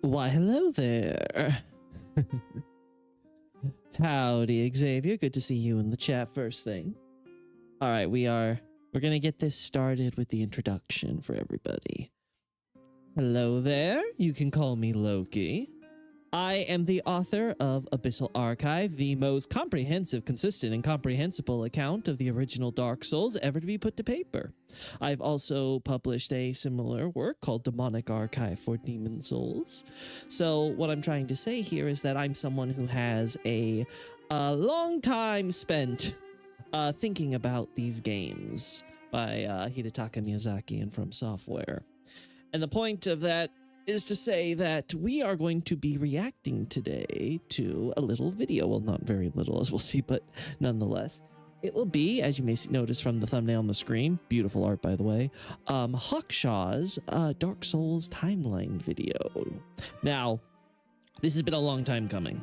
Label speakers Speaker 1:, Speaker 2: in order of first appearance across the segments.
Speaker 1: Why, hello there. Howdy, Xavier. Good to see you in the chat first thing. All right, we're going to get this started with the introduction for everybody. Hello there. You can call me Lokey. I am the author of Abyssal Archive, the most comprehensive, consistent, and comprehensible account of the original Dark Souls ever to be put to paper. I've also published a similar work called Demonic Archive for Demon Souls. So what I'm trying to say here is that I'm someone who has a long time spent thinking about these games by Hidetaka Miyazaki and From Software. And the point of that is to say that we are going to be reacting today to a little video. Well, not very little, as we'll see, but nonetheless. It will be, as you may notice from the thumbnail on the screen, beautiful art, by the way, Hawkshaw's Dark Souls timeline video. Now, this has been a long time coming.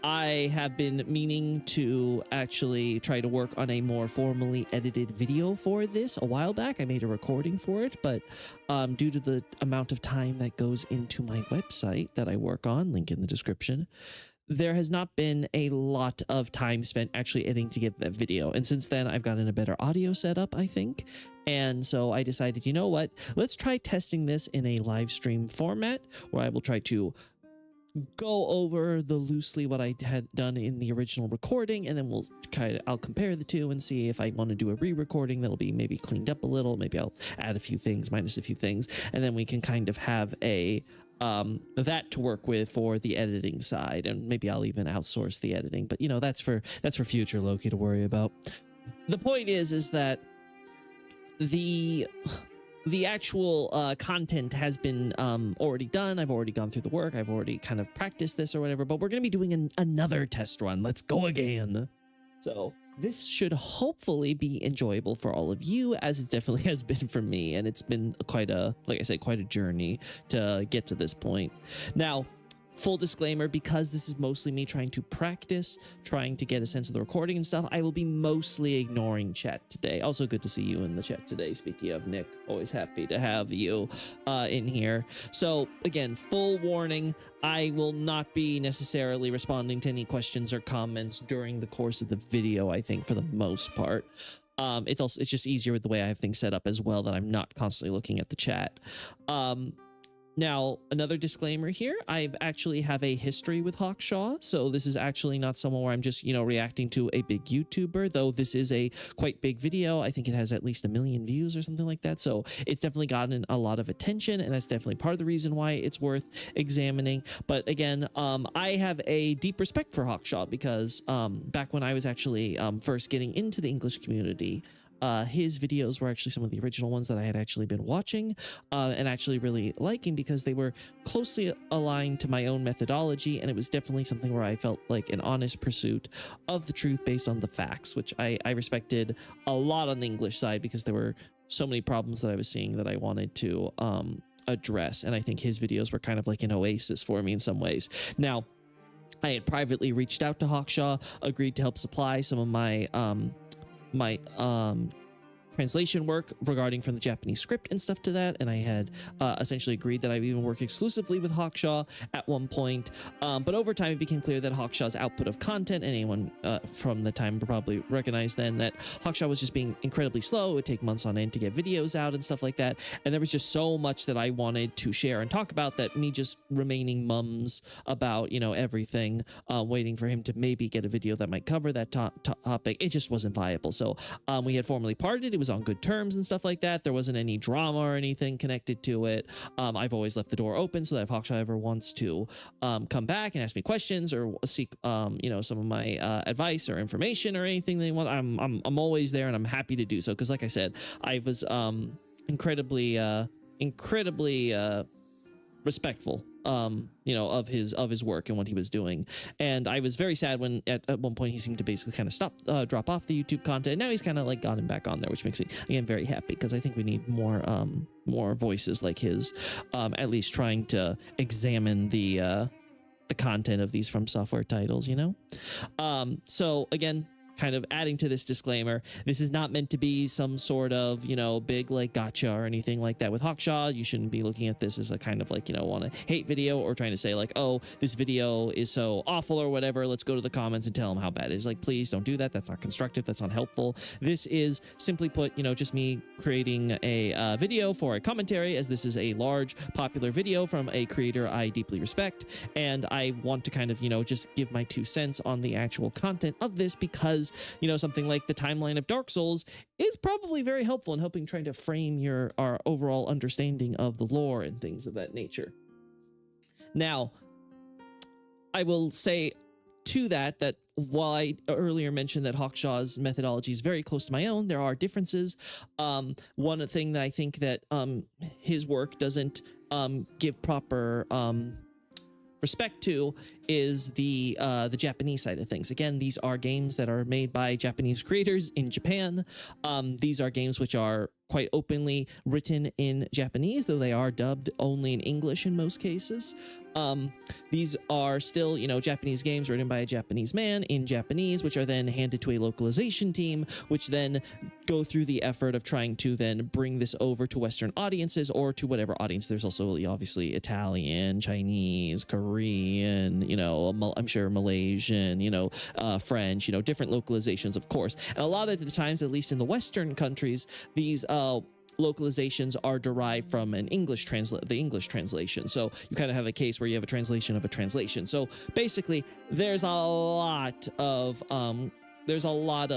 Speaker 1: I have been meaning to actually try to work on a more formally edited video for this a while back. I made a recording for it, but due to the amount of time that goes into my website that I work on, link in the description, there has not been a lot of time spent actually editing to get that video. And since then, I've gotten a better audio setup, I think. And so I decided, you know what, let's try testing this in a live stream format where I will try to go over the loosely what I had done in the original recording, and then I'll compare the two and see if I want to do a re-recording that'll be maybe cleaned up a little. Maybe I'll add a few things, minus a few things, and then we can kind of have a that to work with for the editing side, and maybe I'll even outsource the editing. But you know, that's for future Lokey to worry about. The point is that the actual content has been already done. I've already gone through the work. I've already kind of practiced this or whatever, but we're going to be doing another test run. Let's go again. So this should hopefully be enjoyable for all of you, as it definitely has been for me. And it's been quite a, like I said, quite a journey to get to this point. Now, full disclaimer, because this is mostly me trying to practice, trying to get a sense of the recording and stuff, I will be mostly ignoring chat today. Also good to see you in the chat today. Speaking of Nick, always happy to have you in here. So again, full warning, I will not be necessarily responding to any questions or comments during the course of the video, I think, for the most part. It's just easier with the way I have things set up as well, that I'm not constantly looking at the chat. Now, another disclaimer here, I actually have a history with Hawkshaw, so this is actually not someone where I'm just, you know, reacting to a big YouTuber, though this is a quite big video. I think it has at least 1 million views or something like that, so it's definitely gotten a lot of attention, and that's definitely part of the reason why it's worth examining. But again, I have a deep respect for Hawkshaw because back when I was actually first getting into the English community, his videos were actually some of the original ones that I had actually been watching and actually really liking, because they were closely aligned to my own methodology, and it was definitely something where I felt like an honest pursuit of the truth based on the facts, which I respected a lot on the English side, because there were so many problems that I was seeing that I wanted to address, and I think his videos were kind of like an oasis for me in some ways. Now, I had privately reached out to Hawkshaw, agreed to help supply some of my translation work regarding from the Japanese script and stuff to that, and I had essentially agreed that I would even work exclusively with Hawkshaw at one point, but over time it became clear that Hawkshaw's output of content, anyone from the time probably recognized then that Hawkshaw was just being incredibly slow. It would take months on end to get videos out and stuff like that, and there was just so much that I wanted to share and talk about that me just remaining mums about, you know, everything, waiting for him to maybe get a video that might cover that topic, it just wasn't viable. So we had formally parted. It was on good terms and stuff like that. There wasn't any drama or anything connected to it. I've always left the door open so that if Hawkshaw ever wants to come back and ask me questions or seek you know, some of my advice or information or anything they want, I'm always there, and I'm happy to do so, because like I said, I was incredibly respectful you know, of his work and what he was doing. And I was very sad when at one point he seemed to basically kind of drop off the YouTube content. Now he's kind of like gotten back on there, which makes me again very happy, because I think we need more voices like his, at least trying to examine the content of these From Software titles, you know. So again, kind of adding to this disclaimer, this is not meant to be some sort of, you know, big like gotcha or anything like that with Hawkshaw. You shouldn't be looking at this as a kind of like, you know, want to hate video or trying to say like, oh, this video is so awful or whatever. Let's go to the comments and tell them how bad it is. Like, please don't do that. That's not constructive. That's not helpful. This is simply put, you know, just me creating a video for a commentary, as this is a large popular video from a creator I deeply respect. And I want to kind of, you know, just give my 2 cents on the actual content of this because, you know, something like the timeline of Dark Souls is probably very helpful in helping trying to frame our overall understanding of the lore and things of that nature. Now, I will say to that while I earlier mentioned that Hawkshaw's methodology is very close to my own, there are differences. One thing that I think that his work doesn't give proper respect to is the Japanese side of things. Again, these are games that are made by Japanese creators in Japan. These are games which are quite openly written in Japanese, though they are dubbed only in English in most cases. These are still, you know, Japanese games written by a Japanese man in Japanese, which are then handed to a localization team, which then go through the effort of trying to then bring this over to Western audiences or to whatever audience. There's also obviously Italian, Chinese, Korean, you know, I'm sure Malaysian, you know, French, you know, different localizations, of course. And a lot of the times, at least in the Western countries, these localizations are derived from an English translation. So you kind of have a case where you have a translation of a translation. So basically, there's a lot of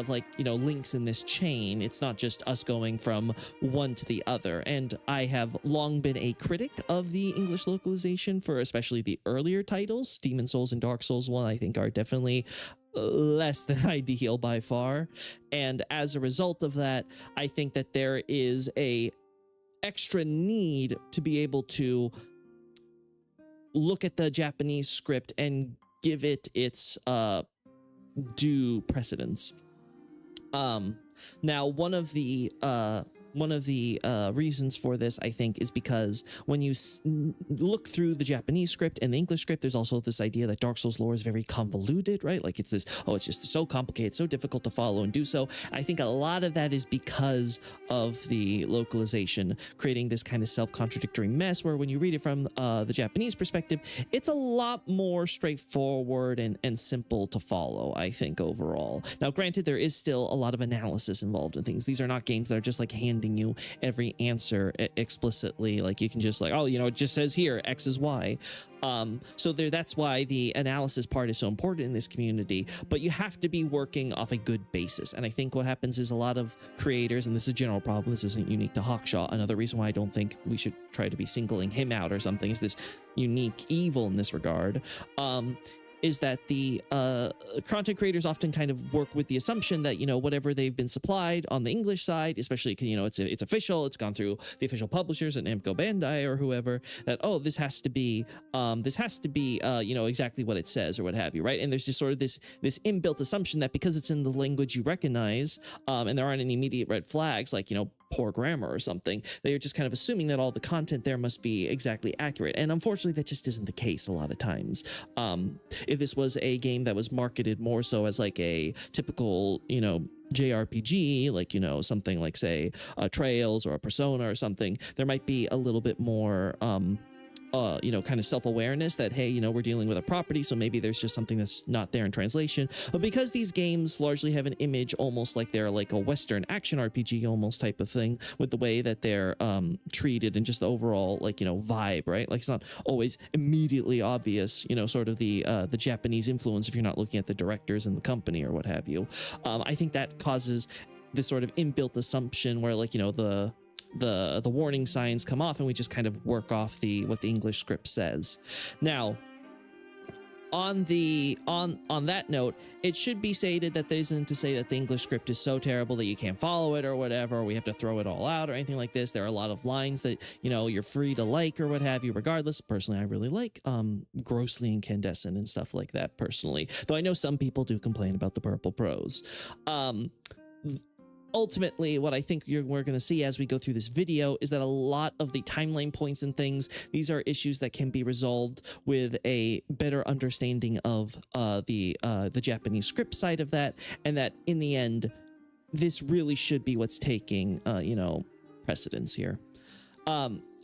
Speaker 1: like, you know, links in this chain. It's not just us going from one to the other. And I have long been a critic of the English localization for especially the earlier titles. Demon Souls and Dark Souls 1, I think, are definitely less than ideal by far. And as a result of that, I think that there is a extra need to be able to look at the Japanese script and give it its due precedence. Now, one of the reasons for this, I think, is because when you look through the Japanese script and the English script, there's also this idea that Dark Souls lore is very convoluted, right? Like it's this, oh, it's just so complicated, so difficult to follow and do so. I think a lot of that is because of the localization, creating this kind of self-contradictory mess where when you read it from the Japanese perspective, it's a lot more straightforward and simple to follow, I think, overall. Now, granted, there is still a lot of analysis involved in things. These are not games that are just like handing you every answer explicitly. Like you can just like, oh, you know, it just says here X is Y. So that's why the analysis part is so important in this community, but you have to be working off a good basis. And I think what happens is a lot of creators, and this is a general problem, this isn't unique to Hawkshaw. Another reason why I don't think we should try to be singling him out or something is this unique evil in this regard. Is that the content creators often kind of work with the assumption that, you know, whatever they've been supplied on the English side, especially, you know, it's official, it's gone through the official publishers and Namco Bandai or whoever, that, oh, this has to be, you know, exactly what it says or what have you, right? And there's just sort of this inbuilt assumption that because it's in the language you recognize, and there aren't any immediate red flags, like, you know, poor grammar or something, they're just kind of assuming that all the content there must be exactly accurate. And unfortunately, that just isn't the case a lot of times. If this was a game that was marketed more so as like a typical, you know, JRPG, like, you know, something like, say, Trails or a Persona or something, there might be a little bit more you know, kind of self-awareness that, hey, you know, we're dealing with a property, so maybe there's just something that's not there in translation. But because these games largely have an image almost like they're like a Western action RPG almost type of thing, with the way that they're treated and just the overall, like, you know, vibe, right? Like, it's not always immediately obvious, you know, sort of the Japanese influence if you're not looking at the directors and the company or what have you. I think that causes this sort of inbuilt assumption where, like, you know, the warning signs come off and we just kind of work off what the English script says. Now, on that note, it should be stated that there isn't to say that the English script is so terrible that you can't follow it or whatever, or we have to throw it all out or anything like this. There are a lot of lines that, you know, you're free to like or what have you, regardless. Personally, I really like grossly incandescent and stuff like that personally, though I know some people do complain about the purple prose. ultimately, what I think we're going to see as we go through this video is that a lot of the timeline points and things, these are issues that can be resolved with a better understanding of the Japanese script side of that, and that in the end, this really should be what's taking, precedence here.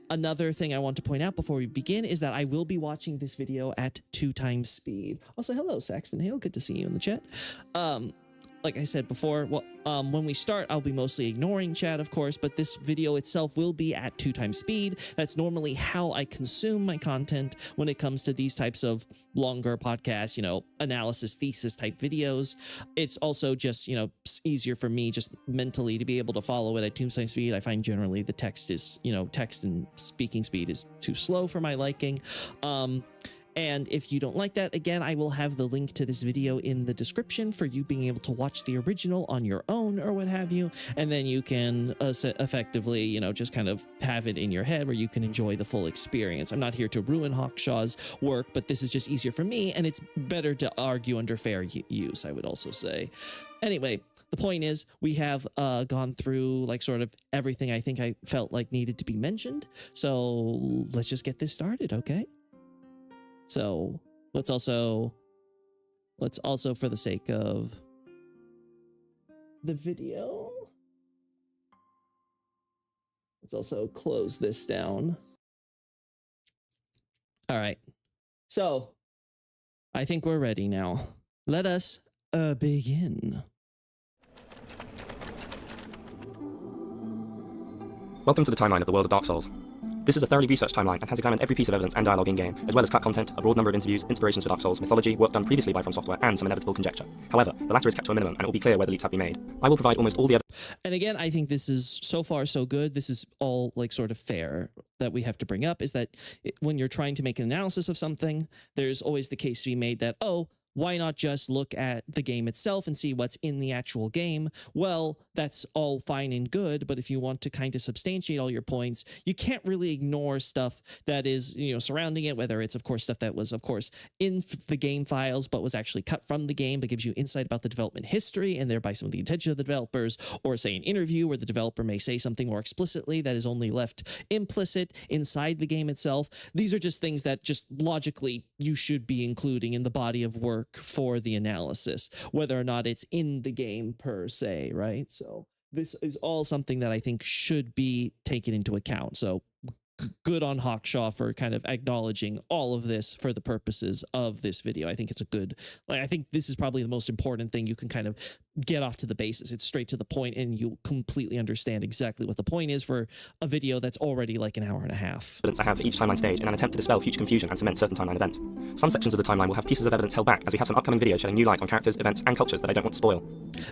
Speaker 1: Another thing I want to point out before we begin is that I will be watching this video at 2x speed. Also, hello, Saxton Hale. Good to see you in the chat. Like I said before, when we start, I'll be mostly ignoring chat, of course, but this video itself will be at 2x speed. That's normally how I consume my content when it comes to these types of longer podcasts, analysis, thesis type videos. It's also just, easier for me just mentally to be able to follow it at 2x speed. I find generally the text is, text and speaking speed is too slow for my liking. And if you don't like that, again, I will have the link to this video in the description for you being able to watch the original on your own or what have you. And then you can effectively, just kind of have it in your head where you can enjoy the full experience. I'm not here to ruin Hawkshaw's work, but this is just easier for me. And it's better to argue under fair use, I would also say. Anyway, the point is we have gone through sort of everything I think I felt like needed to be mentioned. So let's just get this started, okay? So let's also, for the sake of the video, let's also close this down. All right. So I think we're ready now. Let us begin.
Speaker 2: Welcome to the timeline of the world of Dark Souls. This is a thoroughly researched timeline and has examined every piece of evidence and dialogue in-game, as well as cut content, a broad number of interviews, inspirations for Dark Souls, mythology, work done previously by From Software, and some inevitable conjecture. However, the latter is kept to a minimum, and it will be clear where the leaps have been made. I will provide almost all the evidence.
Speaker 1: And again, I think this is so far so good. This is all sort of fair that we have to bring up, is that when you're trying to make an analysis of something, there's always the case to be made that, why not just look at the game itself and see what's in the actual game? Well, that's all fine and good, but if you want to kind of substantiate all your points, you can't really ignore stuff that is, surrounding it, whether it's, of course, stuff that was, of course, in the game files, but was actually cut from the game, but gives you insight about the development history and thereby some of the intention of the developers, or say an interview where the developer may say something more explicitly that is only left implicit inside the game itself. These are just things that just logically you should be including in the body of work for the analysis, whether or not it's in the game per se, right? So this is all something that I think should be taken into account. So good on Hawkshaw for kind of acknowledging all of this for the purposes of this video. I think it's a good, I think this is probably the most important thing you can kind of get off to the basis. It's straight to the point and you completely understand exactly what the point is for a video that's already an hour and a half.
Speaker 2: Evidence I have for each timeline stage in an attempt to dispel future confusion and cement certain timeline events. Some sections of the timeline will have pieces of evidence held back, as we have some upcoming videos shedding new light on characters, events, and cultures that I don't want to spoil.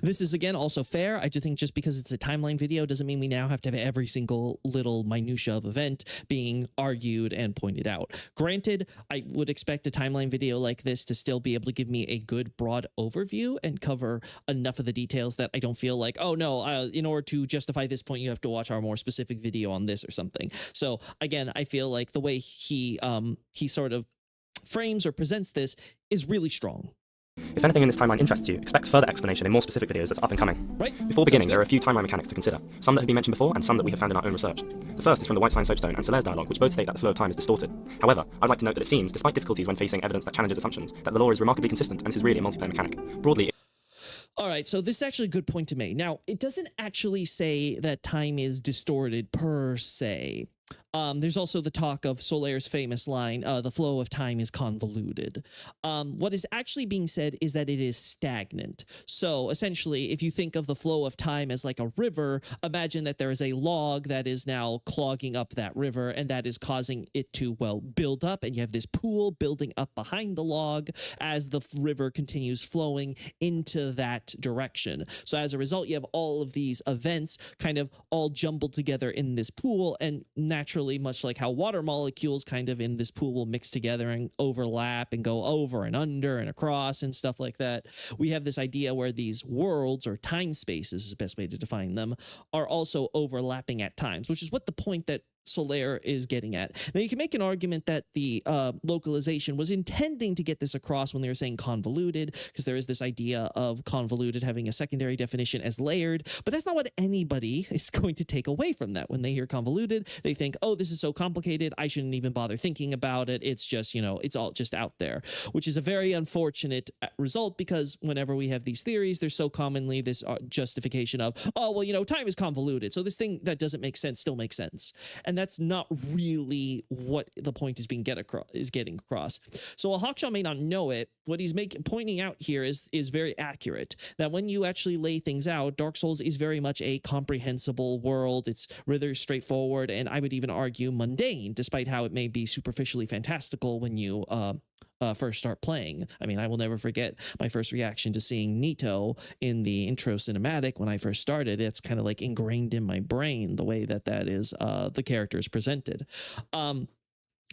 Speaker 1: This is, again, also fair. I do think just because it's a timeline video doesn't mean we now have to have every single little minutia of event being argued and pointed out. Granted, I would expect a timeline video like this to still be able to give me a good broad overview and cover enough of the details that I don't feel like, oh no, in order to justify this point, you have to watch our more specific video on this or something. So again, I feel like the way he sort of frames or presents this is really strong.
Speaker 2: If anything in this timeline interests you, expect further explanation in more specific videos that's up and coming.
Speaker 1: Right.
Speaker 2: Before beginning, there are a few timeline mechanics to consider, some that have been mentioned before and some that we have found in our own research. The first is from the White Sign Soapstone and Solaire's dialogue, which both state that the flow of time is distorted. However, I'd like to note that it seems, despite difficulties when facing evidence that challenges assumptions, that the lore is remarkably consistent and this is really a multiplayer mechanic. Broadly,
Speaker 1: all right, so this is actually a good point to make. Now, it doesn't actually say that time is distorted per se. There's also the talk of Solaire's famous line, the flow of time is convoluted. What is actually being said is that it is stagnant. So essentially, if you think of the flow of time as like a river, imagine that there is a log that is now clogging up that river, and that is causing it to, well, build up, and you have this pool building up behind the log as the river continues flowing into that direction. So as a result, you have all of these events kind of all jumbled together in this pool, and naturally, much like how water molecules kind of in this pool will mix together and overlap and go over and under and across and stuff like that, we have this idea where these worlds, or time spaces is the best way to define them, are also overlapping at times, which is what the point that Solaire is getting at. Now, you can make an argument that the localization was intending to get this across when they were saying convoluted, because there is this idea of convoluted having a secondary definition as layered, but that's not what anybody is going to take away from that. When they hear convoluted, they think, oh, this is so complicated, I shouldn't even bother thinking about it. It's just, it's all just out there, which is a very unfortunate result, because whenever we have these theories, there's so commonly this justification of, oh, well, time is convoluted, so this thing that doesn't make sense still makes sense. And that's not really what the point is getting across. So while Hawkshaw may not know it, what he's pointing out here is very accurate, that when you actually lay things out, Dark Souls is very much a comprehensible world. It's rather straightforward, and I would even argue mundane, despite how it may be superficially fantastical when you first start playing. I mean, I will never forget my first reaction to seeing Nito in the intro cinematic when I first started. It's kind of like ingrained in my brain, the way that is the character is presented.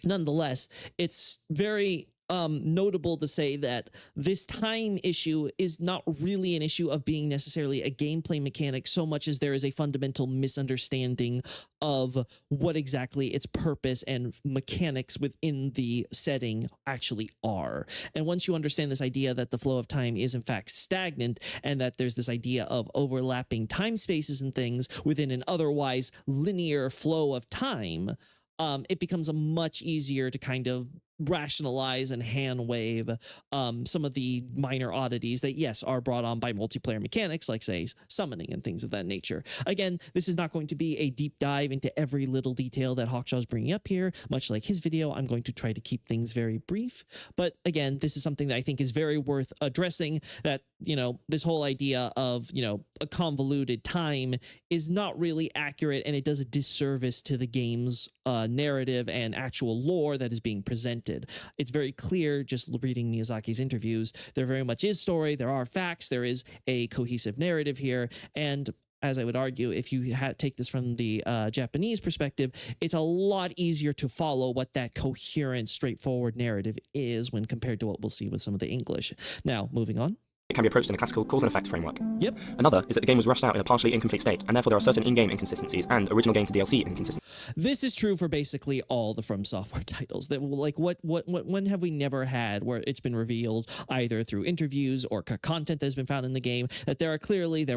Speaker 1: Nonetheless, it's very notable to say that this time issue is not really an issue of being necessarily a gameplay mechanic so much as there is a fundamental misunderstanding of what exactly its purpose and mechanics within the setting actually are. And once you understand this idea that the flow of time is in fact stagnant, and that there's this idea of overlapping time spaces and things within an otherwise linear flow of time, it becomes a much easier to kind of rationalize and hand wave some of the minor oddities that, yes, are brought on by multiplayer mechanics, like, say, summoning and things of that nature. Again, this is not going to be a deep dive into every little detail that Hawkshaw is bringing up here. Much like his video, I'm going to try to keep things very brief. But again, this is something that I think is very worth addressing, that, this whole idea of, a convoluted time is not really accurate, and it does a disservice to the game's narrative and actual lore that is being presented. It's very clear, just reading Miyazaki's interviews, there very much is story, there are facts, there is a cohesive narrative here, and as I would argue, if you take this from the Japanese perspective, it's a lot easier to follow what that coherent, straightforward narrative is when compared to what we'll see with some of the English. Now, moving on.
Speaker 2: It can be approached in a classical cause and effect framework.
Speaker 1: Yep.
Speaker 2: Another is that the game was rushed out in a partially incomplete state, and therefore there are certain in-game inconsistencies and original game to DLC inconsistencies.
Speaker 1: This is true for basically all the From Software titles. That, like, when have we never had where it's been revealed either through interviews or content that has been found in the game that there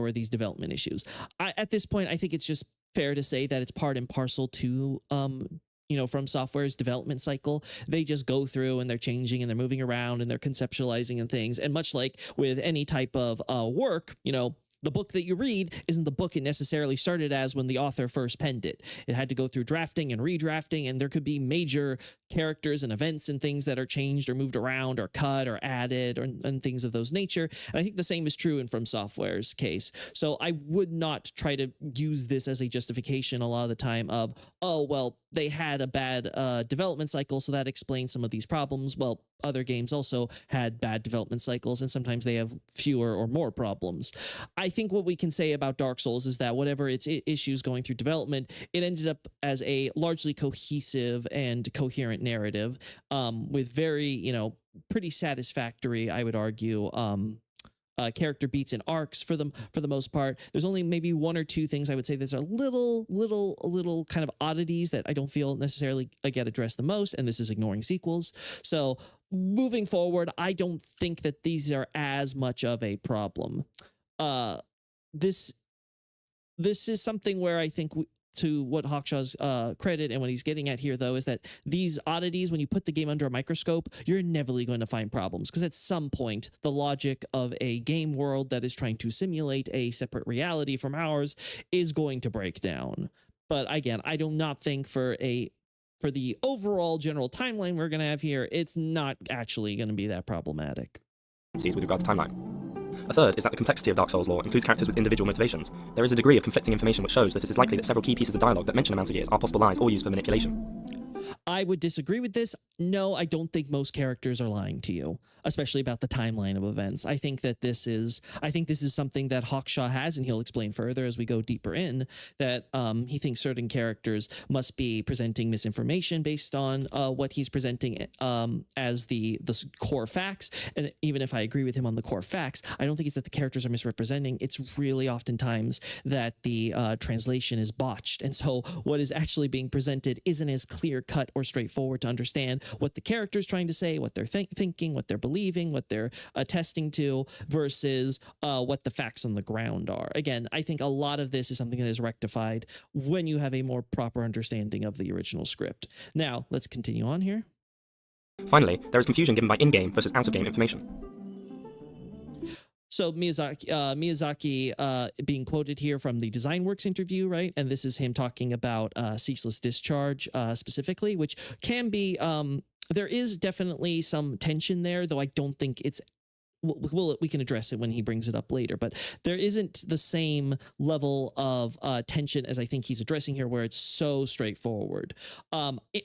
Speaker 1: were these development issues? At this point, I think it's just fair to say that it's part and parcel to From Software's development cycle. They just go through and they're changing and they're moving around and they're conceptualizing and things. And much like with any type of work, the book that you read isn't the book it necessarily started as when the author first penned it. It had to go through drafting and redrafting, and there could be major characters and events and things that are changed or moved around or cut or added and things of those nature. And I think the same is true in From Software's case. So I would not try to use this as a justification a lot of the time of, oh, well, they had a bad development cycle, so that explains some of these problems. Well, other games also had bad development cycles, and sometimes they have fewer or more problems. I think what we can say about Dark Souls is that whatever its issues going through development, it ended up as a largely cohesive and coherent narrative, with very, pretty satisfactory, I would argue, character beats and arcs for the most part. There's only maybe one or two things I would say that are little kind of oddities that I don't feel necessarily get addressed the most, and this is ignoring sequels. So moving forward, I don't think that these are as much of a problem. This is something where I think to what Hawkshaw's credit and what he's getting at here, though, is that these oddities, when you put the game under a microscope, you're inevitably going to find problems, because at some point, the logic of a game world that is trying to simulate a separate reality from ours is going to break down. But again, I do not think for the overall general timeline we're going to have here, it's not actually going to be that problematic.
Speaker 2: With regard to timeline. A third is that the complexity of Dark Souls lore includes characters with individual motivations. There is a degree of conflicting information which shows that it is likely that several key pieces of dialogue that mention amounts of years are possible lies or used for manipulation.
Speaker 1: I would disagree with this. No, I don't think most characters are lying to you, especially about the timeline of events. I think this is something that Hawkshaw has, and he'll explain further as we go deeper in, that he thinks certain characters must be presenting misinformation based on what he's presenting as the core facts. And even if I agree with him on the core facts, I don't think it's that the characters are misrepresenting. It's really oftentimes that the translation is botched. And so what is actually being presented isn't as clear cut or straightforward to understand what the character's trying to say, what they're thinking, what they're believing, what they're attesting to, versus what the facts on the ground are. Again, I think a lot of this is something that is rectified when you have a more proper understanding of the original script. Now, let's continue on here.
Speaker 2: Finally, there is confusion given by in-game versus out-of-game information.
Speaker 1: So Miyazaki being quoted here from the DesignWorks interview, right? And this is him talking about ceaseless discharge specifically, which can be, there is definitely some tension there, though I don't think it's, we can address it when he brings it up later, but there isn't the same level of tension as I think he's addressing here, where it's so straightforward.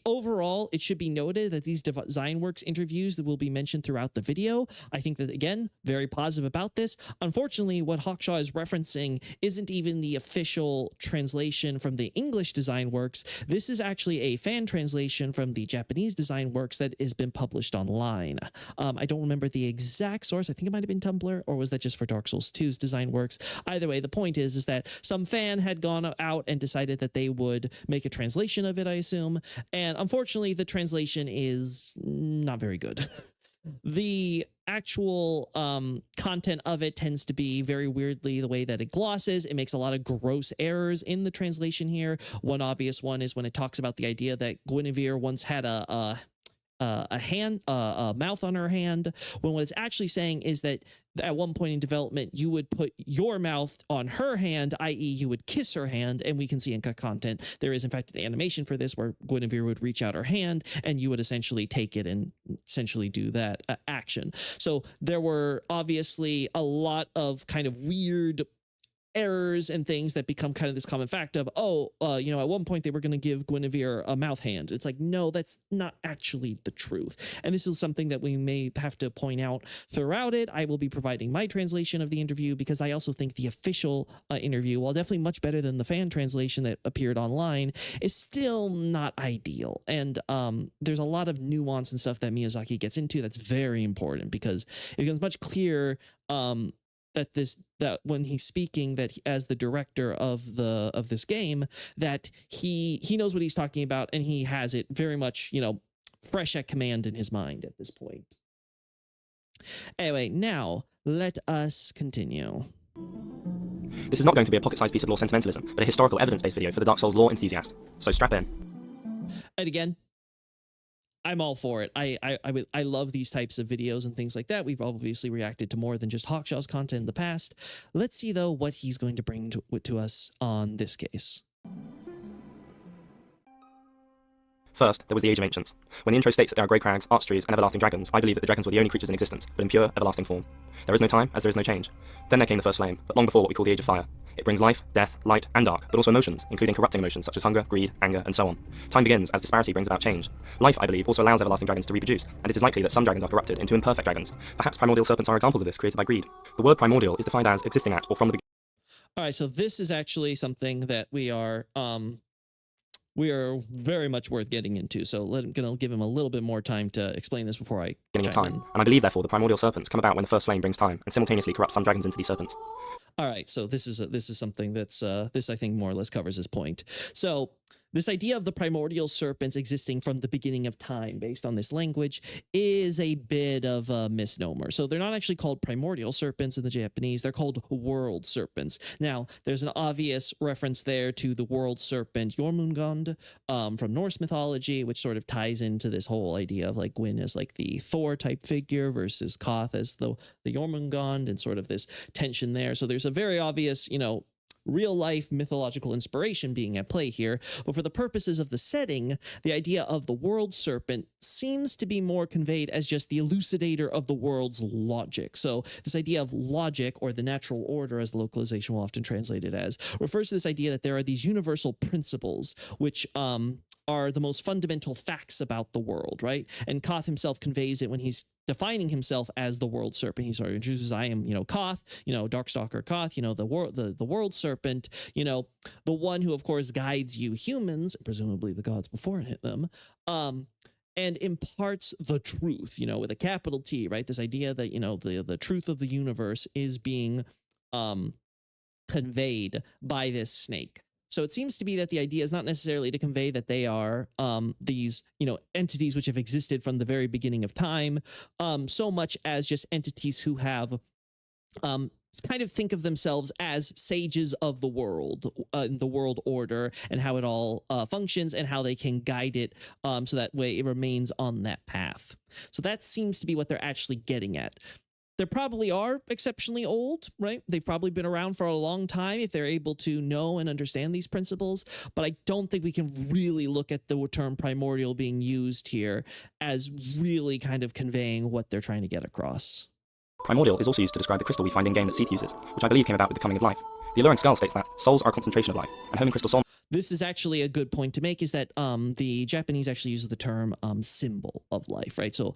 Speaker 1: Overall, it should be noted that these DesignWorks interviews that will be mentioned throughout the video, I think that, again, very positive about this. Unfortunately, what Hawkshaw is referencing isn't even the official translation from the English DesignWorks. This is actually a fan translation from the Japanese DesignWorks that has been published online. I don't remember the exact source. I think it might have been Tumblr, or was that just for Dark Souls 2's DesignWorks? Either way, the point is that some fan had gone out and decided that they would make a translation of it, I assume. And unfortunately, the translation is not very good. The actual content of it tends to be very weirdly the way that it glosses. It makes a lot of gross errors in the translation here. One obvious one is when it talks about the idea that Guinevere once had a mouth on her hand, when what it's actually saying is that at one point in development, you would put your mouth on her hand, i.e. you would kiss her hand, and we can see in cut content, there is in fact an animation for this where Guinevere would reach out her hand, and you would essentially take it and essentially do that action. So there were obviously a lot of kind of weird errors and things that become kind of this common fact of, at one point they were going to give Guinevere a mouth hand. It's like, no, that's not actually the truth. And this is something that we may have to point out throughout it. I will be providing my translation of the interview because I also think the official interview, while definitely much better than the fan translation that appeared online, is still not ideal. And there's a lot of nuance and stuff that Miyazaki gets into that's very important, because it becomes much clearer that when he's speaking, that as the director of this game, that he knows what he's talking about, and he has it very much, fresh at command in his mind at this point. Anyway, now let us continue.
Speaker 2: This is not going to be a pocket-sized piece of lore sentimentalism, but a historical evidence-based video for the Dark Souls lore enthusiast. So strap in.
Speaker 1: And again, I'm all for it. I love these types of videos and things like that. We've obviously reacted to more than just Hawkshaw's content in the past. Let's see, though, what he's going to bring to us on this case.
Speaker 2: First, there was the Age of Ancients. When the intro states that there are grey crags, arch trees, and everlasting dragons, I believe that the dragons were the only creatures in existence, but in pure, everlasting form. There is no time, as there is no change. Then there came the first flame, but long before what we call the Age of Fire. It brings life, death, light, and dark, but also emotions, including corrupting emotions such as hunger, greed, anger, and so on. Time begins as disparity brings about change. Life, I believe, also allows everlasting dragons to reproduce, and it is likely that some dragons are corrupted into imperfect dragons. Perhaps primordial serpents are examples of this, created by greed. The word primordial is defined as existing at or from the beginning.
Speaker 1: All right, so this is actually something that we are very much worth getting into. So I'm going to give him a little bit more time to explain this before I
Speaker 2: Of time. And I believe, therefore, the primordial serpents come about when the first flame brings time, and simultaneously corrupts some dragons into these serpents.
Speaker 1: All right, so this is something that's this I think more or less covers his point. So this idea of the primordial serpents existing from the beginning of time based on this language is a bit of a misnomer. So they're not actually called primordial serpents in the Japanese. They're called world serpents. Now, there's an obvious reference there to the world serpent Jormungand from Norse mythology, which sort of ties into this whole idea of like Gwyn as like the Thor type figure versus Koth as the Jormungand, and sort of this tension there. So there's a very obvious, real life mythological inspiration being at play here. But for the purposes of the setting, the idea of the world serpent seems to be more conveyed as just the elucidator of the world's logic. So this idea of logic, or the natural order, as the localization will often translate it as, refers to this idea that there are these universal principles which are the most fundamental facts about the world, right? And Koth himself conveys it when he's defining himself as the world serpent. He sort of introduces, I am, Koth, Darkstalker Koth, the world serpent, the one who, of course, guides you humans, presumably the gods before it hit them, and imparts the truth, with a capital T, right? This idea that, the truth of the universe is being conveyed by this snake. So it seems to be that the idea is not necessarily to convey that they are these, entities which have existed from the very beginning of time, so much as just entities who have kind of think of themselves as sages of the world, the world order, and how it all functions, and how they can guide it so that way it remains on that path. So that seems to be what they're actually getting at. They probably are exceptionally old, right? They've probably been around for a long time if they're able to know and understand these principles, but I don't think we can really look at the term primordial being used here as really kind of conveying what they're trying to get across.
Speaker 2: Primordial is also used to describe the crystal we find in-game that Seath uses, which I believe came about with the coming of life. The Alluring Skull states that souls are a concentration of life, and homing crystal soul...
Speaker 1: This is actually a good point to make, is that the Japanese actually use the term symbol of life, right? So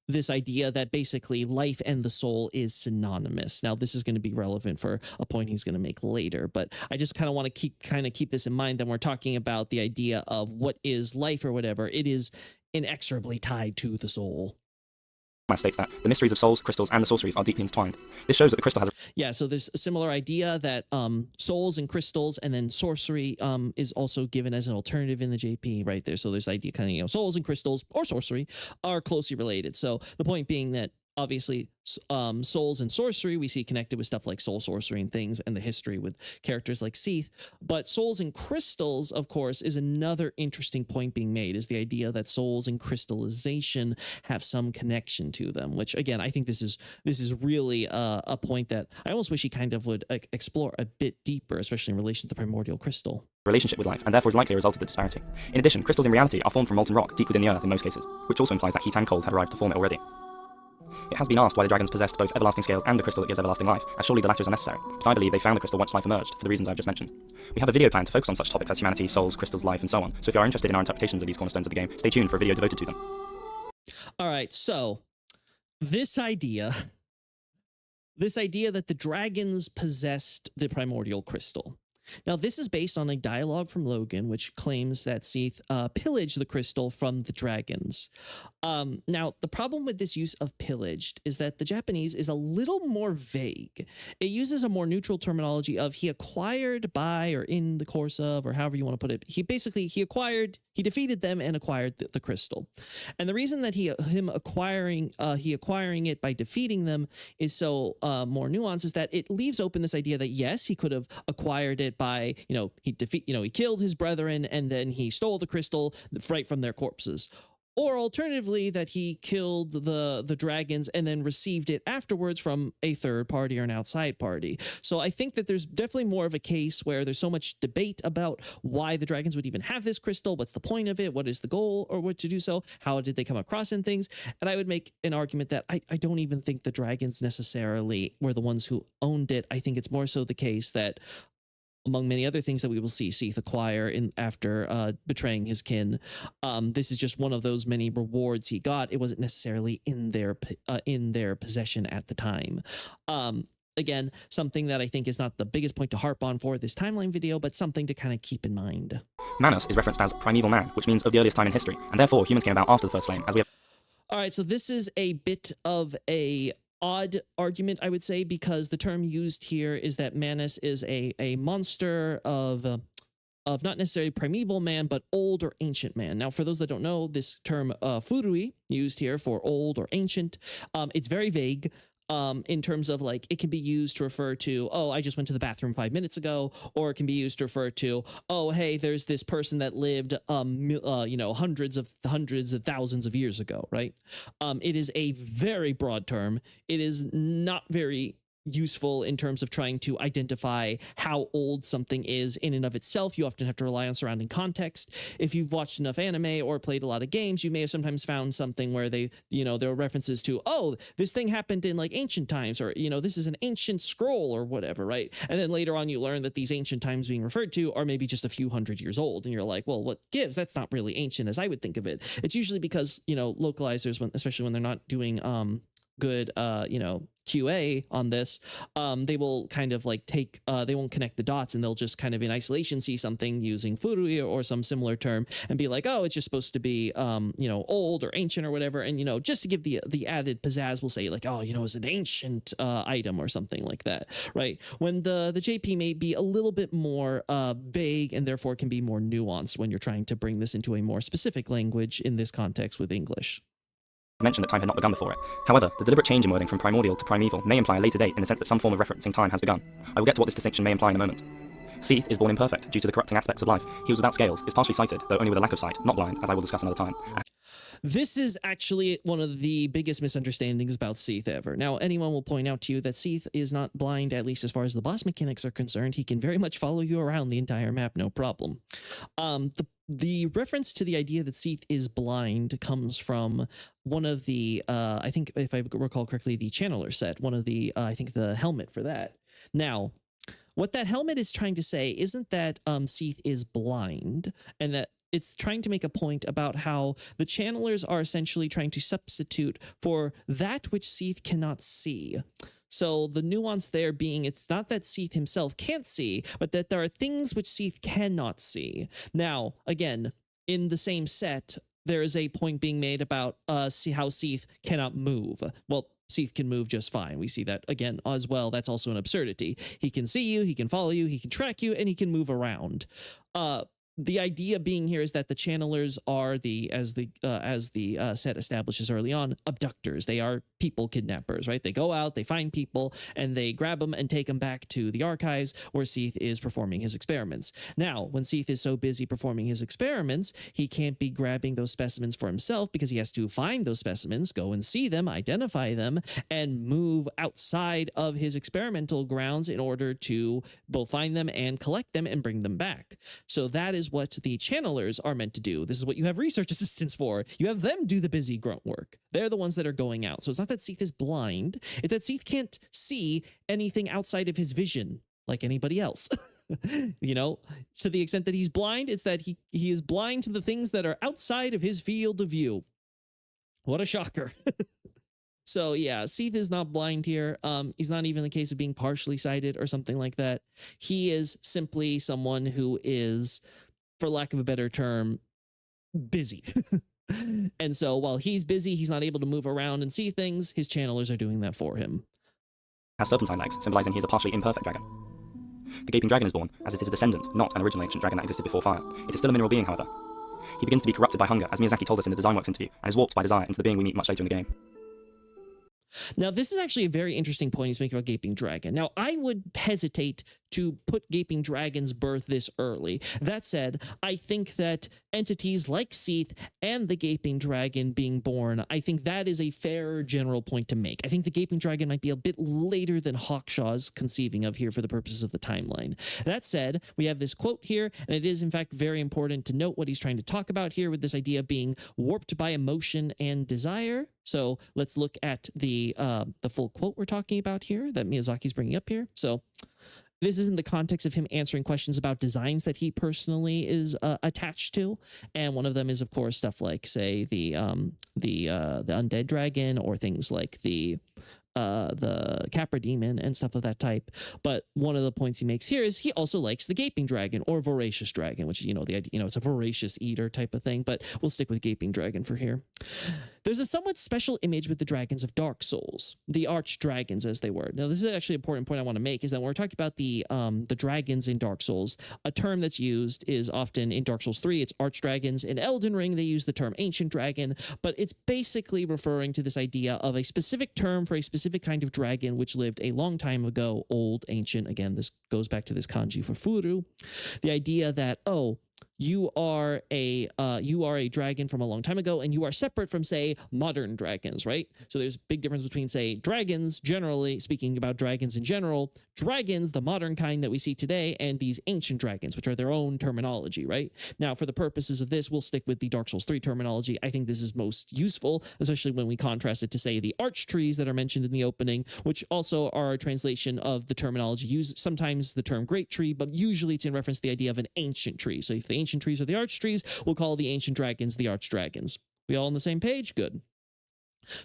Speaker 1: this idea that basically life and the soul is synonymous. Now, this is going to be relevant for a point he's going to make later, but I just kind of want to keep this in mind that we're talking about the idea of what is life or whatever. It is inexorably tied to the soul.
Speaker 2: States that the mysteries of souls, crystals, and the sorceries are deeply intertwined. This shows that the crystal has...
Speaker 1: Yeah, so there's a similar idea that souls and crystals, and then sorcery is also given as an alternative in the JP right there. So there's the idea kind of, souls and crystals or sorcery are closely related. So the point being that obviously souls and sorcery we see connected with stuff like soul sorcery and things, and the history with characters like Seath. But souls and crystals, of course, is another interesting point being made, is the idea that souls and crystallization have some connection to them, which again, I think this is really a point that I almost wish he kind of would explore a bit deeper, especially in relation to the primordial crystal.
Speaker 2: Relationship with life, and therefore is likely a result of the disparity. In addition, crystals in reality are formed from molten rock deep within the earth in most cases, which also implies that heat and cold had arrived to form it already. It has been asked why the dragons possessed both everlasting scales and a crystal that gives everlasting life, as surely the latter is unnecessary, but I believe they found the crystal once life emerged, for the reasons I've just mentioned. We have a video plan to focus on such topics as humanity, souls, crystals, life, and so on, so if you are interested in our interpretations of these cornerstones of the game, stay tuned for a video devoted to them.
Speaker 1: Alright, so this idea that the dragons possessed the primordial crystal. Now, this is based on a dialogue from Logan, which claims that Seath pillaged the crystal from the dragons. Now, the problem with this use of pillaged is that the Japanese is a little more vague. It uses a more neutral terminology of he acquired by, or in the course of, or however you want to put it. He defeated them and acquired the crystal. And the reason that him acquiring it by defeating them is so more nuanced is that it leaves open this idea that yes, he could have acquired it by, he killed his brethren and then he stole the crystal right from their corpses. Or alternatively, that he killed the dragons and then received it afterwards from a third party or an outside party. So I think that there's definitely more of a case where there's so much debate about why the dragons would even have this crystal. What's the point of it? What is the goal or what to do so? How did they come across in things? And I would make an argument that I don't even think the dragons necessarily were the ones who owned it. I think it's more so the case that, among many other things that we will see Seath acquire after betraying his kin, this is just one of those many rewards he got. It wasn't necessarily in their possession at the time. Again, something that I think is not the biggest point to harp on for this timeline video, but something to kind of keep in mind.
Speaker 2: Manos is referenced as primeval man, which means of the earliest time in history, and therefore humans came about after the first flame, as we have...
Speaker 1: All right, so this is a bit of a odd argument, I would say, because the term used here is that Manus is a monster of not necessarily primeval man, but old or ancient man. Now, for those that don't know, this term furui, used here for old or ancient, it's very vague. In terms of like, it can be used to refer to, oh, I just went to the bathroom 5 minutes ago, or it can be used to refer to, oh, hey, there's this person that lived, hundreds of thousands of years ago, right? It is a very broad term. It is not very useful in terms of trying to identify how old something is in and of itself. You often have to rely on surrounding context. If you've watched enough anime or played a lot of games, you may have sometimes found something where they, there are references to, oh, this thing happened in like ancient times, or, this is an ancient scroll or whatever, right? And then later on you learn that these ancient times being referred to are maybe just a few hundred years old. And you're like, well, what gives? That's not really ancient as I would think of it. It's usually because, localizers, especially when they're not doing good QA on this, they will kind of like they won't connect the dots, and they'll just kind of in isolation see something using furui or some similar term and be like, oh, it's just supposed to be old or ancient or whatever, and just to give the added pizzazz, we'll say like, oh, it's an ancient item or something like that, right? When the JP may be a little bit more vague and therefore can be more nuanced when you're trying to bring this into a more specific language in this context with English.
Speaker 2: Mentioned that time had not begun before it. However, the deliberate change in wording from primordial to primeval may imply a later date in the sense that some form of referencing time has begun. I will get to what this distinction may imply in a moment. Seath is born imperfect due to the corrupting aspects of life. He was without scales, is partially sighted, though only with a lack of sight, not blind, as I will discuss another time.
Speaker 1: This is actually one of the biggest misunderstandings about Seath ever. Now, anyone will point out to you that Seath is not blind, at least as far as the boss mechanics are concerned. He can very much follow you around the entire map, no problem. The reference to the idea that Seath is blind comes from one of the, I think if I recall correctly, the Channeler set, one of the, I think the helmet for that. Now, what that helmet is trying to say isn't that Seath is blind, and that it's trying to make a point about how the channelers are essentially trying to substitute for that which Seath cannot see. So the nuance there being, it's not that Seath himself can't see, but that there are things which Seath cannot see. Now, again, in the same set, there is a point being made about how Seath cannot move. Well, Seath can move just fine. We see that again as well. That's also an absurdity. He can see you, he can follow you, he can track you, and he can move around. The idea being here is that the channelers are as the set establishes early on, abductors. They are people kidnappers, right? They go out, they find people, and they grab them and take them back to the archives where Seath is performing his experiments. Now, when Seath is so busy performing his experiments, he can't be grabbing those specimens for himself because he has to find those specimens, go and see them, identify them, and move outside of his experimental grounds in order to both find them and collect them and bring them back. So that is what the channelers are meant to do. This is what you have research assistants for. You have them do the busy grunt work. They're the ones that are going out. So it's not that Seath is blind. It's that Seath can't see anything outside of his vision like anybody else. To the extent that he's blind, it's that he is blind to the things that are outside of his field of view. What a shocker. So yeah, Seath is not blind here. He's not even in the case of being partially sighted or something like that. He is simply someone who is, for lack of a better term, busy. And so while he's busy, he's not able to move around and see things. His channelers are doing that for him.
Speaker 2: Has serpentine legs, symbolizing he is a partially imperfect dragon. The gaping dragon is born, as it is a descendant, not an original ancient dragon that existed before fire. It is still a mineral being, however. He begins to be corrupted by hunger, as Miyazaki told us in the Design Works interview, and is warped by desire into the being we meet much later in the game.
Speaker 1: Now, this is actually a very interesting point he's making about Gaping Dragon. Now, I would hesitate to put Gaping Dragon's birth this early. That said, I think that entities like Seath and the Gaping Dragon being born, I think that is a fair general point to make. I think the Gaping Dragon might be a bit later than Hawkshaw's conceiving of here for the purposes of the timeline. That said, we have this quote here, and it is in fact very important to note what he's trying to talk about here with this idea of being warped by emotion and desire. So let's look at the full quote we're talking about here that Miyazaki's bringing up here. So this is in the context of him answering questions about designs that he personally is attached to, and one of them is, of course, stuff like, say, the undead dragon, or things like the Capra demon and stuff of that type. But one of the points he makes here is he also likes the gaping dragon or voracious dragon, which, the idea, it's a voracious eater type of thing, but we'll stick with gaping dragon for here. There's a somewhat special image with the dragons of Dark Souls, the arch dragons as they were. Now, this is actually an important point I want to make, is that when we're talking about the dragons in Dark Souls, a term that's used is often in Dark Souls 3, it's arch dragons. In Elden Ring, they use the term ancient dragon, but it's basically referring to this idea of a specific term for a specific kind of dragon which lived a long time ago, old, ancient. Again, this goes back to this kanji for furu. The idea that, you are a dragon from a long time ago, and you are separate from, say, modern dragons, right? So there's a big difference between, say, dragons, generally speaking about dragons in general, dragons, the modern kind that we see today, and these ancient dragons, which are their own terminology, right? Now, for the purposes of this, we'll stick with the Dark Souls 3 terminology. I think this is most useful, especially when we contrast it to, say, the arch trees that are mentioned in the opening, which also are a translation of the terminology used, sometimes the term great tree, but usually it's in reference to the idea of an ancient tree. So if the ancient trees are the arch trees, we'll call the ancient dragons the arch dragons. We all on the same page? Good.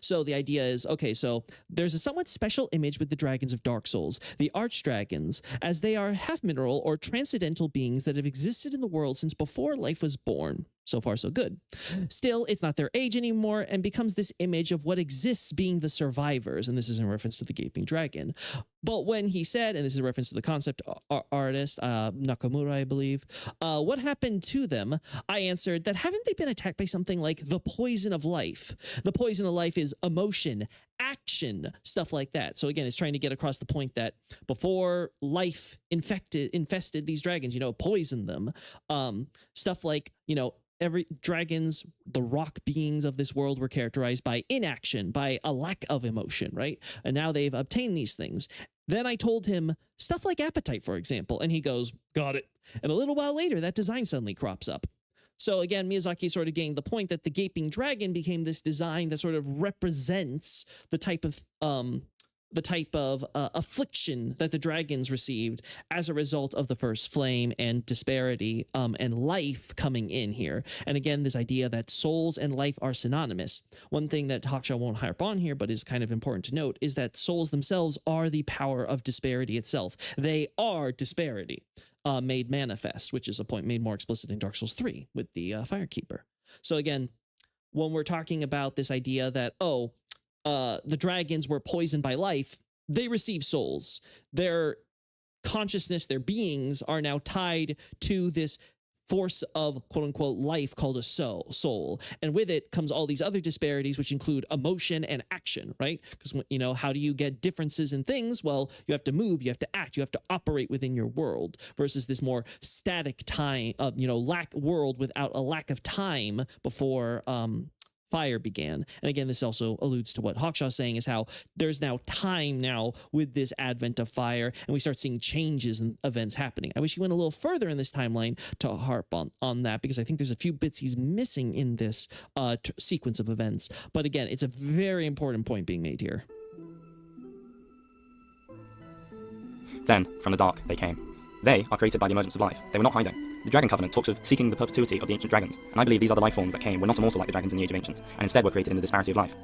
Speaker 1: So the idea is, okay, so there's a somewhat special image with the dragons of Dark Souls, the archdragons, as they are half-mineral or transcendental beings that have existed in the world since before life was born. So far, so good. Still, it's not their age anymore and becomes this image of what exists being the survivors, and this is in reference to the Gaping Dragon. But when he said, and this is a reference to the concept artist, Nakamura, I believe, what happened to them, I answered that haven't they been attacked by something like the poison of life? The poison of life is emotion, action, stuff like that. So again, it's trying to get across the point that before life infested these dragons, poisoned them, stuff like, every dragons, the rock beings of this world were characterized by inaction, by a lack of emotion, right? And now they've obtained these things. Then I told him stuff like appetite, for example, and he goes, got it. And a little while later, that design suddenly crops up. So again, Miyazaki sort of gained the point that the Gaping Dragon became this design that sort of represents the type of affliction that the dragons received as a result of the first flame and disparity and life coming in here. And again, this idea that souls and life are synonymous. One thing that Hawkshaw won't harp on here, but is kind of important to note, is that souls themselves are the power of disparity itself. They are disparity made manifest, which is a point made more explicit in Dark Souls 3 with the Firekeeper. So again, when we're talking about this idea that, the dragons were poisoned by life, they receive souls. Their consciousness, their beings are now tied to this force of quote unquote life called a soul. And with it comes all these other disparities, which include emotion and action, right? Because, how do you get differences in things? Well, you have to move, you have to act, you have to operate within your world versus this more static time of, world without a lack of time before, fire began. And again, this also alludes to what Hawkshaw's saying, is how there's now time now with this advent of fire, and we start seeing changes in events happening. I wish he went a little further in this timeline to harp on that, because I think there's a few bits he's missing in this sequence of events. But again, it's a very important point being made here.
Speaker 2: Then, from the dark, they came. They are created by the emergence of life. They were not hiding. The Dragon Covenant talks of seeking the perpetuity of the ancient dragons, and I believe these other life forms that came were not immortal like the dragons in the Age of Ancients, and instead were created in the disparity of life.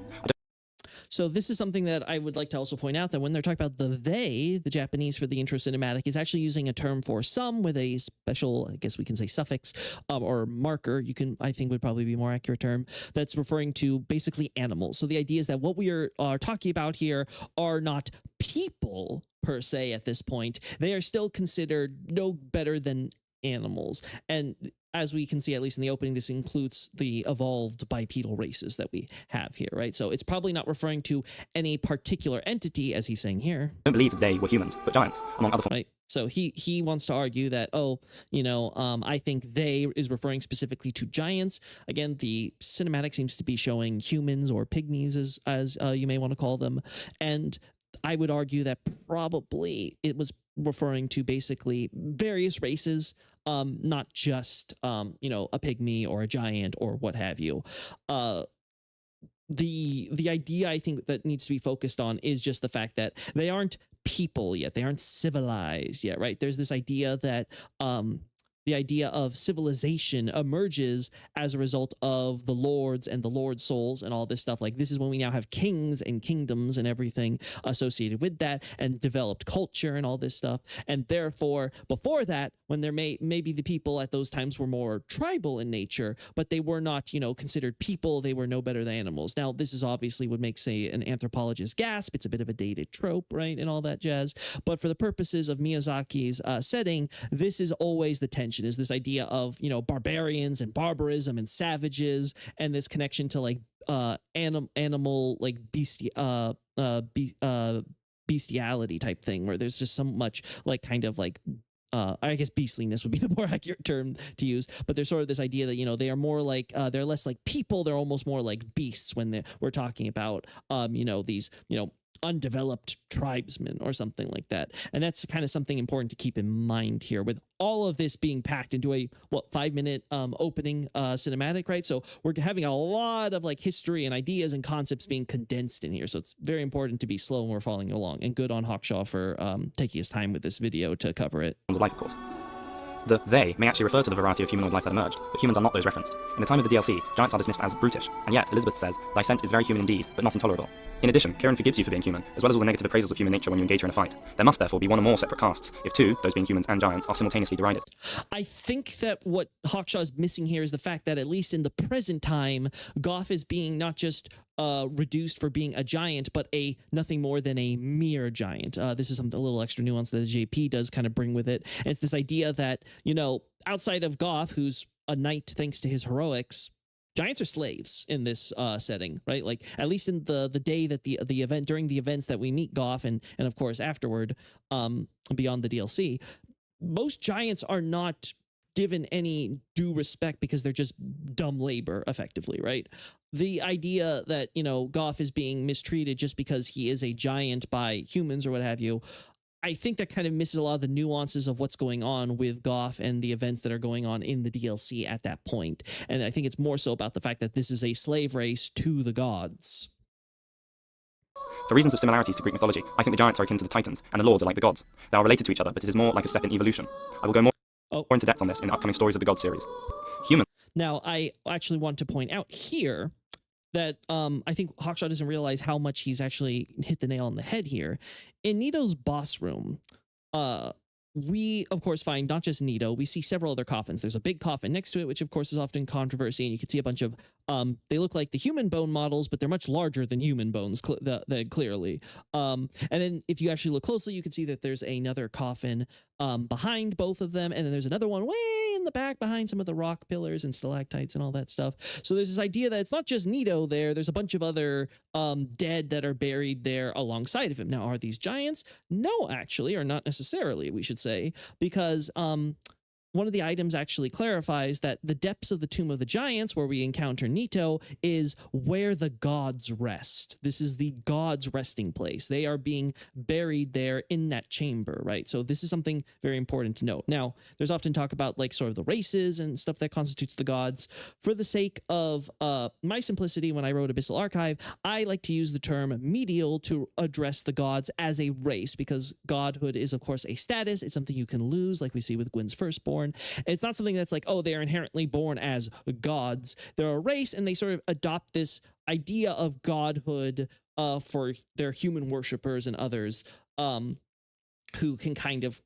Speaker 1: So this is something that I would like to also point out, that when they're talking about the they, the Japanese for the intro cinematic is actually using a term for some with a special, I guess we can say suffix or marker. I think would probably be a more accurate term, that's referring to basically animals. So the idea is that what we are talking about here are not people per se at this point. They are still considered no better than animals. And as we can see, at least in the opening, this includes the evolved bipedal races that we have here, right? So it's probably not referring to any particular entity, as he's saying here.
Speaker 2: I don't believe they were humans, but giants, among other forms.
Speaker 1: Right. So he wants to argue that, I think they is referring specifically to giants. Again, the cinematic seems to be showing humans or pygmies, as you may want to call them. And I would argue that probably it was referring to basically various races, not just a pygmy or a giant or what have you. The idea I think that needs to be focused on is just the fact that they aren't people yet. They aren't civilized yet, right? There's this idea that the idea of civilization emerges as a result of the lords and the lord souls and all this stuff. Like, this is when we now have kings and kingdoms and everything associated with that, and developed culture and all this stuff. And therefore, before that, when there maybe the people at those times were more tribal in nature, but they were not, considered people. They were no better than animals. Now, this is obviously would make, say, an anthropologist gasp. It's a bit of a dated trope, right? And all that jazz. But for the purposes of Miyazaki's setting, this is always the tension, is this idea of, barbarians and barbarism and savages, and this connection to like animal, like bestiality type thing, where there's just so much like kind of like I guess beastliness would be the more accurate term to use, but there's sort of this idea that, you know, they are more like, they're less like people, they're almost more like beasts when we're talking about, you know, these, you know, undeveloped tribesmen or something like that. And that's kind of something important to keep in mind here, with all of this being packed into a 5-minute opening cinematic, right? So we're having a lot of like history and ideas and concepts being condensed in here, so it's very important to be slow when we're following along, and good on Hawkshaw for taking his time with this video to cover it.
Speaker 2: Of life, of course. The they may actually refer to the variety of humanoid life that emerged, but humans are not those referenced. In the time of the DLC, giants are dismissed as brutish, and yet Elizabeth says, "Thy scent is very human indeed, but not intolerable." In addition, Kieran forgives you for being human, as well as all the negative appraisals of human nature when you engage her in a fight. There must therefore be one or more separate castes, if two, those being humans and giants, are simultaneously derided.
Speaker 1: I think that what Hawkshaw is missing here is the fact that, at least in the present time, Goth is being not just reduced for being a giant, but nothing more than a mere giant. This is a little extra nuance that the JP does kind of bring with it. And it's this idea that, you know, outside of Goth, who's a knight thanks to his heroics, giants are slaves in this setting, right? Like, at least in the day that the event, during the events that we meet Goth, and of course afterward, beyond the DLC, most giants are not given any due respect because they're just dumb labor, effectively, right? The idea that, you know, Goth is being mistreated just because he is a giant by humans or what have you, I think that kind of misses a lot of the nuances of what's going on with Goth and the events that are going on in the DLC at that point. And I think it's more so about the fact that this is a slave race to the gods.
Speaker 2: For reasons of similarities to Greek mythology, I think the giants are akin to the Titans, and the lords are like the gods. They are related to each other, but it is more like a step in evolution. I will go more into depth on this in the upcoming Stories of the Gods series.
Speaker 1: Now, I actually want to point out here that I think Hawkshaw doesn't realize how much he's actually hit the nail on the head here. In Nito's boss room, we, of course, find not just Nito, we see several other coffins. There's a big coffin next to it, which, of course, is often controversy, and you can see a bunch of, they look like the human bone models, but they're much larger than human bones, clearly. And then if you actually look closely, you can see that there's another coffin behind both of them, and then there's another one way in the back behind some of the rock pillars and stalactites and all that stuff. So there's this idea that it's not just Nito there's a bunch of other dead that are buried there alongside of him. Now, are these giants? No, actually, or not necessarily, we should say, because one of the items actually clarifies that the depths of the Tomb of the Giants, where we encounter Nito, is where the gods rest. This is the gods' resting place. They are being buried there in that chamber, right? So this is something very important to note. Now, there's often talk about like sort of the races and stuff that constitutes the gods. For the sake of my simplicity, when I wrote Abyssal Archive, I like to use the term medial to address the gods as a race, because godhood is, of course, a status. It's something you can lose, like we see with Gwyn's firstborn. It's not something that's like, oh, they are inherently born as gods. They're a race, and they sort of adopt this idea of godhood for their human worshippers and others who can kind of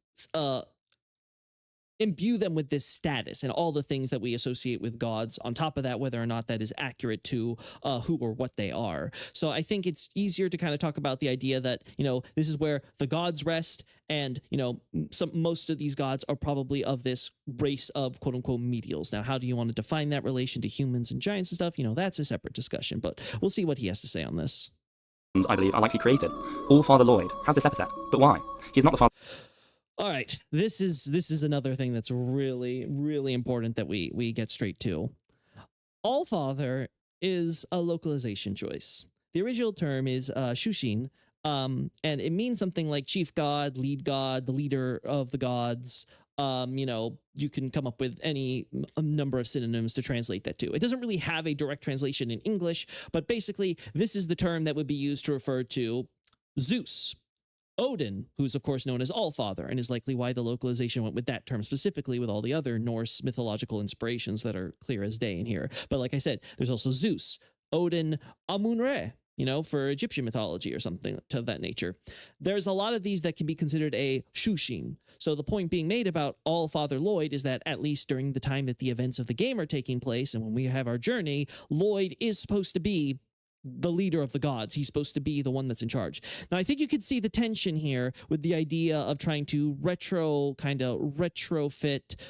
Speaker 1: imbue them with this status and all the things that we associate with gods. On top of that, whether or not that is accurate to who or what they are. So I think it's easier to kind of talk about the idea that, you know, this is where the gods rest, and, you know, most of these gods are probably of this race of quote unquote medials. Now, how do you want to define that relation to humans and giants and stuff? You know, that's a separate discussion, but we'll see what he has to say on this.
Speaker 2: I believe are likely created. All Father Lloyd has this epithet, but why? He is not the father.
Speaker 1: All right, this is another thing that's really, really important that we get straight to. Allfather is a localization choice. The original term is Shushin, and it means something like chief god, the leader of the gods. You know, you can come up with any number of synonyms to translate that to. It doesn't really have a direct translation in English, but basically this is the term that would be used to refer to Zeus, Odin, who's of course known as Allfather, and is likely why the localization went with that term specifically, with all the other Norse mythological inspirations that are clear as day in here. But like I said, there's also Zeus, Odin, Amun-Re, you know, for Egyptian mythology or something to that nature. There's a lot of these that can be considered a Shushin. So the point being made about Allfather Lloyd is that at least during the time that the events of the game are taking place, and when we have our journey, Lloyd is supposed to be the leader of the gods. He's supposed to be the one that's in charge. Now, I think you could see the tension here with the idea of trying to retrofit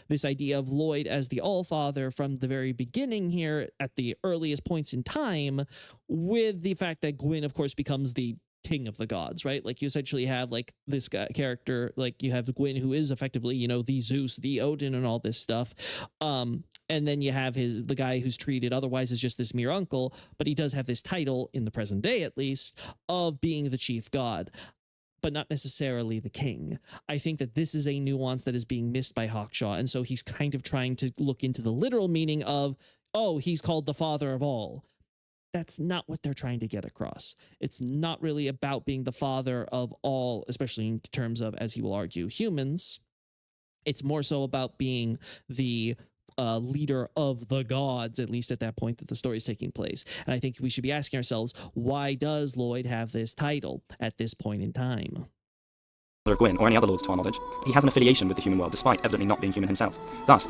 Speaker 1: this idea of Lloyd as the Allfather from the very beginning here at the earliest points in time, with the fact that Gwyn, of course, becomes the king of the gods, right? Like you essentially have like this guy character, like you have Gwyn, who is effectively, you know, the Zeus, the Odin, and all this stuff. And then you have the guy who's treated otherwise as just this mere uncle, but he does have this title in the present day, at least, of being the chief god, but not necessarily the king. I think that this is a nuance that is being missed by Hawkshaw, and so he's kind of trying to look into the literal meaning of, oh, he's called the father of all. That's not what they're trying to get across. It's not really about being the father of all, especially in terms of, as he will argue, humans. It's more so about being the leader of the gods, at least at that point that the story is taking place. And I think we should be asking ourselves, why does Lloyd have this title at this point in time?
Speaker 2: Of Gwyn, or any other lords to our knowledge, he has an affiliation with the human world, despite evidently not being human himself. Thus,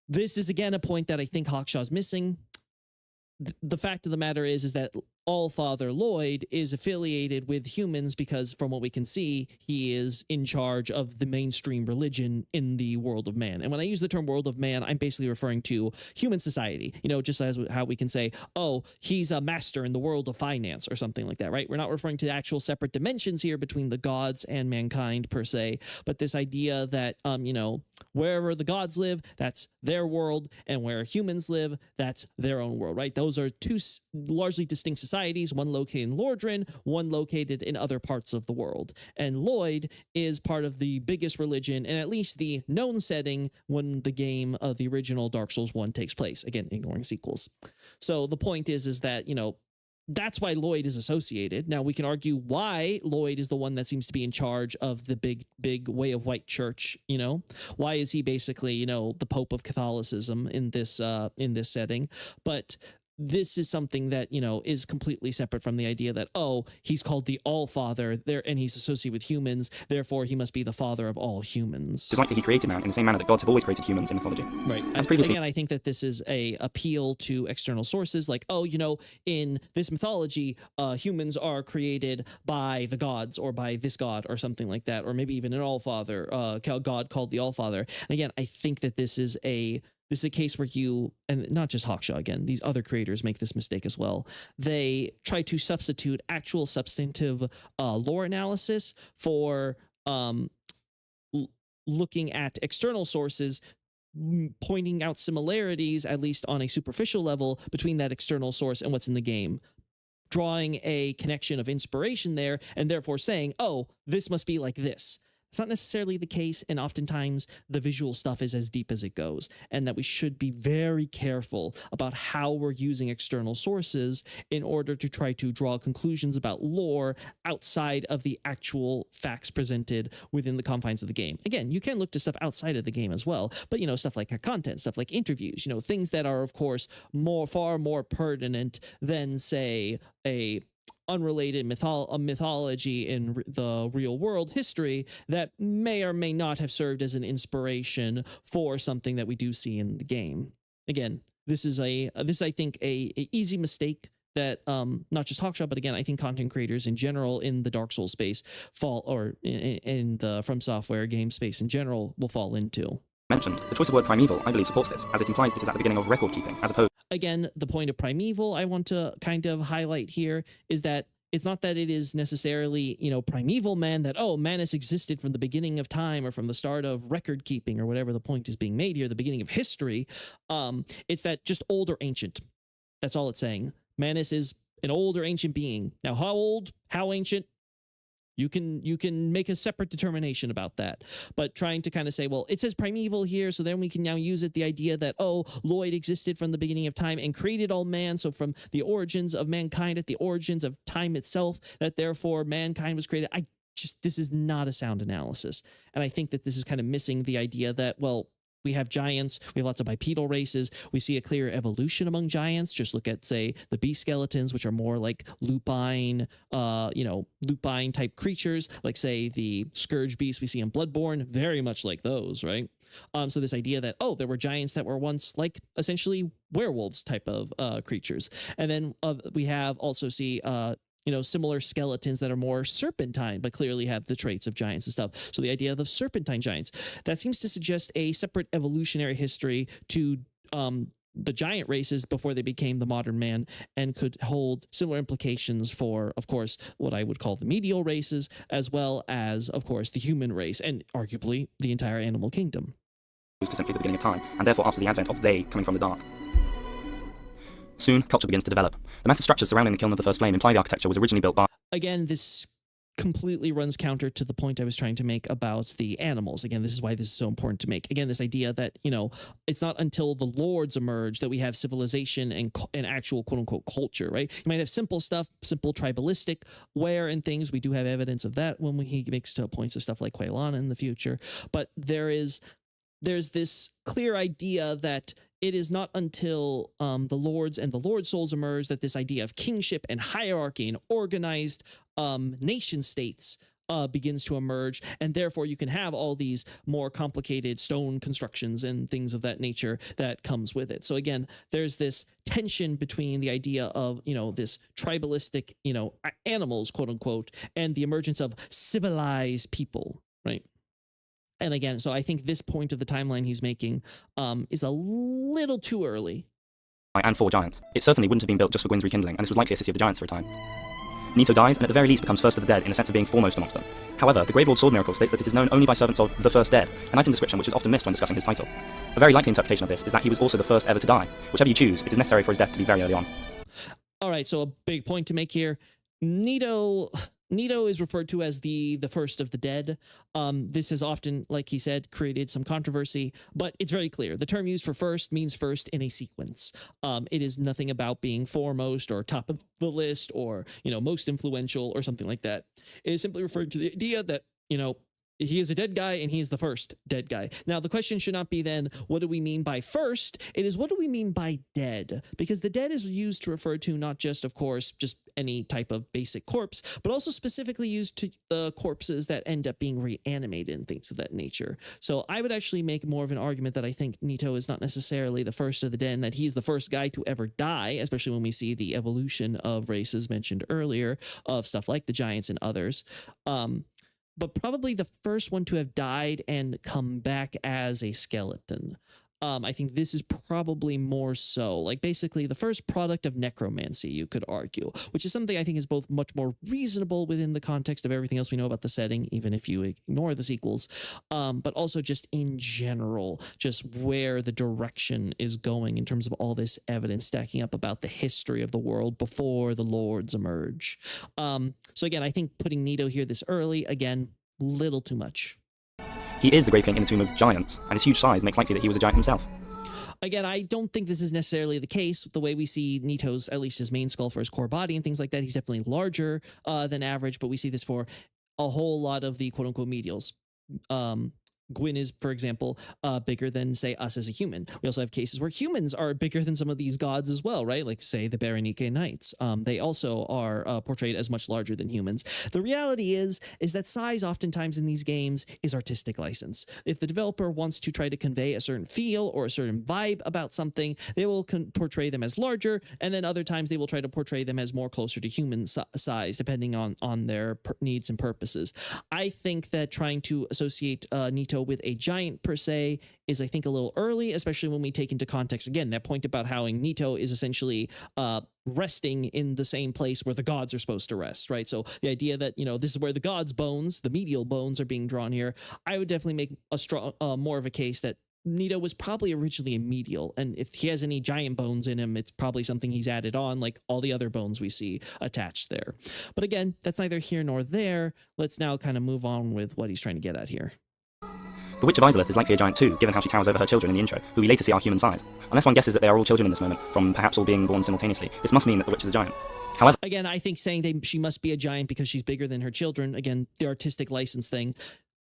Speaker 1: this is again a point that I think Hawkshaw's missing. The fact of the matter is that All-Father Lloyd is affiliated with humans because, from what we can see, he is in charge of the mainstream religion in the world of man. And when I use the term world of man, I'm basically referring to human society, you know, just as how we can say, oh, he's a master in the world of finance or something like that, right? We're not referring to actual separate dimensions here between the gods and mankind per se, but this idea that, you know, wherever the gods live, that's their world, and where humans live, that's their own world, right? Those are two largely distinct societies, one located in Lordran, one located in other parts of the world. And Lloyd is part of the biggest religion, and at least the known setting when the game of the original Dark Souls 1 takes place. Again, ignoring sequels. So the point is that, you know, that's why Lloyd is associated. Now, we can argue why Lloyd is the one that seems to be in charge of the big way of white church, you know? Why is he basically, you know, the Pope of Catholicism in this setting? But this is something that, you know, is completely separate from the idea that, oh, he's called the All-Father there, and he's associated with humans, therefore he must be the father of all humans.
Speaker 2: It's likely he created man in the same manner that gods have always created humans in mythology.
Speaker 1: Right.
Speaker 2: As previously,
Speaker 1: again, I think that this is a appeal to external sources, like, oh, you know, in this mythology, humans are created by the gods or by this god or something like that, or maybe even an All-Father, god called the All-Father. And again, I think that this is a case where you, and not just Hawkshaw, again, these other creators make this mistake as well. They try to substitute actual substantive lore analysis for looking at external sources, pointing out similarities, at least on a superficial level, between that external source and what's in the game, drawing a connection of inspiration there, and therefore saying, oh, this must be like this. It's not necessarily the case, and oftentimes the visual stuff is as deep as it goes, and that we should be very careful about how we're using external sources in order to try to draw conclusions about lore outside of the actual facts presented within the confines of the game. Again, you can look to stuff outside of the game as well, but, you know, stuff like content, stuff like interviews, you know, things that are, of course, far more pertinent than, say, a unrelated mythology in the real world history that may or may not have served as an inspiration for something that we do see in the game. Again, this is I think a easy mistake that not just Hawkshaw, but again, I think content creators in general in the Dark Souls space or in the From Software game space in general will fall into.
Speaker 2: Mentioned, the choice of word primeval, I believe, supports this, as it implies it is at the beginning of record keeping, as opposed.
Speaker 1: Again, the point of primeval I want to kind of highlight here is that it's not that it is necessarily, you know, primeval man, that, oh, man has existed from the beginning of time or from the start of record keeping or whatever the point is being made here, the beginning of history. It's that just old or ancient. That's all it's saying. Manus is an old or ancient being. Now, how old, how ancient? You can make a separate determination about that, but trying to kind of say, well, it says primeval here, so then we can now use it, the idea that, oh, Lloyd existed from the beginning of time and created all man, so from the origins of mankind at the origins of time itself, that therefore mankind was created. This is not a sound analysis, and I think that this is kind of missing the idea that, well, we have giants, we have lots of bipedal races, we see a clear evolution among giants. Just look at, say, the beast skeletons, which are more like lupine type creatures, like, say, the scourge beast we see in Bloodborne, very much like those, right? So this idea that, oh, there were giants that were once like essentially werewolves type of creatures. And then we have also see similar skeletons that are more serpentine, but clearly have the traits of giants and stuff. So the idea of the serpentine giants, that seems to suggest a separate evolutionary history to the giant races before they became the modern man, and could hold similar implications for, of course, what I would call the medial races, as well as, of course, the human race, and arguably the entire animal kingdom.
Speaker 2: To simply the beginning of time, and therefore after the advent of they coming from the dark. Soon, culture begins to develop. The massive structures surrounding the kiln of the first flame imply the architecture was originally built by...
Speaker 1: Again, this completely runs counter to the point I was trying to make about the animals. Again, this is why this is so important to make. Again, this idea that, you know, it's not until the lords emerge that we have civilization and actual quote-unquote culture, right? You might have simple stuff, simple tribalistic wear and things. We do have evidence of that when he makes to points of stuff like Quailana in the future. But there's this clear idea that it is not until the lords and the lord souls emerge that this idea of kingship and hierarchy and organized nation states begins to emerge, and therefore you can have all these more complicated stone constructions and things of that nature that comes with it. So again, there's this tension between the idea of, you know, this tribalistic, you know, animals, quote unquote, and the emergence of civilized people, right? And again, so I think this point of the timeline he's making is a little too early.
Speaker 2: And 4 giants. It certainly wouldn't have been built just for Gwyn's rekindling, and this was likely a city of the giants for a time. Nito dies, and at the very least becomes first of the dead in the sense of being foremost amongst them. However, the Gravelord sword miracle states that it is known only by servants of the first dead, an item description which is often missed when discussing his title. A very likely interpretation of this is that he was also the first ever to die. Whichever you choose, it is necessary for his death to be very early on.
Speaker 1: All right, so a big point to make here. Nito is referred to as the first of the dead. This has often, like he said, created some controversy, but it's very clear. The term used for first means first in a sequence. It is nothing about being foremost or top of the list or, you know, most influential or something like that. It is simply referring to the idea that, you know, he is a dead guy and he is the first dead guy. Now, the question should not be then, what do we mean by first? It is, what do we mean by dead? Because the dead is used to refer to not just, of course, just any type of basic corpse, but also specifically used to the corpses that end up being reanimated and things of that nature. So I would actually make more of an argument that I think Nito is not necessarily the first of the dead, and that he's the first guy to ever die, especially when we see the evolution of races mentioned earlier, of stuff like the giants and others. But probably the first one to have died and come back as a skeleton. I think this is probably more so, like, basically the first product of necromancy, you could argue, which is something I think is both much more reasonable within the context of everything else we know about the setting, even if you ignore the sequels, but also just in general, just where the direction is going in terms of all this evidence stacking up about the history of the world before the lords emerge. So again, I think putting Nito here this early, again, little too much.
Speaker 2: He is the Grave King in the Tomb of Giants, and his huge size makes likely that he was a giant himself.
Speaker 1: Again, I don't think this is necessarily the case. The way we see Nito's, at least his main skull for his core body and things like that, he's definitely larger than average, but we see this for a whole lot of the quote-unquote medials. Gwyn is, for example, bigger than, say, us as a human. We also have cases where humans are bigger than some of these gods as well, right? Like, say, the Berenike Knights. They also are portrayed as much larger than humans. The reality is that size oftentimes in these games is artistic license. If the developer wants to try to convey a certain feel or a certain vibe about something, they will portray them as larger, and then other times they will try to portray them as more closer to human size, depending on their needs and purposes. I think that trying to associate Nito with a giant per se is, I think, a little early, especially when we take into context, again, that point about how Nito is essentially resting in the same place where the gods are supposed to rest, right? So the idea that, you know, this is where the gods' bones, the medial bones, are being drawn here, I would definitely make a strong, more of a case that Nito was probably originally a medial, and if he has any giant bones in him, it's probably something he's added on, like all the other bones we see attached there. But again, that's neither here nor there. Let's now kind of move on with what he's trying to get at here.
Speaker 2: The Witch of Izalith is likely a giant too, given how she towers over her children in the intro, who we later see are human size. Unless one guesses that they are all children in this moment, from perhaps all being born simultaneously, this must mean that the witch is a giant. However,
Speaker 1: again, I think saying she must be a giant because she's bigger than her children, again, the artistic license thing,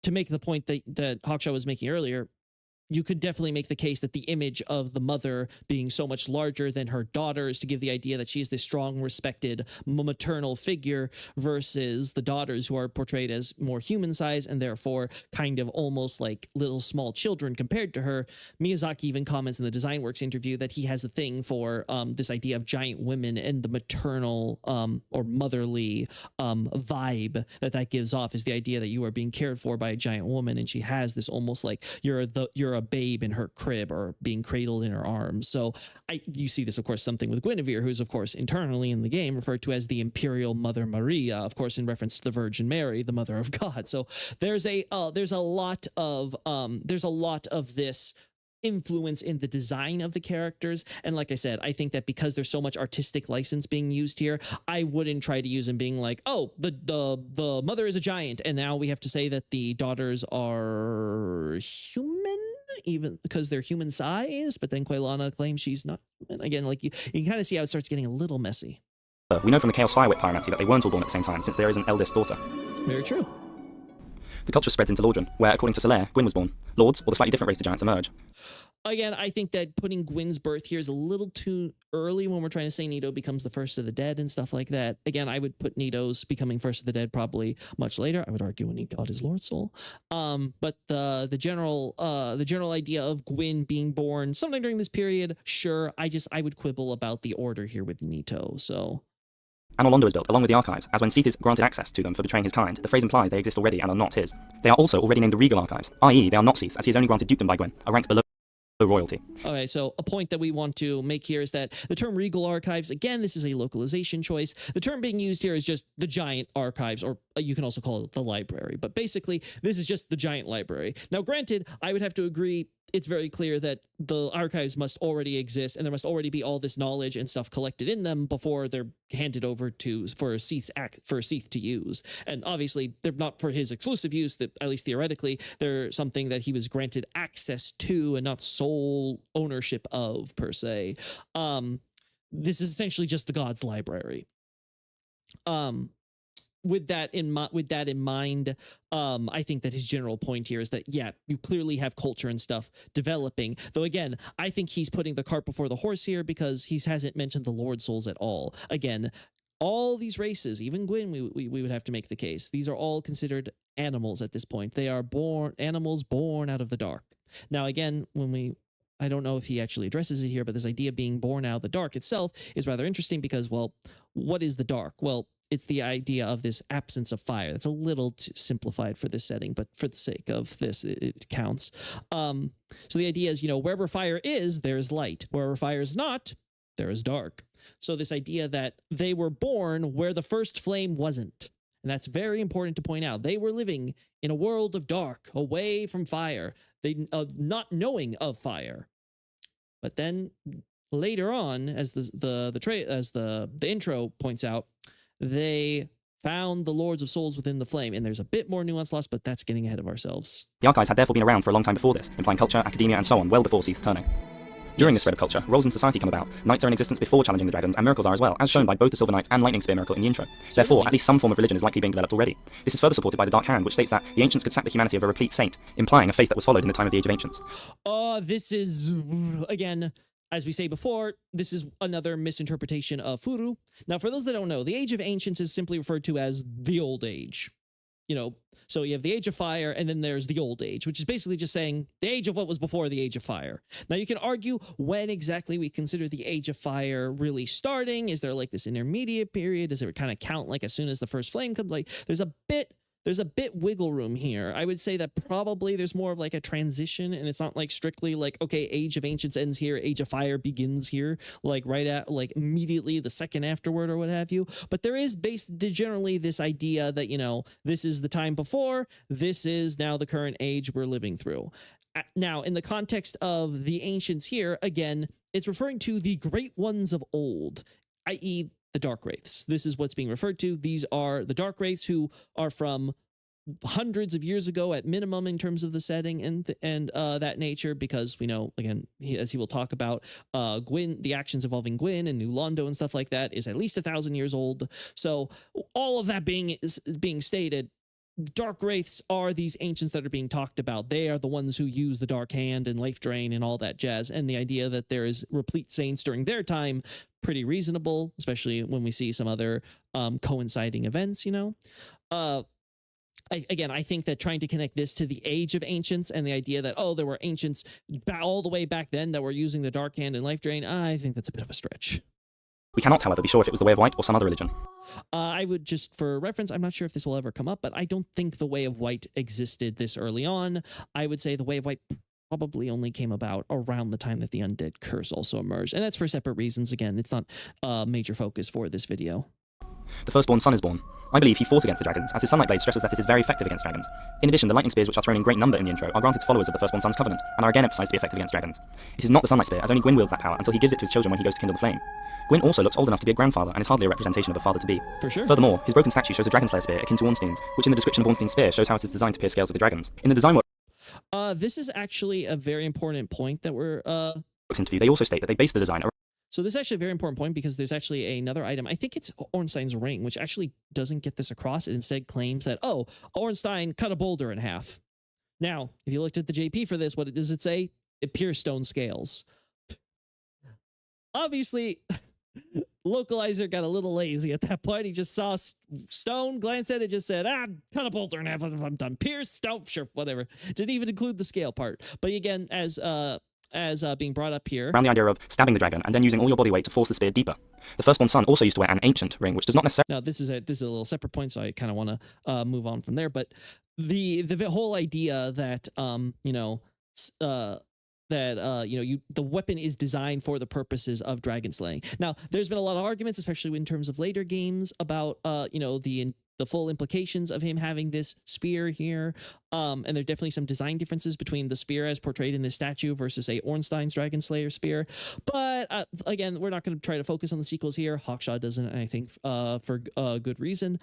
Speaker 1: to make the point that Hawkshaw was making earlier, you could definitely make the case that the image of the mother being so much larger than her daughter is to give the idea that she's this strong, respected maternal figure versus the daughters who are portrayed as more human size and therefore kind of almost like little small children compared to her. Miyazaki even comments in the DesignWorks interview that he has a thing for this idea of giant women and the maternal or motherly vibe that gives off, is the idea that you are being cared for by a giant woman, and she has this almost like you're a a babe in her crib or being cradled in her arms. So you see this, of course, something with Guinevere, who's, of course, internally in the game referred to as the Imperial Mother Maria, of course, in reference to the Virgin Mary, the Mother of God. So there's a lot of this influence in the design of the characters. And like I said, I think that because there's so much artistic license being used here, I wouldn't try to use them being like, oh, the mother is a giant, and now we have to say that the daughters are human, even because they're human size, but then Quelana claims she's not human. Again, like you can kind of see how it starts getting a little messy.
Speaker 2: We know from the Chaos Firewit pyromancy that they weren't all born at the same time, since there is an eldest daughter.
Speaker 1: Very true.
Speaker 2: The culture spreads into Lordran, where, according to Solaire, Gwyn was born. Lords, or the slightly different race to giants, emerge.
Speaker 1: Again, I think that putting Gwyn's birth here is a little too early when we're trying to say Nito becomes the first of the dead and stuff like that. Again, I would put Nito's becoming first of the dead probably much later. I would argue when he got his Lord Soul. But the general idea of Gwyn being born sometime during this period, sure. I would quibble about the order here with Nito. So.
Speaker 2: And Londo is built, along with the archives, as when Seath is granted access to them for betraying his kind, the phrase implies they exist already and are not his. They are also already named the Regal Archives, i.e. they are not Seath's, as he is only granted dukedom by Gwyn, a rank below royalty.
Speaker 1: Okay, so a point that we want to make here is that the term Regal Archives, again, this is a localization choice. The term being used here is just the giant archives, or you can also call it the library. But basically, this is just the giant library. Now, granted, I would have to agree, it's very clear that the archives must already exist, and there must already be all this knowledge and stuff collected in them before they're handed over for Seath to use. And obviously, they're not for his exclusive use, that at least theoretically, they're something that he was granted access to and not sole ownership of, per se. This is essentially just the God's library. With that in mind, I think that his general point here is that, yeah, you clearly have culture and stuff developing. Though, again, I think he's putting the cart before the horse here because he hasn't mentioned the Lord Souls at all. Again, all these races, even Gwyn, we would have to make the case. These are all considered animals at this point. They are animals born out of the dark. Now, again, I don't know if he actually addresses it here, but this idea of being born out of the dark itself is rather interesting because, well, what is the dark? Well, it's the idea of this absence of fire. That's a little too simplified for this setting, but for the sake of this, it counts. So the idea is, wherever fire is, there is light. Wherever fire is not, there is dark. So this idea that they were born where the first flame wasn't. And that's very important to point out. They were living in a world of dark, away from fire. They not knowing of fire. But then later on, as the intro points out, they found the Lords of Souls within the flame, and there's a bit more nuance lost, but that's getting ahead of ourselves.
Speaker 2: The archives had therefore been around for a long time before this, implying culture, academia, and so on, well before Seath's turning. During this spread of culture, roles in society come about. Knights are in existence before challenging the dragons, and miracles are as well, as shown by both the Silver Knights and Lightning Spear miracle in the intro. Therefore, at least some form of religion is likely being developed already. This is further supported by the Dark Hand, which states that the ancients could sap the humanity of a replete saint, implying a faith that was followed in the time of the Age of Ancients.
Speaker 1: This is, again, as we say before, this is another misinterpretation of Furu. Now, for those that don't know, the Age of Ancients is simply referred to as the Old Age. So you have the Age of Fire, and then there's the Old Age, which is basically just saying the age of what was before the Age of Fire. Now, you can argue when exactly we consider the Age of Fire really starting. Is there like this intermediate period? Does it kind of count like as soon as the first flame comes? Like, there's a bit wiggle room here. I would say that probably there's more of like a transition, and it's not like strictly like, okay, Age of Ancients ends here, Age of Fire begins here, like right at like immediately the second afterward or what have you. But there is generally this idea that, this is the time before, this is now the current age we're living through. Now, in the context of the ancients here, again, it's referring to the great ones of old, i.e., the Dark Wraiths. This is what's being referred to. These are the Dark Wraiths who are from hundreds of years ago at minimum in terms of the setting and that nature, because we know, again, as he will talk about, Gwyn, the actions involving Gwyn and New Londo and stuff like that is at least 1,000 years old. So all of that being stated, Dark Wraiths are these ancients that are being talked about. They are the ones who use the Dark Hand and Life Drain and all that jazz. And the idea that there is replete saints during their time, pretty reasonable, especially when we see some other coinciding events, I think that trying to connect this to the Age of Ancients and the idea that, there were ancients all the way back then that were using the Dark Hand and Life Drain, I think that's a bit of a stretch.
Speaker 2: We cannot, however, be sure if it was the Way of White or some other religion.
Speaker 1: I would just, for reference, I'm not sure if this will ever come up, but I don't think the Way of White existed this early on. I would say the Way of White probably only came about around the time that the undead curse also emerged. And that's for separate reasons. Again, it's not a major focus for this video.
Speaker 2: The firstborn son is born. I believe he fought against the dragons, as his sunlight blade stresses that it is very effective against dragons. In addition, the lightning spears, which are thrown in great number in the intro, are granted to followers of the firstborn son's covenant, and are again emphasized to be effective against dragons. It is not the sunlight spear, as only Gwyn wields that power until he gives it to his children when he goes to kindle the flame. Gwyn also looks old enough to be a grandfather, and is hardly a representation of a father-to-be.
Speaker 1: For sure.
Speaker 2: Furthermore, his broken statue shows a dragon slayer spear akin to Ornstein's, which in the description of Ornstein's spear shows how it is designed to pierce scales of the dragons. In the design
Speaker 1: This is actually a very important point that we're
Speaker 2: interview, they also state that they based the design.
Speaker 1: So this is actually a very important point because there's actually another item. I think it's Ornstein's ring, which actually doesn't get this across. It instead claims that, oh, Ornstein cut a boulder in half. Now, if you looked at the JP for this, what does it say? It pierced stone scales. Obviously, Localizer got a little lazy at that point. He just saw stone, glanced at it, just said, cut a boulder in half. I'm done. Pierce, stone, sure, whatever. Didn't even include the scale part. But again, as being brought up here,
Speaker 2: around the idea of stabbing the dragon and then using all your body weight to force the spear deeper. The firstborn son also used to wear an ancient ring, which does not necessarily.
Speaker 1: Now this is a little separate point, so I kind of want to move on from there. But the whole idea that the weapon is designed for the purposes of dragon slaying. Now there's been a lot of arguments, especially in terms of later games, about the full implications of him having this spear here. And there are definitely some design differences between the spear as portrayed in this statue versus a Ornstein's Dragon Slayer spear. But again, we're not going to try to focus on the sequels here. Hawkshaw doesn't, I think, for good reason.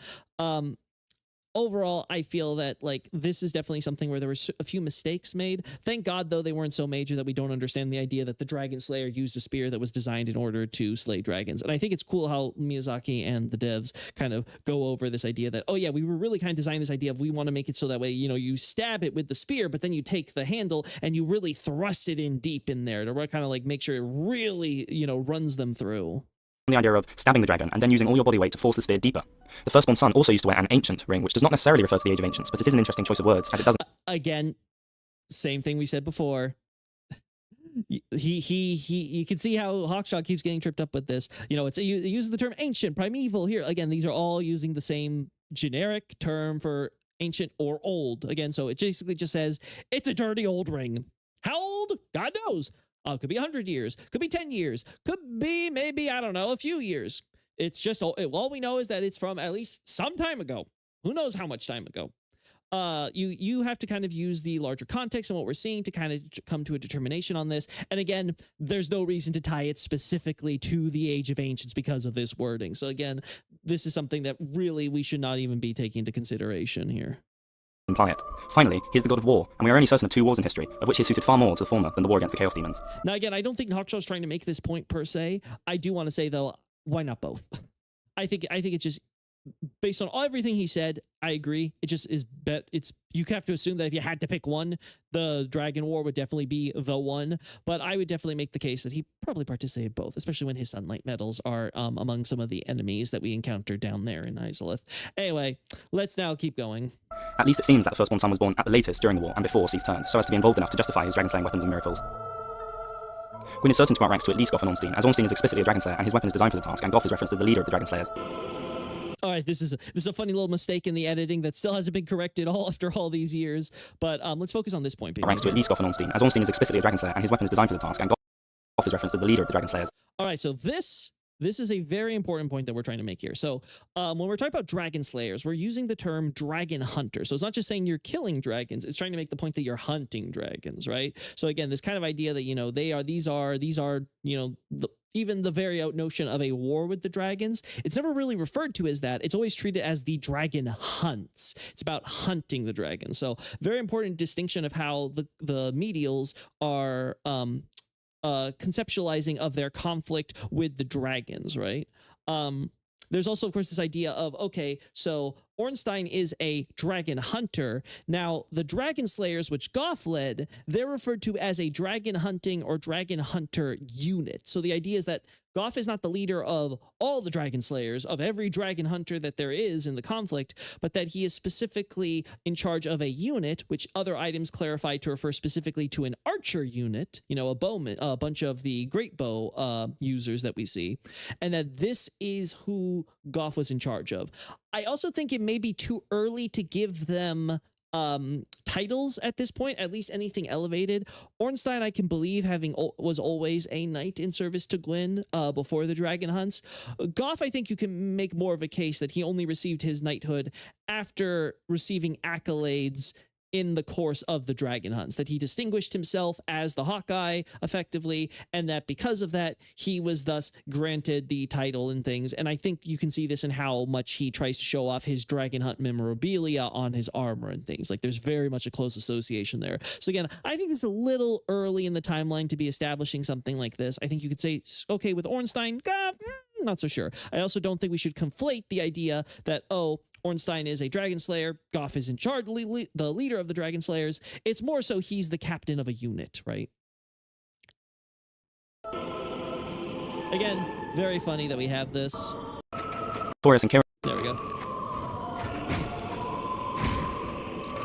Speaker 1: Overall, I feel that this is definitely something where there were a few mistakes made. Thank God, though, they weren't so major that we don't understand the idea that the Dragon Slayer used a spear that was designed in order to slay dragons. And I think it's cool how Miyazaki and the devs kind of go over this idea that, oh yeah, we were really kind of designing this idea of we want to make it so that way, you stab it with the spear, but then you take the handle and you really thrust it in deep in there to kind of make sure it really, runs them through.
Speaker 2: The idea of stabbing the dragon and then using all your body weight to force the spear deeper. The firstborn son also used to wear an ancient ring, which does not necessarily refer to the age of ancients, but it is an interesting choice of words, as it doesn't.
Speaker 1: Again, same thing we said before. You can see how Hawkshaw keeps getting tripped up with this. It uses the term ancient, primeval here. Again, these are all using the same generic term for ancient or old. Again, so it basically just says it's a dirty old ring. How old? God knows. Could be 100 years, could be 10 years, could be maybe, I don't know, a few years. It's just, all we know is that it's from at least some time ago. Who knows how much time ago? You have to kind of use the larger context and what we're seeing to kind of come to a determination on this. And again, there's no reason to tie it specifically to the Age of Ancients because of this wording. So again, this is something that really we should not even be taking into consideration here.
Speaker 2: Imply it. Finally, he is the god of war, and we are only certain of 2 wars in history, of which he is suited far more to the former than the war against the Chaos Demons.
Speaker 1: Now again, I don't think Hawkshaw's trying to make this point per se. I do want to say though, why not both? I think it's just based on everything he said, I agree. It just is you have to assume that if you had to pick one, the Dragon War would definitely be the one. But I would definitely make the case that he probably participated both, especially when his sunlight medals are among some of the enemies that we encountered down there in Izalith. Anyway, let's now keep going.
Speaker 2: At least it seems that the firstborn son was born at the latest during the war and before Seath turned, so as to be involved enough to justify his dragon-slaying weapons and miracles. Gwyn is certain to grant ranks to at least Goth and Ornstein, as Ornstein is explicitly a dragon slayer and his weapon is designed for the task, and Goth is referenced as the leader of the dragon slayers.
Speaker 1: All right, this is a funny little mistake in the editing that still hasn't been corrected after all these years. But let's focus on this point.
Speaker 2: Ranks to at least Goth and Ornstein, as Ornstein is explicitly a dragon slayer and his weapon is designed for the task, and Goth is referenced as the leader of the dragon slayers.
Speaker 1: All right, so this is a very important point that we're trying to make here. So when we're talking about dragon slayers, we're using the term dragon hunter. So it's not just saying you're killing dragons, it's trying to make the point that you're hunting dragons, right? So again, this kind of idea that, these are even the very out notion of a war with the dragons, it's never really referred to as that. It's always treated as the dragon hunts. It's about hunting the dragon. So very important distinction of how the medials are conceptualizing of their conflict with the dragons, right? There's also, of course, this idea of, okay, so Ornstein is a dragon hunter. Now, the dragon slayers, which Goth led, they're referred to as a dragon hunting or dragon hunter unit. So the idea is that Goth is not the leader of all the dragon slayers, of every dragon hunter that there is in the conflict, but that he is specifically in charge of a unit, which other items clarify to refer specifically to an archer unit, a bowman, a bunch of the great bow users that we see, and that this is who Goth was in charge of. I also think it may be too early to give them titles at this point, at least anything elevated. Ornstein, I can believe, was always a knight in service to Gwyn before the dragon hunts. Goff, I think you can make more of a case that he only received his knighthood after receiving accolades in the course of the dragon hunts, that he distinguished himself as the Hawkeye effectively, and that because of that, he was thus granted the title and things. And I think you can see this in how much he tries to show off his dragon hunt memorabilia on his armor and things. Like, there's very much a close association there. So again, I think it's a little early in the timeline to be establishing something like this. I think you could say, okay, with Ornstein, not so sure. I also don't think we should conflate the idea that, oh, Ornstein is a dragon slayer, Goff is in charge, the leader of the dragon slayers. It's more so he's the captain of a unit, right? Again, very funny that we have this.
Speaker 2: Taurus and Kieran.
Speaker 1: There we go.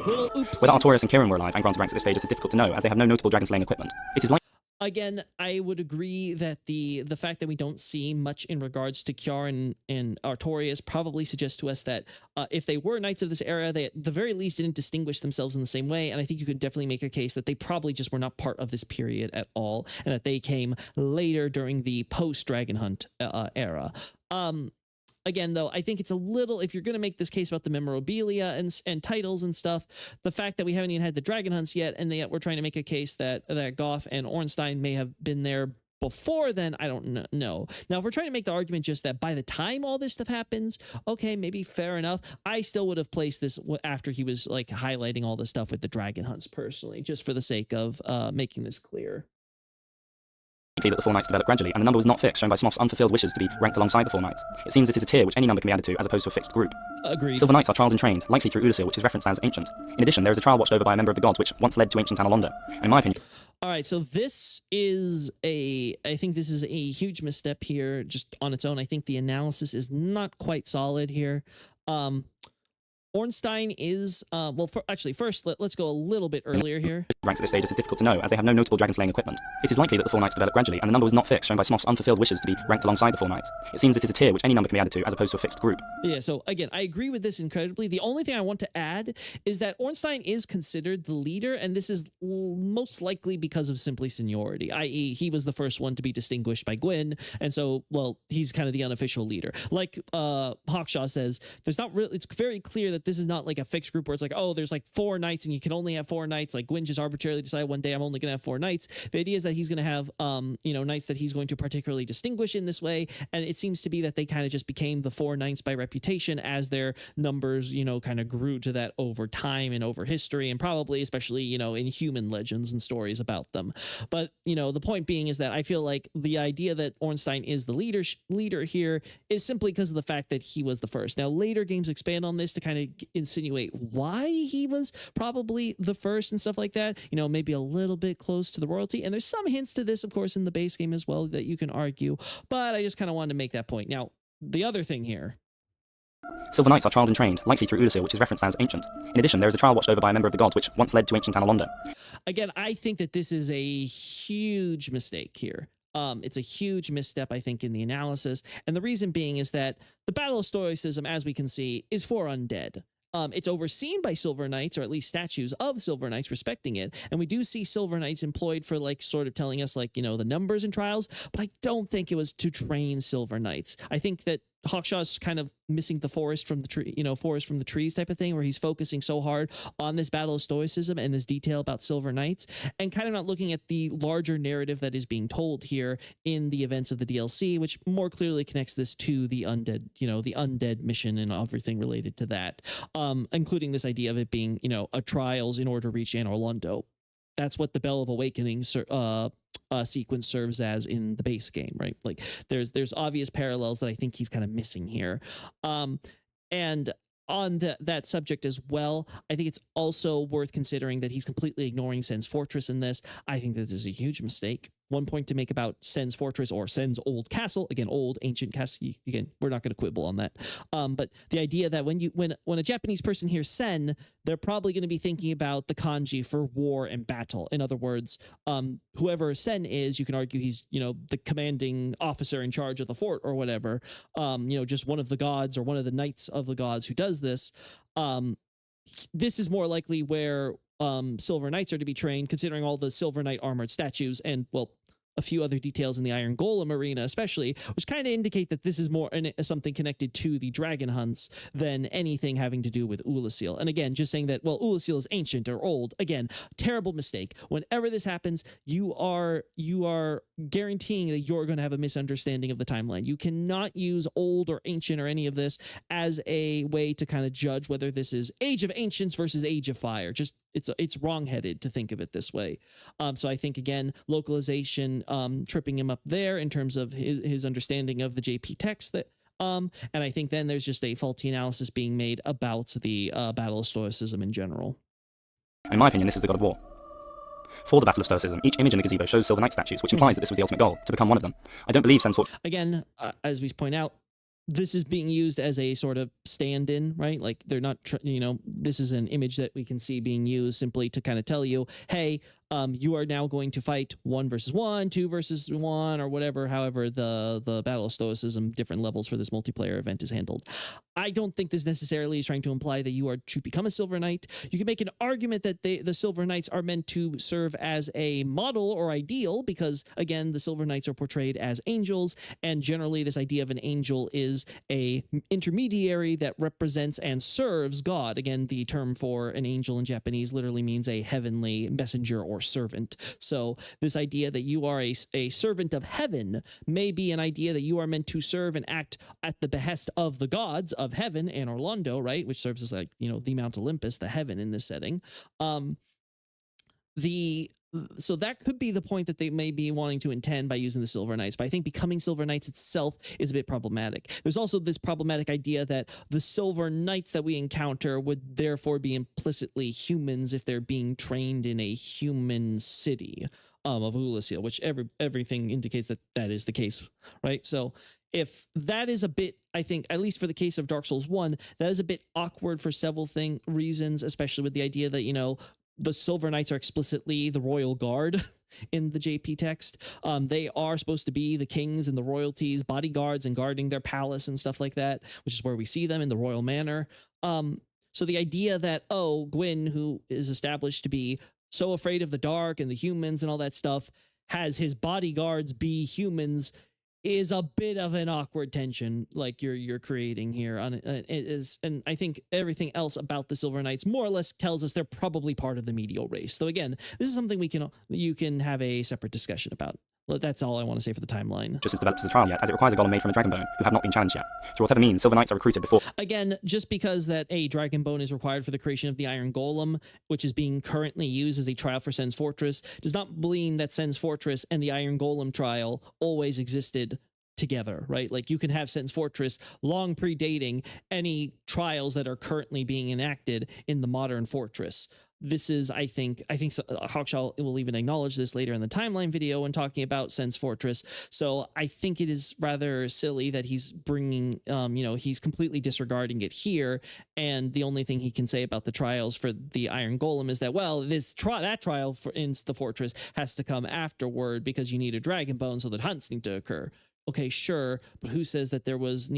Speaker 1: Little oopsies.
Speaker 2: Whether Artorias and Kieran were alive and granted ranks at this stage is difficult to know, as they have no notable dragon slaying equipment. It is likely.
Speaker 1: Again, I would agree that the fact that we don't see much in regards to Kieran and Artorias probably suggests to us that if they were knights of this era, they at the very least didn't distinguish themselves in the same way. And I think you could definitely make a case that they probably just were not part of this period at all, and that they came later during the post-Dragon Hunt era. Again, though, I think it's a little, if you're going to make this case about the memorabilia and titles and stuff, the fact that we haven't even had the dragon hunts yet, and yet we're trying to make a case that Goff and Ornstein may have been there before then, I don't know. Now, if we're trying to make the argument just that by the time all this stuff happens, okay, maybe fair enough. I still would have placed this after he was like highlighting all the stuff with the dragon hunts personally, just for the sake of making this clear.
Speaker 2: That the Four Knights developed gradually, and the number was not fixed, shown by Smoth's unfulfilled wishes to be ranked alongside the Four Knights. It seems it is a tier which any number can be added to, as opposed to a fixed group.
Speaker 1: Agreed.
Speaker 2: Silver Knights are trialed and trained, likely through Udasil, which is referenced as ancient. In addition, there is a trial watched over by a member of the gods, which once led to ancient Londo. In my opinion.
Speaker 1: All right, so this is I think this is a huge misstep here, just on its own. I think the analysis is not quite solid here. Ornstein is, first, let's go a little bit earlier here.
Speaker 2: Ranks at this stage is difficult to know, as they have no notable dragon slaying equipment. It is likely that the Four Knights developed gradually, and the number was not fixed, shown by Smoth's unfulfilled wishes to be ranked alongside the Four Knights. It seems it is a tier which any number can be added to, as opposed to a fixed group.
Speaker 1: Yeah, so again, I agree with this incredibly. The only thing I want to add is that Ornstein is considered the leader, and this is most likely because of simply seniority, i.e. he was the first one to be distinguished by Gwyn, and so, well, he's kind of the unofficial leader. Like Hawkshaw says, there's not really, it's very clear that this is not like a fixed group where it's like, oh, there's like 4 knights and you can only have 4 knights. Like Gwyn just arbitrarily decided one day I'm only going to have 4 knights. The idea is that he's going to have, knights that he's going to particularly distinguish in this way. And it seems to be that they kind of just became the 4 knights by reputation as their numbers, kind of grew to that over time and over history, and probably especially, in human legends and stories about them. But, the point being is that I feel like the idea that Ornstein is the leader here is simply because of the fact that he was the first. Now, later games expand on this to kind of insinuate why he was probably the first and stuff like that, maybe a little bit close to the royalty. And there's some hints to this, of course, in the base game as well that you can argue, but I just kind of wanted to make that point. Now, the other thing here.
Speaker 2: Silver Knights are trialed and trained, likely through Udasil, which is referenced as ancient. In addition, there is a trial watched over by a member of the gods, which once led to ancient Londo.
Speaker 1: Again, I think that this is a huge mistake here. It's a huge misstep, I think, in the analysis. And the reason being is that the Battle of Stoicism, as we can see, is for undead. It's overseen by Silver Knights, or at least statues of Silver Knights respecting it. And we do see Silver Knights employed for sort of telling us the numbers and trials, but I don't think it was to train Silver Knights. I think that Hawkshaw's kind of missing the forest from the tree, forest from the trees type of thing, where he's focusing so hard on this Battle of Stoicism and this detail about Silver Knights, and kind of not looking at the larger narrative that is being told here in the events of the DLC, which more clearly connects this to the undead, the undead mission and everything related to that, including this idea of it being, a trials in order to reach Londo. That's what the Bell of Awakening sequence serves as in the base game, right? Like there's obvious parallels that I think he's kind of missing here. And on that subject as well, I think it's also worth considering that he's completely ignoring Sen's Fortress in this. I think that this is a huge mistake. One point to make about Sen's Fortress, or Sen's old castle, again, old ancient castle. Again, we're not going to quibble on that. But the idea that when a Japanese person hears Sen, they're probably going to be thinking about the kanji for war and battle. In other words, whoever Sen is, you can argue he's the commanding officer in charge of the fort or whatever. Just one of the gods or one of the knights of the gods who does this. this is more likely where Silver Knights are to be trained, considering all the Silver Knight armored statues and, well, a few other details in the Iron Golem arena, especially, which kind of indicate that this is more something connected to the dragon hunts than anything having to do with Ulasil. And again, just saying that, well, Ulasil is ancient or old. Again, terrible mistake. Whenever this happens, you are guaranteeing that you're going to have a misunderstanding of the timeline. You cannot use old or ancient or any of this as a way to kind of judge whether this is Age of Ancients versus Age of Fire. Just it's wrong-headed to think of it this way. So I think, again, localization tripping him up there in terms of his understanding of the JP text. And I think then there's just a faulty analysis being made about the Battle of Stoicism in general.
Speaker 2: In my opinion, this is the god of war. For the Battle of Stoicism, each image in the gazebo shows Silver Knight statues, which implies that this was the ultimate goal, to become one of them. I don't believe Sense Fortress...
Speaker 1: Again, as we point out, this is being used as a sort of stand-in, right? Like, they're not, this is an image that we can see being used simply to kind of tell you, hey, you are now going to fight 1 versus 1, 2 versus 1, or whatever, however the Battle of Stoicism, different levels for this multiplayer event is handled. I don't think this necessarily is trying to imply that you are to become a Silver Knight. You can make an argument that the Silver Knights are meant to serve as a model or ideal because, again, the Silver Knights are portrayed as angels, and generally this idea of an angel is a intermediary that represents and serves God. Again, the term for an angel in Japanese literally means a heavenly messenger or servant. So this idea that you are a servant of heaven may be an idea that you are meant to serve and act at the behest of the gods of heaven and Londo, right, which serves as, like, the Mount Olympus, the heaven in this setting. So that could be the point that they may be wanting to intend by using the Silver Knights, but I think becoming Silver Knights itself is a bit problematic. There's also this problematic idea that the Silver Knights that we encounter would therefore be implicitly humans if they're being trained in a human city of Ulasil, which everything indicates that is the case, right? So if that is a bit, I think, at least for the case of Dark Souls 1, that is a bit awkward for several reasons, especially with the idea that, the Silver Knights are explicitly the royal guard in the JP text. They are supposed to be the kings and the royalties, bodyguards, and guarding their palace and stuff like that, which is where we see them in the royal manor. So the idea that, Gwyn, who is established to be so afraid of the dark and the humans and all that stuff, has his bodyguards be humans is a bit of an awkward tension like you're creating here. And I think everything else about the Silver Knights more or less tells us they're probably part of the medial race. So again, this is something you can have a separate discussion about. Well, that's all I want to say for the timeline.
Speaker 2: Just as developed as a trial yet, as it requires a golem made from a dragon bone, who have not been challenged yet. So whatever means, Silver Knights are recruited before...
Speaker 1: Again, just because that a dragon bone is required for the creation of the Iron Golem, which is being currently used as a trial for Sen's Fortress, does not mean that Sen's Fortress and the Iron Golem trial always existed together, right? Like, you can have Sen's Fortress long predating any trials that are currently being enacted in the modern fortress. This is, I think Hawkshaw will even acknowledge this later in the timeline video when talking about Sen's Fortress. So I think it is rather silly that he's bringing, he's completely disregarding it here. And the only thing he can say about the trials for the Iron Golem is that, well, that trial in the fortress has to come afterward because you need a dragon bone, so that hunts need to occur. Okay, sure, but who says that there was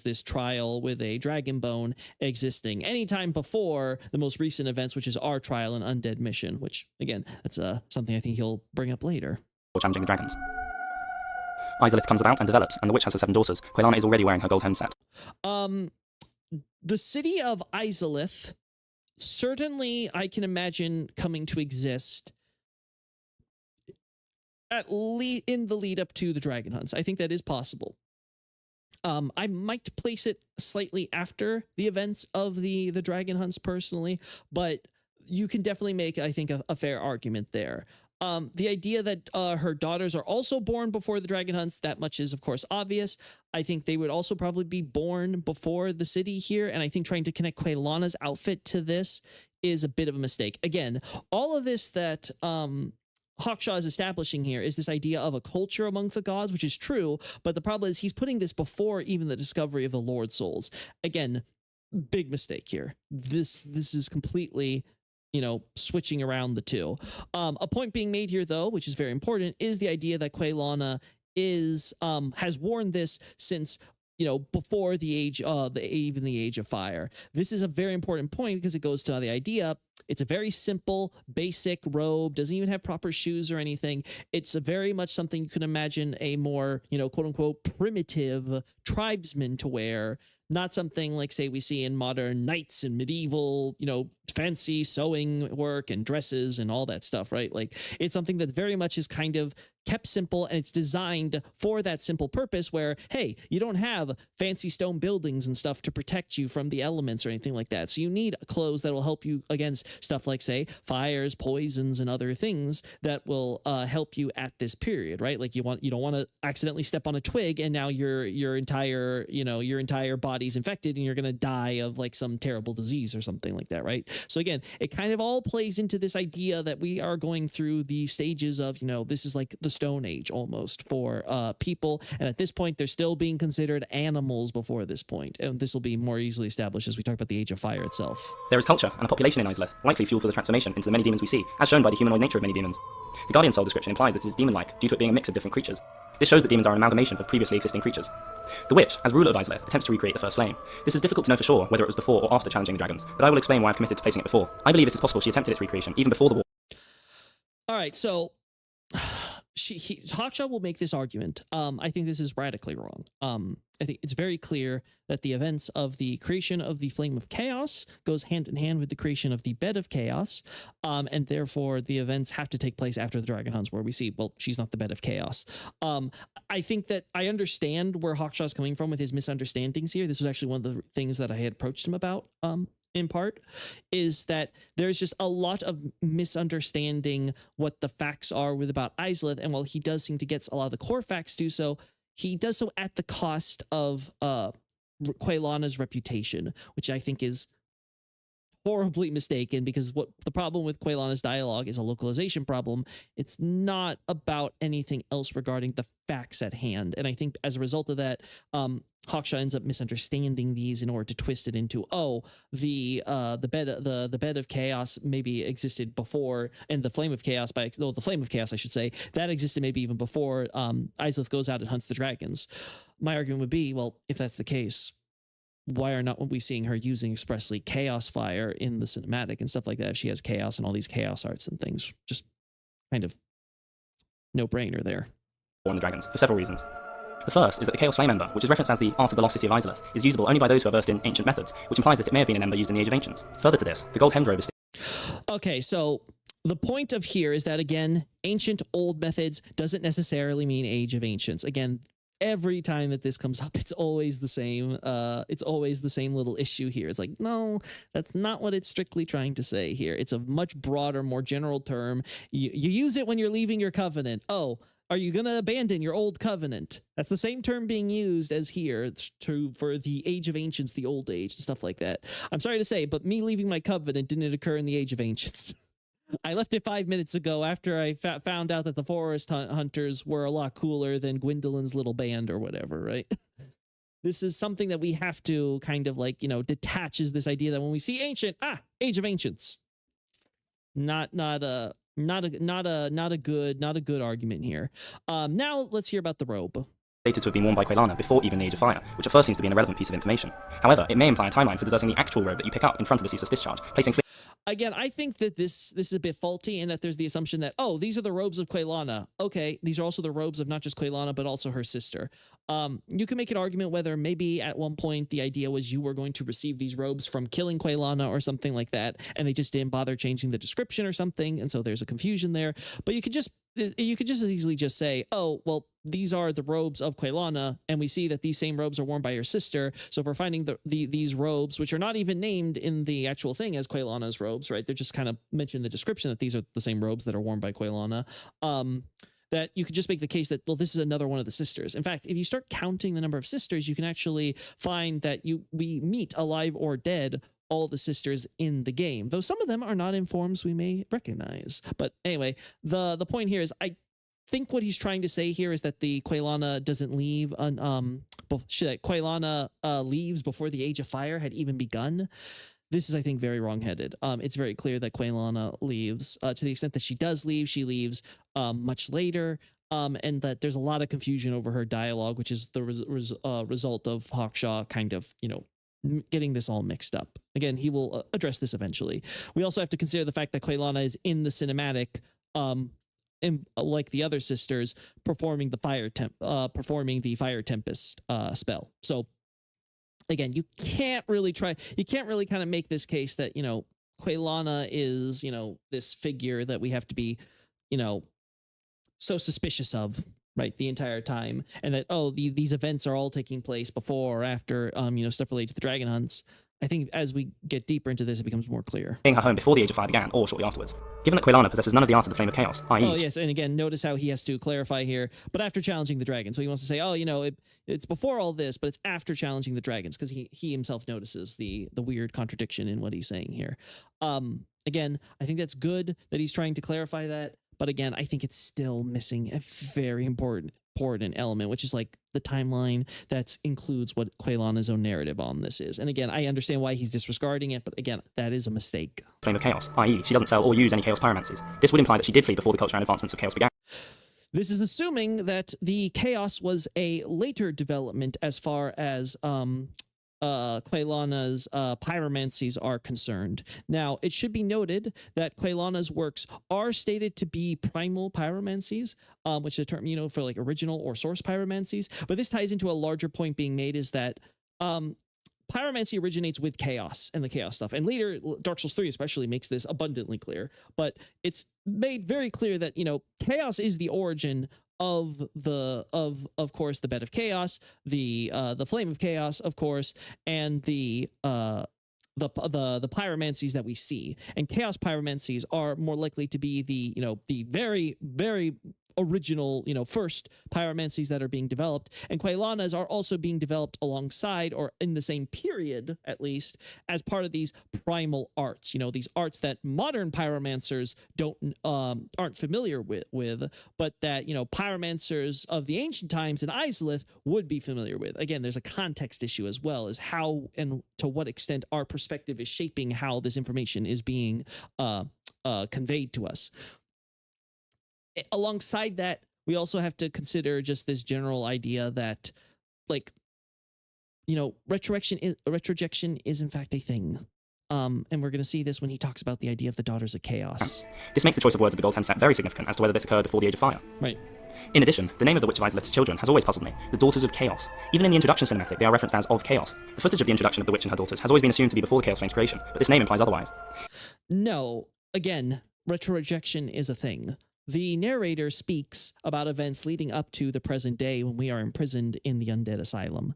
Speaker 1: this trial with a dragon bone existing anytime before the most recent events, which is our trial and undead mission, which, again, that's something I think he'll bring up later.
Speaker 2: Or challenging the dragons. Izalith comes about and develops, and the witch has her 7 daughters. Quelana is already wearing her gold hen set.
Speaker 1: The city of Izalith, certainly I can imagine coming to exist in the lead up to the dragon hunts. I think that is possible. I might place it slightly after the events of the dragon hunts personally, but you can definitely make, I think, a fair argument there. The idea that her daughters are also born before the dragon hunts, that much is, of course, obvious. I think they would also probably be born before the city here, and I think trying to connect Quelana's outfit to this is a bit of a mistake. Again, all of this that Hawkshaw is establishing here is this idea of a culture among the gods, which is true, but the problem is he's putting this before even the discovery of the Lord Souls. Again, big mistake here. This is completely, switching around the two. A point being made here, though, which is very important, is the idea that Quelana has worn this since before the age, even the age of fire. This is a very important point because it goes to the idea. It's a very simple, basic robe, doesn't even have proper shoes or anything. It's a very much something you can imagine a more, quote unquote, primitive tribesman to wear. Not something like, say, we see in modern knights and medieval, fancy sewing work and dresses and all that stuff, right? Like, it's something that very much is kind of kept simple, and it's designed for that simple purpose where, hey, you don't have fancy stone buildings and stuff to protect you from the elements or anything like that. So you need clothes that will help you against stuff like, say, fires, poisons, and other things that will help you at this period, right? Like, you don't want to accidentally step on a twig and now your entire body's infected and you're going to die of like some terrible disease or something like that, right? So again, it kind of all plays into this idea that we are going through the stages of, this is like the Stone Age almost for people, and at this point they're still being considered animals before this point, and this will be more easily established as we talk about the Age of Fire itself.
Speaker 2: There is culture and a population in Izalith, likely fuel for the transformation into the many demons we see, as shown by the humanoid nature of many demons. The Guardian Soul description implies that it is demon-like due to it being a mix of different creatures. This shows that demons are an amalgamation of previously existing creatures. The Witch, as ruler of Izalith, attempts to recreate the first flame. This is difficult to know for sure whether it was before or after challenging the dragons, but I will explain why I've committed to placing it before. I believe it is possible she attempted its recreation even before the war.
Speaker 1: Alright, so Hawkshaw will make this argument. I think this is radically wrong. I think it's very clear that the events of the creation of the Flame of Chaos goes hand in hand with the creation of the Bed of Chaos, and therefore the events have to take place after the Dragon Hunts, where we see, well, she's not the Bed of Chaos. I think that I understand where Hawkshaw's coming from with his misunderstandings here. This was actually one of the things that I had approached him about, in part, is that there's just a lot of misunderstanding what the facts are with about Izalith, and while he does seem to get a lot of the core facts do so, he does so at the cost of Quelana's reputation, which I think is horribly mistaken, because what the problem with Quelana's dialogue is a localization problem. It's not about anything else regarding the facts at hand, and I think as a result of that, Hawkshaw ends up misunderstanding these in order to twist it into, the bed of chaos maybe existed before, and the flame of chaos the flame of chaos, I should say, that existed maybe even before Izalith goes out and hunts the dragons. My argument would be, well, if that's the case, why are not we seeing her using expressly chaos fire in the cinematic and stuff like that if she has chaos and all these chaos arts and things? Just kind of no-brainer there.
Speaker 2: On the dragons, for several reasons. The first is that the Chaos Flame Ember, which is referenced as the Art of the Lost City of Izalith, is usable only by those who are versed in ancient methods, which implies that it may have been an ember used in the Age of Ancients. Further to this, the gold hemmed robe is...
Speaker 1: Okay, so the point of here is that, again, ancient old methods doesn't necessarily mean Age of Ancients. Again, every time that this comes up, it's always the same. It's always the same little issue here. It's like, no, that's not what it's strictly trying to say here. It's a much broader, more general term. You use it when you're leaving your covenant. Oh, are you going to abandon your old covenant? That's the same term being used as here for the Age of Ancients, the Old Age, and stuff like that. I'm sorry to say, but me leaving my covenant didn't occur in the Age of Ancients. I left it 5 minutes ago after I found out that the forest hunters were a lot cooler than Gwyndolin's little band or whatever, right? This is something that we have to kind of like, detach, is this idea that when we see ancient, Age of Ancients. Not a good argument here. Now let's hear about the robe.
Speaker 2: Stated to have been worn by Quelana before even the Age of Fire, which at first seems to be an irrelevant piece of information. However, it may imply a timeline for deserting the actual robe that you pick up in front of the ceaseless discharge, placing...
Speaker 1: Again, I think that this is a bit faulty in that there's the assumption that, these are the robes of Quelana. Okay, these are also the robes of not just Quelana, but also her sister. You can make an argument whether maybe at one point the idea was you were going to receive these robes from killing Quelana or something like that, and they just didn't bother changing the description or something, and so there's a confusion there. But you could just as easily just say, well, these are the robes of Quelana, and we see that these same robes are worn by her sister. So if we're finding these robes, which are not even named in the actual thing as Quelana's robes, right? They're just kind of mentioned in the description that these are the same robes that are worn by Quelana. That you could just make the case that, well, this is another one of the sisters. In fact, if you start counting the number of sisters, you can actually find that we meet, alive or dead, all the sisters in the game, though some of them are not in forms we may recognize. But anyway, the point here is, I think what he's trying to say here is that the Quelana doesn't leave Quelana leaves before the Age of Fire had even begun. This is, I think, very wrong-headed. It's very clear that Quelana leaves. To the extent that she does leave, she leaves much later. and that there's a lot of confusion over her dialogue, which is the result of Hawkshaw kind of, getting this all mixed up. Again, he will address this eventually. We also have to consider the fact that Quelana is in the cinematic, like the other sisters, performing the fire tempest spell. So again, you can't really kind of make this case that, Quelana is, this figure that we have to be, so suspicious of, right, the entire time, and that these events are all taking place before or after stuff related to the dragon hunts. I think as we get deeper into this, it becomes more clear.
Speaker 2: Being her home before the Age of Fire began, or shortly afterwards. Given that Quelana possesses none of the art of the Flame of Chaos, i.e.
Speaker 1: Oh, yes, and again, notice how he has to clarify here, but after challenging the dragon. So he wants to say, it's before all this, but it's after challenging the dragons, because he himself notices the weird contradiction in what he's saying here. Again, I think that's good that he's trying to clarify that, but again, I think it's still missing a very important element, which is like the timeline that includes what Quelana's own narrative on this is. And again, I understand why he's disregarding it, but again, that is a mistake.
Speaker 2: Flame of Chaos, i.e. she doesn't sell or use any Chaos pyromancies. This would imply that she did flee before the culture and advancements of Chaos began.
Speaker 1: This is assuming that the Chaos was a later development as far as Quelana's pyromancies are concerned. Now, it should be noted that Quelana's works are stated to be primal pyromancies, which is a term, for like original or source pyromancies. But this ties into a larger point being made, is that pyromancy originates with chaos and the chaos stuff. And later, Dark Souls 3 especially makes this abundantly clear. But it's made very clear that, chaos is the origin of course the bed of chaos, the flame of chaos, of course, and the pyromancies that we see. And chaos pyromancies are more likely to be the very, very original, first pyromancies that are being developed. And Quelana's are also being developed alongside, or in the same period at least, as part of these primal arts, these arts that modern pyromancers aren't familiar with, but that pyromancers of the ancient times in Izalith would be familiar with. Again, there's a context issue as well, as how and to what extent our perspective is shaping how this information is being conveyed to us. Alongside that, we also have to consider just this general idea that, retrojection is in fact a thing. And we're going to see this when he talks about the idea of the Daughters of Chaos.
Speaker 2: This makes the choice of words of the Gold 10 set very significant as to whether this occurred before the Age of Fire.
Speaker 1: Right.
Speaker 2: In addition, the name of the Witch of Izalith's children has always puzzled me, the Daughters of Chaos. Even in the introduction cinematic, they are referenced as of Chaos. The footage of the introduction of the witch and her daughters has always been assumed to be before the Chaos Flame's creation, but this name implies otherwise.
Speaker 1: No, again, retrojection is a thing. The narrator speaks about events leading up to the present day when we are imprisoned in the undead asylum.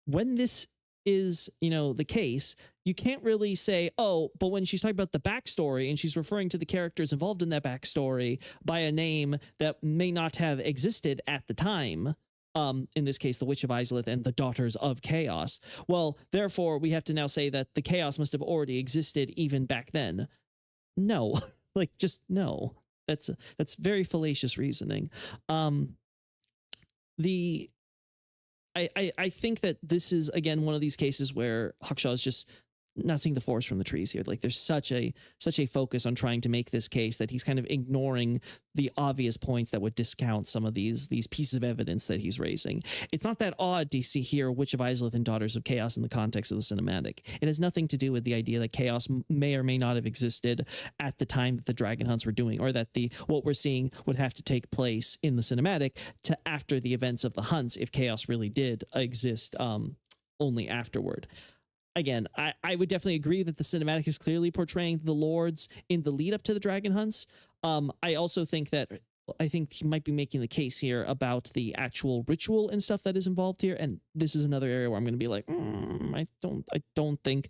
Speaker 1: When this is, the case, you can't really say, but when she's talking about the backstory and she's referring to the characters involved in that backstory by a name that may not have existed at the time, in this case, the Witch of Izalith and the Daughters of Chaos, well, therefore, we have to now say that the chaos must have already existed even back then. No, just no. That's very fallacious reasoning. I think that this is, again, one of these cases where Hawkshaw is just not seeing the forest from the trees here. There's such a focus on trying to make this case that he's kind of ignoring the obvious points that would discount some of these pieces of evidence that he's raising. It's not that odd to see here Witch of Izalith and Daughters of Chaos in the context of the cinematic. It has nothing to do with the idea that chaos may or may not have existed at the time that the dragon hunts were doing, or that what we're seeing would have to take place in the cinematic to after the events of the hunts if chaos really did exist only afterward. Again, I would definitely agree that the cinematic is clearly portraying the lords in the lead up to the dragon hunts. I also think he might be making the case here about the actual ritual and stuff that is involved here, and this is another area where I'm going to be like, I don't think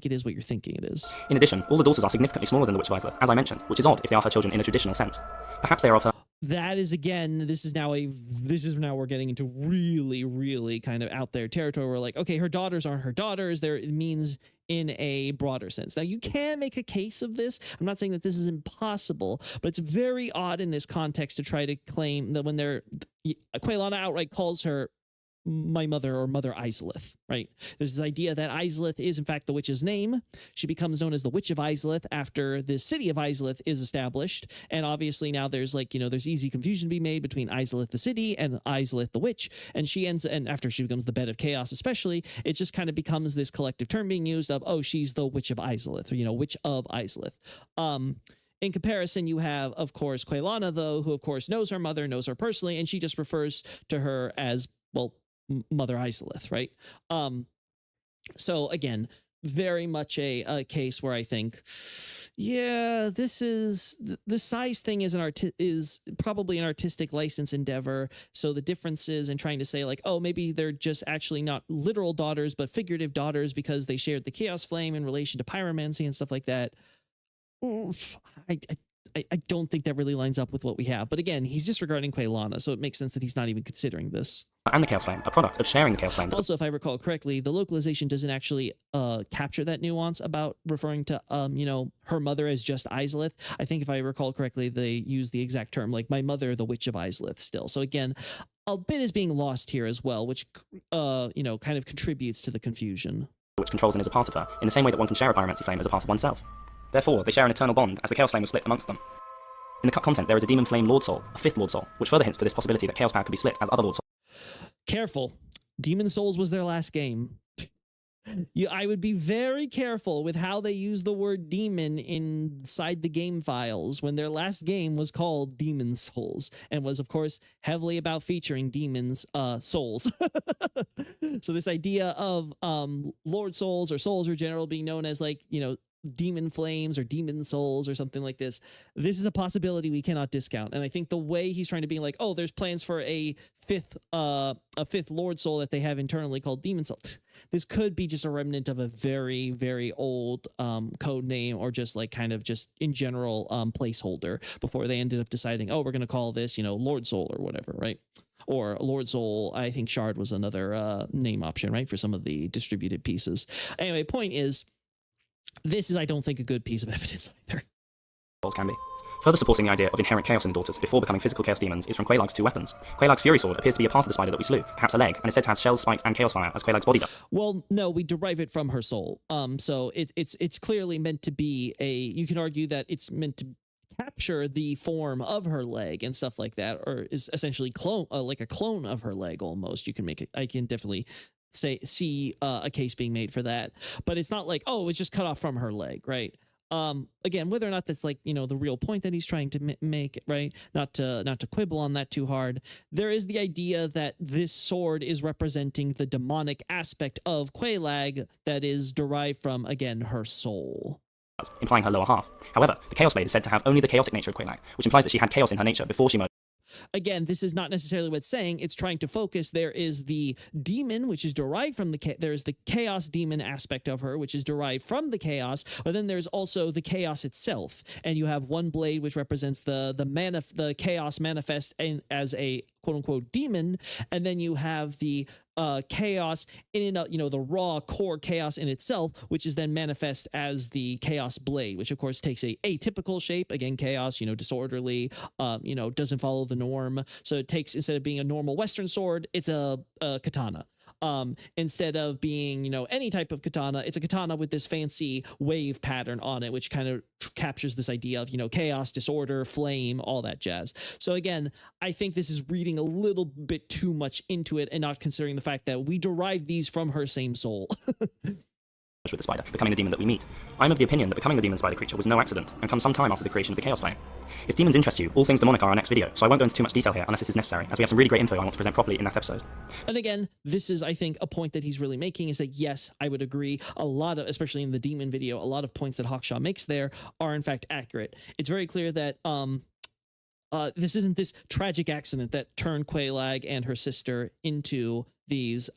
Speaker 1: it is what you're thinking it is.
Speaker 2: In addition, all the daughters are significantly smaller than the Witch of Izalith, as I mentioned, which is odd if they are her children in a traditional sense. Perhaps they are of her.
Speaker 1: That is, again, this is now we're getting into really, really kind of out there territory. We're like, okay, her daughters aren't her daughters. It means in a broader sense. Now, you can make a case of this. I'm not saying that this is impossible, but it's very odd in this context to try to claim that when Quelana outright calls her my mother or Mother Izalith, right? There's this idea that Izalith is in fact the witch's name. She becomes known as the Witch of Izalith after the city of Izalith is established. And obviously now there's like, there's easy confusion to be made between Izalith the city and Izalith the witch. And and after she becomes the bed of chaos especially, it just kind of becomes this collective term being used of, oh, she's the Witch of Izalith, or, Witch of Izalith. In comparison, you have, of course, Quelana, though, who, of course, knows her mother, knows her personally, and she just refers to her as, well, Mother Izalith, right? So, again, very much a case where I think, yeah, the size thing is probably an artistic license endeavor. So the differences in trying to say like, oh, maybe they're just actually not literal daughters, but figurative daughters because they shared the chaos flame in relation to pyromancy and stuff like that. I don't think that really lines up with what we have. But again, he's disregarding Quelana, so it makes sense that he's not even considering this.
Speaker 2: And the Chaos Flame, a product of sharing the Chaos Flame.
Speaker 1: Also, if I recall correctly, the localization doesn't actually capture that nuance about referring to, her mother as just Izalith. I think if I recall correctly, they use the exact term, like my mother, the Witch of Izalith still. So again, a bit is being lost here as well, which, kind of contributes to the confusion.
Speaker 2: Which controls and is a part of her, in the same way that one can share a pyromancy flame as a part of oneself. Therefore, they share an eternal bond, as the Chaos Flame was split amongst them. In the cut content, there is a Demon Flame Lord Soul, a fifth Lord Soul, which further hints to this possibility that Chaos Power could be split as other Lord Souls.
Speaker 1: Careful. Demon Souls was their last game. I would be very careful with how they use the word demon inside the game files when their last game was called Demon Souls and was, of course, heavily about featuring demons' souls. So this idea of Lord Souls or Souls in general being known as like, demon flames or demon souls or something like this is a possibility we cannot discount. And I think the way he's trying to be like, oh, there's plans for a fifth Lord Soul that they have internally called Demon Soul. This could be just a remnant of a very, very old code name or just like kind of just in general placeholder before they ended up deciding, oh, we're going to call this, Lord Soul or whatever, right? Or Lord Soul, I think Shard was another name option, right, for some of the distributed pieces. Anyway, point is, this is, I don't think, a good piece of evidence either.
Speaker 2: Can be. Further supporting the idea of inherent chaos in the daughters before becoming physical chaos demons is from Quelaag's two weapons. Quelaag's Fury Sword appears to be a part of the spider that we slew, perhaps a leg, and is said to have shells, spikes, and chaos fire as Quelaag's body does.
Speaker 1: Well, no, we derive it from her soul. So it's clearly meant to be you can argue that it's meant to capture the form of her leg and stuff like that, or is essentially like a clone of her leg almost. You can make it. I can definitely see a case being made for that, but it's not like, oh, it's just cut off from her leg, right? Again, whether or not that's like, the real point that he's trying to make, right? Not to quibble on that too hard. There is the idea that this sword is representing the demonic aspect of Quelaag that is derived from, again, her soul,
Speaker 2: implying her lower half. However, the Chaos Blade is said to have only the chaotic nature of Quelaag, which implies that she had chaos in her nature before she merged.
Speaker 1: Again, this is not necessarily what it's saying. It's trying to focus. There is the demon, which is derived from there's the chaos demon aspect of her, which is derived from the chaos, but then there's also the chaos itself. And you have one blade, which represents the chaos manifest as a quote-unquote demon, and then you have the chaos the raw core chaos in itself, which is then manifest as the chaos blade, which of course takes a atypical shape. Again, chaos, disorderly, doesn't follow the norm. So it takes, instead of being a normal Western sword, it's a katana. Instead of being, any type of katana, it's a katana with this fancy wave pattern on it, which kind of captures this idea of, chaos, disorder, flame, all that jazz. So again, I think this is reading a little bit too much into it and not considering the fact that we derive these from her same soul.
Speaker 2: With the spider, becoming the demon that we meet. I'm of the opinion that becoming the demon spider creature was no accident, and comes some time after the creation of the Chaos Flame. If demons interest you, all things demonic are our next video, so I won't go into too much detail here unless this is necessary, as we have some really great info I want to present properly in that episode.
Speaker 1: And again, this is, I think, a point that he's really making, is that yes, I would agree, a lot of, especially in the demon video, a lot of points that Hawkshaw makes there are in fact accurate. It's very clear that this isn't this tragic accident that turned Quelaag and her sister into these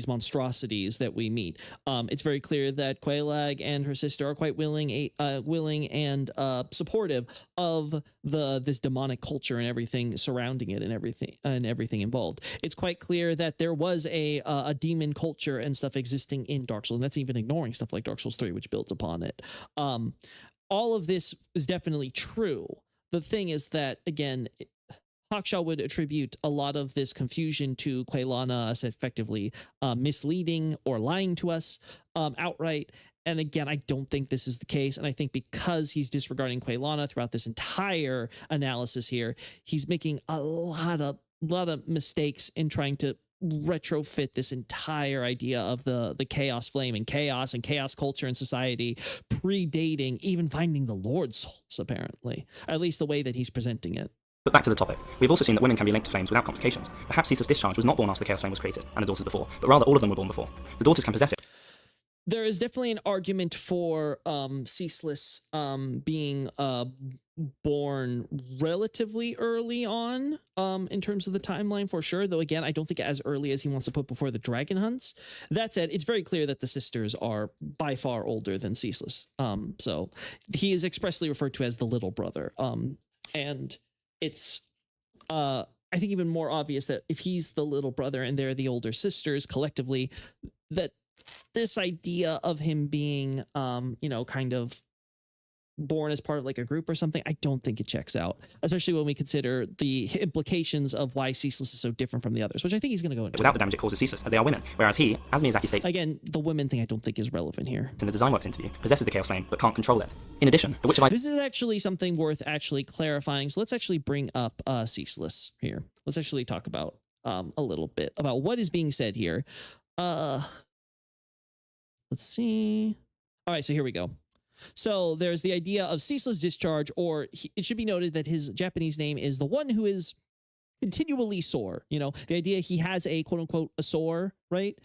Speaker 1: monstrosities that we meet. It's very clear that Quelaag and her sister are quite willing and supportive of this demonic culture and everything surrounding it and everything involved. It's quite clear that there was a demon culture and stuff existing in Dark Souls, and that's even ignoring stuff like Dark Souls 3, which builds upon it. All of this is definitely true. The thing is that, again, Hawkshaw would attribute a lot of this confusion to Quelana as effectively misleading or lying to us outright. And again, I don't think this is the case. And I think because he's disregarding Quelana throughout this entire analysis here, he's making a lot of mistakes in trying to retrofit this entire idea of the chaos flame and chaos culture and society predating even finding the Lord's souls, apparently, at least the way that he's presenting it.
Speaker 2: But back to the topic. We've also seen that women can be linked to flames without complications. Perhaps Ceaseless Discharge was not born after the Chaos Flame was created, and the daughters before, but rather all of them were born before. The daughters can possess it.
Speaker 1: There is definitely an argument for Ceaseless being born relatively early on in terms of the timeline, for sure, though again, I don't think as early as he wants to put before the dragon hunts. That said, it's very clear that the sisters are by far older than Ceaseless. So he is expressly referred to as the little brother. And it's I think even more obvious that if he's the little brother and they're the older sisters collectively, that this idea of him being kind of born as part of like a group or something, I don't think it checks out, especially when we consider the implications of why Ceaseless is so different from the others, which I think he's going to go into.
Speaker 2: Without the damage it causes Ceaseless, as they are women, whereas he, as Miyazaki states
Speaker 1: again, the women thing I don't think is relevant here
Speaker 2: in the Design Works interview, possesses the Chaos Flame but can't control it. In addition, the Witch of
Speaker 1: This is actually something worth actually clarifying, so let's actually bring up Ceaseless here. Let's actually talk about a little bit about what is being said here. Let's see. All right, so here we go. So there's the idea of Ceaseless Discharge, or it should be noted that his Japanese name is the one who is continually sore. You know, the idea he has a quote unquote a sore, right?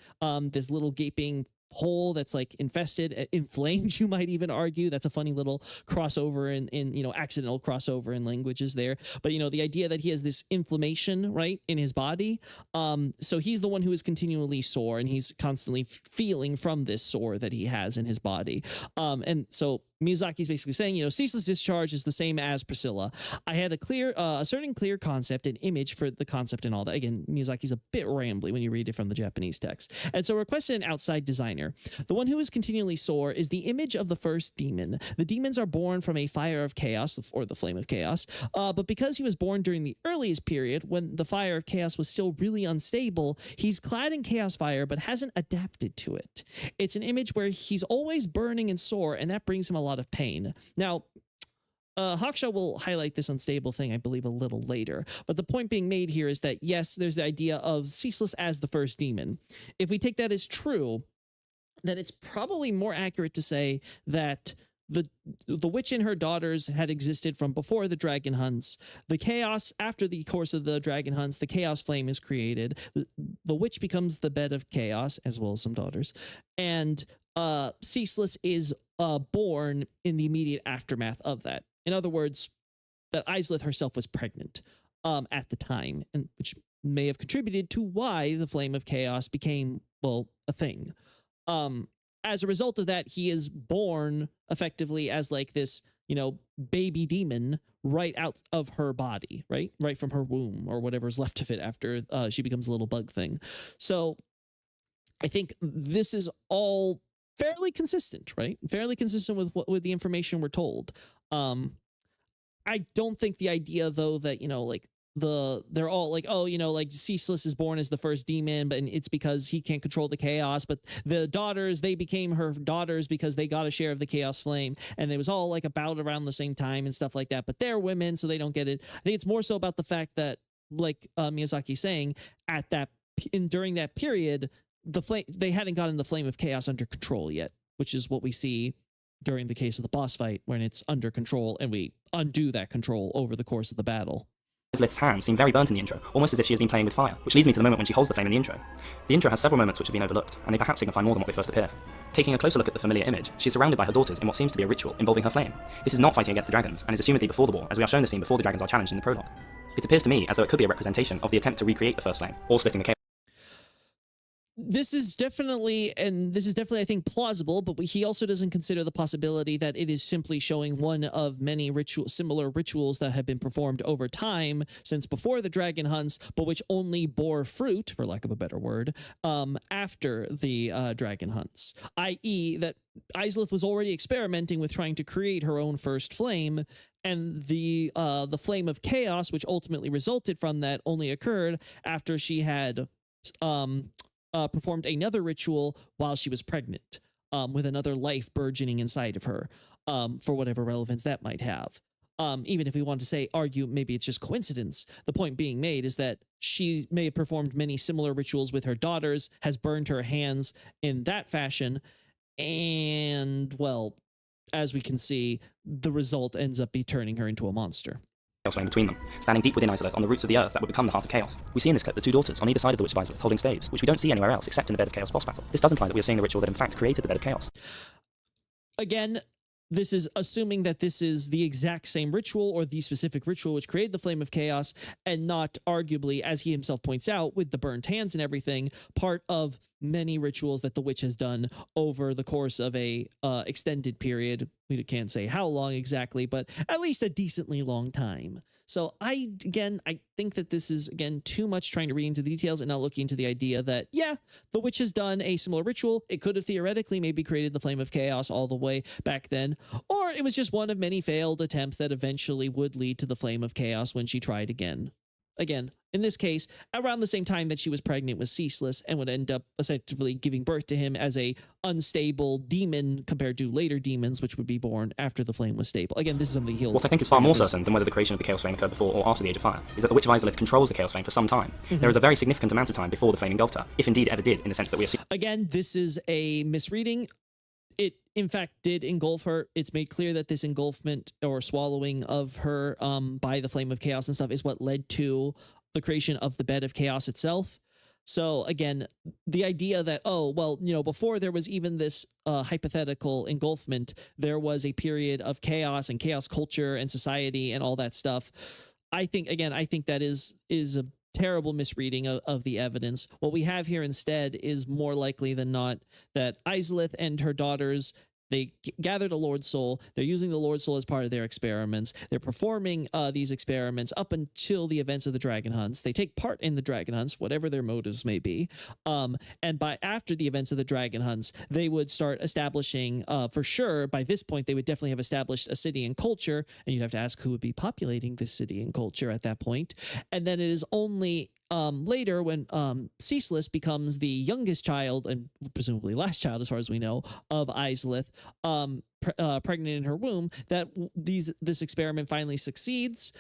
Speaker 1: This little gaping hole that's like infested, inflamed, you might even argue. That's a funny little crossover in accidental crossover in languages there. But the idea that he has this inflammation right in his body. So he's the one who is continually sore, and he's constantly feeling from this sore that he has in his body. And so Miyazaki's basically saying, Ceaseless Discharge is the same as Priscilla. I had a certain clear concept and image for the concept and all that. Again, Miyazaki's a bit rambly when you read it from the Japanese text. And so requested an outside designer. The one who is continually sore is the image of the first demon. The demons are born from a fire of chaos, or the flame of chaos. But because he was born during the earliest period, when the fire of chaos was still really unstable, he's clad in chaos fire, but hasn't adapted to it. It's an image where he's always burning and sore, and that brings him a lot of pain. Now, Hawkshaw will highlight this unstable thing, I believe, a little later. But the point being made here is that, yes, there's the idea of Ceaseless as the first demon. If we take that as true, then it's probably more accurate to say that the witch and her daughters had existed from before the dragon hunts. The chaos, after the course of the dragon hunts, the chaos flame is created. The witch becomes the bed of chaos, as well as some daughters. And Ceaseless is born in the immediate aftermath of that. In other words, that Islith herself was pregnant at the time, and which may have contributed to why the flame of chaos became, well, a thing. As a result of that, he is born effectively as like this, baby demon right out of her body, right from her womb, or whatever's left of it after she becomes a little bug thing. So I think this is all fairly consistent, right? Fairly consistent with the information we're told. I don't think the idea, though, that they're all like, oh, Ceaseless is born as the first demon, but it's because he can't control the chaos. But the daughters, they became her daughters because they got a share of the chaos flame, and it was all like about around the same time and stuff like that. But they're women, so they don't get it. I think it's more so about the fact that, like Miyazaki's saying, during that period, they hadn't gotten the flame of chaos under control yet, which is what we see during the case of the boss fight, when it's under control and we undo that control over the course of the battle.
Speaker 2: Islith's hands seem very burnt in the intro, almost as if she has been playing with fire, which leads me to the moment when she holds the flame in the intro. The intro has several moments which have been overlooked, and they perhaps signify more than what they first appear. Taking a closer look at the familiar image, she is surrounded by her daughters in what seems to be a ritual involving her flame. This is not fighting against the dragons, and is assumedly before the war, as we are shown the scene before the dragons are challenged in the prologue. It appears to me as though it could be a representation of the attempt to recreate the first flame, or splitting the chaos.
Speaker 1: This is definitely, I think, plausible, but he also doesn't consider the possibility that it is simply showing one of many similar rituals that have been performed over time since before the dragon hunts, but which only bore fruit, for lack of a better word, after the dragon hunts, i.e. that Islith was already experimenting with trying to create her own first flame and the flame of chaos, which ultimately resulted from that, only occurred after she had performed another ritual while she was pregnant, with another life burgeoning inside of her, for whatever relevance that might have. Even if we want to argue maybe it's just coincidence, the point being made is that she may have performed many similar rituals with her daughters, has burned her hands in that fashion, and, well, as we can see, the result ends up turning her into a monster.
Speaker 2: Chaos flame between them, standing deep within Izalith on the roots of the earth that would become the heart of chaos. We see in this clip the two daughters on either side of the Witch of Izalith holding staves, which we don't see anywhere else except in the Bed of Chaos boss battle. This does imply that we are seeing the ritual that in fact created the Bed of Chaos.
Speaker 1: Again, this is assuming that this is the exact same ritual or the specific ritual which created the Flame of Chaos, and not arguably, as he himself points out, with the burnt hands and everything, part of many rituals that the witch has done over the course of a extended period. We can't say how long exactly, but at least a decently long time. So I think that this is, again, too much trying to read into the details and not looking into the idea that, yeah, the witch has done a similar ritual. It could have theoretically maybe created the Flame of Chaos all the way back then, or it was just one of many failed attempts that eventually would lead to the Flame of Chaos when she tried again. Again, in this case, around the same time that she was pregnant with Ceaseless, and would end up effectively giving birth to him as a unstable demon compared to later demons, which would be born after the flame was stable. Again, this is something he'll...
Speaker 2: What I think is far more certain than whether the creation of the Chaos Flame occurred before or after the Age of Fire is that the Witch of Izalith controls the Chaos Flame for some time. There is a very significant amount of time before the flame engulfed her, if indeed it ever did, in the sense that we are seeing...
Speaker 1: Again, this is a misreading. It, in fact, did engulf her. It's made clear that this engulfment or swallowing of her by the Flame of Chaos and stuff is what led to the creation of the Bed of Chaos itself. So again, the idea that, oh, well, you know, before there was even this hypothetical engulfment, there was a period of chaos and chaos culture and society and all that stuff. I think that is a terrible misreading of the evidence. What we have here instead is more likely than not that Izalith and her daughters, they gathered a Lord Soul. They're using the Lord Soul as part of their experiments. They're performing these experiments up until the events of the Dragon Hunts. They take part in the Dragon Hunts, whatever their motives may be. And after the events of the Dragon Hunts, they would start establishing, for sure, by this point, they would definitely have established a city and culture. And you'd have to ask who would be populating this city and culture at that point. And then it is only later when Ceaseless becomes the youngest child, and presumably last child as far as we know, of Izalith, pregnant in her womb, that this experiment finally succeeds.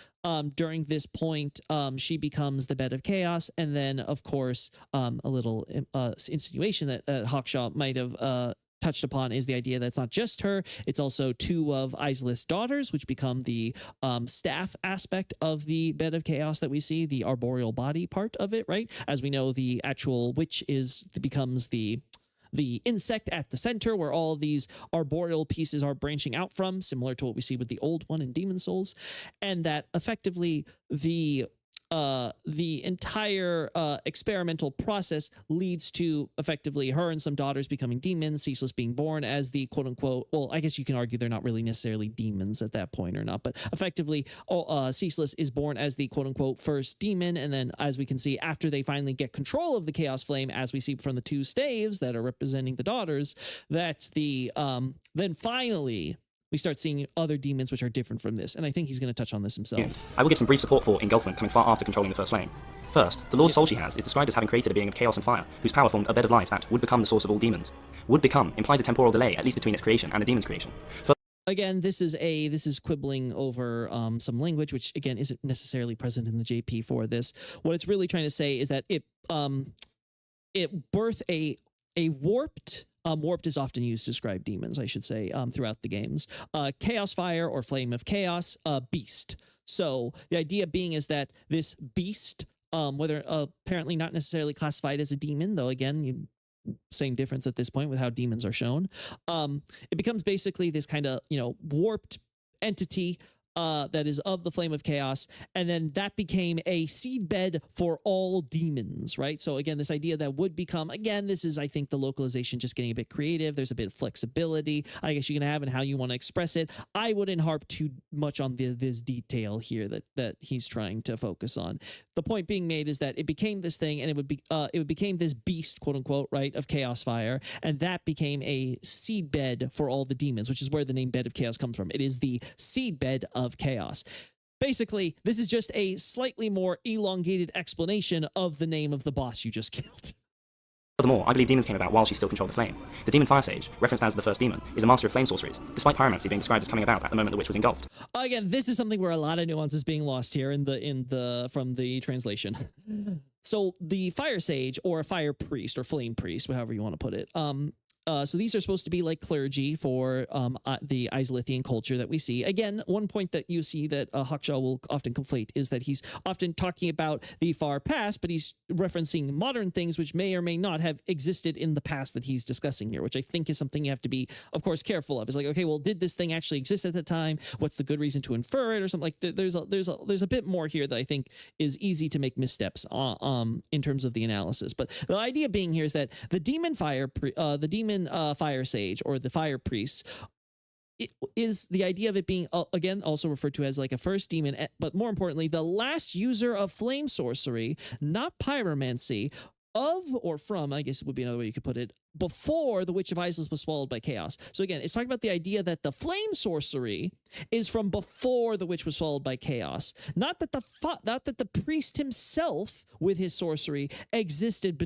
Speaker 1: During this point, she becomes the Bed of Chaos, and then, of course, a little insinuation that Hawkshaw might have touched upon is the idea that it's not just her, it's also two of Izalith's daughters, which become the staff aspect of the Bed of Chaos that we see, the arboreal body part of it, right? As we know, the actual witch becomes the insect at the center, where all of these arboreal pieces are branching out from, similar to what we see with the old one in Demon Souls, and that effectively the entire experimental process leads to effectively her and some daughters becoming demons, Ceaseless being born as the quote-unquote, well, I guess you can argue they're not really necessarily demons at that point or not, but effectively Ceaseless is born as the quote-unquote first demon, and then, as we can see, after they finally get control of the Chaos Flame, as we see from the two staves that are representing the daughters, that then finally we start seeing other demons which are different from this, and I think he's going to touch on this himself.
Speaker 2: I will give some brief support for engulfment coming far after controlling the first flame. First, the Lord Soul she has is described as having created a being of chaos and fire, whose power formed a bed of life that would become the source of all demons. Would become implies a temporal delay, at least between its creation and the demon's creation.
Speaker 1: Again, this is quibbling over some language, which again isn't necessarily present in the JP for this. What it's really trying to say is that it birthed a warped. Warped is often used to describe demons, I should say, throughout the games. Chaos Fire or Flame of Chaos, beast. So the idea being is that this beast, whether apparently not necessarily classified as a demon, though again, same difference at this point with how demons are shown, it becomes basically this kind of, warped entity that is of the Flame of Chaos, and then that became a seedbed for all demons, right? So again, this idea that would become, again, this is, I think, the localization just getting a bit creative. There's a bit of flexibility, I guess, you can have in how you want to express it. I wouldn't harp too much on this detail here that he's trying to focus on. The point being made is that it became this thing, and it became this beast, quote unquote, right, of Chaos Fire, and that became a seedbed for all the demons, which is where the name Bed of Chaos comes from. It is the seedbed of of chaos. Basically, this is just a slightly more elongated explanation of the name of the boss you just killed.
Speaker 2: Furthermore, I believe demons came about while she still controlled the flame. The demon Fire Sage, referenced as the first demon, is a master of flame sorceries, despite pyromancy being described as coming about at the moment the witch was engulfed.
Speaker 1: Again, this is something where a lot of nuance is being lost here from the translation. So the Fire Sage, or a Fire Priest, or Flame Priest, however you want to put it, so these are supposed to be like clergy for the Islithian culture that we see. Again, one point that you see that Hawkshaw will often conflate is that he's often talking about the far past, but he's referencing modern things which may or may not have existed in the past that he's discussing here, which I think is something you have to be, of course, careful of. It's like, okay, well, did this thing actually exist at the time? What's the good reason to infer it, or something like that? There's a bit more here that I think is easy to make missteps in terms of the analysis. But the idea being here is that the demon Fire Sage, or the Fire Priest, it is the idea of it being, again, also referred to as like a first demon, but more importantly, the last user of flame sorcery, not pyromancy, of or from, I guess would be another way you could put it, before the Witch of Islith was swallowed by chaos. So again, it's talking about the idea that the flame sorcery is from before the witch was swallowed by chaos. Not that the priest himself with his sorcery existed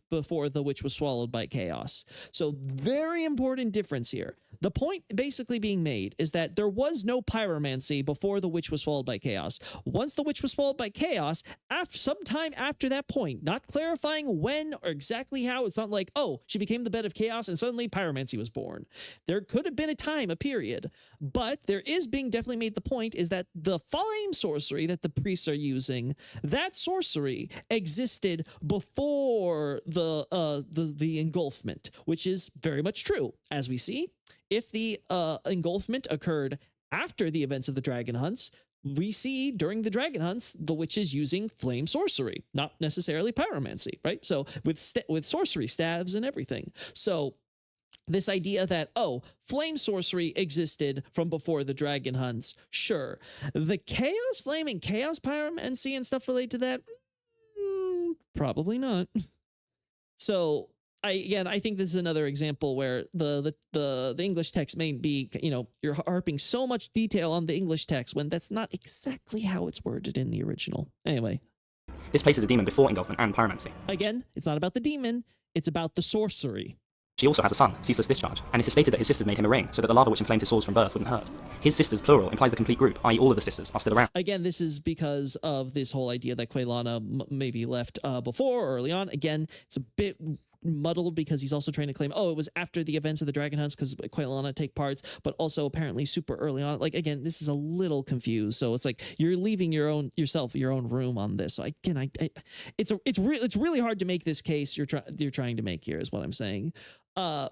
Speaker 1: before the witch was swallowed by chaos. So very important difference here. The point basically being made is that there was no pyromancy before the witch was swallowed by chaos. Once the witch was swallowed by chaos, sometime after that point, not clarifying when or exactly how, it's not like, oh, she became the bed of chaos and suddenly pyromancy was born. There could have been a time, a period, but there is being definitely made the point is that the flame sorcery that the priests are using, that sorcery existed before the engulfment, which is very much true. As we see, if the engulfment occurred after the events of the dragon hunts, we see during the dragon hunts the witches using flame sorcery, not necessarily pyromancy, right? So with sorcery, staves and everything. So this idea that, oh, flame sorcery existed from before the dragon hunts, sure. The chaos flame and chaos pyromancy and stuff related to that, probably not. So I think this is another example where the English text may be, you're harping so much detail on the English text when that's not exactly how it's worded in the original. Anyway.
Speaker 2: This places a demon before engulfment and pyromancy.
Speaker 1: Again, it's not about the demon, it's about the sorcery.
Speaker 2: She also has a son, Ceaseless Discharge, and it is stated that his sisters made him a ring so that the lava which inflamed his swords from birth wouldn't hurt. His sisters, plural, implies the complete group, i.e. all of the sisters, are still around.
Speaker 1: Again, this is because of this whole idea that Quelana maybe left before or early on. Again, it's a bit muddled because he's also trying to claim, oh, it was after the events of the dragon hunts because Quelana take parts, but also apparently super early on. Like, again, this is a little confused. So it's like you're leaving your own room on this. So again, it's really hard to make this case you're trying to make here is what I'm saying. So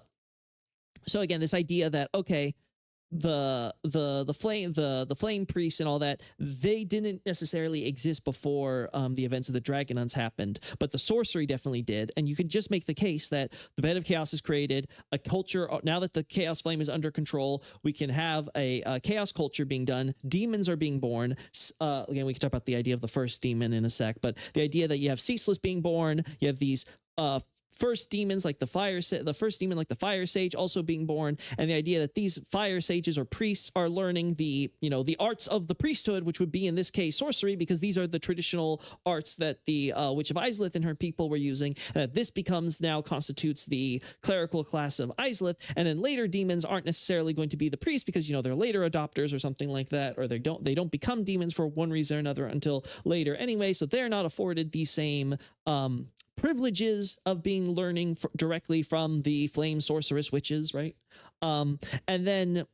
Speaker 1: again, this idea that, okay, the flame priests and all that, they didn't necessarily exist before the events of the dragon hunts happened, but the sorcery definitely did. And you can just make the case that the bed of chaos is created, a culture, now that the chaos flame is under control, we can have a chaos culture being done, demons are being born. Again, we can talk about the idea of the first demon in a sec, but the idea that you have Ceaseless being born, you have these first demons like the first demon like the Fire Sage also being born, and the idea that these fire sages or priests are learning the arts of the priesthood, which would be in this case sorcery, because these are the traditional arts that the Witch of Islith and her people were using. This constitutes the clerical class of Islith, and then later demons aren't necessarily going to be the priests because they're later adopters or something like that, or they don't become demons for one reason or another until later anyway, so they're not afforded the same privileges of learning directly from the flame sorceress witches, right? And then,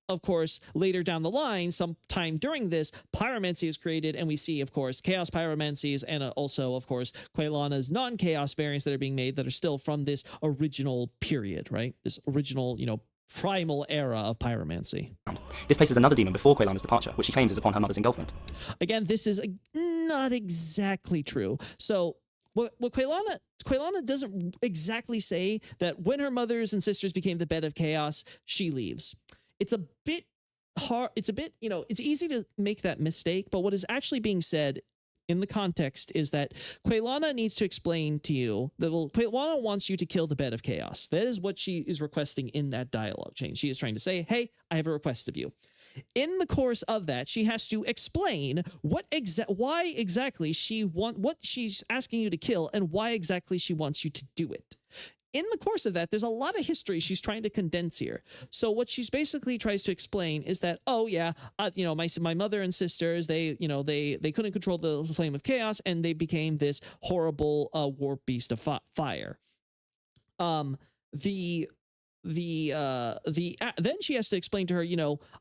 Speaker 1: of course, later down the line, sometime during this, pyromancy is created, and we see, of course, chaos pyromancies, and also, of course, Quelana's non-chaos variants that are being made that are still from this original period, right? This original, primal era of pyromancy.
Speaker 2: This places another demon before Quelana's departure, which she claims is upon her mother's engulfment.
Speaker 1: Again, this is not exactly true. So what Quelana doesn't exactly say that when her mothers and sisters became the bed of chaos, she leaves. It's a bit hard. It's a bit, it's easy to make that mistake, but what is actually being said in the context is that Quelana needs to explain to you that, Quelana wants you to kill the bed of chaos. That is what she is requesting in that dialogue chain. She is trying to say, hey, I have a request of you. In the course of that, she has to explain why exactly what she's asking you to kill and why exactly she wants you to do it. In the course of that, there's a lot of history she's trying to condense here. So what she's basically tries to explain is that, oh yeah, my mother and sisters, they couldn't control the flame of chaos, and they became this horrible warp beast of fire. Then she has to explain to her,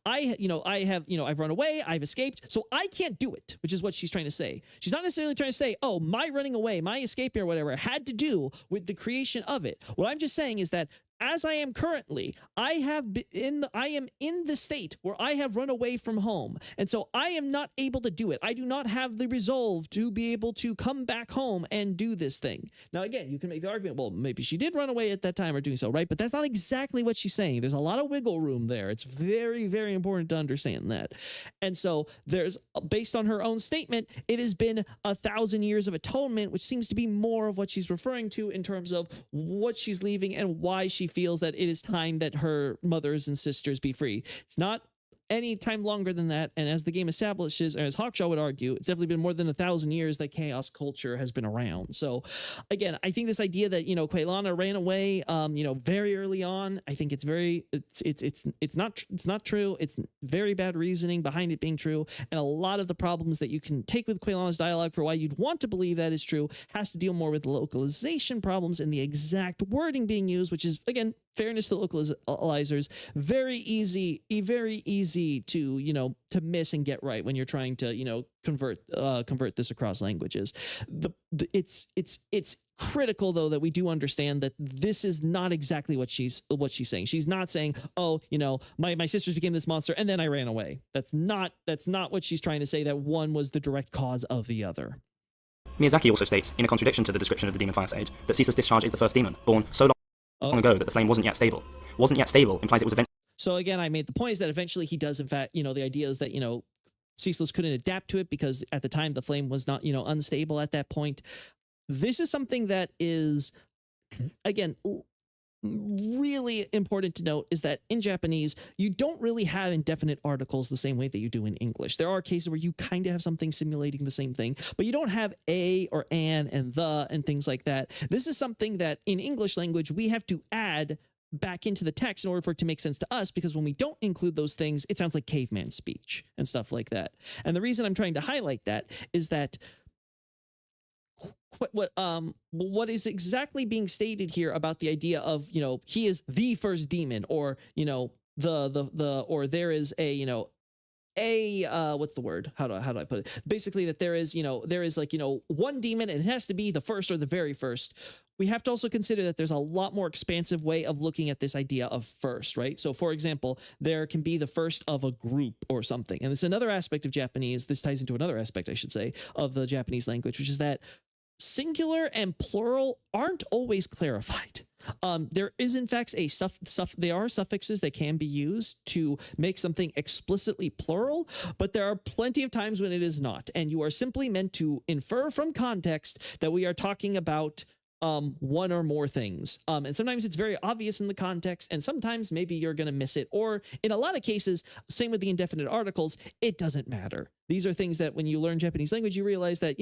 Speaker 1: I've run away, I've escaped, so I can't do it, which is what she's trying to say. She's not necessarily trying to say, oh, my running away, my escaping or whatever had to do with the creation of it. What I'm just saying is that as I am currently, I am in the state where I have run away from home. And so I am not able to do it. I do not have the resolve to be able to come back home and do this thing. Now, again, you can make the argument, well, maybe she did run away at that time or doing so, right? But that's not exactly what she's saying. There's a lot of wiggle room there. It's very, very important to understand that. And so there's, based on her own statement, it has been 1,000 years of atonement, which seems to be more of what she's referring to in terms of what she's leaving and why she feels that it is time that her mothers and sisters be free. It's not any time longer than that, and as the game establishes, or as Hawkshaw would argue, it's definitely been more than 1,000 years that chaos culture has been around. So again, I think this idea that Quelana ran away very early on, I think it's not true. It's very bad reasoning behind it being true, and a lot of the problems that you can take with Quelana's dialogue for why you'd want to believe that is true has to deal more with localization problems and the exact wording being used, which is, again, fairness to localizers, very easy to miss and get right when you're trying to convert this across languages. It's critical, though, that we do understand that this is not exactly what she's saying. She's not saying, oh, my sisters became this monster and then I ran away. That's not what she's trying to say, that one was the direct cause of the other.
Speaker 2: Miyazaki also states, in a contradiction to the description of the demon fire sage, that ceaseless discharge is the first demon, born so long ago that the flame wasn't yet stable. Wasn't yet stable implies it was eventually.
Speaker 1: So again, I made the point is that eventually he does, in fact, the idea is that, Ceaseless couldn't adapt to it because at the time the flame was not, unstable at that point. This is something that is, again, really important to note, is that in Japanese, you don't really have indefinite articles the same way that you do in English. There are cases where you kind of have something simulating the same thing, but you don't have a or an and the and things like that. This is something that in English language, we have to add back into the text in order for it to make sense to us, because when we don't include those things, it sounds like caveman speech and stuff like that. And the reason I'm trying to highlight that is that what is exactly being stated here about the idea of, he is the first demon, or, or there is a, what's the word? How do I put it? Basically that there is one demon and it has to be the first or the very first. We have to also consider that there's a lot more expansive way of looking at this idea of first, right? So for example, there can be the first of a group or something. And it's another aspect of Japanese. This ties into another aspect, I should say, of the Japanese language, which is that singular and plural aren't always clarified. There is, in fact, there are suffixes that can be used to make something explicitly plural, but there are plenty of times when it is not. And you are simply meant to infer from context that we are talking about one or more things. And sometimes it's very obvious in the context, and sometimes maybe you're going to miss it. Or in a lot of cases, same with the indefinite articles, it doesn't matter. These are things that when you learn Japanese language, you realize that,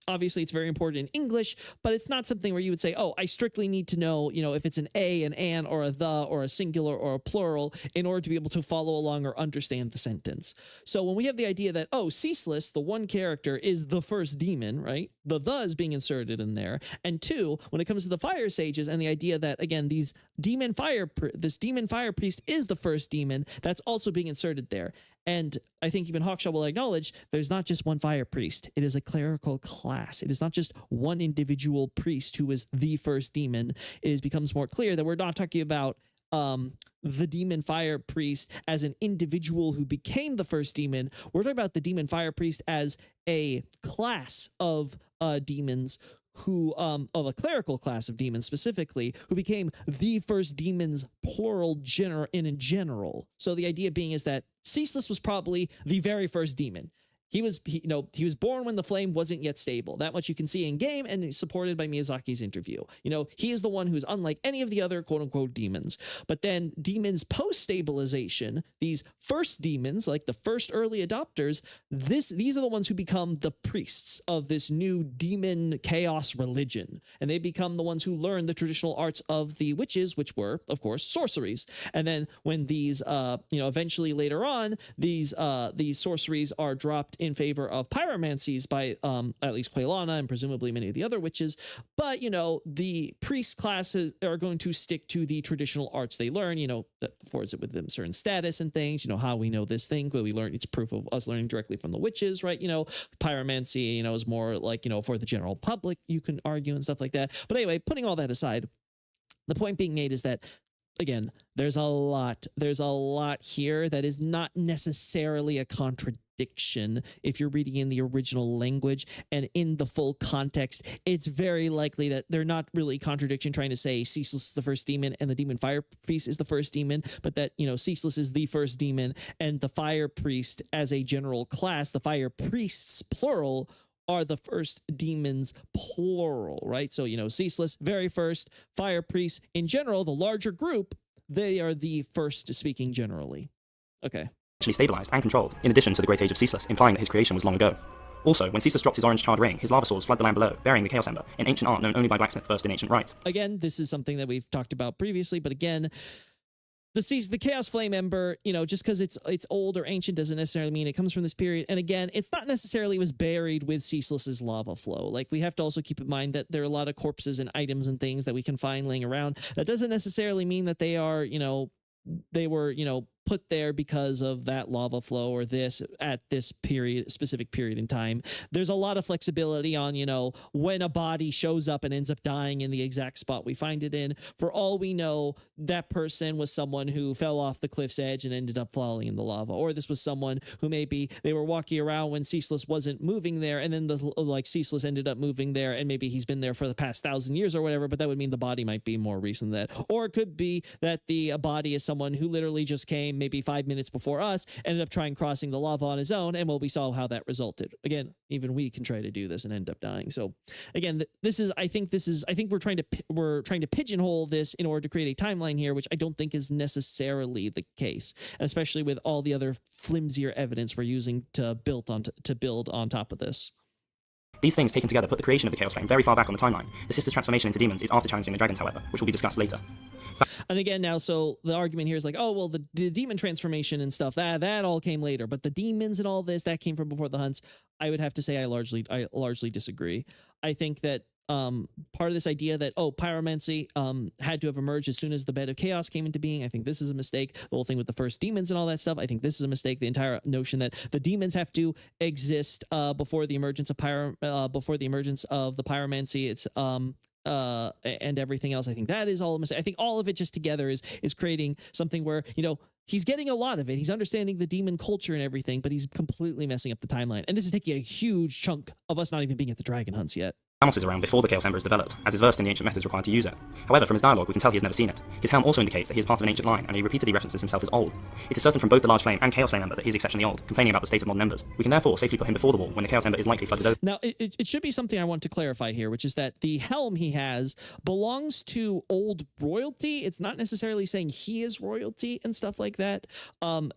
Speaker 1: obviously it's very important in English, but it's not something where you would say, oh, I strictly need to know, if it's an a, an an, or a the, or a singular, or a plural in order to be able to follow along or understand the sentence. So when we have the idea that, oh, Ceaseless, the one character, is the first demon, right? The is being inserted in there. And two, when it comes to the fire sages and the idea that, again, this demon fire priest is the first demon, that's also being inserted there. And I think even Hawkshaw will acknowledge there's not just one fire priest. It is a clerical class. It is not just one individual priest who is the first demon. It becomes more clear that we're not talking about the demon fire priest as an individual who became the first demon. We're talking about the demon fire priest as a class of demons who, of a clerical class of demons specifically, who became the first demons, plural, in general. So the idea being is that Ceaseless was probably the very first demon. he was born when the flame wasn't yet stable. That much you can see in game, and it's supported by Miyazaki's interview. He is the one who's unlike any of the other quote unquote demons. But then demons post stabilization, these first demons, like the first early adopters, these are the ones who become the priests of this new demon chaos religion, and they become the ones who learn the traditional arts of the witches, which were, of course, sorceries. And then when these, eventually later on, these sorceries are dropped in favor of pyromancies by at least Quelana and presumably many of the other witches. But, the priest classes are going to stick to the traditional arts they learn, that affords it with them certain status and things. How we know this thing, but we learn it's proof of us learning directly from the witches, right? Pyromancy, is more like, for the general public, you can argue and stuff like that. But anyway, putting all that aside, the point being made is that, again, there's a lot here that is not necessarily a contradiction if you're reading in the original language and in the full context. It's very likely that they're not really contradiction trying to say Ceaseless is the first demon and the demon fire priest is the first demon, but that, Ceaseless is the first demon and the fire priest as a general class, the fire priests plural, are the first demons plural, right? So, Ceaseless, very first, fire priests in general, the larger group, they are the first speaking generally. Okay.
Speaker 2: Actually stabilized and controlled, in addition to the Great Age of Ceaseless, implying that his creation was long ago. Also, when Ceaseless dropped his orange charred ring, his lava swords flood the land below, burying the Chaos Ember, an ancient art known only by blacksmith first in ancient rites.
Speaker 1: Again, this is something that we've talked about previously, but again, the Chaos Flame Ember, just because it's old or ancient doesn't necessarily mean it comes from this period. And again, it's not necessarily was buried with Ceaseless's lava flow. Like, we have to also keep in mind that there are a lot of corpses and items and things that we can find laying around. That doesn't necessarily mean that they are, they were, put there because of that lava flow or this at this specific period in time. There's a lot of flexibility on, when a body shows up and ends up dying in the exact spot we find it in. For all we know, that person was someone who fell off the cliff's edge and ended up falling in the lava. Or this was someone who maybe they were walking around when Ceaseless wasn't moving there, and then Ceaseless ended up moving there, and maybe he's been there for the past 1,000 years or whatever, but that would mean the body might be more recent than that. Or it could be that the body is someone who literally just came maybe 5 minutes before us, ended up trying crossing the lava on his own, and we saw how that resulted. Again, even we can try to do this and end up dying. So again, I think we're trying to pigeonhole this in order to create a timeline here, which I don't think is necessarily the case, especially with all the other flimsier evidence we're using to build on top of this.
Speaker 2: These things taken together put the creation of the Chaos Flame very far back on the timeline. The sisters' transformation into demons is after challenging the dragons, however, which will be discussed later.
Speaker 1: And again, now, so the argument here is like, oh, well, the demon transformation and stuff, that all came later, but the demons and all this, that came from before the hunts. I would have to say I largely disagree. I think that part of this idea that, pyromancy had to have emerged as soon as the bed of chaos came into being, I think this is a mistake. The whole thing with the first demons and all that stuff, I think this is a mistake. The entire notion that the demons have to exist before the emergence of the pyromancy, it's and everything else, I think that is all a mistake. I think all of it just together is creating something where, he's getting a lot of it. He's understanding the demon culture and everything, but he's completely messing up the timeline. And this is taking a huge chunk of us not even being at the dragon hunts yet.
Speaker 2: Amos is around before the Chaos Ember is developed, as is versed in the ancient methods required to use it. However, from his dialogue, we can tell he has never seen it. His helm also indicates that he is part of an ancient line, and he repeatedly references himself as old. It is certain from both the Large Flame and Chaos Flame Ember that he is exceptionally old, complaining about the state of modern embers. We can therefore safely put him before the wall when the Chaos Ember is likely flooded over.
Speaker 1: Now, it should be something I want to clarify here, which is that the helm he has belongs to old royalty. It's not necessarily saying he is royalty and stuff like that.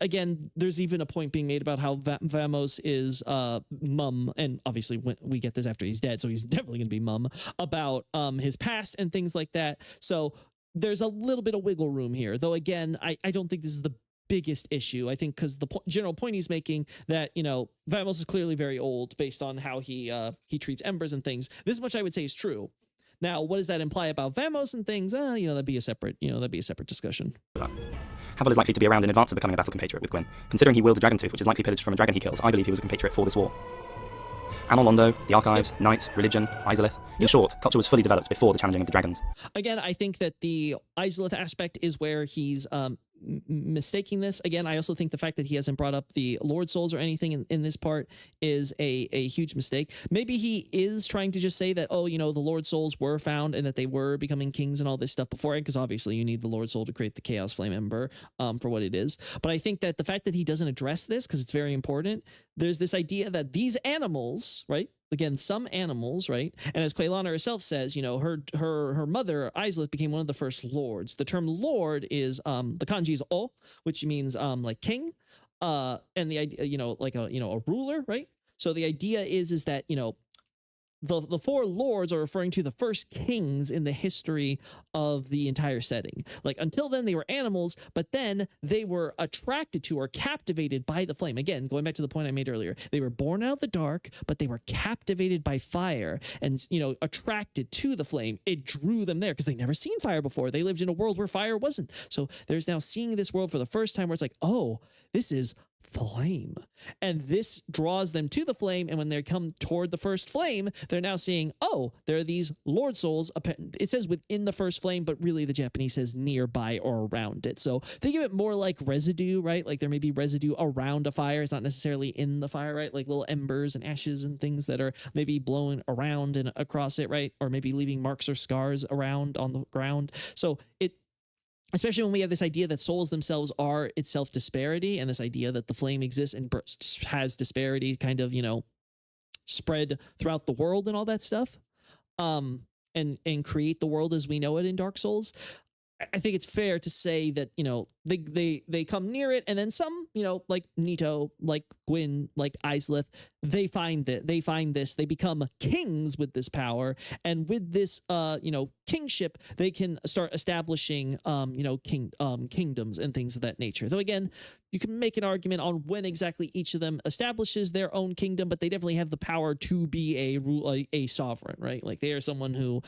Speaker 1: Again, there's even a point being made about how Vamos is mum, and obviously we get this after he's dead, so he's definitely going to be mum, about his past and things like that. So there's a little bit of wiggle room here, though again, I don't think this is the biggest issue. I think because the general point he's making that, Vamos is clearly very old based on how he treats embers and things. This much I would say is true. Now, what does that imply about Vamos and things? That'd be a separate discussion.
Speaker 2: Havel is likely to be around in advance of becoming a battle compatriot with Gwyn. Considering he wields a dragon tooth, which is likely pillaged from a dragon he kills, I believe he was a compatriot for this war. Anor Londo, the archives, knights, religion, Izalith. In short, culture was fully developed before the challenging of the dragons.
Speaker 1: Again, I think that the Izalith aspect is where he's mistaking this. Again, I also think the fact that he hasn't brought up the Lord Souls or anything in this part is a huge mistake. Maybe he is trying to just say that, oh, you know, the Lord Souls were found and that they were becoming kings and all this stuff beforehand, because obviously you need the Lord Soul to create the Chaos Flame Ember for what it is. But I think that the fact that he doesn't address this, because it's very important, there's this idea that these animals, right? Again, some animals, right? And as Quaylana herself says, you know, her mother, Islith, became one of the first lords. The term lord is the kanji is o, which means like king, and the idea, you know, like a ruler, right? So the idea is that, you know, the four lords are referring to the first kings in the history of the entire setting. Like, until then, they were animals, but then they were attracted to or captivated by the flame. Again, going back to the point I made earlier, they were born out of the dark, but they were captivated by fire and, you know, attracted to the flame. It drew them there because they never seen fire before. They lived in a world where fire wasn't. So there's now seeing this world for the first time where it's like, oh, this is flame, and this draws them to the flame. And when they come toward the first flame, they're now seeing, oh, there are these Lord Souls. It says within the first flame, but really the Japanese says nearby or around it. So think of it more like residue, right? Like there may be residue around a fire. It's not necessarily in the fire, right? Like little embers and ashes and things that are maybe blown around and across it, right? Or maybe leaving marks or scars around on the ground. So especially when we have this idea that souls themselves are itself disparity, and this idea that the flame exists and has disparity kind of, you know, spread throughout the world and all that stuff, and create the world as we know it in Dark Souls. I think it's fair to say that, you know, they come near it, and then some, you know, like Nito, like Gwyn, like Islith, they find this, they become kings with this power, and with this, you know, kingship, they can start establishing, you know, kingdoms and things of that nature. Though again, you can make an argument on when exactly each of them establishes their own kingdom, but they definitely have the power to be a sovereign, right? Like they are someone who,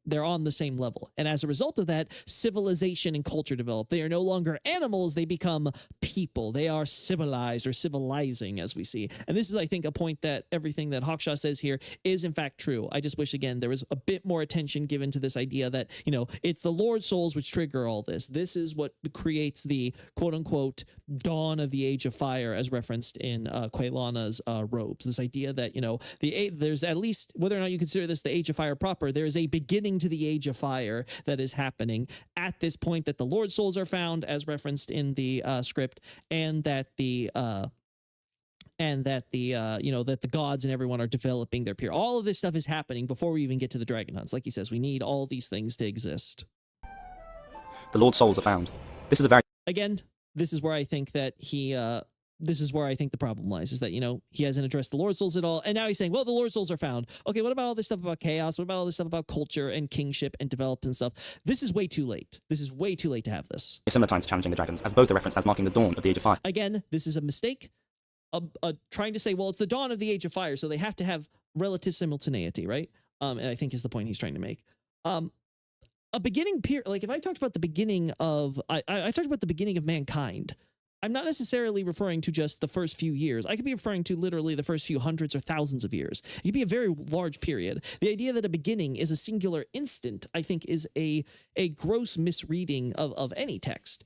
Speaker 1: they're on the same level, and as a result of that, civilization and culture develop. They are no longer animals; they become people. They are civilized or civilizing, as we see. And this is, I think, a point that everything that Hawkshaw says here is in fact true. I just wish, again, there was a bit more attention given to this idea that, you know, it's the Lord Souls which trigger all this. This is what creates the quote-unquote dawn of the Age of Fire, as referenced in Quaylana's robes. This idea that, you know, there's at least, whether or not you consider this the Age of Fire proper, there is a beginning to the Age of Fire that is happening at this point, that the Lord Souls are found, as referenced in the script, and that the you know, that the gods and everyone are developing their peer. All of this stuff is happening before we even get to the dragon hunts. Like he says, we need all these things to exist.
Speaker 2: The Lord Souls are found. This is a very...
Speaker 1: Again, this is where I think that this is where I think the problem lies, is that, you know, he hasn't addressed the Lord Souls at all, and now he's saying, well, the Lord Souls are found. Okay, what about all this stuff about chaos? What about all this stuff about culture and kingship and development stuff? This is way too late. This is way too late to have this.
Speaker 2: A similar time to challenging the dragons, as both are referenced as marking the dawn of the Age of Fire.
Speaker 1: Again, this is a mistake. Trying to say, well, it's the dawn of the Age of Fire, so they have to have relative simultaneity, right? And I think is the point he's trying to make. A beginning period, like if I talked about the beginning of, I talked about the beginning of mankind, I'm not necessarily referring to just the first few years. I could be referring to literally the first few hundreds or thousands of years. It could be a very large period. The idea that a beginning is a singular instant, I think, is a gross misreading of any text.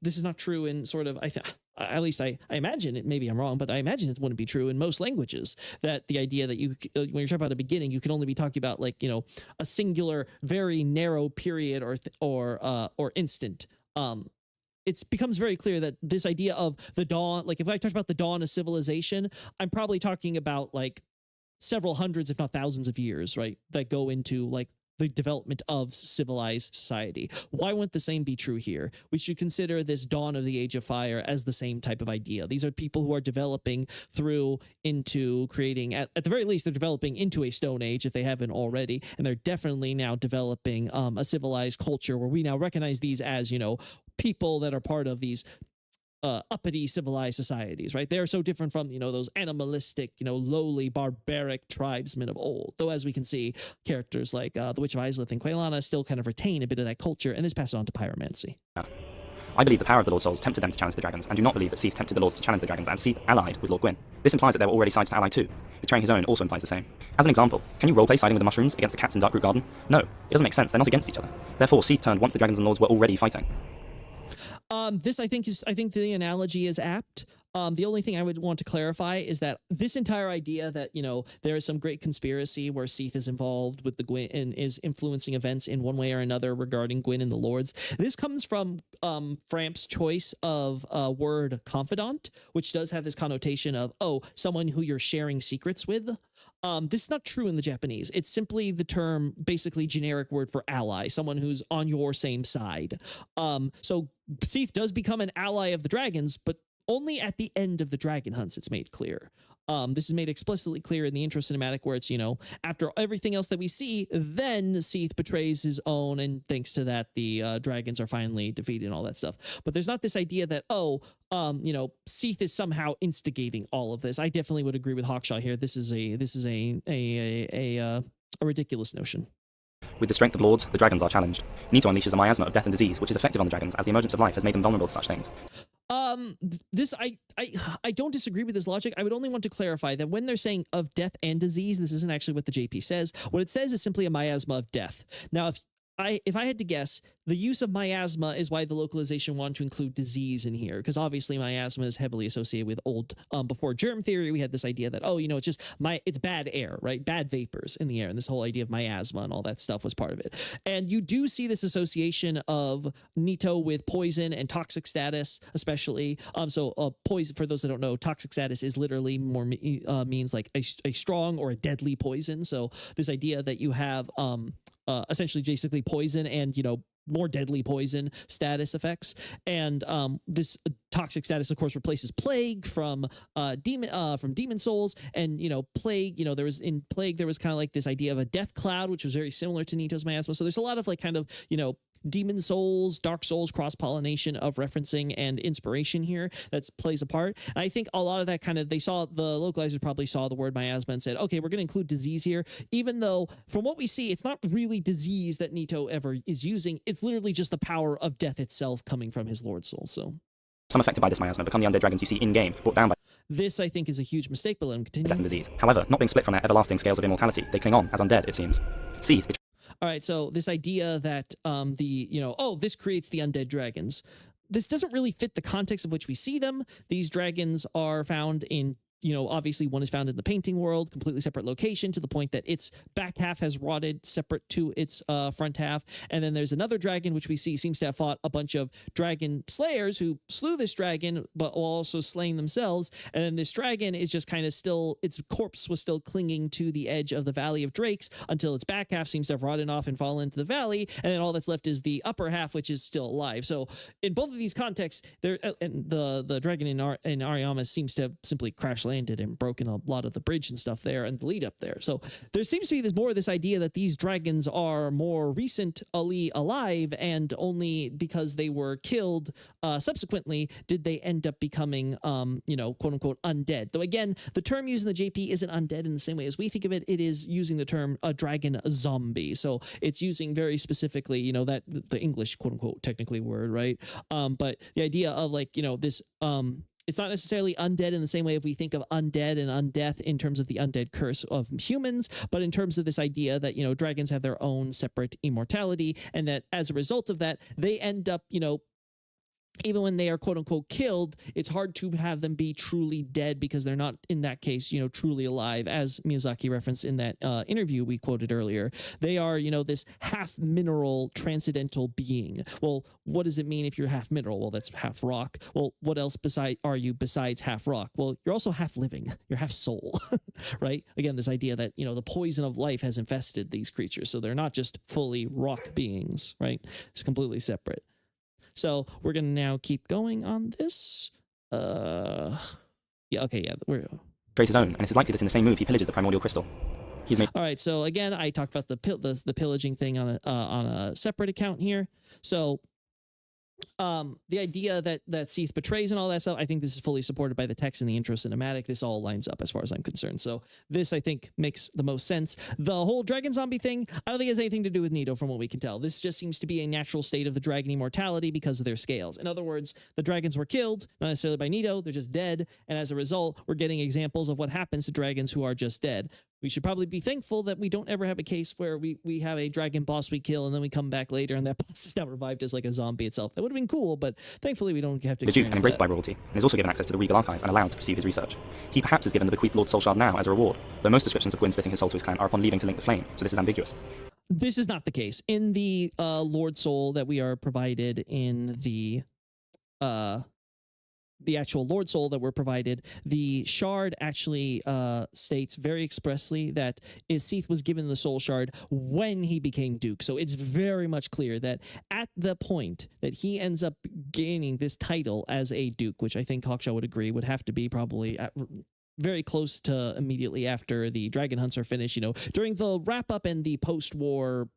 Speaker 1: This is not true in sort of, at least I imagine it, maybe I'm wrong, but I imagine it wouldn't be true in most languages, that the idea that you, when you're talking about a beginning, you can only be talking about, like, you know, a singular, very narrow period or instant. It becomes very clear that this idea of the dawn, like if I talk about the dawn of civilization, I'm probably talking about like several hundreds, if not thousands of years, right? That go into like the development of civilized society. Why wouldn't the same be true here? We should consider this dawn of the Age of Fire as the same type of idea. These are people who are developing through into creating, at the very least, they're developing into a Stone Age if they haven't already, and they're definitely now developing a civilized culture where we now recognize these as, you know, people that are part of these uppity civilized societies, right? They are so different from, you know, those animalistic, you know, lowly barbaric tribesmen of old. Though, as we can see, characters like the Witch of Islith and Quaylana still kind of retain a bit of that culture, and this passes on to pyromancy.
Speaker 2: I believe the power of the Lord Souls tempted them to challenge the dragons, and do not believe that Seath tempted the Lords to challenge the dragons, and Seath allied with Lord Gwyn. This implies that there were already sides to ally too. Betraying his own also implies the same. As an example, can you roleplay siding with the mushrooms against the cats in Darkroot Garden? No, it doesn't make sense. They're not against each other. Therefore, Seath turned once the dragons and lords were already fighting.
Speaker 1: This I think the analogy is apt. The only thing I would want to clarify is that this entire idea that, you know, there is some great conspiracy where Seath is involved with the Gwyn and is influencing events in one way or another regarding Gwyn and the Lords. This comes from Framp's choice of word confidant, which does have this connotation of, oh, someone who you're sharing secrets with. This is not true in the Japanese. It's simply the term, basically generic word for ally, someone who's on your same side. So Seath does become an ally of the dragons, but only at the end of the dragon hunts it's made clear. This is made explicitly clear in the intro cinematic where it's, you know, after everything else that we see, then Seath betrays his own, and thanks to that, the dragons are finally defeated and all that stuff. But there's not this idea that, oh, you know, Seath is somehow instigating all of this. I definitely would agree with Hawkshaw here. This is a ridiculous notion.
Speaker 2: With the strength of lords, the dragons are challenged. Nito unleashes a miasma of death and disease, which is effective on the dragons, as the emergence of life has made them vulnerable to such things.
Speaker 1: This I don't disagree with this logic. I would only want to clarify that when they're saying of death and disease, this isn't actually what the JP says. What it says is simply a miasma of death. Now, if I had to guess, the use of miasma is why the localization wanted to include disease in here, because obviously miasma is heavily associated with old, before germ theory, we had this idea that, oh, you know, it's just it's bad air, right? Bad vapors in the air. And this whole idea of miasma and all that stuff was part of it. And you do see this association of Nito with poison and toxic status, especially. Poison, for those that don't know, toxic status is literally more means like a strong or a deadly poison. So this idea that you have, essentially basically poison and, you know, more deadly poison status effects. And this toxic status, of course, replaces plague from demon souls. And, you know, plague, you know, there was kind of like this idea of a death cloud, which was very similar to Nito's miasma. So there's a lot of like kind of, you know, demon souls, dark souls, cross-pollination of referencing and inspiration here that plays a part. And I think a lot of that kind of, the localizers probably saw the word miasma and said, okay, we're going to include disease here, even though from what we see, it's not really disease that Nito ever is using. It's literally just the power of death itself coming from his Lord Soul. So
Speaker 2: some affected by this miasma become the undead dragons you see in-game, brought down by
Speaker 1: this, I think, is a huge mistake, but let him continue.
Speaker 2: death and disease. However, not being split from their everlasting scales of immortality, they cling on as undead, it seems. Seath.
Speaker 1: All right, so this idea that this creates the undead dragons. This doesn't really fit the context of which we see them. These dragons are found in, you know, obviously one is found in the painting world, completely separate location, to the point that its back half has rotted separate to its front half. And then there's another dragon, which we see seems to have fought a bunch of dragon slayers who slew this dragon, but also slaying themselves. And then this dragon is just kind of still, its corpse was still clinging to the edge of the Valley of Drakes until its back half seems to have rotted off and fallen into the valley. And then all that's left is the upper half, which is still alive. So in both of these contexts, and the dragon in Ariyama seems to have simply crash landed and broken a lot of the bridge and stuff there and the lead up there. So there seems to be this idea that these dragons are more recently alive, and only because they were killed subsequently did they end up becoming, you know, quote unquote undead. Though again, the term used in the JP isn't undead in the same way as we think of it. It is using the term a dragon zombie. So it's using very specifically, you know, that the English quote unquote technically word, right? But the idea of like, you know, this it's not necessarily undead in the same way if we think of undead and undeath in terms of the undead curse of humans, but in terms of this idea that, you know, dragons have their own separate immortality, and that as a result of that, they end up, you know, even when they are quote unquote killed, it's hard to have them be truly dead because they're not, in that case, you know, truly alive, as Miyazaki referenced in that interview we quoted earlier. They are, you know, this half mineral transcendental being. Well, what does it mean if you're half mineral? Well, that's half rock. Well, what else are you besides half rock? Well, you're also half living. You're half soul, right? Again, this idea that, you know, the poison of life has infested these creatures, so they're not just fully rock beings, right? It's completely separate. So we're going to now keep going on this. We're
Speaker 2: Trace his own, and it is likely that in the same move he pillages the primordial crystal. He's made.
Speaker 1: All right, so again, I talked about the pillaging thing on a separate account here. So the idea that Seath betrays and all that stuff, I think this is fully supported by the text and the intro cinematic. This all lines up as far as I'm concerned. So this, I think, makes the most sense. The whole dragon zombie thing, I don't think it has anything to do with Nito from what we can tell. This just seems to be a natural state of the dragon immortality because of their scales. In other words, the dragons were killed, not necessarily by Nito, they're just dead. And as a result, we're getting examples of what happens to dragons who are just dead. we should probably be thankful that we don't ever have a case where we have a dragon boss we kill and then we come back later and that boss is now revived as like a zombie itself. That would have been cool, but thankfully we don't have to
Speaker 2: He is duped
Speaker 1: experience
Speaker 2: and embraced
Speaker 1: that.
Speaker 2: by royalty, and is also given access to the regal archives and allowed to pursue his research. He perhaps is given the bequeathed Lord Soul Shard now as a reward, though most descriptions of Gwyn spitting his soul to his clan are upon leaving to link the flame, so this is ambiguous.
Speaker 1: This is not the case. In the Lord Soul that we are provided in the actual Lord Soul that we're provided, the shard actually states very expressly that Seath was given the Soul Shard when he became Duke. So it's very much clear that at the point that he ends up gaining this title as a Duke, which I think Hawkshaw would agree would have to be probably very close to immediately after the Dragon Hunts are finished, during the wrap up and the post-war,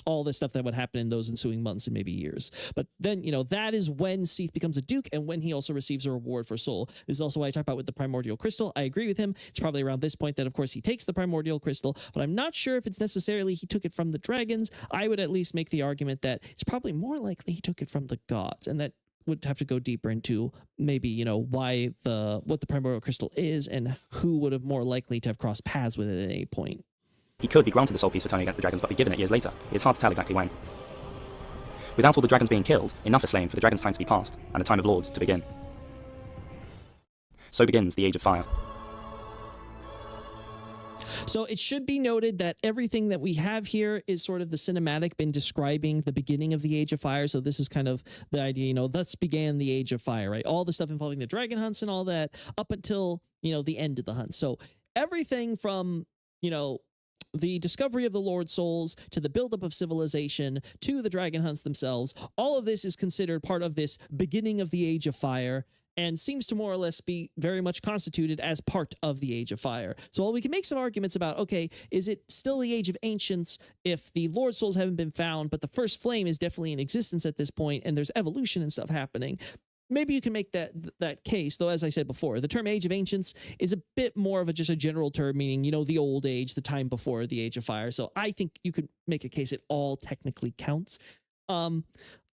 Speaker 1: all this stuff that would happen in those ensuing months and maybe years. But then, that is when Seath becomes a Duke and when he also receives a reward for soul. This is also why I talk about with the primordial crystal. I agree with him. It's probably around this point that, of course, he takes the primordial crystal, but I'm not sure if it's necessarily he took it from the dragons. I would at least make the argument that it's probably more likely he took it from the gods, and that would have to go deeper into maybe, why what the primordial crystal is and who would have more likely to have crossed paths with it at any point.
Speaker 2: He could be granted the soul piece for turning against the dragons, but be given it years later. It is hard to tell exactly when. Without all the dragons being killed, enough is slain for the dragon's time to be past, and the time of lords to begin. So begins the Age of Fire.
Speaker 1: So it should be noted that everything that we have here is sort of the cinematic been describing the beginning of the Age of Fire. So this is kind of the idea, thus began the Age of Fire, right? All the stuff involving the dragon hunts and all that up until, the end of the hunt. So everything from, the discovery of the Lord Souls to the buildup of civilization to the dragon hunts themselves, all of this is considered part of this beginning of the Age of Fire and seems to more or less be very much constituted as part of the Age of Fire. So while we can make some arguments about, okay, is it still the Age of Ancients if the Lord Souls haven't been found, but the first flame is definitely in existence at this point and there's evolution and stuff happening? Maybe you can make that case, though, as I said before, the term Age of Ancients is a bit more of just a general term, meaning, the old age, the time before the Age of Fire. So I think you could make a case it all technically counts.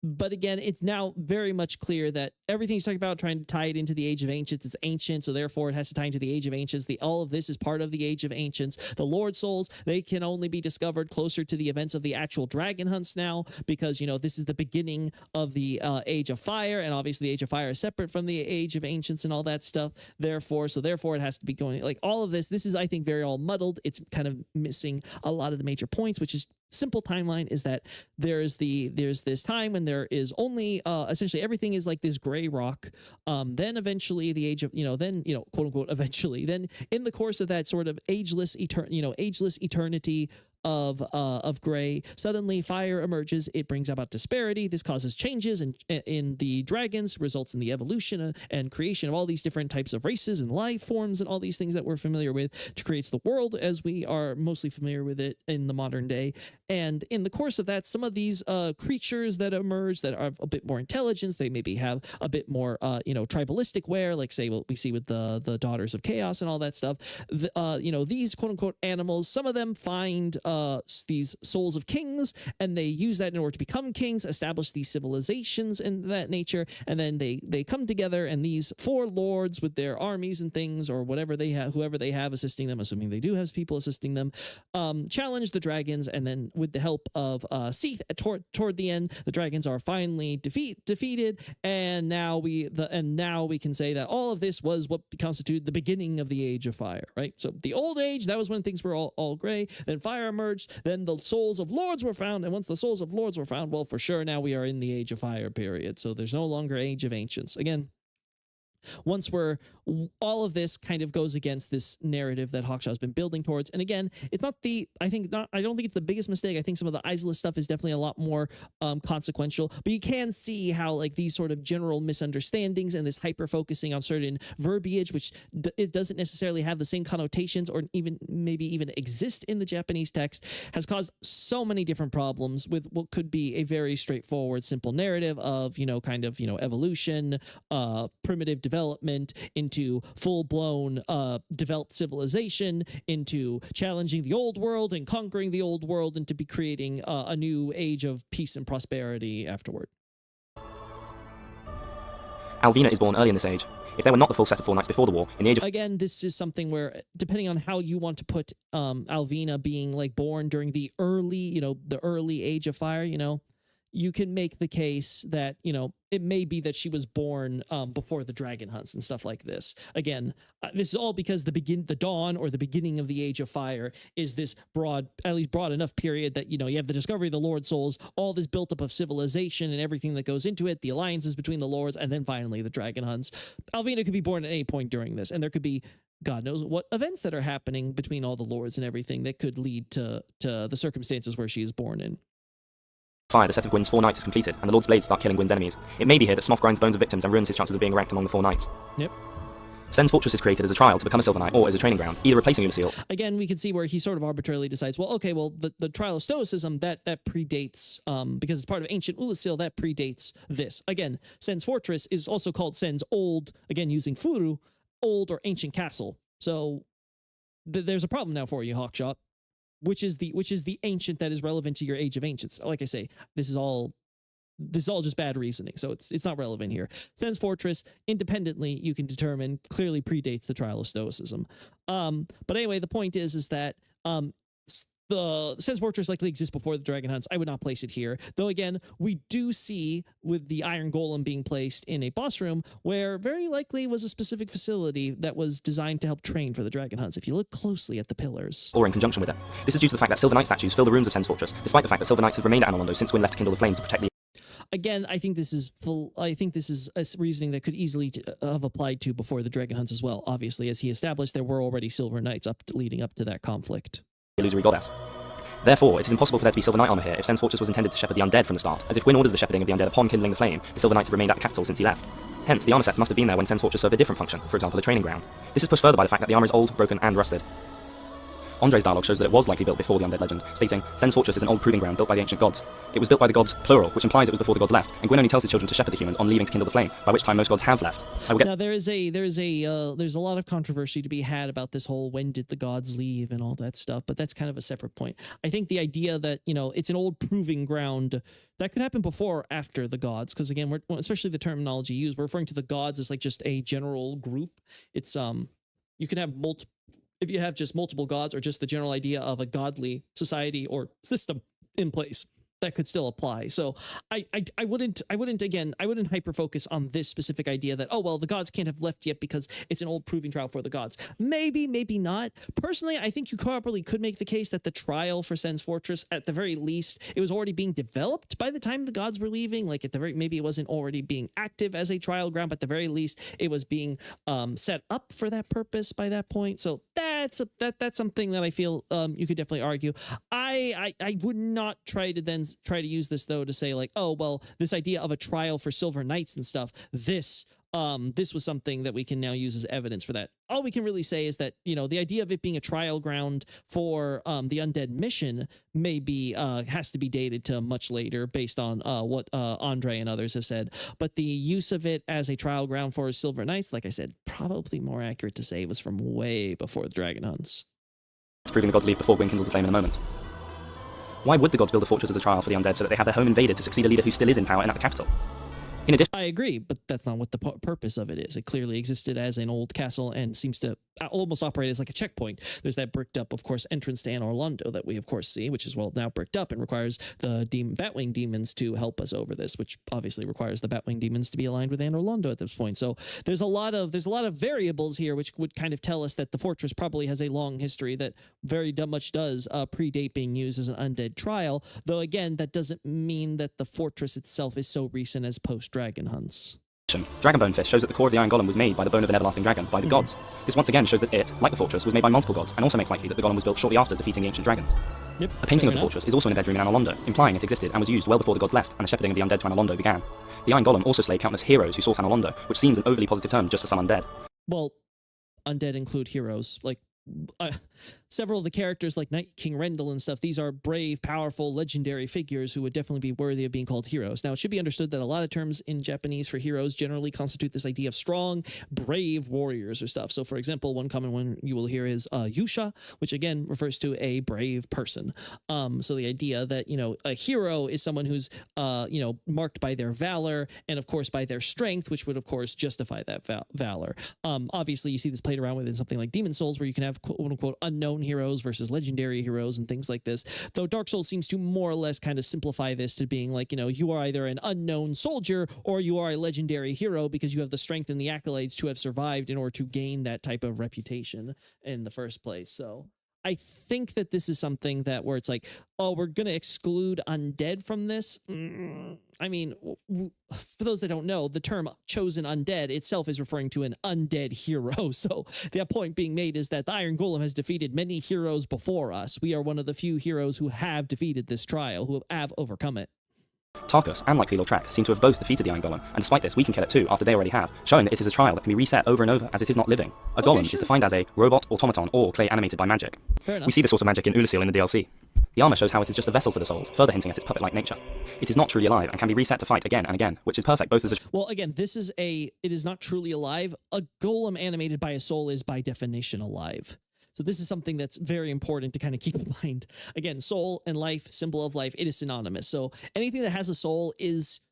Speaker 1: But again, it's now very much clear that everything he's talking about, trying to tie it into the Age of Ancients, it's ancient, so therefore it has to tie into the Age of Ancients. All of this is part of the Age of Ancients. The Lord Souls, they can only be discovered closer to the events of the actual dragon hunts now, because, this is the beginning of the Age of Fire, and obviously the Age of Fire is separate from the Age of Ancients and all that stuff. Therefore it has to be going, like, all of this is, I think, very all muddled. It's kind of missing a lot of the major points, which is simple timeline is that there's this time when there is only essentially everything is like this gray rock, then eventually the age of quote unquote eventually, then in the course of that sort of ageless eternity of gray, suddenly fire emerges. It brings about disparity. This causes changes in the dragons, results in the evolution and creation of all these different types of races and life forms and all these things that we're familiar with, to creates the world as we are mostly familiar with it in the modern day. And in the course of that, some of these creatures that emerge that are a bit more intelligence, they maybe have a bit more tribalistic wear, like say what we see with the Daughters of Chaos and all that stuff. These quote unquote animals, some of them find these souls of kings, and they use that in order to become kings, establish these civilizations and that nature, and then they come together, and these four lords with their armies and things, or whatever they have, whoever they have assisting them, assuming they do have people assisting them, challenge the dragons, and then with the help of Seath toward the end, the dragons are finally defeated, and now we can say that all of this was what constituted the beginning of the Age of Fire, right? So the old age, that was when things were all gray, then fire emerged, then the souls of lords were found, and once the souls of lords were found, well, for sure now we are in the Age of Fire period, so there's no longer Age of Ancients. Again, once all of this kind of goes against this narrative that Hawkshaw has been building towards. And again, it's not I don't think it's the biggest mistake. I think some of the Isla stuff is definitely a lot more consequential, but you can see how like these sort of general misunderstandings and this hyper focusing on certain verbiage, which it doesn't necessarily have the same connotations or maybe even exist in the Japanese text, has caused so many different problems with what could be a very straightforward, simple narrative of, evolution, primitive development into full-blown developed civilization, into challenging the old world and conquering the old world, and to be creating a new age of peace and prosperity afterward.
Speaker 2: Alvina is born early in this age. If there were not the full set of 4 nights before the war, in the age of...
Speaker 1: Again, this is something where, depending on how you want to put Alvina being like born during the early, the early age of fire, you can make the case that, it may be that she was born before the dragon hunts and stuff like this. Again, this is all because the dawn or the beginning of the age of fire is this at least broad enough period that, you have the discovery of the Lord Souls, all this built up of civilization and everything that goes into it, the alliances between the lords, and then finally the dragon hunts. Alvina could be born at any point during this, and there could be God knows what events that are happening between all the lords and everything that could lead to the circumstances where she is born in.
Speaker 2: Fire, the set of Gwyn's 4 knights is completed, and the Lord's blades start killing Gwyn's enemies. It may be here that Smough grinds bones of victims and ruins his chances of being ranked among the 4 knights.
Speaker 1: Yep.
Speaker 2: Sen's Fortress is created as a trial to become a Silver Knight, or as a training ground, either replacing Uniseal.
Speaker 1: Again, we can see where he sort of arbitrarily decides, the trial of Stoicism, that predates, because it's part of ancient Ulasil, that predates this. Again, Sen's Fortress is also called Sen's old, again using Furu, old or ancient castle. So there's a problem now for you, Hawkshaw. Which is the ancient that is relevant to your Age of Ancients. Like I say, this is all just bad reasoning, so it's not relevant here. Sen's Fortress, independently, you can determine, clearly predates the trial of Stoicism. But anyway, the point is that the Sen's Fortress likely exists before the Dragon Hunts. I would not place it here. Though again, we do see with the Iron Golem being placed in a boss room where very likely was a specific facility that was designed to help train for the Dragon Hunts, if you look closely at the pillars.
Speaker 2: Or in conjunction with it. This is due to the fact that Silver Knight statues fill the rooms of Sen's Fortress, despite the fact that Silver Knights have remained at Londo since Gwyn left to kindle the flames to protect the...
Speaker 1: Again, I think this is a reasoning that could easily have applied to before the Dragon Hunts as well. Obviously, as he established, there were already Silver Knights leading up to that conflict.
Speaker 2: Illusory goddess. Therefore, it is impossible for there to be Silver Knight armor here if Sen's Fortress was intended to shepherd the undead from the start, as if Gwyn orders the shepherding of the undead upon kindling the flame, the Silver Knights have remained at the capital since he left. Hence, the armor sets must have been there when Sen's Fortress served a different function, for example a training ground. This is pushed further by the fact that the armor is old, broken, and rusted. Andre's dialogue shows that it was likely built before the undead legend, stating, Sen's Fortress is an old proving ground built by the ancient gods. It was built by the gods, plural, which implies it was before the gods left, and Gwyn only tells his children to shepherd the humans on leaving to kindle the flame, by which time most gods have left.
Speaker 1: Now there's a lot of controversy to be had about this whole when did the gods leave and all that stuff, but that's kind of a separate point. I think the idea that, it's an old proving ground, that could happen before or after the gods, because again, especially the terminology used, we're referring to the gods as like just a general group. It's you can have if you have just multiple gods or just the general idea of a godly society or system in place, that could still apply. So I wouldn't hyper focus on this specific idea that, the gods can't have left yet because it's an old proving trial for the gods. Maybe not. Personally, I think you probably could make the case that the trial for Sen's Fortress, at the very least, it was already being developed by the time the gods were leaving. Like maybe it wasn't already being active as a trial ground, but at the very least it was being set up for that purpose by that point. So that's something that I feel you could definitely argue. I would not try to use this though to say like, this idea of a trial for Silver Knights and stuff, this was something that we can now use as evidence for that. All we can really say is that, the idea of it being a trial ground for the undead mission maybe has to be dated to much later based on what Andre and others have said. But the use of it as a trial ground for Silver Knights, like I said, probably more accurate to say was from way before the Dragon Hunts.
Speaker 2: It's proving the gods leave before Gwyn kindles the flame in a moment. Why would the gods build a fortress as a trial for the undead so that they have their home invaded to succeed a leader who still is in power and at the capital? In addition,
Speaker 1: I agree, but that's not what the purpose of it is. It clearly existed as an old castle and seems to almost operate as like a checkpoint. There's that bricked up, of course, entrance to Londo that we, of course, see, which is now bricked up and requires the Batwing demons to help us over this, which obviously requires the Batwing demons to be aligned with Londo at this point. So there's a lot of variables here which would kind of tell us that the fortress probably has a long history that very much does predate being used as an undead trial. Though again, that doesn't mean that the fortress itself is so recent as post-Dragon Hunts.
Speaker 2: Dragonbone Fish shows that the core of the Iron Golem was made by the bone of an everlasting dragon, by the gods. This once again shows that it, like the fortress, was made by multiple gods, and also makes likely that the golem was built shortly after defeating the ancient dragons.
Speaker 1: Yep,
Speaker 2: a painting of the fortress is also in a bedroom in Londo, implying it existed and was used well before the gods left and the shepherding of the undead to Londo began. The Iron Golem also slayed countless heroes who sought Londo, which seems an overly positive term just for some undead.
Speaker 1: Well, undead include heroes. Like, several of the characters like Night King Rendell and stuff, these are brave, powerful, legendary figures who would definitely be worthy of being called heroes. Now, it should be understood that a lot of terms in Japanese for heroes generally constitute this idea of strong, brave warriors or stuff. So, for example, one common one you will hear is yusha, which again refers to a brave person. So the idea that, you know, a hero is someone who's, you know, marked by their valor and, of course, by their strength, which would, of course, justify that valor. Obviously, you see this played around with in something like Demon Souls, where you can have quote-unquote unknown heroes versus legendary heroes and things like this. Though Dark Souls seems to more or less kind of simplify this to being like, you know, you are either an unknown soldier or you are a legendary hero because you have the strength and the accolades to have survived in order to gain that type of reputation in the first place. So I think that this is something that where it's like, oh, we're going to exclude undead from this. I mean, for those that don't know, the term chosen undead itself is referring to an undead hero. So the point being made is that the Iron Golem has defeated many heroes before us. We are one of the few heroes who have defeated this trial, who have overcome it.
Speaker 2: Tarkus and likely Lautrec seem to have both defeated the Iron Golem, and despite this we can kill it too after they already have, showing that it is a trial that can be reset over and over as it is not living. A golem is defined as a robot, automaton, or clay animated by magic. We see this sort of magic in Ulasil in the DLC. The armor shows how it is just a vessel for the souls, further hinting at its puppet-like nature. It is not truly alive and can be reset to fight again and again, which is perfect both as a...
Speaker 1: Well, again, it is not truly alive. A golem animated by a soul is by definition alive. So this is something that's very important to kind of keep in mind. Again, soul and life, symbol of life, it is synonymous. So anything that has a soul is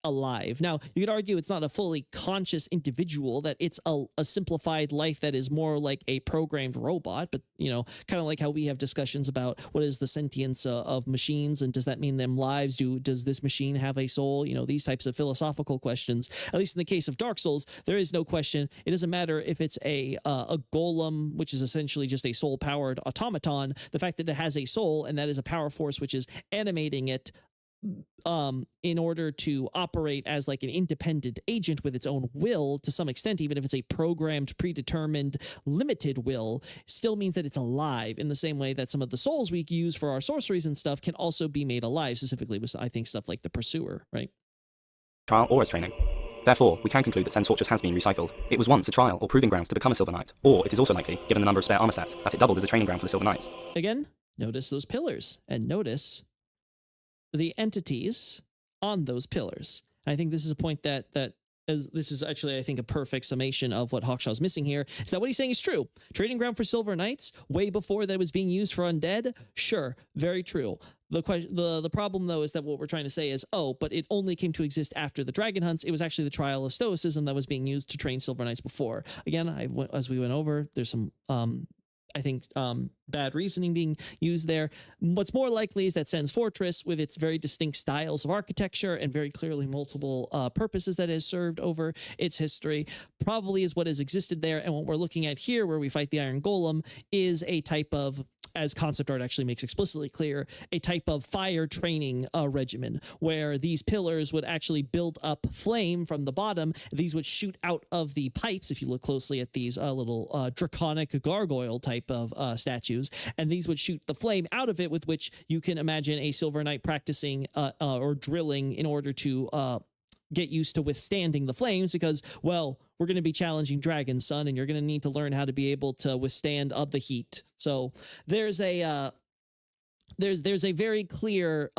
Speaker 1: alive. Now, you could argue it's not a fully conscious individual, that it's a simplified life that is more like a programmed robot, but, you know, kind of like how we have discussions about what is the sentience of machines, and does that mean them lives? Does this machine have a soul? You know, these types of philosophical questions. At least in the case of Dark Souls, there is no question. It doesn't matter if it's a golem, which is essentially just a soul-powered automaton. The fact that it has a soul, and that is a power force which is animating it in order to operate as like an independent agent with its own will to some extent, even if it's a programmed, predetermined, limited will, still means that it's alive, in the same way that some of the souls we use for our sorceries and stuff can also be made alive, specifically with, I think, stuff like the Pursuer, right?
Speaker 2: Trial or as training. Therefore, we can conclude that Sen's Fortress has been recycled. It was once a trial or proving grounds to become a Silver Knight, or it is also likely, given the number of spare armor sets, that it doubled as a training ground for the Silver Knights.
Speaker 1: Again, notice those pillars, and notice the entities on those pillars. And I think this is a point that this is actually, I think, a perfect summation of what Hawkshaw's missing here, is that what he's saying is true. Trading ground for Silver Knights, way before that it was being used for undead, sure, very true. The problem, though, is that what we're trying to say is, oh, but it only came to exist after the Dragon Hunts. It was actually the Trial of Stoicism that was being used to train Silver Knights before. Again, as we went over, there's some I think bad reasoning being used there. What's more likely is that Sen's Fortress, with its very distinct styles of architecture and very clearly multiple purposes that it has served over its history, probably is what has existed there. And what we're looking at here, where we fight the Iron Golem, is a type of, as concept art actually makes explicitly clear, a type of fire training regimen, where these pillars would actually build up flame from the bottom. These would shoot out of the pipes, if you look closely at these little draconic gargoyle type of statues, and these would shoot the flame out of it, with which you can imagine a Silver Knight practicing or drilling in order to get used to withstanding the flames, because, well, we're going to be challenging dragons, son, and you're going to need to learn how to be able to withstand the heat. So there's a very clear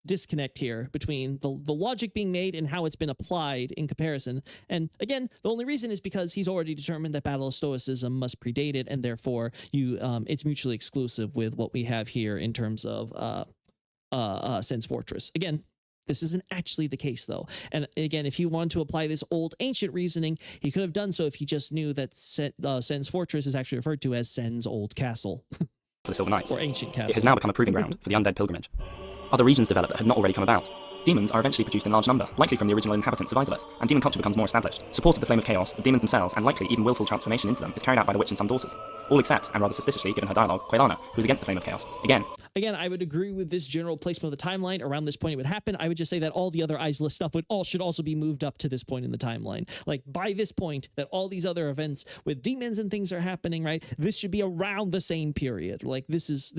Speaker 1: disconnect here between the logic being made and how it's been applied in comparison. And again, the only reason is because he's already determined that Battle of Stoicism must predate it, and therefore it's mutually exclusive with what we have here in terms of Sen's Fortress. Again, this isn't actually the case, though. And again, if he wanted to apply this old ancient reasoning, he could have done so if he just knew that Sen's Fortress is actually referred to as Sen's Old Castle.
Speaker 2: For the Silver Knights.
Speaker 1: Or Ancient Castle.
Speaker 2: It has now become a proving ground for the undead pilgrimage. Other regions develop that had not already come about. Demons are eventually produced in large number, likely from the original inhabitants of Izalith, and demon culture becomes more established. Support of the Flame of Chaos, the demons themselves, and likely even willful transformation into them, is carried out by the witch and some daughters. All except, and rather suspiciously given her dialogue, Quelana, who is against the Flame of Chaos. Again, I
Speaker 1: would agree with this general placement of the timeline. Around this point it would happen. I would just say that all the other Izalith stuff should also be moved up to this point in the timeline. Like, by this point, that all these other events with demons and things are happening, right? This should be around the same period. Like, this is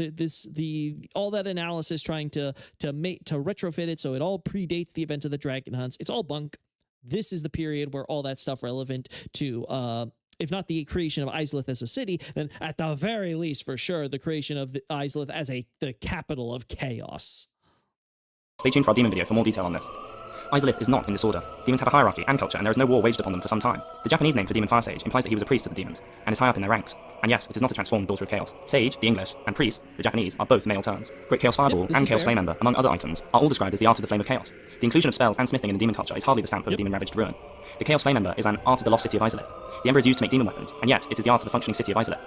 Speaker 1: all that analysis trying to retrofit it so it all predates the event of the Dragon Hunts. It's all bunk. This is the period where all that stuff relevant to if not the creation of Izalith as a city, then at the very least, for sure, the creation of Izalith as the capital of chaos.
Speaker 2: Stay tuned for our demon video for more detail on this. Izalith is not in disorder. Demons have a hierarchy and culture, and there is no war waged upon them for some time. The Japanese name for demon fire sage implies that he was a priest of the demons, and is high up in their ranks. And yes, it is not a transformed daughter of chaos. Sage, the English, and priest, the Japanese, are both male terms. Great Chaos Fireball and Chaos Flame Ember, among other items, are all described as the art of the flame of chaos. The inclusion of spells and smithing in the demon culture is hardly the stamp of a demon-ravaged ruin. The Chaos Flame Ember is an art of the lost city of Izalith. The Ember is used to make demon weapons, and yet it is the art of the functioning city of Izalith.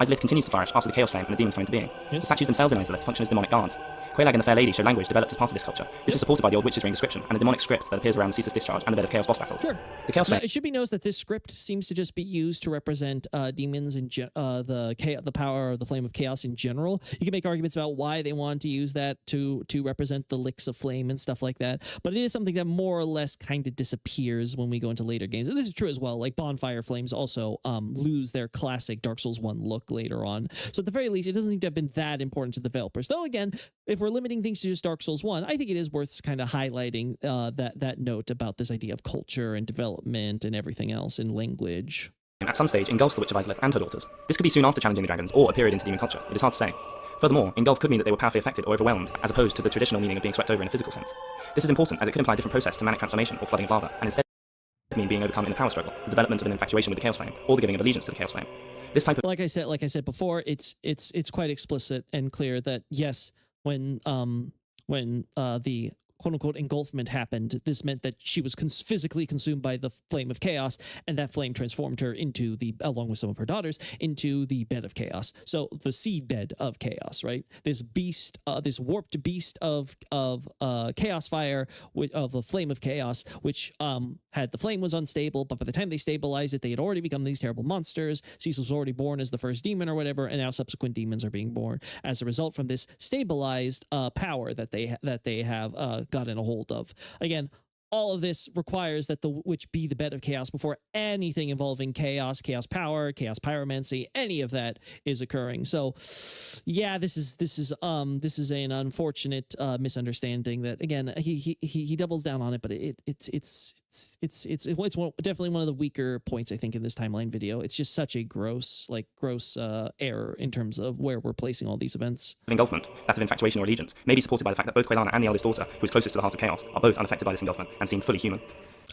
Speaker 2: Izalith continues to flourish after the Chaos Flame and the demons come into being.
Speaker 1: Yes.
Speaker 2: The statues themselves in Izalith function as demonic guards. Quelaag and the Fair Lady show language developed as part of this culture. This is supported by the Old Witch's Ring description and the demonic script that appears around the Ceaseless Discharge and the Bed of Chaos boss battles.
Speaker 1: Sure.
Speaker 2: The Chaos Flame.
Speaker 1: It should be noticed that this script seems to just be used to represent demons and the power or the flame of chaos in general. You can make arguments about why they want to use that to represent the licks of flame and stuff like that, but it is something that more or less kind of disappears when we go into later games. And this is true as well. Like bonfire flames also lose their classic Dark Souls 1 look later on. So at the very least, it doesn't seem to have been that important to the developers. Though again, if we're limiting things to just Dark Souls 1, I think it is worth kind of highlighting that note about this idea of culture and development and everything else in language.
Speaker 2: At some stage engulfs the Witch of Izalith and her daughters. This could be soon after challenging the dragons, or a period into demon culture. It is hard to say. Furthermore, engulf could mean that they were powerfully affected or overwhelmed, as opposed to the traditional meaning of being swept over in a physical sense. This is important as it could imply a different process to manic transformation or flooding of lava, and instead mean being overcome in a power struggle, the development of an infatuation with the Chaos Flame, or the giving of allegiance to the Chaos Flame. This type of
Speaker 1: like I said before, it's quite explicit and clear that yes, when the quote-unquote engulfment happened, this meant that she was physically consumed by the flame of chaos, and that flame transformed her into along with some of her daughters, into the bed of chaos. So the seedbed of chaos, right? This beast, this warped beast of chaos fire, of the flame of chaos, which had the flame was unstable, but by the time they stabilized it, they had already become these terrible monsters. Cecil was already born as the first demon or whatever, and now subsequent demons are being born as a result from this stabilized power that they have gotten a hold of. Again, all of this requires that the witch be the bed of chaos before anything involving chaos power, chaos pyromancy, any of that is occurring. So, yeah, this is an unfortunate misunderstanding that again he doubles down on it, but it's definitely one of the weaker points I think in this timeline video. It's just such a gross error in terms of where we're placing all these events.
Speaker 2: engulfment, that of infatuation or allegiance, may be supported by the fact that both Quelana and the eldest daughter, who is closest to the heart of chaos, are both unaffected by this engulfment and seem fully human.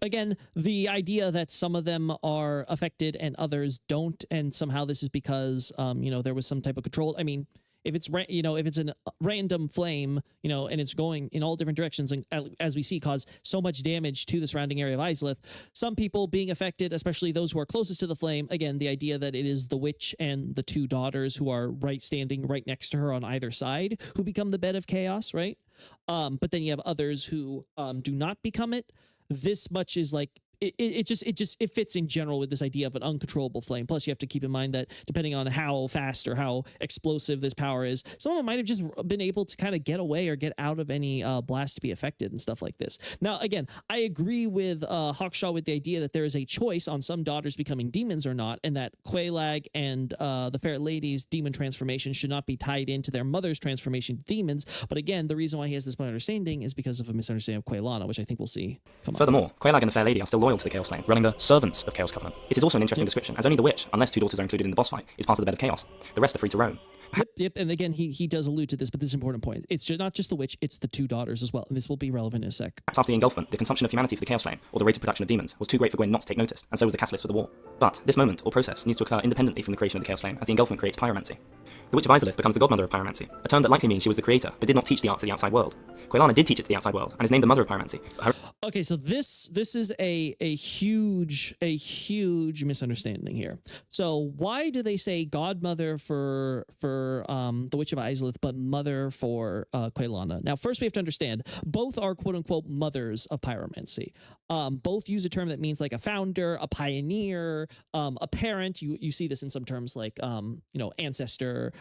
Speaker 1: Again, the idea that some of them are affected and others don't, and somehow this is because there was some type of control. I mean, if it's if it's a random flame, and it's going in all different directions, and as we see, cause so much damage to the surrounding area of Izalith, some people being affected, especially those who are closest to the flame. Again, the idea that it is the witch and the two daughters who are standing right next to her on either side who become the bed of chaos, right? But then you have others who do not become it. This much is like it fits in general with this idea of an uncontrollable flame. Plus, you have to keep in mind that depending on how fast or how explosive this power is, some of them might have just been able to kind of get away or get out of any blast to be affected and stuff like this. Now, again, I agree with Hawkshaw with the idea that there is a choice on some daughters becoming demons or not, and that Quelaag and the Fair Lady's demon transformation should not be tied into their mother's transformation to demons. But again, the reason why he has this misunderstanding is because of a misunderstanding of Quelana, which I think we'll see.
Speaker 2: Furthermore, Quelaag and the Fair Lady are still loyal to the Chaos Flame, running the servants of Chaos Covenant. It is also an interesting description, as only the witch, unless two daughters are included in the boss fight, is part of the Bed of Chaos. The rest are free to roam.
Speaker 1: Yep. And again, he does allude to this, but this is an important point. It's not just the witch, it's the two daughters as well, and this will be relevant in a sec.
Speaker 2: Perhaps after the engulfment, the consumption of humanity for the Chaos Flame, or the rate of production of demons, was too great for Gwyn not to take notice, and so was the catalyst for the war. But this moment, or process, needs to occur independently from the creation of the Chaos Flame, as the engulfment creates pyromancy. The Witch of Izalith becomes the godmother of pyromancy, a term that likely means she was the creator, but did not teach the art to the outside world. Quelana did teach it to the outside world, and is named the mother of pyromancy.
Speaker 1: Okay, so this is a huge misunderstanding here. So why do they say godmother for the Witch of Izalith, but mother for Quelana? Now, first we have to understand both are quote unquote mothers of pyromancy. Both use a term that means like a founder, a pioneer, a parent. You see this in some terms like ancestor,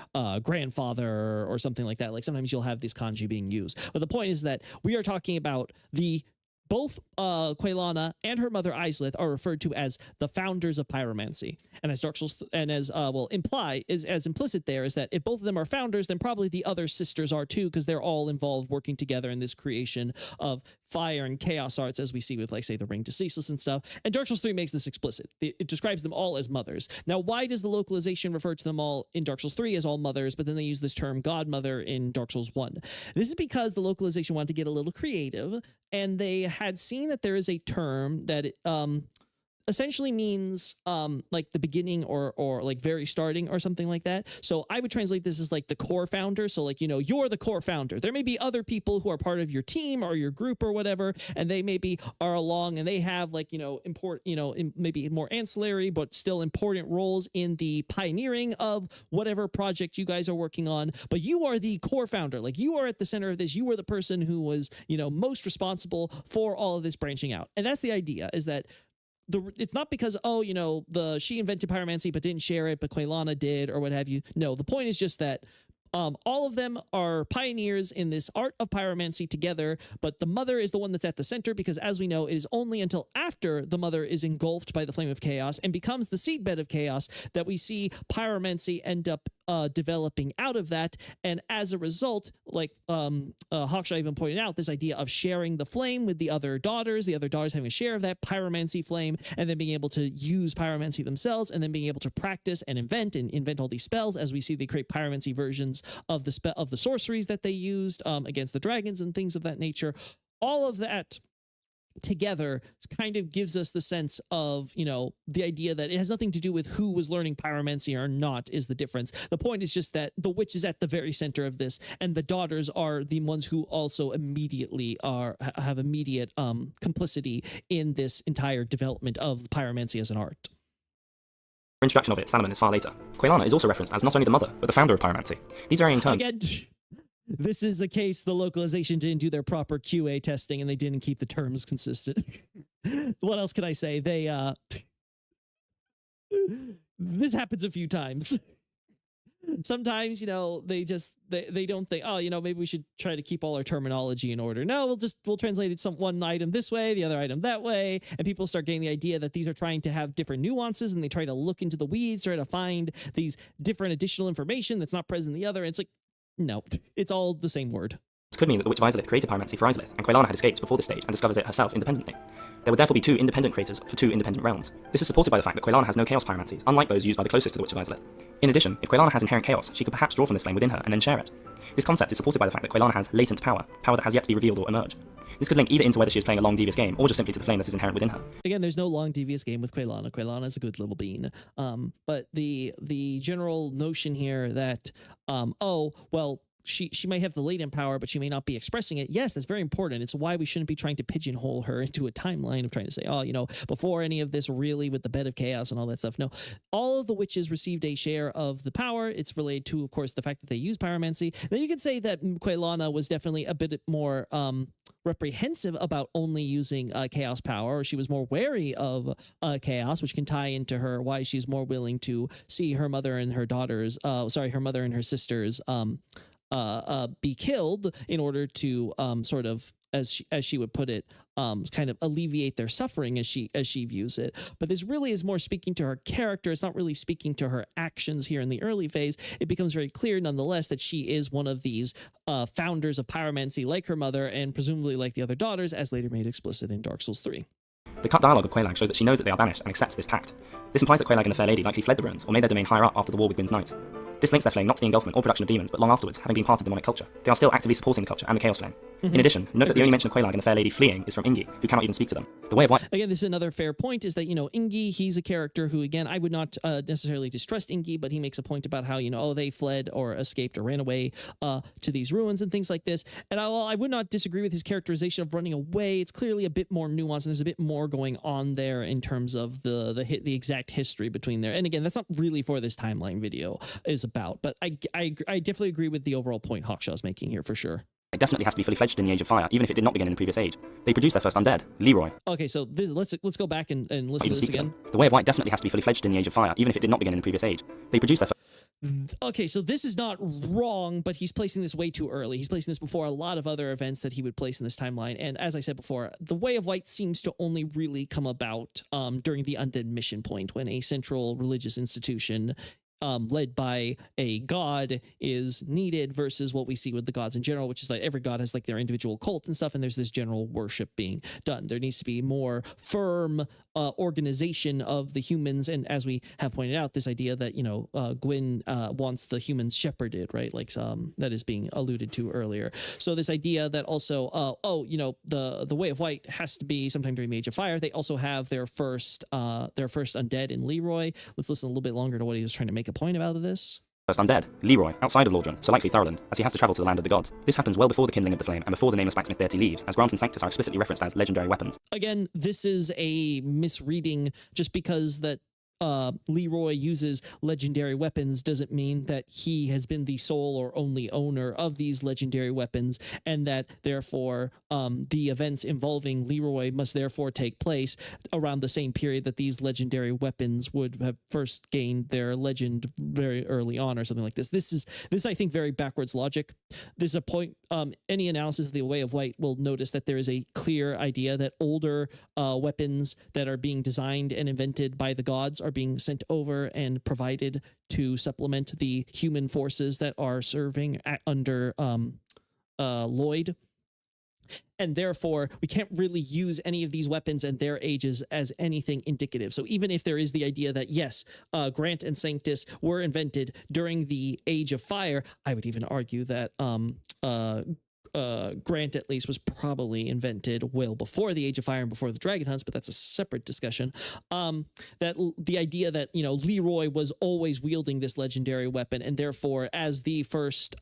Speaker 1: grandfather, or something like that. Like sometimes you'll have this kanji being used. But the point is that we are talking about the both Quelana and her mother Islith are referred to as the founders of pyromancy, and as Dark Souls and as imply is as implicit there is that if both of them are founders, then probably the other sisters are too, because they're all involved working together in this creation of fire and chaos arts, as we see with, like, say, the Ring to Ceaseless and stuff. And Dark Souls 3 makes this explicit. It describes them all as mothers. Now, why does the localization refer to them all in Dark Souls 3 as all mothers, but then they use this term godmother in Dark Souls 1? This is because the localization wanted to get a little creative, and they had seen that there is a term that essentially means like the beginning or like very starting or something like that. So I would translate this as like the core founder. So, like, you're the core founder. There may be other people who are part of your team or your group or whatever, and they maybe are along and they have, like, maybe more ancillary but still important roles in the pioneering of whatever project you guys are working on. But you are the core founder. Like, you are at the center of this. You are the person who was, most responsible for all of this branching out. And that's the idea, is that it's not because, she invented pyromancy but didn't share it, but Quelana did, or what have you. No, the point is just that all of them are pioneers in this art of pyromancy together, but the mother is the one that's at the center, because, as we know, it is only until after the mother is engulfed by the flame of chaos and becomes the seedbed of chaos that we see pyromancy end up developing out of that. And as a result, like Hawkshaw even pointed out, this idea of sharing the flame with the other daughters having a share of that pyromancy flame, and then being able to use pyromancy themselves, and then being able to practice and invent all these spells. As we see, they create pyromancy versions of the sorceries that they used against the dragons and things of that nature. All of that together kind of gives us the sense of, the idea that it has nothing to do with who was learning pyromancy or not is the difference. The point is just that the witch is at the very center of this, and the daughters are the ones who also immediately have immediate complicity in this entire development of pyromancy as an art.
Speaker 2: Introduction of it, Salomon, is far later. Quelana is also referenced as not only the mother, but the founder of pyromancy. These varying terms...
Speaker 1: Again, this is a case the localization didn't do their proper QA testing, and they didn't keep the terms consistent. What else can I say? This happens a few times. Sometimes, they don't think, maybe we should try to keep all our terminology in order. No, we'll translate it one item this way, the other item that way, and people start getting the idea that these are trying to have different nuances, and they try to look into the weeds, try to find these different additional information that's not present in the other. And it's like, no, it's all the same word.
Speaker 2: This could mean that the Witch of Islith created pyromancy for Islith, and Quelana had escaped before this stage and discovers it herself independently. There would therefore be two independent creators for two independent realms. This is supported by the fact that Quelana has no chaos pyromancies, unlike those used by the closest to the Witch of Islith. In addition, if Quelana has inherent chaos, she could perhaps draw from this flame within her and then share it. This concept is supported by the fact that Quelana has latent power that has yet to be revealed or emerge. This could link either into whether she is playing a long, devious game, or just simply to the flame that is inherent within her.
Speaker 1: Again, there's no long, devious game with Quelana. Quelana is a good little bean. But the general notion here that, she may have the latent power, but she may not be expressing it. Yes, that's very important. It's why we shouldn't be trying to pigeonhole her into a timeline of trying to say, before any of this really with the bed of chaos and all that stuff. No, all of the witches received a share of the power. It's related to, of course, the fact that they use pyromancy. Then you could say that Quelana was definitely a bit more reprehensive about only using chaos power, or she was more wary of chaos, which can tie into why she's more willing to see her mother and her daughters, her mother and her sisters be killed in order to sort of, as she would put it, kind of alleviate their suffering as she views it. But this really is more speaking to her character. It's not really speaking to her actions here in the early phase. It becomes very clear, nonetheless, that she is one of these founders of pyromancy, like her mother, and presumably like the other daughters, as later made explicit in Dark Souls 3.
Speaker 2: The cut dialogue of Quelaag shows that she knows that they are banished and accepts this pact. This implies that Quelaag and the Fair Lady likely fled the ruins, or made their domain higher up after the war with Gwyn's knights. This links their flame not to the engulfment or production of demons, but long afterwards, having been part of demonic culture. They are still actively supporting the culture and the Chaos Flame. In addition, note that the only mention of Quelaag and the Fair Lady fleeing is from Ingi, who cannot even speak to them. The way of white...
Speaker 1: Again, this is another fair point, is that, Ingi, he's a character who, again, I would not necessarily distrust Ingi, but he makes a point about how, they fled or escaped or ran away to these ruins and things like this. And I would not disagree with his characterization of running away. It's clearly a bit more nuanced, and there's a bit more going on there in terms of the exact history between there. And again, that's not really for this timeline video is about, but I definitely agree with the overall point Hawkshaw's making here for sure.
Speaker 2: It definitely has to be fully fledged in the Age of Fire, even if it did not begin in the previous age. They produced their first undead, Leroy.
Speaker 1: Okay, so let's go back and listen to this again.
Speaker 2: The Way of White definitely has to be fully fledged in the Age of Fire, even if it did not begin in the previous age. They produced their
Speaker 1: Okay, so this is not wrong, but he's placing this way too early. He's placing this before a lot of other events that he would place in this timeline. And as I said before, the Way of White seems to only really come about during the undead mission point, when a central religious institution led by a god is needed, versus what we see with the gods in general, which is like every god has like their individual cult and stuff, and there's this general worship being done. There needs to be more firm organization of the humans, and as we have pointed out, this idea that Gwyn wants the humans shepherded, right? Like that is being alluded to earlier. So this idea that also the Way of White has to be sometime during the Age of Fire. They also have their first undead in Leroy. Let's listen a little bit longer to what he was trying to make a point about this.
Speaker 2: First undead, Leroy, outside of Lordran, so likely Thurland, as he has to travel to the land of the gods. This happens well before the kindling of the flame and before the nameless blacksmith deity leaves, as Grant and Sanctus are explicitly referenced as legendary weapons.
Speaker 1: Again, this is a misreading. Just because that Leroy uses legendary weapons doesn't mean that he has been the sole or only owner of these legendary weapons, and that therefore the events involving Leroy must therefore take place around the same period that these legendary weapons would have first gained their legend very early on, or something like this. This I think very backwards logic. There's a point, any analysis of the Way of White will notice that there is a clear idea that older weapons that are being designed and invented by the gods are being sent over and provided to supplement the human forces that are serving under Lloyd. And therefore, we can't really use any of these weapons and their ages as anything indicative. So even if there is the idea that, yes, Grant and Sanctus were invented during the Age of Fire, I would even argue that Grant at least was probably invented well before the Age of Fire and before the Dragon Hunts, but that's a separate discussion. That the idea that Leroy was always wielding this legendary weapon, and therefore as the first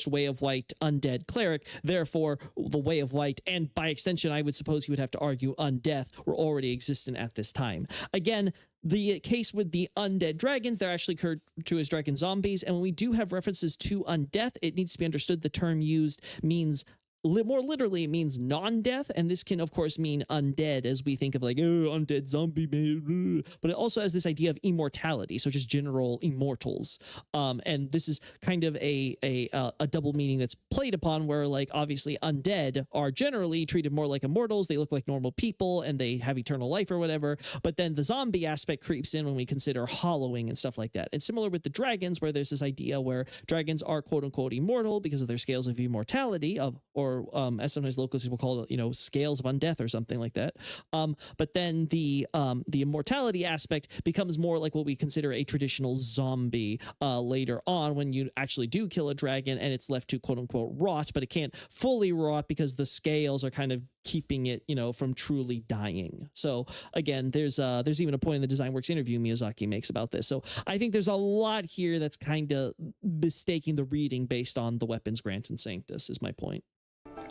Speaker 1: Way of White undead cleric, therefore the Way of White, and by extension I would suppose he would have to argue undeath, were already existent at this time. Again, the case with the undead dragons, they're actually referred to as dragon zombies, and when we do have references to undeath, it needs to be understood the term used means more literally, it means non-death, and this can of course mean undead as we think of like, oh, undead zombie man, but it also has this idea of immortality, so just general immortals. And this is kind of a double meaning that's played upon, where like obviously undead are generally treated more like immortals. They look like normal people and they have eternal life or whatever, but then the zombie aspect creeps in when we consider hollowing and stuff like that. And similar with the dragons, where there's this idea where dragons are quote unquote immortal because of their scales of immortality, or as sometimes locals people call it, scales of undeath or something like that. But then the immortality aspect becomes more like what we consider a traditional zombie later on, when you actually do kill a dragon and it's left to quote unquote rot, but it can't fully rot because the scales are kind of keeping it, from truly dying. So again, there's even a point in the Design Works interview Miyazaki makes about this. So I think there's a lot here that's kind of mistaking the reading based on the weapons Grant and Sanctus, is my point.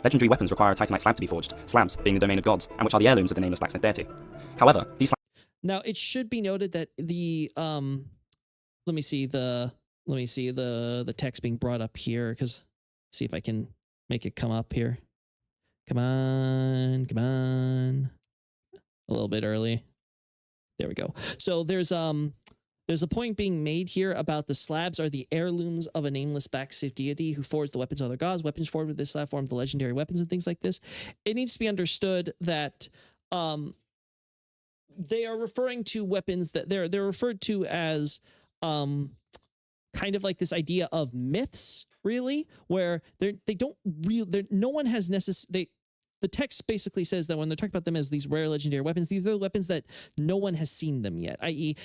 Speaker 2: Legendary weapons require a titanite slab to be forged, slabs being the domain of gods, and which are the heirlooms of the nameless blacksmith deity. However, these
Speaker 1: Now it should be noted that the let me see the text being brought up here, because see if I can make it come up here. Come on. A little bit early. There we go. So there's a point being made here about the slabs are the heirlooms of a nameless blacksmith deity who forged the weapons of other gods. Weapons forged with this slab form the legendary weapons and things like this. It needs to be understood that they are referring to weapons that they're referred to as kind of like this idea of myths, really, where no one has necessarily. The text basically says that when they're talking about them as these rare legendary weapons, these are the weapons that no one has seen them yet, i.e.,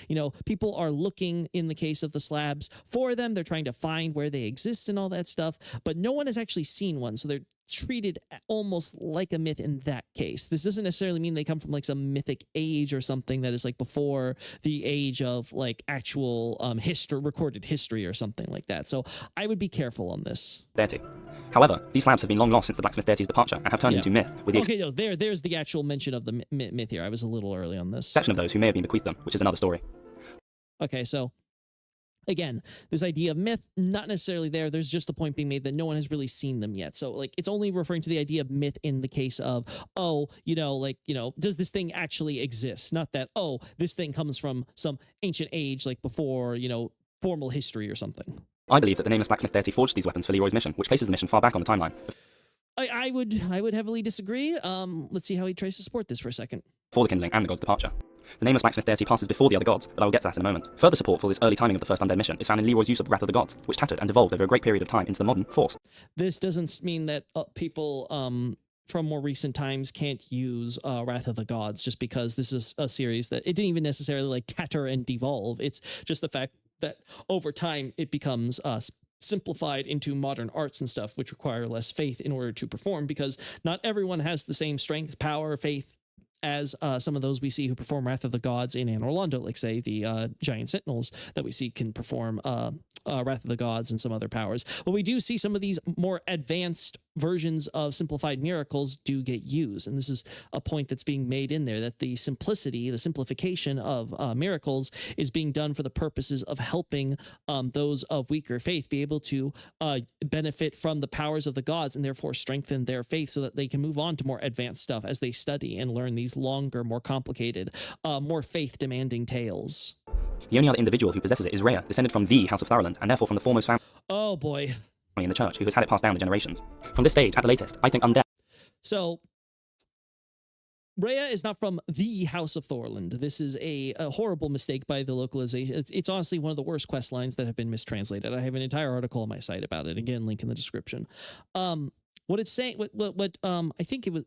Speaker 1: people are looking, in the case of the slabs, for them. They're trying to find where they exist and all that stuff, but no one has actually seen one. So they're treated almost like a myth in that case. This doesn't necessarily mean they come from like some mythic age or something that is like before the age of like actual recorded history or something like that. So I would be careful on this.
Speaker 2: deity. However, these slabs have been long lost since the blacksmith deity's departure and have turned into myth, with the
Speaker 1: there's the actual mention of the myth here. I was a little early on this.
Speaker 2: exception of those who may have been bequeathed them, which is another story.
Speaker 1: Okay, so again, this idea of myth, not necessarily there. There's just the point being made that no one has really seen them yet. So like it's only referring to the idea of myth in the case of, does this thing actually exist? Not that, this thing comes from some ancient age, like before, formal history or something.
Speaker 2: I believe that the nameless blacksmith deity forged these weapons for Leroy's mission, which places the mission far back on the timeline.
Speaker 1: I would heavily disagree. Let's see how he tries to support this for a second.
Speaker 2: Before the kindling and the god's departure. The nameless blacksmith deity passes before the other gods, but I will get to that in a moment. Further support for this early timing of the first undead mission is found in Leroy's use of the Wrath of the Gods, which tattered and evolved over a great period of time into the modern force.
Speaker 1: This doesn't mean that people from more recent times can't use Wrath of the Gods just because this is a series that it didn't even necessarily like tatter and devolve. It's just the fact that over time it becomes simplified into modern arts and stuff, which require less faith in order to perform, because not everyone has the same strength, power, faith as some of those we see who perform Wrath of the Gods in Anor Londo, like say the giant sentinels that we see can perform Wrath of the Gods and some other powers. But we do see some of these more advanced versions of simplified miracles do get used, and this is a point that's being made in there, that the simplicity, the simplification of miracles is being done for the purposes of helping those of weaker faith be able to benefit from the powers of the gods and therefore strengthen their faith so that they can move on to more advanced stuff as they study and learn these longer, more complicated, more faith-demanding tales.
Speaker 2: The only other individual who possesses it is Rhea, descended from the House of Tharaland, and therefore from the foremost family
Speaker 1: Oh boy.
Speaker 2: in the church, who has had it passed down the generations. From this stage, at the latest, I think undead.
Speaker 1: So, Rhea is not from the House of Thorland. This is a horrible mistake by the localization. It's honestly one of the worst quest lines that have been mistranslated. I have an entire article on my site about it. Again, link in the description. What it's saying, what I think it was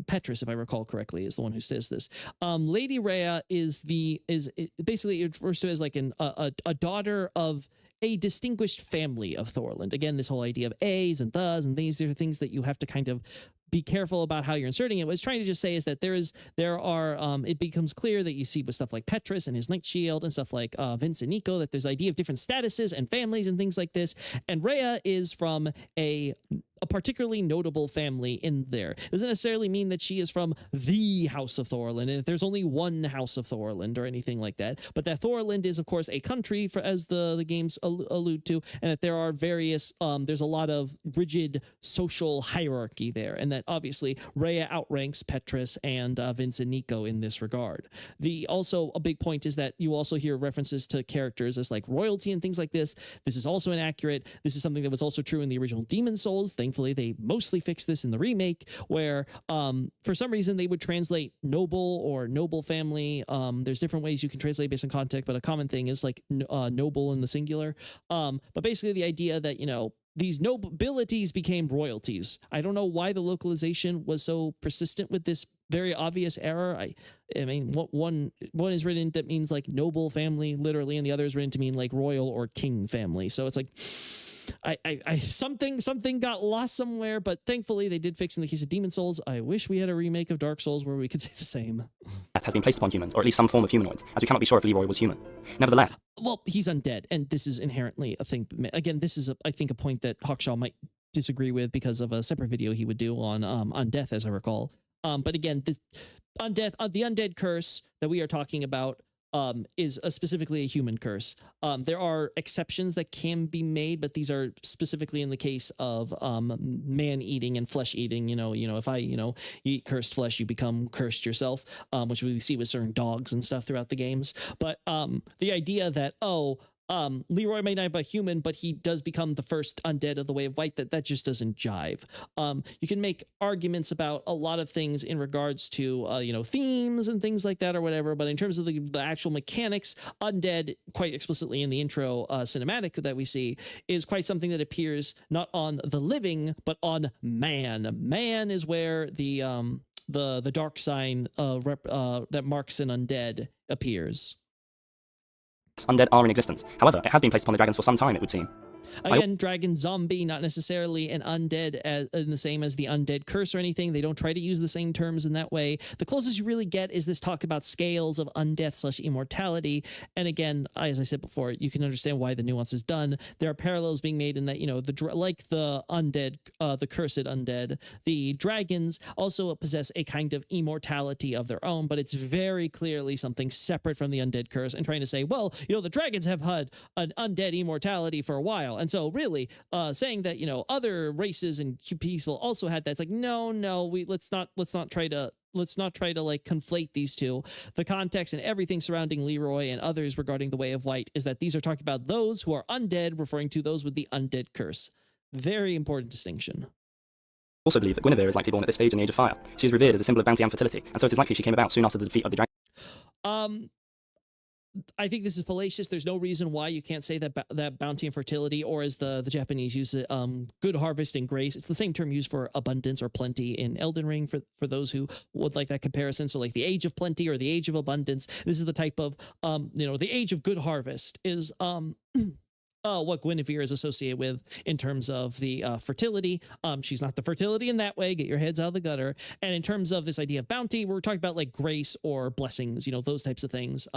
Speaker 1: Petrus, if I recall correctly, is the one who says this. Lady Rhea basically it refers to as like a daughter of a distinguished family of Thorland. Again, this whole idea of A's and thes and these are things that you have to kind of be careful about how you're inserting it. What it's trying to just say is that it becomes clear that you see with stuff like Petrus and his Knight Shield and stuff like Vince and Nico, that there's idea of different statuses and families and things like this. And Rhea is from a particularly notable family in there. Doesn't necessarily mean that she is from the House of Thorland, and there's only one House of Thorland or anything like that. But that Thorland is, of course, a country, as the games allude to, and that there are various, there's a lot of rigid social hierarchy there, and that obviously Rhea outranks Petrus and Vince and Nico in this regard. Also, a big point is that you also hear references to characters as like royalty and things like this. This is also inaccurate. This is something that was also true in the original Demon Souls. Thankfully, they mostly fixed this in the remake, where for some reason they would translate noble or noble family. There's different ways you can translate based on context, but a common thing is like noble in the singular. But basically the idea that, these nobilities became royalties. I don't know why the localization was so persistent with this very obvious error. I mean, one is written that means like noble family, literally, and the other is written to mean like royal or king family. So it's like, something got lost somewhere, but thankfully they did fix in the case of Demon Souls. I wish we had a remake of Dark Souls where we could say the same.
Speaker 2: Has been placed upon humans, or at least some form of humanoids, as we cannot be sure if Leroy was human. Nevertheless,
Speaker 1: well, he's undead, and this is inherently a thing. Again, this is I think a point that Hawkshaw might disagree with because of a separate video he would do on death, as I recall. But again, the undead curse that we are talking about is specifically a human curse. There are exceptions that can be made, but these are specifically in the case of man eating and flesh eating. If you eat cursed flesh, you become cursed yourself, which we see with certain dogs and stuff throughout the games. But the idea that Leroy may not be a human, but he does become the first undead of the Way of White, that just doesn't jive. You can make arguments about a lot of things in regards to, themes and things like that or whatever, but in terms of the actual mechanics, undead, quite explicitly in the intro cinematic that we see, is quite something that appears not on the living, but on man. Man is where the dark sign that marks an undead appears.
Speaker 2: Undead are in existence. However, it has been placed upon the dragons for some time, it would seem.
Speaker 1: Again, dragon zombie, not necessarily an undead in the same as the undead curse or anything. They don't try to use the same terms in that way. The closest you really get is this talk about scales of undeath / immortality. And again, as I said before, you can understand why the nuance is done. There are parallels being made in that, like the undead, the cursed undead, the dragons also possess a kind of immortality of their own, but it's very clearly something separate from the undead curse, and trying to say, well, the dragons have had an undead immortality for a while. And so really saying that, other races and people also had that, it's like, no, let's not try to try to like conflate these two. The context and everything surrounding Leroy and others regarding the Way of Light is that these are talking about those who are undead, referring to those with the undead curse. Very important distinction.
Speaker 2: Also believe that Guinevere is likely born at this stage in the Age of Fire. She is revered as a symbol of bounty and fertility, and so it is likely she came about soon after the defeat of the dragon.
Speaker 1: I think this is fallacious. There's no reason why you can't say that that bounty and fertility, or as the Japanese use it, good harvest and grace. It's the same term used for abundance or plenty in Elden Ring for those who would like that comparison. So like the age of plenty or the age of abundance. This is the type of, the age of good harvest is what Guinevere is associated with in terms of the fertility. She's not the fertility in that way. Get your heads out of the gutter. And in terms of this idea of bounty, we're talking about like grace or blessings, those types of things.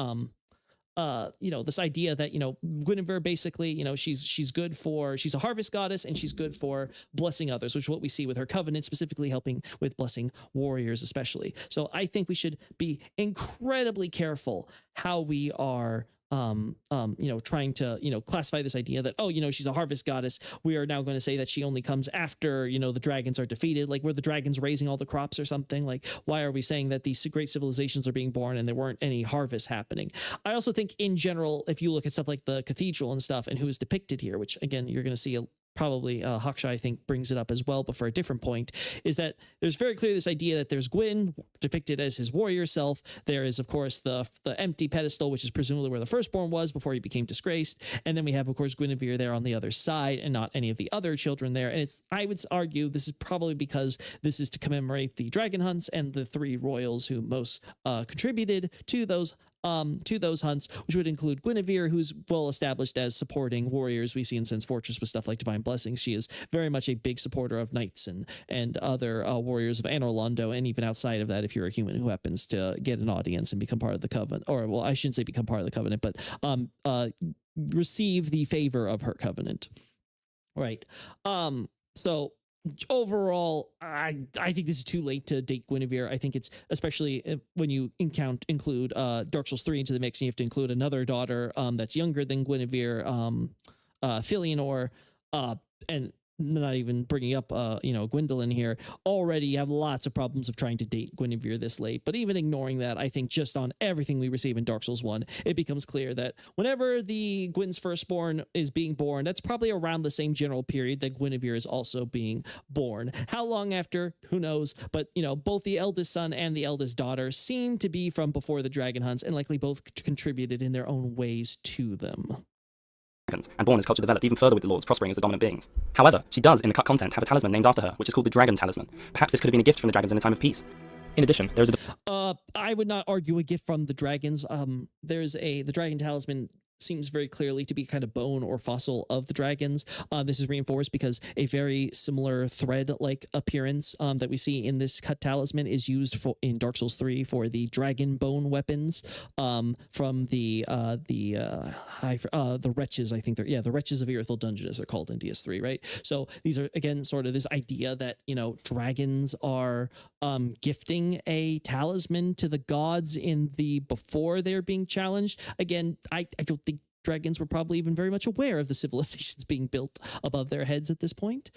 Speaker 1: This idea that, Guinevere basically, she's good for, she's a harvest goddess and she's good for blessing others, which is what we see with her covenant, specifically helping with blessing warriors, especially. So I think we should be incredibly careful how we are trying to, classify this idea that, she's a harvest goddess. We are now going to say that she only comes after, the dragons are defeated. Like, were the dragons raising all the crops or something? Like, why are we saying that these great civilizations are being born and there weren't any harvests happening? I also think in general, if you look at stuff like the cathedral and stuff and who is depicted here, which again, you're going to see probably Hawkshaw, I think, brings it up as well, but for a different point, is that there's very clearly this idea that there's Gwyn depicted as his warrior self. There is, of course, the empty pedestal, which is presumably where the firstborn was before he became disgraced. And then we have, of course, Guinevere there on the other side and not any of the other children there. And I would argue this is probably because this is to commemorate the dragon hunts and the three royals who most contributed to those hunts, which would include Guinevere, who's well established as supporting warriors. We see in Sen's Fortress with stuff like Divine Blessings. She is very much a big supporter of knights and other warriors of Anor Londo, and even outside of that, if you're a human who happens to get an audience and become part of the covenant, or well, I shouldn't say become part of the covenant, but receive the favor of her covenant. Right. So overall, I think this is too late to date Guinevere. I think it's, especially when you include Dark Souls 3 into the mix, and you have to include another daughter that's younger than Guinevere, Filianor, and not even bringing up Gwyndolin here. Already you have lots of problems of trying to date Guinevere this late. But even ignoring that, I think just on everything we receive in Dark Souls 1, it becomes clear that whenever the Gwyn's firstborn is being born, that's probably around the same general period that Guinevere is also being born. How long after, who knows, but both the eldest son and the eldest daughter seem to be from before the dragon hunts, and likely both contributed in their own ways to them.
Speaker 2: And born as culture developed even further with the lords prospering as the dominant beings. However, she does in the cut content have a talisman named after her, which is called the Dragon Talisman. Perhaps this could have been a gift from the dragons in a time of peace. In addition, there is
Speaker 1: I would not argue a gift from the dragons. The Dragon Talisman seems very clearly to be kind of bone or fossil of the dragons. This is reinforced because a very similar thread-like appearance that we see in this cut talisman is used in Dark Souls 3 for the dragon bone weapons from the wretches. I think the wretches of Irithyll Dungeon, as they're called in DS3, right? So these are again sort of this idea that dragons are gifting a talisman to the gods before they're being challenged. Again, I don't think dragons were probably even very much aware of the civilizations being built above their heads at this point.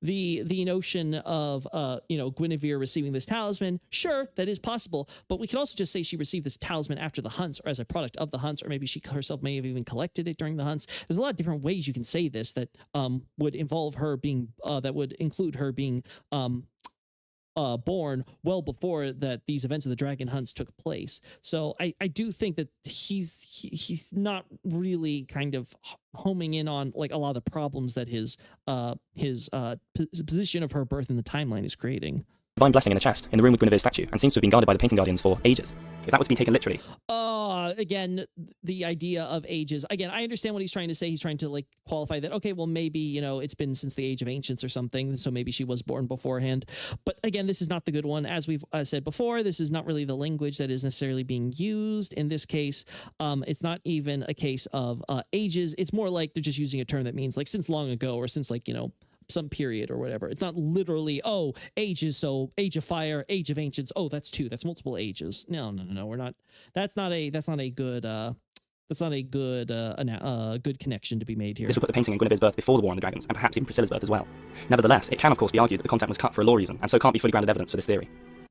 Speaker 1: The notion of Guinevere receiving this talisman, sure, that is possible, but we could also just say she received this talisman after the hunts, or as a product of the hunts, or maybe she herself may have even collected it during the hunts. There's a lot of different ways you can say this that would involve her being that would include her being born well before that these events of the dragon hunts took place. So I do think that he's not really kind of homing in on like a lot of the problems that his position of her birth in the timeline is creating.
Speaker 2: Divine blessing in a chest in the room with Guinevere's statue, and seems to have been guarded by the painting guardians for ages. If that were to be taken literally.
Speaker 1: Again, the idea of ages. Again, I understand what he's trying to say. He's trying to like qualify that, okay, well, maybe, it's been since the age of ancients or something, so maybe she was born beforehand. But again, this is not the good one. As we've said before, this is not really the language that is necessarily being used. In this case, it's not even a case of ages. It's more like they're just using a term that means like since long ago, or since like, some period or whatever. It's not literally, ages, so age of fire, age of ancients. Oh, that's multiple ages. No, we're not. That's not a good good connection to be made here.
Speaker 2: This would put the painting in Guinevere's birth before the War on the Dragons, and perhaps even Priscilla's birth as well. Nevertheless, it can of course be argued that the content was cut for a law reason, and so can't be fully grounded evidence for this theory.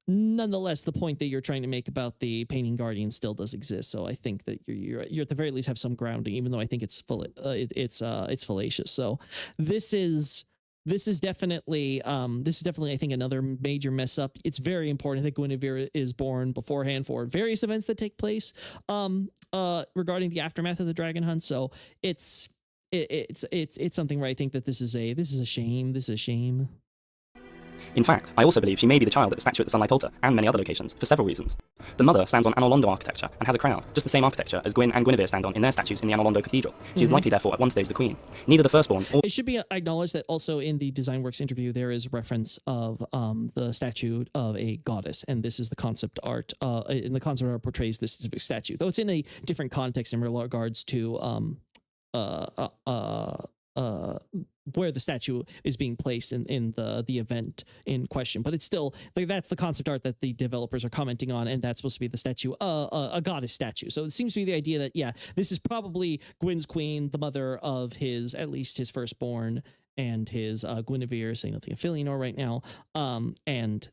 Speaker 1: nonetheless, the point that you're trying to make about the painting guardian still does exist. So I think that you're at the very least have some grounding, even though I think it's it's fallacious. So this is definitely I think another major mess up. It's very important that Guinevere is born beforehand for various events that take place regarding the aftermath of the dragon hunt. So it's something where I think that this is a shame.
Speaker 2: In fact, I also believe she may be the child at the statue at the Sunlight Altar, and many other locations, for several reasons. The mother stands on Londo architecture and has a crown, just the same architecture as Gwyn and Guinevere stand on in their statues in the Londo Cathedral. She is likely therefore at one stage the queen. Neither the firstborn or...
Speaker 1: It should be acknowledged that also in the Design Works interview there is reference of the statue of a goddess, and this is the concept art. And the concept art portrays this specific statue, though it's in a different context in regards to where the statue is being placed in the event in question, but it's still like that's the concept art that the developers are commenting on, and that's supposed to be the statue, a goddess statue. So it seems to be the idea that this is probably Gwyn's queen, the mother of at least his firstborn, and his Guinevere, saying nothing of Filianor right now. And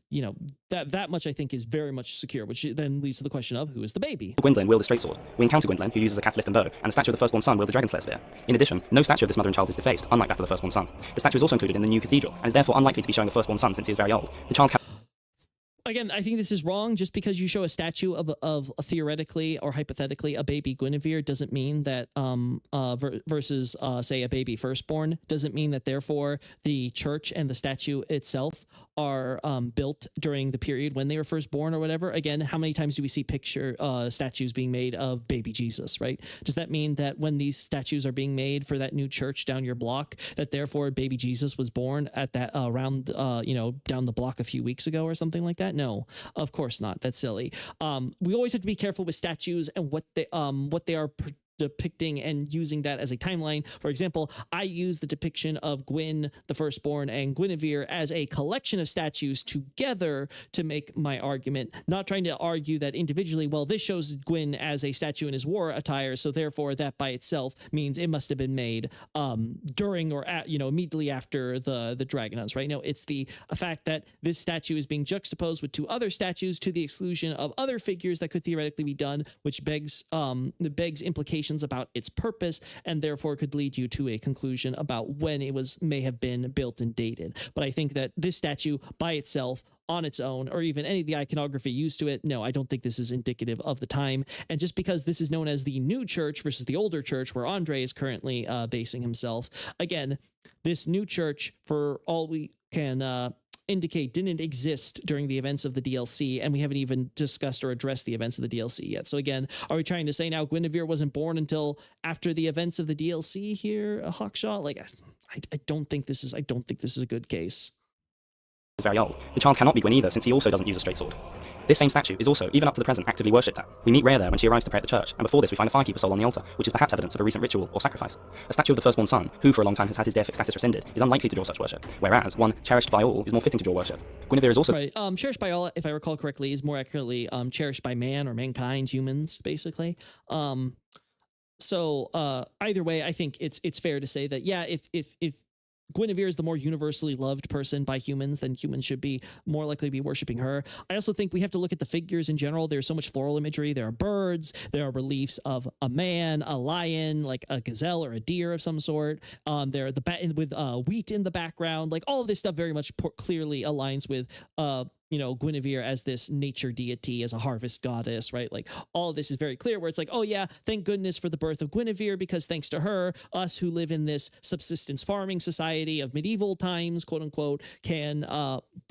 Speaker 1: that much I think is very much secure, which then leads to the question of who is the baby.
Speaker 2: Gwyndolin wield a straight sword. We encounter Gwyndolin, who uses a catalyst and bow, and the statue of the firstborn son wields a dragon slayer spear. In addition, no statue of this mother and child is defaced, unlike that of the firstborn son. The statue is also included in the new cathedral, and is therefore unlikely to be showing the firstborn son since he is very old. The child
Speaker 1: Again, I think this is wrong. Just because you show a statue of theoretically or hypothetically a baby Guinevere doesn't mean that versus say a baby firstborn doesn't mean that therefore the church and the statue itself are built during the period when they were first born or whatever. Again, how many times do we see statues being made of baby Jesus, right? Does that mean that when these statues are being made for that new church down your block, that therefore baby Jesus was born at that around down the block a few weeks ago or something like that? No, of course not. That's silly. We always have to be careful with statues and what they are depicting and using that as a timeline. For example, I use the depiction of Gwyn, the firstborn, and Guinevere as a collection of statues together to make my argument, not trying to argue that individually, well, this shows Gwyn as a statue in his war attire, so therefore that by itself means it must have been made during or immediately after the dragon hunts, right? No, it's the fact that this statue is being juxtaposed with two other statues to the exclusion of other figures that could theoretically be done, which begs implications about its purpose, and therefore could lead you to a conclusion about when it may have been built and dated. But I think that this statue by itself, on its own, or even any of the iconography used to it, no, I don't think this is indicative of the time. And just because this is known as the new church versus the older church where Andre is currently basing himself, again, this new church, for all we can indicate, didn't exist during the events of the DLC, and we haven't even discussed or addressed the events of the DLC yet. So again, are we trying to say now Guinevere wasn't born until after the events of the DLC here, Hawkshaw? Like, I don't think this is a good case.
Speaker 2: Is very old. The child cannot be Gwyn either, since he also doesn't use a straight sword. This same statue is also, even up to the present, actively worshipped at. We meet Rhea there when she arrives to pray at the church, and before this we find a firekeeper soul on the altar, which is perhaps evidence of a recent ritual or sacrifice. A statue of the firstborn son, who for a long time has had his deific status rescinded, is unlikely to draw such worship, whereas one cherished by all is more fitting to draw worship. Guinevere is also...
Speaker 1: Right, cherished by all, if I recall correctly, is more accurately cherished by man or mankind, humans, basically. So either way, I think it's fair to say that, yeah, if Guinevere is the more universally loved person by humans, then humans should be more likely to be worshiping her. I also think we have to look at the figures in general. There's so much floral imagery. There are birds. There are reliefs of a man, a lion, like a gazelle or a deer of some sort. There are with wheat in the background. Like all of this stuff very much clearly aligns with Guinevere as this nature deity, as a harvest goddess, right? Like all of this is very clear where it's like, oh yeah, thank goodness for the birth of Guinevere, because thanks to her, us who live in this subsistence farming society of medieval times, quote unquote, can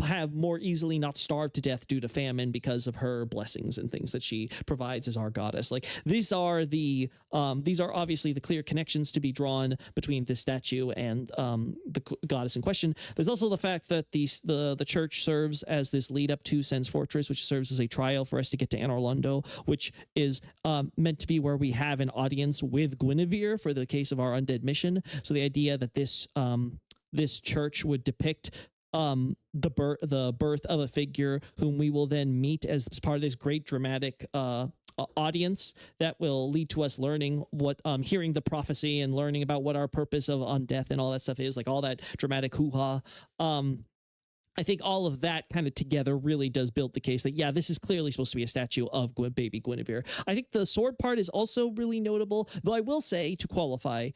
Speaker 1: have more easily not starve to death due to famine because of her blessings and things that she provides as our goddess. Like these are obviously the clear connections to be drawn between this statue and the goddess in question. There's also the fact that the church serves as this lead up to Sen's Fortress, which serves as a trial for us to get to Londo, which is meant to be where we have an audience with Guinevere for the case of our undead mission. So the idea that this church would depict the birth of a figure whom we will then meet as part of this great dramatic audience that will lead to us learning hearing the prophecy and learning about what our purpose of on death and all that stuff is, like all that dramatic hoo-ha. I think all of that kind of together really does build the case that, yeah, this is clearly supposed to be a statue of baby Guinevere. I think the sword part is also really notable, though I will say, to qualify,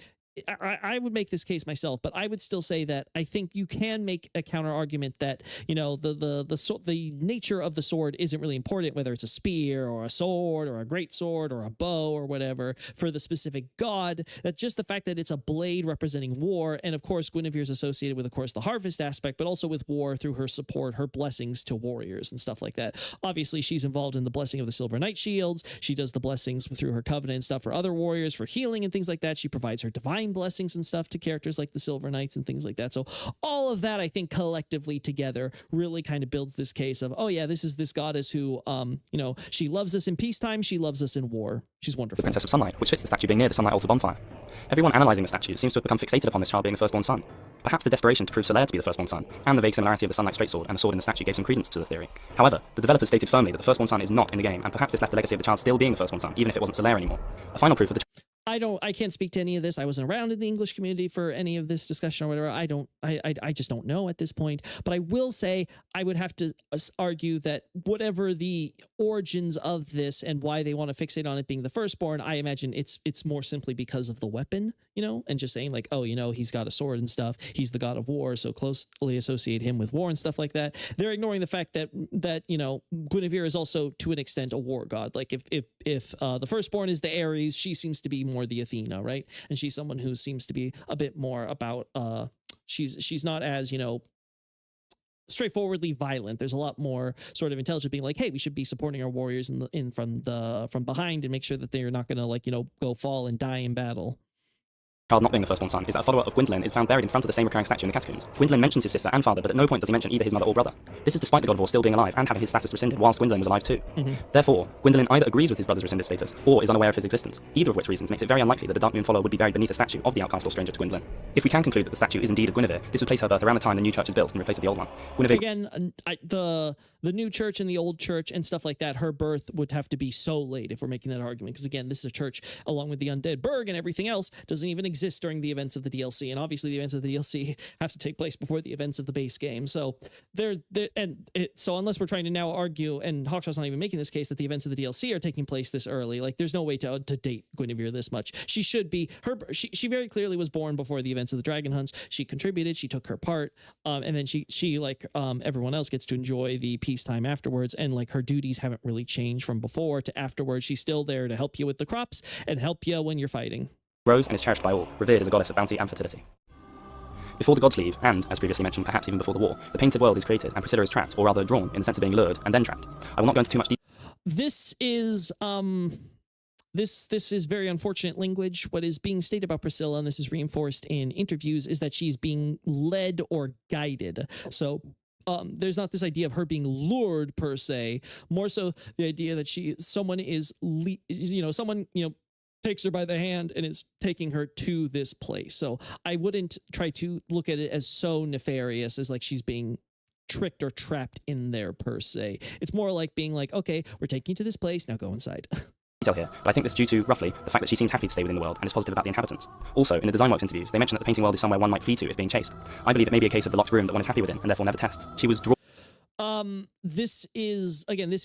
Speaker 1: I would make this case myself, but I would still say that I think you can make a counter argument that, you know, the nature of the sword isn't really important, whether it's a spear or a sword or a great sword or a bow or whatever for the specific god. That just the fact that it's a blade representing war, and of course Guinevere is associated with, of course, the harvest aspect, but also with war through her support, her blessings to warriors and stuff like that. Obviously, she's involved in the blessing of the Silver Knight shields. She does the blessings through her covenant and stuff for other warriors for healing and things like that. She provides her divine blessings and stuff to characters like the Silver Knights and things like that. So all of that, I think, collectively together really kind of builds this case of, oh yeah, this is this goddess who, you know, she loves us in peacetime, she loves us in war. She's wonderful.
Speaker 2: The Princess of Sunlight, which fits the statue being near the Sunlight Altar bonfire. Everyone analysing the statue seems to have become fixated upon this child being the firstborn son. Perhaps the desperation to prove Solaire to be the firstborn son, and the vague similarity of the Sunlight straight sword and the sword in the statue gave some credence to the theory. However, the developers stated firmly that the firstborn son is not in the game, and perhaps this left the legacy of the child still being the firstborn son, even if it wasn't Solaire anymore. A final proof of the
Speaker 1: I can't speak to any of this. I wasn't around in the English community for any of this discussion or whatever. I just don't know at this point. But I will say I would have to argue that whatever the origins of this and why they want to fixate on it being the firstborn, I imagine it's more simply because of the weapon, you know, and just saying like, oh, you know, he's got a sword and stuff. He's the god of war, so closely associate him with war and stuff like that. They're ignoring the fact that you know, Guinevere is also to an extent a war god. Like if the firstborn is the Ares, she seems to be more the Athena, right? And she's someone who seems to be a bit more about she's not as, you know, straightforwardly violent. There's a lot more sort of intelligent being like, hey, we should be supporting our warriors from behind and make sure that they're not going to, like, you know, go fall and die in battle.
Speaker 2: child not being the firstborn son is that a follower of Gwyndolin is found buried in front of the same recurring statue in the catacombs. Gwyndolin mentions his sister and father, but at no point does he mention either his mother or brother. This is despite the god of war still being alive and having his status rescinded whilst Gwyndolin was alive too. Therefore, Gwyndolin either agrees with his brother's rescinded status or is unaware of his existence, either of which reasons makes it very unlikely that a Dark Moon follower would be buried beneath a statue of the outcast or stranger to Gwyndolin. If we can conclude that the statue is indeed of Guinevere, this would place her birth around the time the new church is built in replace of the old one. Guinevere
Speaker 1: Again, the new church and the old church and stuff like that, her birth would have to be so late if we're making that argument, because again, this is a church along with the undead burg and everything else doesn't even exist during the events of the DLC, and obviously the events of the DLC have to take place before the events of the base game. So so unless we're trying to now argue, and Hawkshaw's not even making this case, that the events of the DLC are taking place this early, like there's no way to date Guinevere this much. She should be she very clearly was born before the events of the dragon hunts. She contributed, she took her part, and then she like everyone else gets to enjoy the peacetime afterwards, and like her duties haven't really changed from before to afterwards. She's still there to help you with the crops and help you when you're fighting.
Speaker 2: grows and is cherished by all, revered as a goddess of bounty and fertility. Before the gods leave, and as previously mentioned, perhaps even before the war, the painted world is created and Priscilla is trapped, or rather drawn, in the sense of being lured and then trapped. I will not go into too much detail.
Speaker 1: This is this is very unfortunate language. What is being stated about Priscilla, and this is reinforced in interviews, is that she's being led or guided. So there's not this idea of her being lured per se, more so the idea that someone takes her by the hand and is taking her to this place. So I wouldn't try to look at it as so nefarious as like she's being tricked or trapped in there per se. It's more like being like, okay, we're taking you to this place, now go inside.
Speaker 2: Here, but I think this is due to, roughly, the fact that she seems happy to stay within the world and is positive about the inhabitants. Also, in the Design Works interviews, they mention that the painting world is somewhere one might flee to if being chased. I believe it may be a case of the locked room that one is happy within and therefore never tests. She was drawn.
Speaker 1: This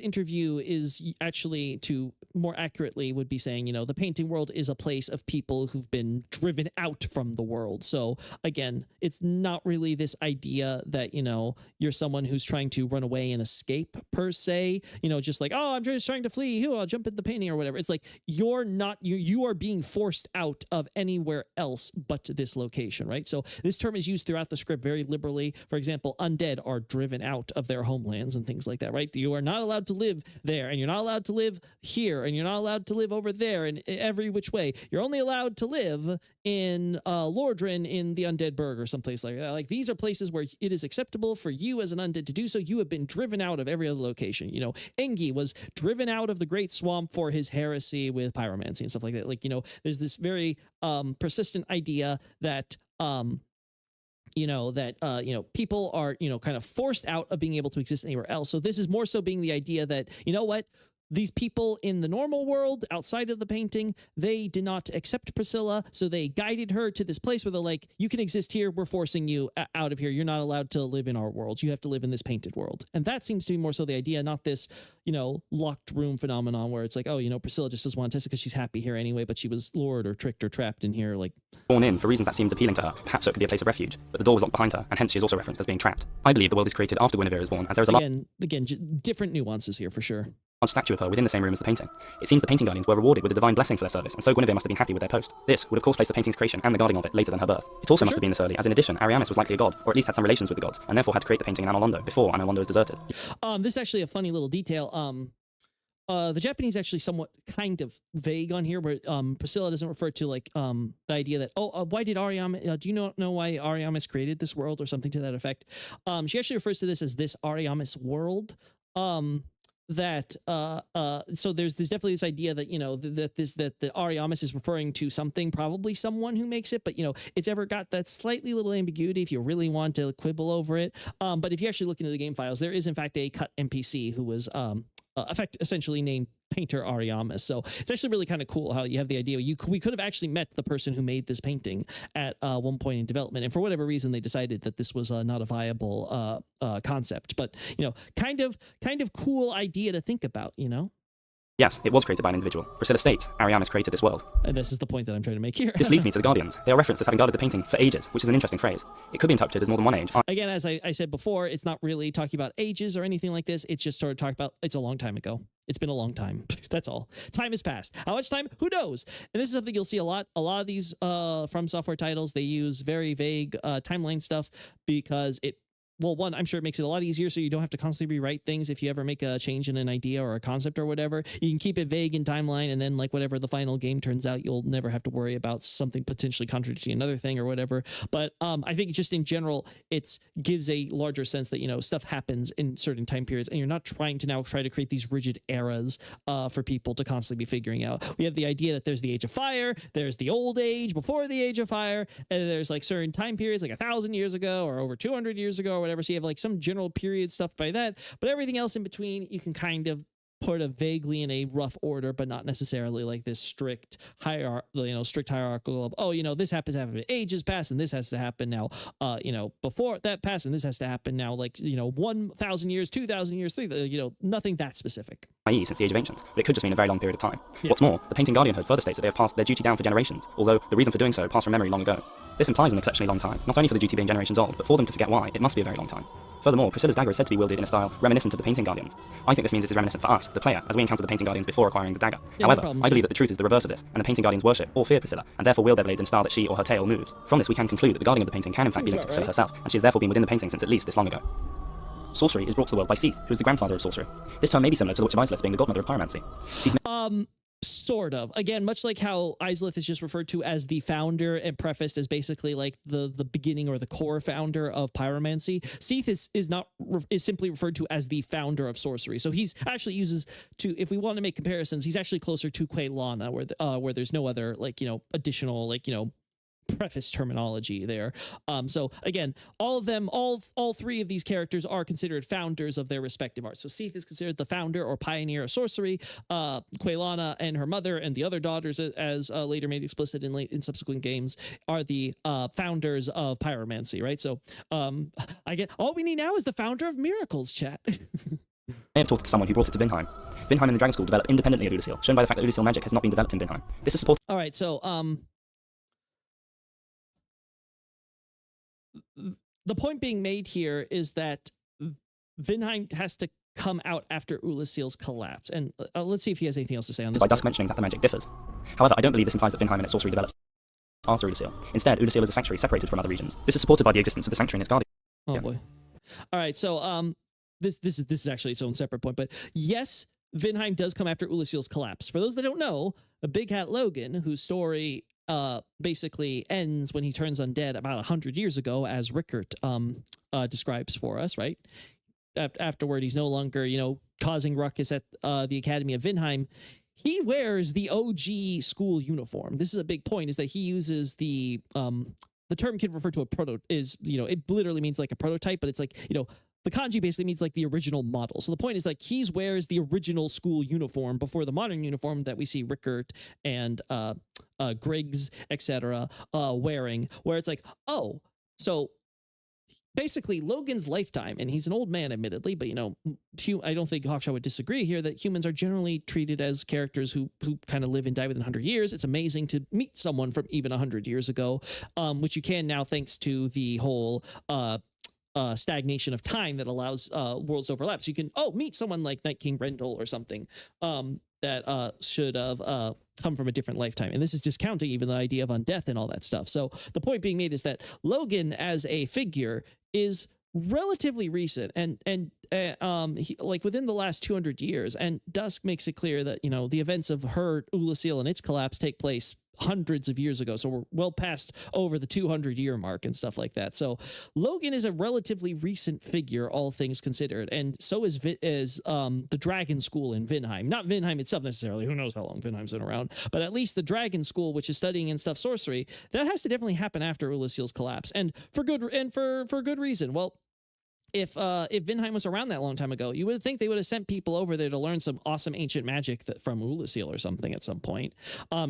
Speaker 1: interview is actually, to more accurately would be saying, you know, the painting world is a place of people who've been driven out from the world. So again, it's not really this idea that, you know, you're someone who's trying to run away and escape per se, you know, just like, oh, I'm just trying to flee, I'll jump in the painting or whatever. It's like, you're not, you are being forced out of anywhere else but this location, right? So this term is used throughout the script very liberally. For example, undead are driven out of their homelands and things like that, right? You are not allowed to live there, and you're not allowed to live here, and you're not allowed to live over there, and every which way. You're only allowed to live in Lordran in the Undead Burg or someplace like that. Like, these are places where it is acceptable for you as an undead to do so. You have been driven out of every other location. You know, Engi was driven out of the Great Swamp for his heresy with pyromancy and stuff like that. Like, you know, there's this very persistent idea that people are, you know, kind of forced out of being able to exist anywhere else. So this is more so being the idea that, you know what, these people in the normal world outside of the painting, they did not accept Priscilla, so they guided her to this place where they're like, you can exist here, we're forcing you out of here, you're not allowed to live in our world, you have to live in this painted world. And that seems to be more so the idea, not this, you know, locked room phenomenon where it's like, oh, you know, Priscilla just doesn't want to test it because she's happy here anyway, but she was lured or tricked or trapped in here, like...
Speaker 2: Born in for reasons that seemed appealing to her, perhaps so it could be a place of refuge, but the door was locked behind her, and hence she is also referenced as being trapped. I believe the world is created after Guinevere is born, as there is a
Speaker 1: Again, different nuances here for sure.
Speaker 2: large statue of her within the same room as the painting. It seems the painting guardians were rewarded with a divine blessing for their service, and so Guinevere must have been happy with their post. This would of course place the painting's creation and the guarding of it later than her birth. It also must have been this early, as in addition, Ariamis was likely a god, or at least had some relations with the gods, and therefore had to create the painting in Londo before Londo was deserted.
Speaker 1: This is actually a funny little detail. The Japanese actually somewhat kind of vague on here, where Priscilla doesn't refer to like the idea that why did Ariamis? Do you know why Ariamis created this world or something to that effect? She actually refers to this as this Ariamis world. So there's definitely this idea that, you know, that the Ariamis is referring to something, probably someone who makes it, but you know, it's ever got that slightly little ambiguity if you really want to quibble over it. But if you actually look into the game files, there is in fact a cut NPC who was essentially named Painter Ariamis. So it's actually really kind of cool how you have the idea we could have actually met the person who made this painting at one point in development, and for whatever reason they decided that this was not a viable concept. But you know, kind of cool idea to think about, you know.
Speaker 2: Yes, it was created by an individual. Priscilla states Ariamis created this world.
Speaker 1: And this is the point that I'm trying to make here.
Speaker 2: This leads me to the Guardians. They are referenced as having guarded the painting for ages, which is an interesting phrase. It could be interpreted as more than one age.
Speaker 1: Again, as I said before, it's not really talking about ages or anything like this. It's just sort of talking about it's a long time ago. It's been a long time. That's all. Time has passed. How much time? Who knows? And this is something you'll see a lot. A lot of these From Software titles, they use very vague timeline stuff because well, one, I'm sure it makes it a lot easier so you don't have to constantly rewrite things if you ever make a change in an idea or a concept or whatever. You can keep it vague in timeline, and then like whatever the final game turns out, you'll never have to worry about something potentially contradicting another thing or whatever. But I think just in general, it gives a larger sense that, you know, stuff happens in certain time periods, and you're not trying to now try to create these rigid eras for people to constantly be figuring out. We have the idea that there's the Age of Fire, there's the Old Age before the Age of Fire, and there's like certain time periods like 1,000 years ago or over 200 years ago or whatever. So you have like some general period stuff by that, but everything else in between you can kind of put vaguely in a rough order, but not necessarily like this strict hierarchical of, oh, you know, this happens after ages pass and this has to happen now, you know, before that passed and this has to happen now, like, you know, 1,000 years, 2,000 years, 3, you know, nothing that specific.
Speaker 2: I.e. since the Age of Ancients, but it could just mean a very long period of time. Yeah. What's more, the Painting Guardianhood further states that they have passed their duty down for generations, although the reason for doing so passed from memory long ago. This implies an exceptionally long time, not only for the duty being generations old, but for them to forget why, it must be a very long time. Furthermore, Priscilla's dagger is said to be wielded in a style reminiscent of the Painting Guardians. I think this means it is reminiscent for us, the player, as we encounter the Painting Guardians before acquiring the dagger. Yeah, however, I believe that the truth is the reverse of this, and the Painting Guardians worship or fear Priscilla, and therefore wield their blades in a style that she or her tail moves. From this we can conclude that the guardian of the painting can in fact be linked to Priscilla herself, and she has therefore been within the painting since at least this long ago. Sorcery is brought to the world by Seath, who is the grandfather of sorcery. This term may be similar to the Witch of Islith being the godmother of pyromancy.
Speaker 1: Sort of. Again, much like how Islith is just referred to as the founder and prefaced as basically like the beginning or the core founder of pyromancy, Seath is simply referred to as the founder of sorcery. So he's actually uses to, if we want to make comparisons, he's actually closer to Quelana, where there's no other like, you know, additional like, you know, preface terminology there. So again, all of them, all three of these characters are considered founders of their respective arts. So Seath is considered the founder or pioneer of sorcery. Quelana and her mother and the other daughters, as later made explicit in subsequent games, are the founders of pyromancy, right? So I get all we need now is the founder of miracles, chat.
Speaker 2: I have talked to someone who brought it to Vinheim. Vinheim and the Dragon School developed independently of Udacil, shown by the fact that Udacil magic has not been developed in Vinheim. This is supported.
Speaker 1: All right, so the point being made here is that Vinheim has to come out after Udacil's collapse. And let's see if he has anything else to say on this.
Speaker 2: By thus mentioning that the magic differs. However, I don't believe this implies that Vinheim and its sorcery develops after Udacil. Instead, Udacil is a sanctuary separated from other regions. This is supported by the existence of the sanctuary and its guardian.
Speaker 1: Oh boy. All right, so this is actually its own separate point, but yes, Vinheim does come after Udacil's collapse. For those that don't know, the Big Hat Logan, whose story basically ends when he turns undead about 100 years ago, as Rickert describes for us, right? Afterward, he's no longer, you know, causing ruckus at the Academy of Vinheim. He wears the OG school uniform. This is a big point, is that he uses the term can refer to a proto is, you know, it literally means like a prototype, but it's like, you know, the kanji basically means like the original model. So the point is like he wears the original school uniform before the modern uniform that we see Rickert and Griggs, etc. Wearing, where it's like, oh, so basically Logan's lifetime, and he's an old man admittedly, but I don't think Hawkshaw would disagree here that humans are generally treated as characters who kind of live and die within 100 years. It's amazing to meet someone from even 100 years ago, which you can now thanks to the whole stagnation of time that allows worlds to overlap. So you can meet someone like Night King Rendell or something that should have come from a different lifetime. And this is discounting even the idea of undeath and all that stuff. So the point being made is that Logan as a figure is relatively recent and like within the last 200 years. And Dusk makes it clear that, the events of her Ulasil and its collapse take place hundreds of years ago. So we're well past over the 200-year mark and stuff like that. So Logan is a relatively recent figure, all things considered. And so is the Dragon School in Vinheim. Not Vinheim itself necessarily. Who knows how long Vinheim's been around. But at least the Dragon School, which is studying and stuff sorcery, that has to definitely happen after Ulasil's collapse. And for good reason. Well, if Vinheim was around that long time ago, you would think they would have sent people over there to learn some awesome ancient magic from Ulasil or something at some point.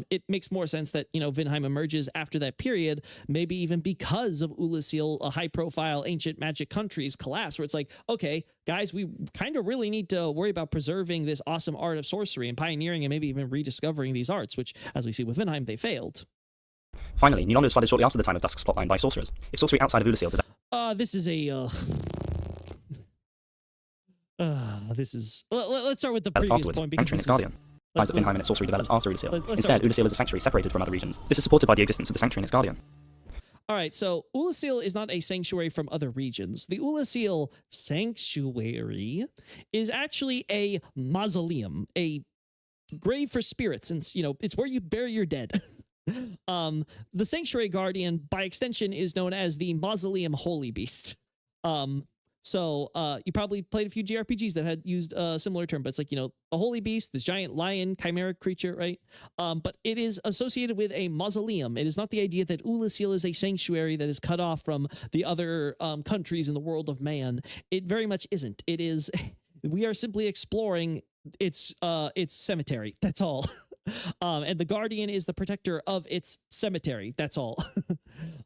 Speaker 1: It makes more sense that, Vinheim emerges after that period, maybe even because of Ulasil, a high-profile ancient magic country's collapse, where it's like, okay, guys, we kind of really need to worry about preserving this awesome art of sorcery and pioneering and maybe even rediscovering these arts, which, as we see with Vinheim, they failed.
Speaker 2: Finally, New Londo was flooded shortly after the time of Dusk's plotline by sorcerers. If sorcery outside of Ulasil
Speaker 1: this is a let's start with the previous point because this is
Speaker 2: Guardian. Finds that Vinheim and its sorcery develops after Ulasil. Instead, Ulasil is a sanctuary separated from other regions. This is supported by the existence of the sanctuary and its guardian.
Speaker 1: All right, so Ulasil is not a sanctuary from other regions. The Ulasil sanctuary is actually a mausoleum, a grave for spirits, and it's where you bury your dead. The sanctuary guardian, by extension, is known as the Mausoleum Holy Beast. So you probably played a few JRPGs that had used a similar term, but it's like, a holy beast, this giant lion, chimeric creature, right? But it is associated with a mausoleum. It is not the idea that Ulasil is a sanctuary that is cut off from the other countries in the world of man. It very much isn't. It is, we are simply exploring its cemetery. That's all. And the guardian is the protector of its cemetery. That's all.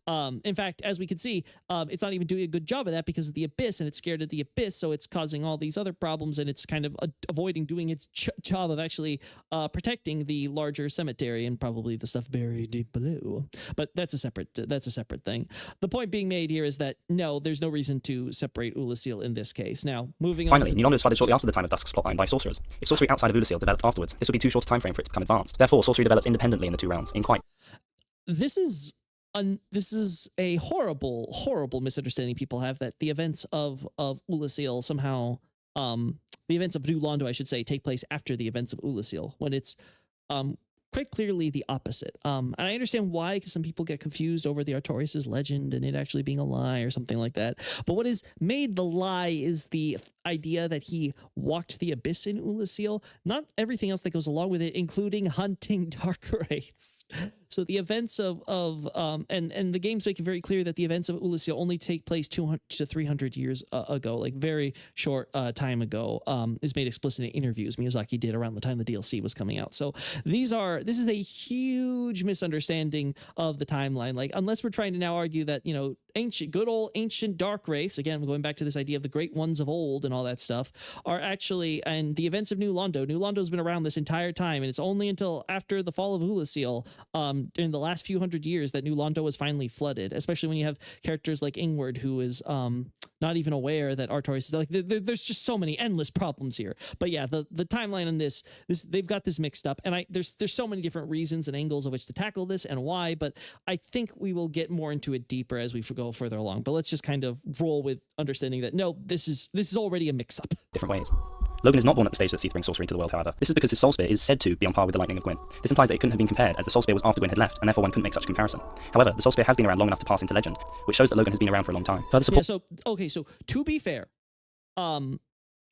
Speaker 1: In fact, as we can see, it's not even doing a good job of that because of the abyss, and it's scared of the abyss, so it's causing all these other problems, and it's kind of avoiding doing its job of actually protecting the larger cemetery and probably the stuff buried deep below. But that's a separate thing. The point being made here is that no, there's no reason to separate Ulasil in this case. Now, moving
Speaker 2: Finally,
Speaker 1: on.
Speaker 2: New Londo was flooded shortly after the time of Dusk's plotline by sorcerers. If sorcery outside of Ulasil developed afterwards, this would be too short a time frame for it to become advanced. Therefore, sorcery develops independently in the two realms.
Speaker 1: This is a horrible misunderstanding people have, that the events of Ulasil somehow, the events of New Londo, I should say, take place after the events of Ulasil, when it's quite clearly the opposite. And I understand why, because some people get confused over the Artorias' legend and it actually being a lie or something like that. But what is made the lie is the idea that he walked the abyss in Ulasil, not everything else that goes along with it, including hunting dark wraiths. So the events of the games make it very clear that the events of Ulasil only take place 200 to 300 years ago, like very short time ago, is made explicit in interviews Miyazaki did around the time the DLC was coming out. So this is a huge misunderstanding of the timeline. Like, unless we're trying to now argue that, good old ancient dark wraiths, again, going back to this idea of the great ones of old and all that stuff, are actually, and the events of New Londo's been around this entire time, and it's only until after the fall of Ulasil, in the last few hundred years, that New Londo was finally flooded, especially when you have characters like Ingward, who is not even aware that Artorias is, like, there's just so many endless problems here. But yeah, the timeline on this they've got this mixed up, and there's so many different reasons and angles of which to tackle this and why, but I think we will get more into it deeper as we go further along. But let's just kind of roll with understanding that no, this is already a mix-up.
Speaker 2: Different ways. Logan is not born at the stage that sees bring sorcery into the world, however. This is because his soul spear is said to be on par with the lightning of Gwyn. This implies that it couldn't have been compared, as the soul spear was after Gwyn had left, and therefore one couldn't make such a comparison. However, the soul spear has been around long enough to pass into legend, which shows that Logan has been around for a long time. Further support.
Speaker 1: Yeah, so to be fair,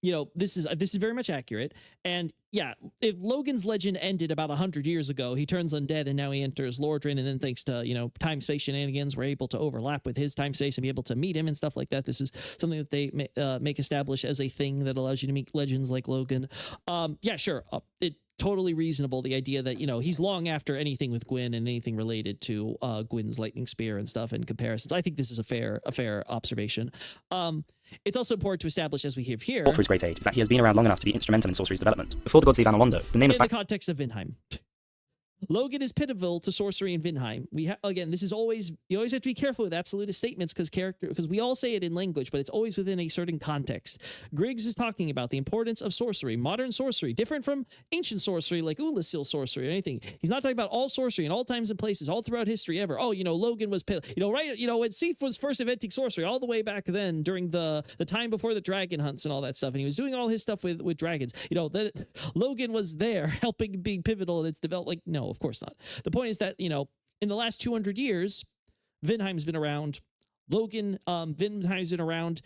Speaker 1: this is very much accurate. And yeah, if Logan's legend ended about 100 years ago, he turns undead and now he enters Lordran, and then thanks to time space shenanigans, we're able to overlap with his time space and be able to meet him and stuff like that. This is something that they make established as a thing that allows you to meet legends like Logan. Yeah, sure, it totally reasonable, the idea that he's long after anything with Gwyn and anything related to Gwyn's lightning spear and stuff in comparisons. I think this is a fair observation. It's also important to establish, as we have here,
Speaker 2: for his great age, is that he has been around long enough to be instrumental in sorcery's development. Before the gods leave Londo, the name
Speaker 1: in the context of Vinheim. Logan is pivotal to sorcery in Vinheim. Again, this is always, you always have to be careful with absolutist statements because we all say it in language, but it's always within a certain context. Griggs is talking about the importance of sorcery, modern sorcery, different from ancient sorcery like Ulasil sorcery or anything. He's not talking about all sorcery in all times and places, all throughout history ever. Oh, Logan was, right, when Seath was first inventing sorcery all the way back then during the time before the dragon hunts and all that stuff, and he was doing all his stuff with dragons. Logan was there helping, being pivotal in its development. No, of course not. The point is that, in the last 200 years, Vinheim's been around. Vinheim's been around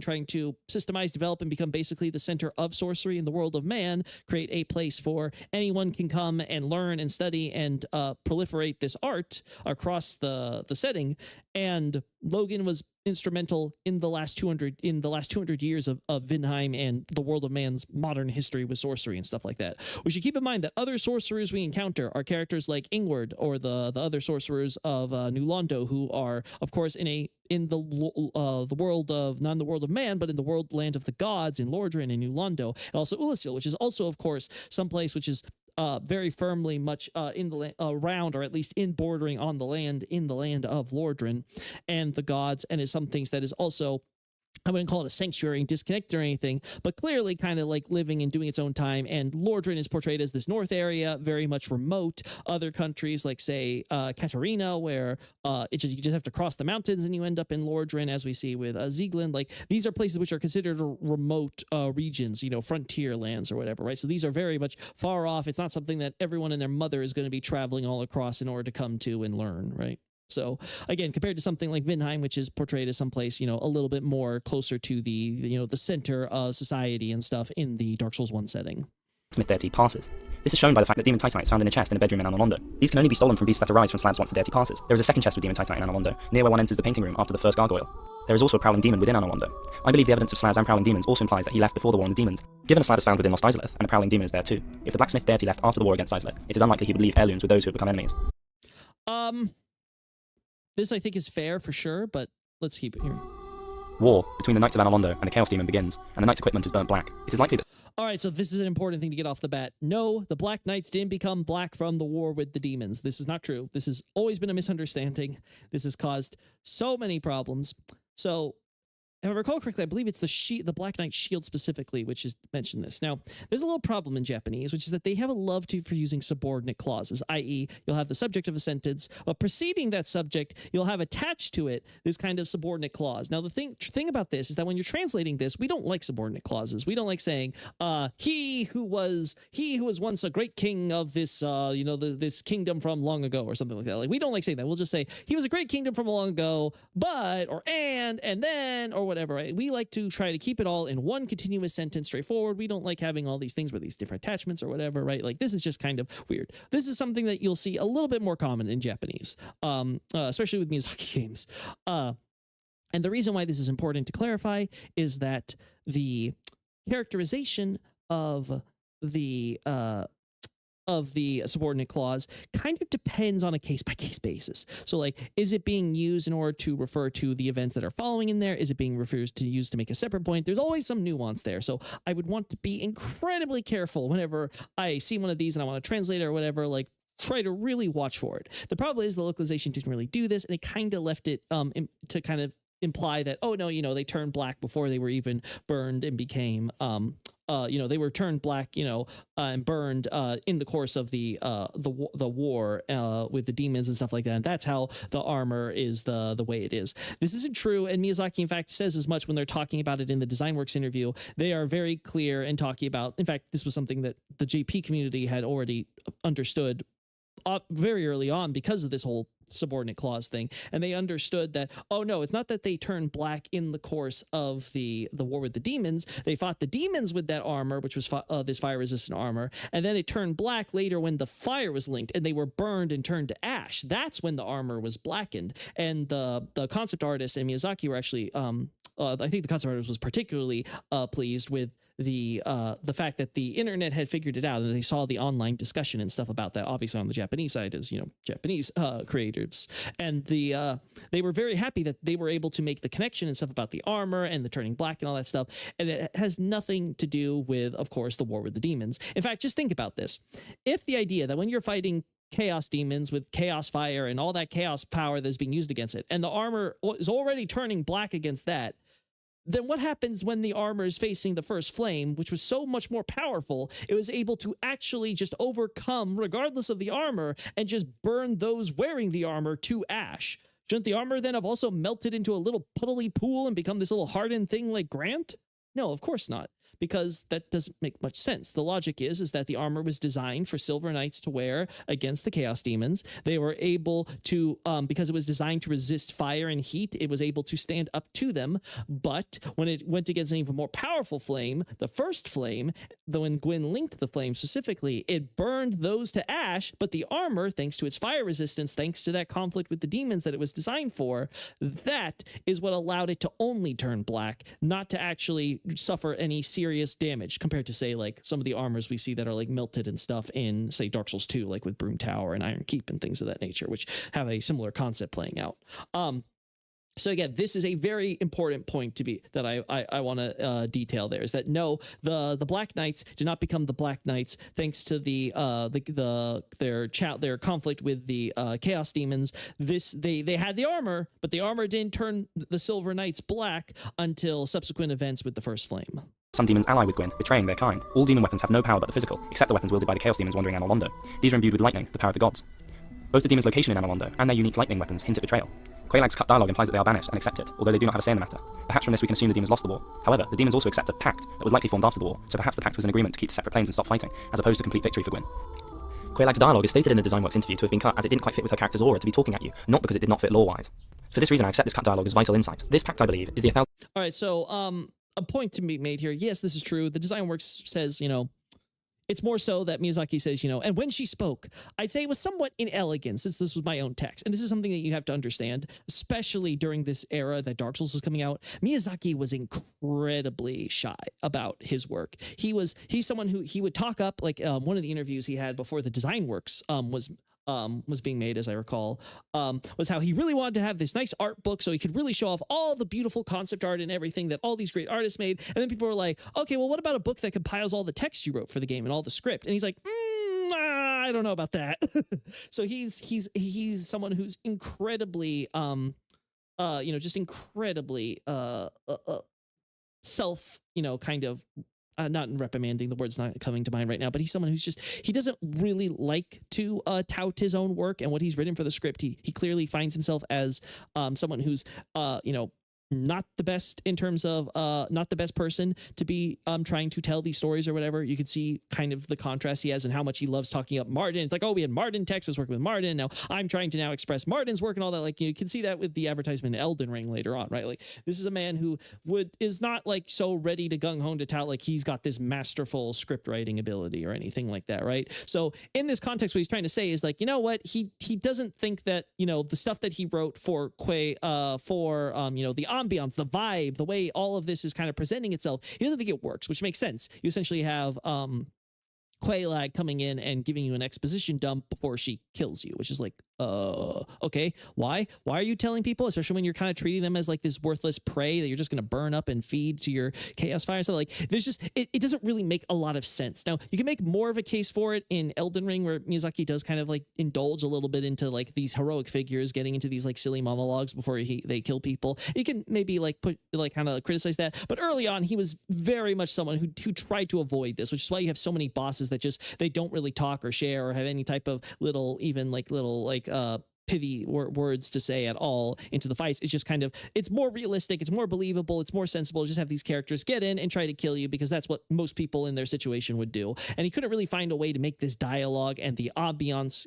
Speaker 1: trying to systemize, develop, and become basically the center of sorcery in the world of man, create a place for anyone can come and learn and study and proliferate this art across the setting. And Logan was instrumental in the last 200 years of Vinheim and the world of man's modern history with sorcery and stuff like that. We should keep in mind that other sorcerers we encounter are characters like Ingward or the other sorcerers of New Londo, who are, of course, in the world of, not in the world of man, but in the land of the gods in Lordran and New Londo, and also Ulasil, which is also, of course, someplace which is very firmly much in the around, or at least in bordering on the land, in the land of Lordran and the gods, and is some things that is also, I wouldn't call it a sanctuary and disconnected or anything, but clearly kind of like living and doing its own time. And Lordran is portrayed as this north area, very much remote. Other countries like, say, Katarina, where you just have to cross the mountains and you end up in Lordran, as we see with Zeaglin. Like, these are places which are considered remote regions, frontier lands or whatever, right? So these are very much far off. It's not something that everyone and their mother is going to be traveling all across in order to come to and learn, right? So again, compared to something like Vinheim, which is portrayed as someplace, a little bit more closer to the center of society and stuff in the Dark Souls 1 setting.
Speaker 2: Smith deity passes. This is shown by the fact that demon titanite is found in a chest in a bedroom in Londo. These can only be stolen from beasts that arise from slabs once the deity passes. There is a second chest with demon titanite in Londo, near where one enters the painting room after the first gargoyle. There is also a prowling demon within Londo. I believe the evidence of slabs and prowling demons also implies that he left before the war on the demons. Given a slab is found within Lost Izalith, and a prowling demon is there too, if the blacksmith deity left after the war against Izalith, it is unlikely he would leave heirlooms with those who had become enemies.
Speaker 1: This, I think, is fair for sure, but let's keep it here.
Speaker 2: War between the Knights of Londo and the Chaos Demon begins, and the Knight's equipment is burnt black. It is likely that...
Speaker 1: All right, so this is an important thing to get off the bat. No, the Black Knights didn't become black from the war with the demons. This is not true. This has always been a misunderstanding. This has caused so many problems. So, if I recall correctly, I believe it's the Black Knight shield specifically, which is mentioned this. Now, there's a little problem in Japanese, which is that they have a love for using subordinate clauses, i.e., you'll have the subject of a sentence, but preceding that subject, you'll have attached to it this kind of subordinate clause. Now, the thing about this is that when you're translating this, we don't like subordinate clauses. We don't like saying, he who was once a great king of this, this kingdom from long ago, or something like that. Like, we don't like saying that. We'll just say, he was a great kingdom from long ago, but, or and then, or whatever, right? We like to try to keep it all in one continuous sentence, straightforward. We don't like having all these things with these different attachments or whatever, right? Like, this is just kind of weird. This is something that you'll see a little bit more common in Japanese, especially with Miyazaki games. And the reason why this is important to clarify is that the characterization of the subordinate clause kind of depends on a case-by-case basis. So, like, is it being used in order to refer to the events that are following in there? Is it being used to make a separate point? There's always some nuance there. So I would want to be incredibly careful whenever I see one of these and I want to translate it or whatever, like, try to really watch for it. The problem is the localization didn't really do this, and it kind of left it to kind of imply that, oh no, they turned black before they were even burned and became they were turned black, and burned in the course of the war with the demons and stuff like that. And that's how the armor is the way it is. This isn't true, and Miyazaki, in fact, says as much when they're talking about it in the DesignWorks interview. They are very clear in talking about, in fact, this was something that the JP community had already understood very early on because of this whole subordinate clause thing, and they understood that, oh no, it's not that they turned black in the course of the war with the demons. They fought the demons with that armor, which was this fire resistant armor, and then it turned black later when the fire was linked and they were burned and turned to ash. That's when the armor was blackened. And the concept artist and Miyazaki were actually I think the concept artist was particularly pleased with the fact that the internet had figured it out, and they saw the online discussion and stuff about that, obviously on the Japanese side, as Japanese creators, and they were very happy that they were able to make the connection and stuff about the armor and the turning black and all that stuff. And it has nothing to do with, of course, the war with the demons. In fact, just think about this. If the idea that when you're fighting chaos demons with chaos fire and all that chaos power that's being used against it, and the armor is already turning black against that, then what happens when the armor is facing the first flame, which was so much more powerful, it was able to actually just overcome, regardless of the armor, and just burn those wearing the armor to ash? Shouldn't the armor then have also melted into a little puddly pool and become this little hardened thing like Grant? No, of course not, because that doesn't make much sense. The logic is that the armor was designed for Silver Knights to wear against the Chaos Demons. They were able to, because it was designed to resist fire and heat, it was able to stand up to them. But when it went against an even more powerful flame, the first flame, when Gwyn linked the flame specifically, it burned those to ash. But the armor, thanks to its fire resistance, thanks to that conflict with the demons that it was designed for, that is what allowed it to only turn black, not to actually suffer any serious damage compared to, say, like some of the armors we see that are like melted and stuff in, say, Dark Souls 2, like with Broom Tower and Iron Keep and things of that nature, which have a similar concept playing out. So again, this is a very important point that I want to detail there, is that no, the Black Knights did not become the Black Knights thanks to their conflict with the Chaos Demons. They had the armor, but the armor didn't turn the Silver Knights black until subsequent events with the First Flame.
Speaker 2: Some demons ally with Gwyn, betraying their kind. All demon weapons have no power but the physical, except the weapons wielded by the Chaos Demons wandering around Londo. These are imbued with lightning, the power of the gods. Both the demons' location in Londo and their unique lightning weapons hint at betrayal. Quaylag's cut dialogue implies that they are banished and accepted, although they do not have a say in the matter. Perhaps from this we can assume the demons lost the war. However, the demons also accept a pact that was likely formed after the war, so perhaps the pact was an agreement to keep to separate planes and stop fighting, as opposed to complete victory for Gwyn. Quaylag's dialogue is stated in the Designworks interview to have been cut as it didn't quite fit with her character's aura to be talking at you, not because it did not fit lore-wise. For this reason, I accept this cut dialogue as vital insight. This pact, I believe, is the 1,000...
Speaker 1: Alright, so, a point to be made here. Yes, this is true. The Designworks says, it's more so that Miyazaki says, and when she spoke, I'd say it was somewhat inelegant, since this was my own text. And this is something that you have to understand, especially during this era that Dark Souls was coming out. Miyazaki was incredibly shy about his work. He's someone who he would talk up, like one of the interviews he had before the Designworks was being made, as I recall, was how he really wanted to have this nice art book so he could really show off all the beautiful concept art and everything that all these great artists made. And then people were like, okay, well, what about a book that compiles all the text you wrote for the game and all the script? And he's like, I don't know about that. So he's someone who's incredibly, just incredibly self, kind of, not reprimanding, the word's not coming to mind right now, but he's someone who's he doesn't really like to tout his own work and what he's written for the script. He clearly finds himself as someone who's, not the best in terms of not the best person to be trying to tell these stories or whatever. You could see kind of the contrast he has and how much he loves talking up Martin. It's like, oh, we had Martin text, I was working with Martin, now I'm trying to now express Martin's work and all that. Like, you can see that with the advertisement in Elden Ring later on, right? Like, this is a man who is not like so ready to gung-ho to tout like he's got this masterful script writing ability or anything like that, right? So in this context, what he's trying to say is like, you know what, he doesn't think that, the stuff that he wrote for Quay, the ambiance, the vibe, the way all of this is kind of presenting itself, he doesn't think it works, which makes sense. You essentially have Quaylag coming in and giving you an exposition dump before she kills you, which is like, okay, why are you telling people, especially when you're kind of treating them as like this worthless prey that you're just going to burn up and feed to your chaos fire? So like, there's just, it doesn't really make a lot of sense. Now, you can make more of a case for it in Elden Ring, where Miyazaki does kind of like indulge a little bit into like these heroic figures getting into these like silly monologues before they kill people. You can maybe like kind of criticize that, but early on he was very much someone who tried to avoid this, which is why you have so many bosses that they don't really talk or share or have any type of little pithy words to say at all into the fights. It's just kind of, it's more realistic, it's more believable, it's more sensible. Just have these characters get in and try to kill you, because that's what most people in their situation would do. And he couldn't really find a way to make this dialogue and the ambiance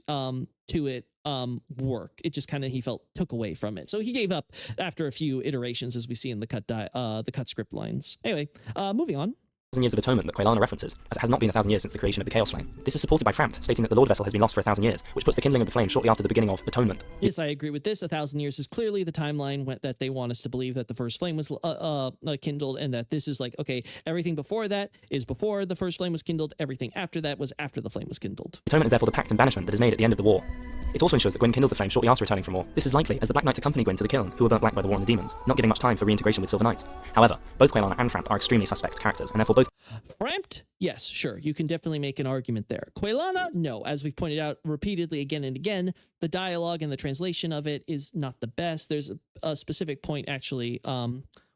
Speaker 1: to it work. It just kind of, he felt, took away from it. So he gave up after a few iterations, as we see in the cut script lines. Anyway, moving on.
Speaker 2: 1,000 years of atonement that Quaylana references, as it has not been 1,000 years since the creation of the Chaos Flame. This is supported by Frampt, stating that the Lord Vessel has been lost for 1,000 years, which puts the kindling of the flame shortly after the beginning of Atonement.
Speaker 1: Yes, I agree with this. 1,000 years is clearly the timeline that they want us to believe, that the first flame was kindled, and that this is like, okay, everything before that is before the first flame was kindled, everything after that was after the flame was kindled.
Speaker 2: Atonement is therefore the pact and banishment that is made at the end of the war. It also ensures that Gwyn kindles the flame shortly after returning from war. This is likely, as the Black Knights accompany Gwyn to the kiln, who were burnt black by the war and the demons, not giving much time for reintegration with Silver Knights. However, both Quaylana and Frampt are extremely suspect characters, and therefore both...
Speaker 1: Frampt? Yes, sure, you can definitely make an argument there. Quaylana? No. As we've pointed out repeatedly again and again, the dialogue and the translation of it is not the best. There's a specific point, actually,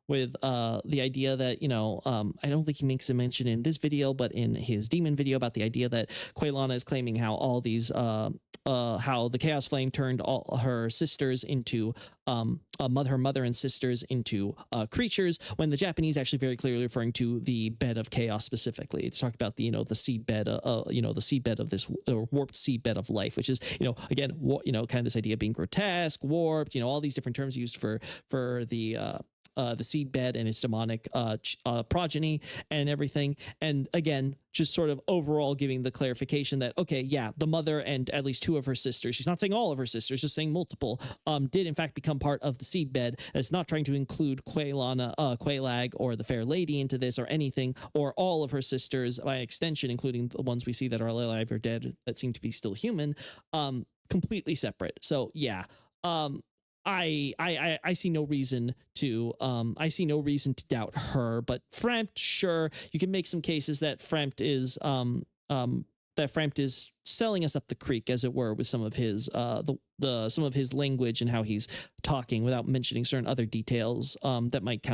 Speaker 1: with the idea that, you know, I don't think he makes a mention in this video, but in his demon video, about the idea that Quaylana is claiming how all these... how the Chaos Flame turned all her sisters into her mother and sisters into creatures, when the Japanese actually very clearly referring to the bed of chaos specifically. It's talking about the, you know, the seedbed, the seedbed of this warped seedbed of life, which is, you know, again, kind of this idea of being grotesque, warped, you know, all these different terms used for the seedbed and its demonic progeny and everything. And again, just sort of overall giving the clarification that, okay, yeah, the mother and at least two of her sisters, she's not saying all of her sisters, just saying multiple, did in fact become part of the seedbed. It's not trying to include Quaylana, Quaylag, or the Fair Lady into this or anything, or all of her sisters by extension, including the ones we see that are alive or dead that seem to be still human, completely separate. So yeah, I see no reason to doubt her, but Frampt, sure, you can make some cases that Frampt is selling us up the creek, as it were, with some of his some of his language and how he's talking without mentioning certain other details that might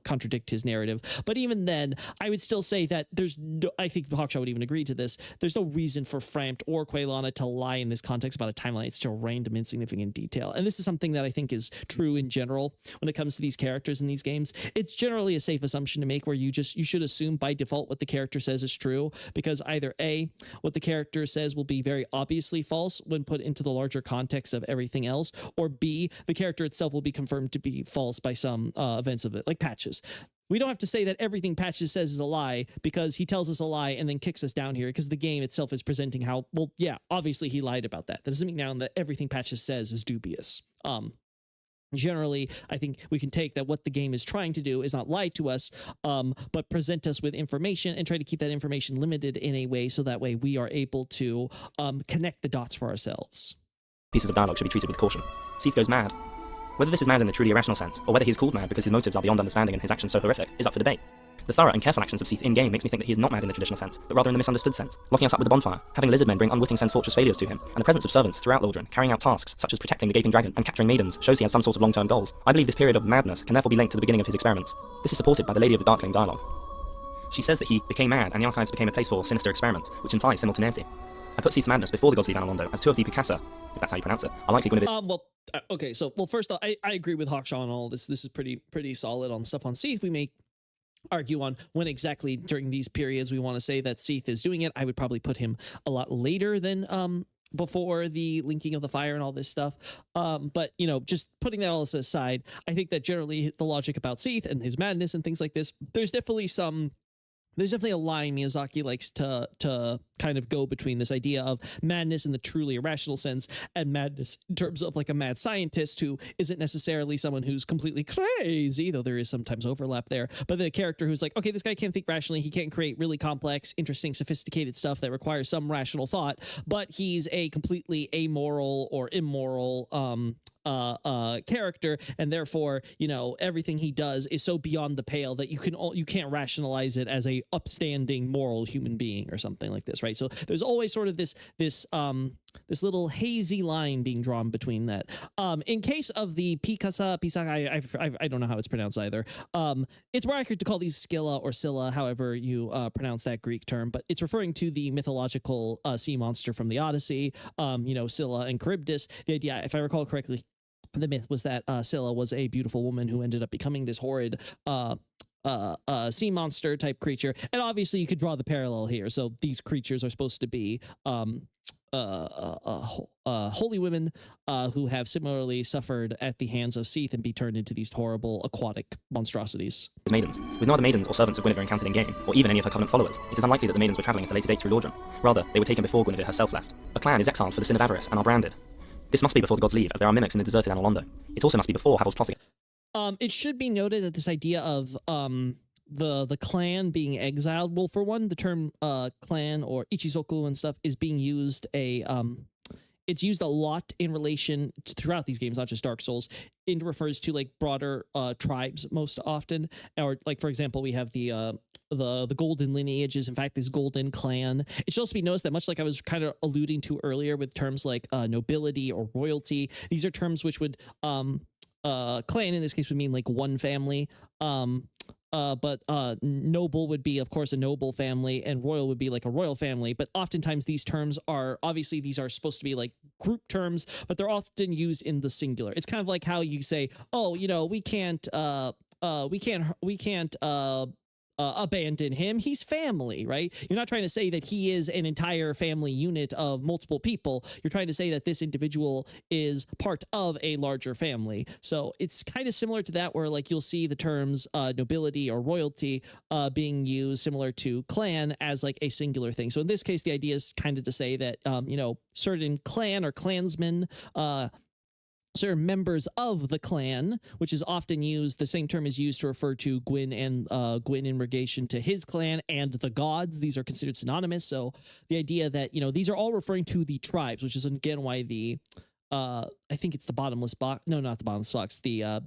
Speaker 1: contradict his narrative. But even then, I would still say that there's no, I think Hawkshaw would even agree to this, there's no reason for Frampt or Quaylana to lie in this context about a timeline. It's still random, insignificant detail. And this is something that I think is true in general when it comes to these characters in these games. It's generally a safe assumption to make, where you should assume by default what the character says is true, because either A, what the character says will be very obviously false when put into the larger context of everything else, or B, the character itself will be confirmed to be false by some events of it, like Patches. We don't have to say that everything Patches says is a lie because he tells us a lie and then kicks us down here, because the game itself is presenting how, well, yeah, obviously he lied about that. That doesn't mean now that everything Patches says is dubious. Generally, I think we can take that what the game is trying to do is not lie to us, but present us with information and try to keep that information limited in a way so that way we are able to connect the dots for ourselves.
Speaker 2: Pieces of dialogue should be treated with caution. Seath goes mad. Whether this is mad in the truly irrational sense, or whether he is called mad because his motives are beyond understanding and his actions so horrific, is up for debate. The thorough and careful actions of Seath in-game makes me think that he is not mad in the traditional sense, but rather in the misunderstood sense, locking us up with a bonfire, having lizard men bring unwitting sense fortress failures to him, and the presence of servants throughout Lordran, carrying out tasks such as protecting the gaping dragon and capturing maidens, shows he has some sort of long-term goals. I believe this period of madness can therefore be linked to the beginning of his experiments. This is supported by the Lady of the Darkling dialogue. She says that he became mad and the archives became a place for sinister experiments, which implies simultaneity. I put Seath's madness before the gods lead down on Londo, as two of the Picasa, if that's how you pronounce it, are likely going to be...
Speaker 1: Okay, so, well, first off, I agree with Hawkshaw on all this. This is pretty solid on stuff on Seath. We may argue on when exactly during these periods we want to say that Seath is doing it. I would probably put him a lot later than before the linking of the fire and all this stuff. But, you know, just putting that all aside, I think that generally the logic about Seath and his madness and things like this, there's definitely a line Miyazaki likes to kind of go between this idea of madness in the truly irrational sense and madness in terms of like a mad scientist who isn't necessarily someone who's completely crazy, though there is sometimes overlap there, but the character who's like, okay, this guy can't think rationally, he can't create really complex, interesting, sophisticated stuff that requires some rational thought, but he's a completely amoral or immoral character, and therefore, you know, everything he does is so beyond the pale that you can't rationalize it as a upstanding moral human being or something like this, right? So there's always sort of this little hazy line being drawn between that. In case of the Picasa, I don't know how it's pronounced either. It's more accurate to call these Scylla or Scylla, however you pronounce that Greek term, but it's referring to the mythological sea monster from the Odyssey, you know, Scylla and Charybdis. The idea, if I recall correctly, the myth was that Scylla was a beautiful woman who ended up becoming this horrid sea monster type creature, and obviously you could draw the parallel here. So these creatures are supposed to be holy women who have similarly suffered at the hands of Seath and be turned into these horrible aquatic monstrosities.
Speaker 2: Maidens. With no other maidens or servants of Guinevere encountered in game, or even any of her covenant followers, it is unlikely that the maidens were travelling at a later date through Lordran. Rather, they were taken before Guinevere herself left. A clan is exiled for the sin of avarice and are branded. This must be before the gods leave, as there are mimics in the deserted Londo. It also must be before Havel's plotting.
Speaker 1: It should be noted that this idea of the clan being exiled, well, for one, the term clan or ichizoku and stuff is being used it's used a lot in relation to, throughout these games, not just Dark Souls. It refers to like broader tribes most often, or like for example, we have the golden lineages. In fact, this golden clan. It should also be noticed that much like I was kind of alluding to earlier with terms like nobility or royalty, these are terms which would clan in this case would mean like one family. But noble would be, of course, a noble family, and royal would be like a royal family. But oftentimes these terms are, obviously these are supposed to be like group terms, but they're often used in the singular. It's kind of like how you say, oh, you know, we can't abandon him. He's family, right? You're not trying to say that he is an entire family unit of multiple people. You're trying to say that this individual is part of a larger family. So it's kind of similar to that, where like you'll see the terms nobility or royalty being used similar to clan as like a singular thing. So in this case, the idea is kind of to say that, you know, certain clan or clansmen, certain members of the clan, which is often used, the same term is used to refer to Gwyn and Gwyn in relation to his clan and the gods. These are considered synonymous. So the idea that, you know, these are all referring to the tribes, which is again why the I think it's the bottomless box. No, not the bottomless box. The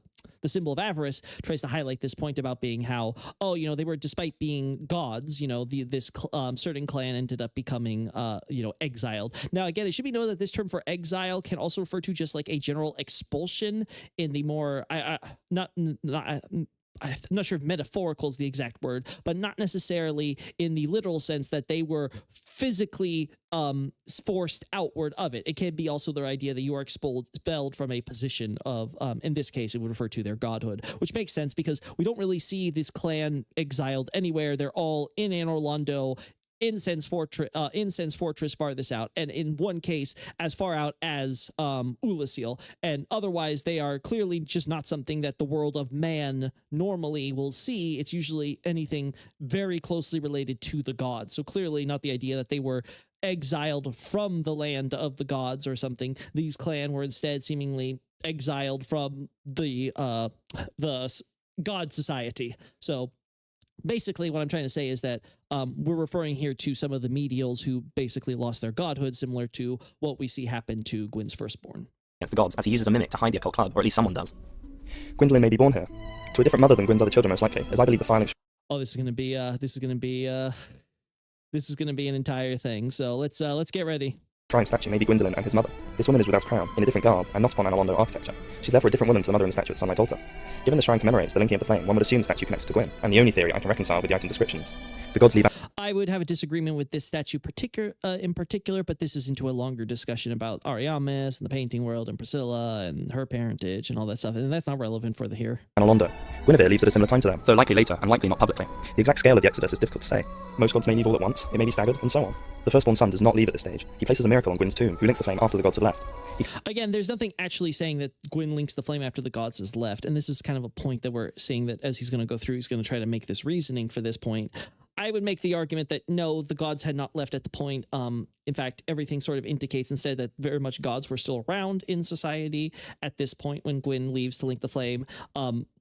Speaker 1: symbol of avarice tries to highlight this point about being how, oh, you know, they were, despite being gods, you know, this certain clan ended up becoming, you know, exiled. Now, again, it should be noted that this term for exile can also refer to just like a general expulsion in the more, I'm not sure if metaphorical is the exact word, but not necessarily in the literal sense that they were physically forced outward of it. It can be also their idea that you are expelled from a position of, in this case, it would refer to their godhood, which makes sense because we don't really see this clan exiled anywhere. They're all in Anor Londo, Incense Fortress farthest out, and in one case as far out as Ulasil, and otherwise they are clearly just not something that the world of man normally will see. It's usually anything very closely related to the gods, so clearly not the idea that they were exiled from the land of the gods or something. These clan were instead seemingly exiled from the god society. So basically, what I'm trying to say is that we're referring here to some of the medials who basically lost their godhood, similar to what we see happen to Gwyn's firstborn.
Speaker 2: Against the gods, as he uses a mimic to hide the occult club, or at least someone does. Gwyndolin may be born here, to a different mother than Gwyn's other children, most likely, as I believe the filing.
Speaker 1: Oh, this is gonna be an entire thing. So let's get ready.
Speaker 2: Shrine statue may be Gwyndolin and his mother. This woman is without crown, in a different garb, and not upon Anor Londo architecture. She's therefore a different woman to the mother in the statue at the Sunlight Altar. Given the shrine commemorates the linking of the flame, one would assume the statue connects to Gwyn, and the only theory I can reconcile with the item descriptions. The gods leave.
Speaker 1: I would have a disagreement with this statue in particular, but this is into a longer discussion about Ariamis and the painting world and Priscilla and her parentage and all that stuff, and that's not relevant for the here.
Speaker 2: Anor Londo. Guinevere leaves at a similar time to them, though likely later and likely not publicly. The exact scale of the exodus is difficult to say. Most gods may leave all at once, it may be staggered, and so on. The firstborn son does not leave at this stage. He places a miracle on Gwyn's tomb, who links the flame after the gods have left.
Speaker 1: Again, there's nothing actually saying that Gwyn links the flame after the gods has left, and this is kind of a point that we're seeing that as he's going to go through, he's going to try to make this reasoning for this point. I would make the argument that no, the gods had not left at the point. In fact, everything sort of indicates instead that very much gods were still around in society at this point when Gwyn leaves to link the flame.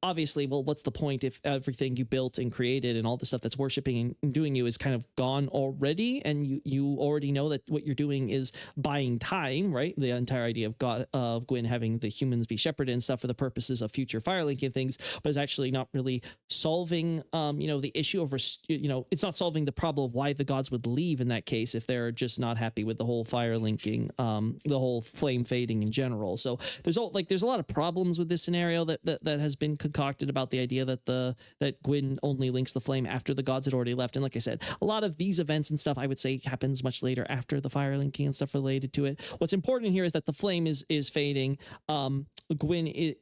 Speaker 1: Obviously, well, what's the point if everything you built and created and all the stuff that's worshiping and doing you is kind of gone already, and you already know that what you're doing is buying time, right? The entire idea of God, of Gwyn having the humans be shepherded and stuff for the purposes of future firelinking things, but is actually not really solving, you know, the issue of it's not solving the problem of why the gods would leave in that case if they're just not happy with the whole fire linking, the whole flame fading in general. So there's a lot of problems with this scenario that has been concocted about the idea that Gwyn only links the flame after the gods had already left. And like I said, a lot of these events and stuff I would say happens much later after the fire linking and stuff related to it. What's important here is that the flame is fading. Gwyn Gwyn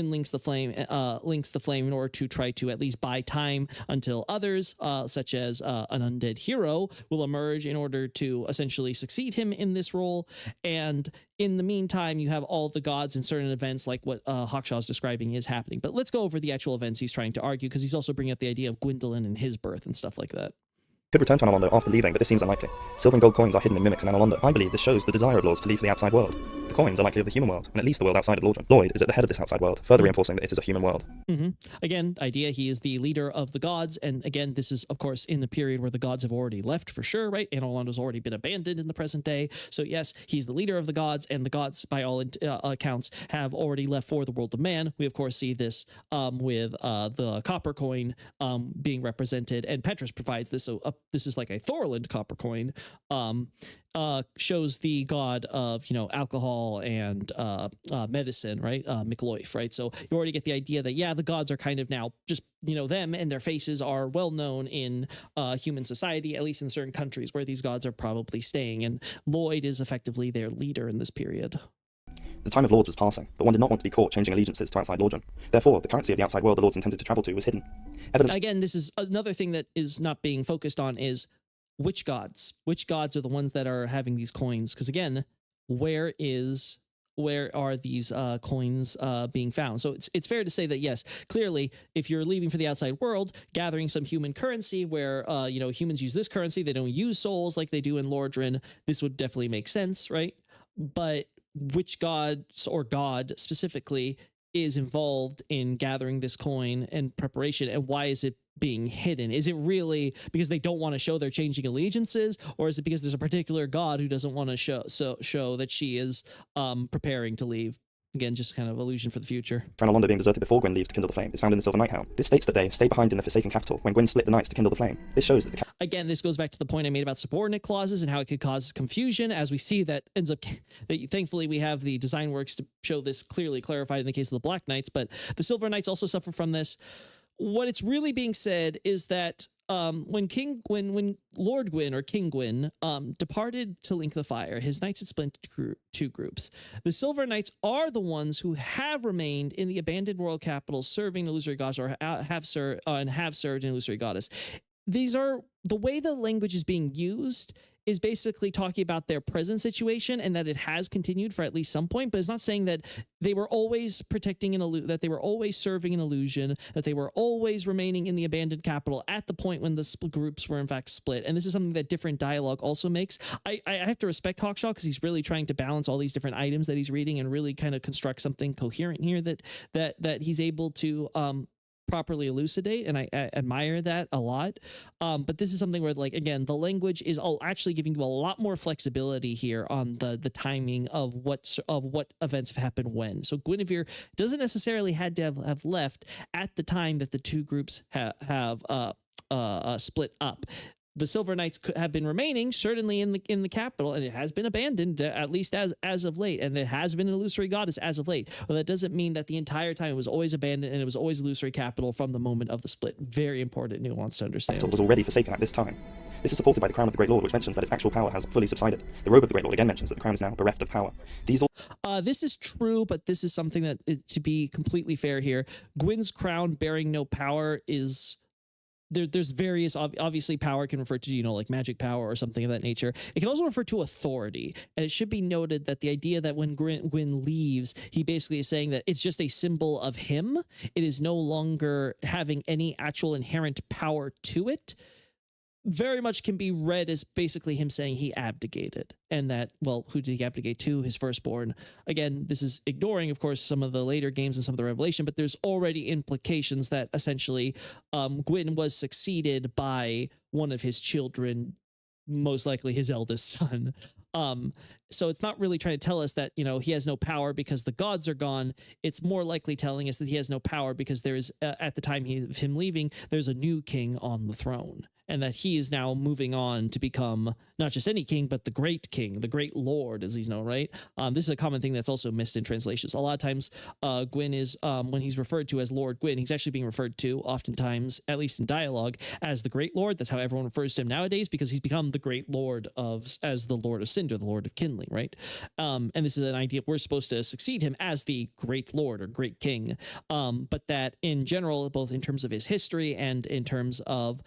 Speaker 1: links the flame in order to try to at least buy time until others, such as an undead hero, will emerge in order to essentially succeed him in this role. And in the meantime, you have all the gods and certain events like what Hawkshaw is describing is happening. But let's go over the actual events he's trying to argue, because he's also bringing up the idea of Gwyndolin and his birth and stuff like that.
Speaker 2: Could return to Londo after leaving, but this seems unlikely. Silver and gold coins are hidden in mimics in Londo. I believe this shows the desire of lords to leave for the outside world. The coins are likely of the human world, and at least the world outside of Lordran. Lloyd is at the head of this outside world, further reinforcing that it is a human world.
Speaker 1: Again, idea, he is the leader of the gods, and again, this is, of course, in the period where the gods have already left, for sure, right? And Londo's already been abandoned in the present day. So yes, he's the leader of the gods, and the gods, by all accounts, have already left for the world of man. We, of course, see this with the copper coin being represented, and Petrus provides this. So this is like a Thorland copper coin, shows the god of, alcohol and medicine, right? McLoif, right? So you already get the idea that, yeah, the gods are kind of now just, them, and their faces are well known in human society, at least in certain countries where these gods are probably staying. And Lloyd is effectively their leader in this period.
Speaker 2: The time of lords was passing, but one did not want to be caught changing allegiances to outside Lordran. Therefore, the currency of the outside world the lords intended to travel to was hidden.
Speaker 1: Again, this is another thing that is not being focused on, is which gods are the ones that are having these coins? Because again, where are these coins being found? So it's fair to say that, yes, clearly, if you're leaving for the outside world, gathering some human currency where, humans use this currency, they don't use souls like they do in Lordran, this would definitely make sense, right? But which gods or god specifically is involved in gathering this coin and preparation, and why is it being hidden? Is it really because they don't want to show they're changing allegiances, or is it because there's a particular god who doesn't want to show that she is preparing to leave? Again, just kind of illusion for the future.
Speaker 2: Londo being deserted before Gwyn leaves to kindle the flame is found in the Silver Nighthound. This states that they stay behind in the Forsaken Capital when Gwyn split the Knights to kindle the flame. This shows that the
Speaker 1: again, this goes back to the point I made about subordinate clauses and how it could cause confusion, as we see that ends up that thankfully we have the design works to show this clearly clarified in the case of the Black Knights, but the Silver Knights also suffer from this. What it's really being said is that when Lord Gwyn or King Gwyn departed to link the fire, his knights had split into two groups. The Silver Knights are the ones who have remained in the abandoned royal capital, serving illusory gods, or have served an illusory goddess. These are the way the language is being used is basically talking about their present situation and that it has continued for at least some point, but it's not saying that they were always protecting that they were always serving an illusion, that they were always remaining in the abandoned capital at the point when the groups were in fact split. And this is something that different dialogue also makes. I have to respect Hawkshaw because he's really trying to balance all these different items that he's reading and really kind of construct something coherent here that he's able to properly elucidate, and I admire that a lot. But this is something where, like, again, the language is actually giving you a lot more flexibility here on the timing of what events have happened when. So Guinevere doesn't necessarily had to have left at the time that the two groups have split up. The Silver Knights have been remaining certainly in the capital, and it has been abandoned at least as of late, and it has been an illusory goddess as of late. But that doesn't mean that the entire time it was always abandoned and it was always illusory capital from the moment of the split. Very important nuance to understand.
Speaker 2: Was already forsaken at this time. This is supported by the crown of the Great Lord, which mentions that its actual power has fully subsided. The robe of the Great Lord again mentions that the crown is now bereft of power.
Speaker 1: This is true, but this is something that, to be completely fair here, Gwyn's crown bearing no power is... There's various, obviously power can refer to, like magic power or something of that nature. It can also refer to authority. And it should be noted that the idea that when Gwyn leaves, he basically is saying that it's just a symbol of him. It is no longer having any actual inherent power to it. Very much can be read as basically him saying he abdicated, and that, well, who did he abdicate to? His firstborn. Again, this is ignoring, of course, some of the later games and some of the revelation, but there's already implications that essentially Gwyn was succeeded by one of his children, most likely his eldest son. So it's not really trying to tell us that, he has no power because the gods are gone. It's more likely telling us that he has no power because there is, at the time of him leaving, there's a new king on the throne. And that he is now moving on to become not just any king, but the great king, the great lord, as he's known, right? This is a common thing that's also missed in translations. A lot of times, Gwyn is, when he's referred to as Lord Gwyn, he's actually being referred to, oftentimes, at least in dialogue, as the great lord. That's how everyone refers to him nowadays, because he's become the great lord as the Lord of Cinder, the Lord of Kindling, right? And this is an idea we're supposed to succeed him as the great lord or great king. But that in general, both in terms of his history and in terms of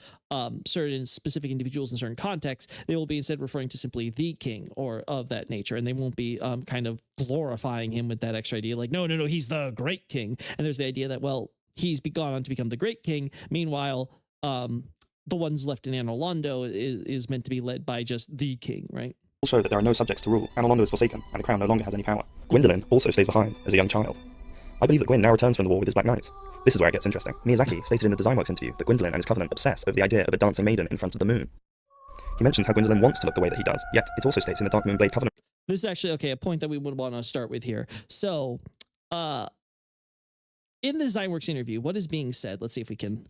Speaker 1: certain specific individuals in certain contexts, they will be instead referring to simply the king or of that nature, and they won't be kind of glorifying him with that extra idea like, no, he's the great king. And there's the idea that, well, he's gone on to become the great king. Meanwhile, the ones left in Londo is meant to be led by just the king, right?
Speaker 2: Also, that there are no subjects to rule, and Londo is forsaken, and the crown no longer has any power. Gwyndolin also stays behind as a young child. I believe that Gwyn now returns from the war with his Black Knights. This is where it gets interesting. Miyazaki stated in the Designworks interview that Gwyndolin and his covenant obsess over the idea of a dancing maiden in front of the moon. He mentions how Gwyndolin wants to look the way that he does, yet it also states in the Dark Moon Blade covenant.
Speaker 1: This is actually, okay, a point that we would want to start with here. So, in the Designworks interview, what is being said? Let's see if we can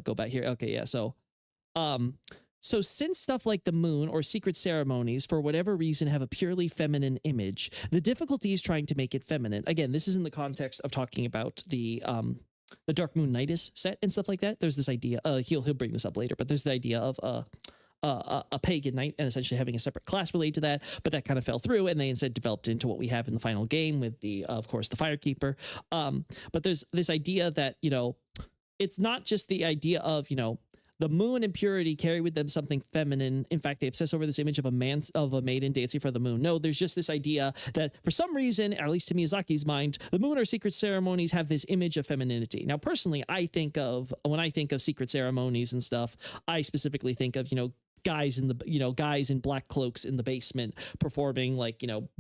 Speaker 1: go back here. Okay, yeah. So since stuff like the moon or secret ceremonies, for whatever reason, have a purely feminine image, the difficulty is trying to make it feminine. Again, this is in the context of talking about the Dark Moon Nidus set and stuff like that. There's this idea. He'll bring this up later, but there's the idea of a pagan knight and essentially having a separate class related to that, but that kind of fell through, and they instead developed into what we have in the final game with the, of course, the Firekeeper. But there's this idea that, it's not just the idea of, the moon and purity carry with them something feminine. In fact, they obsess over this image of a maiden dancing for the moon. No, there's just this idea that for some reason, at least to Miyazaki's mind, the moon or secret ceremonies have this image of femininity. Now, personally, when I think of secret ceremonies and stuff, I specifically think of, guys in black cloaks in the basement performing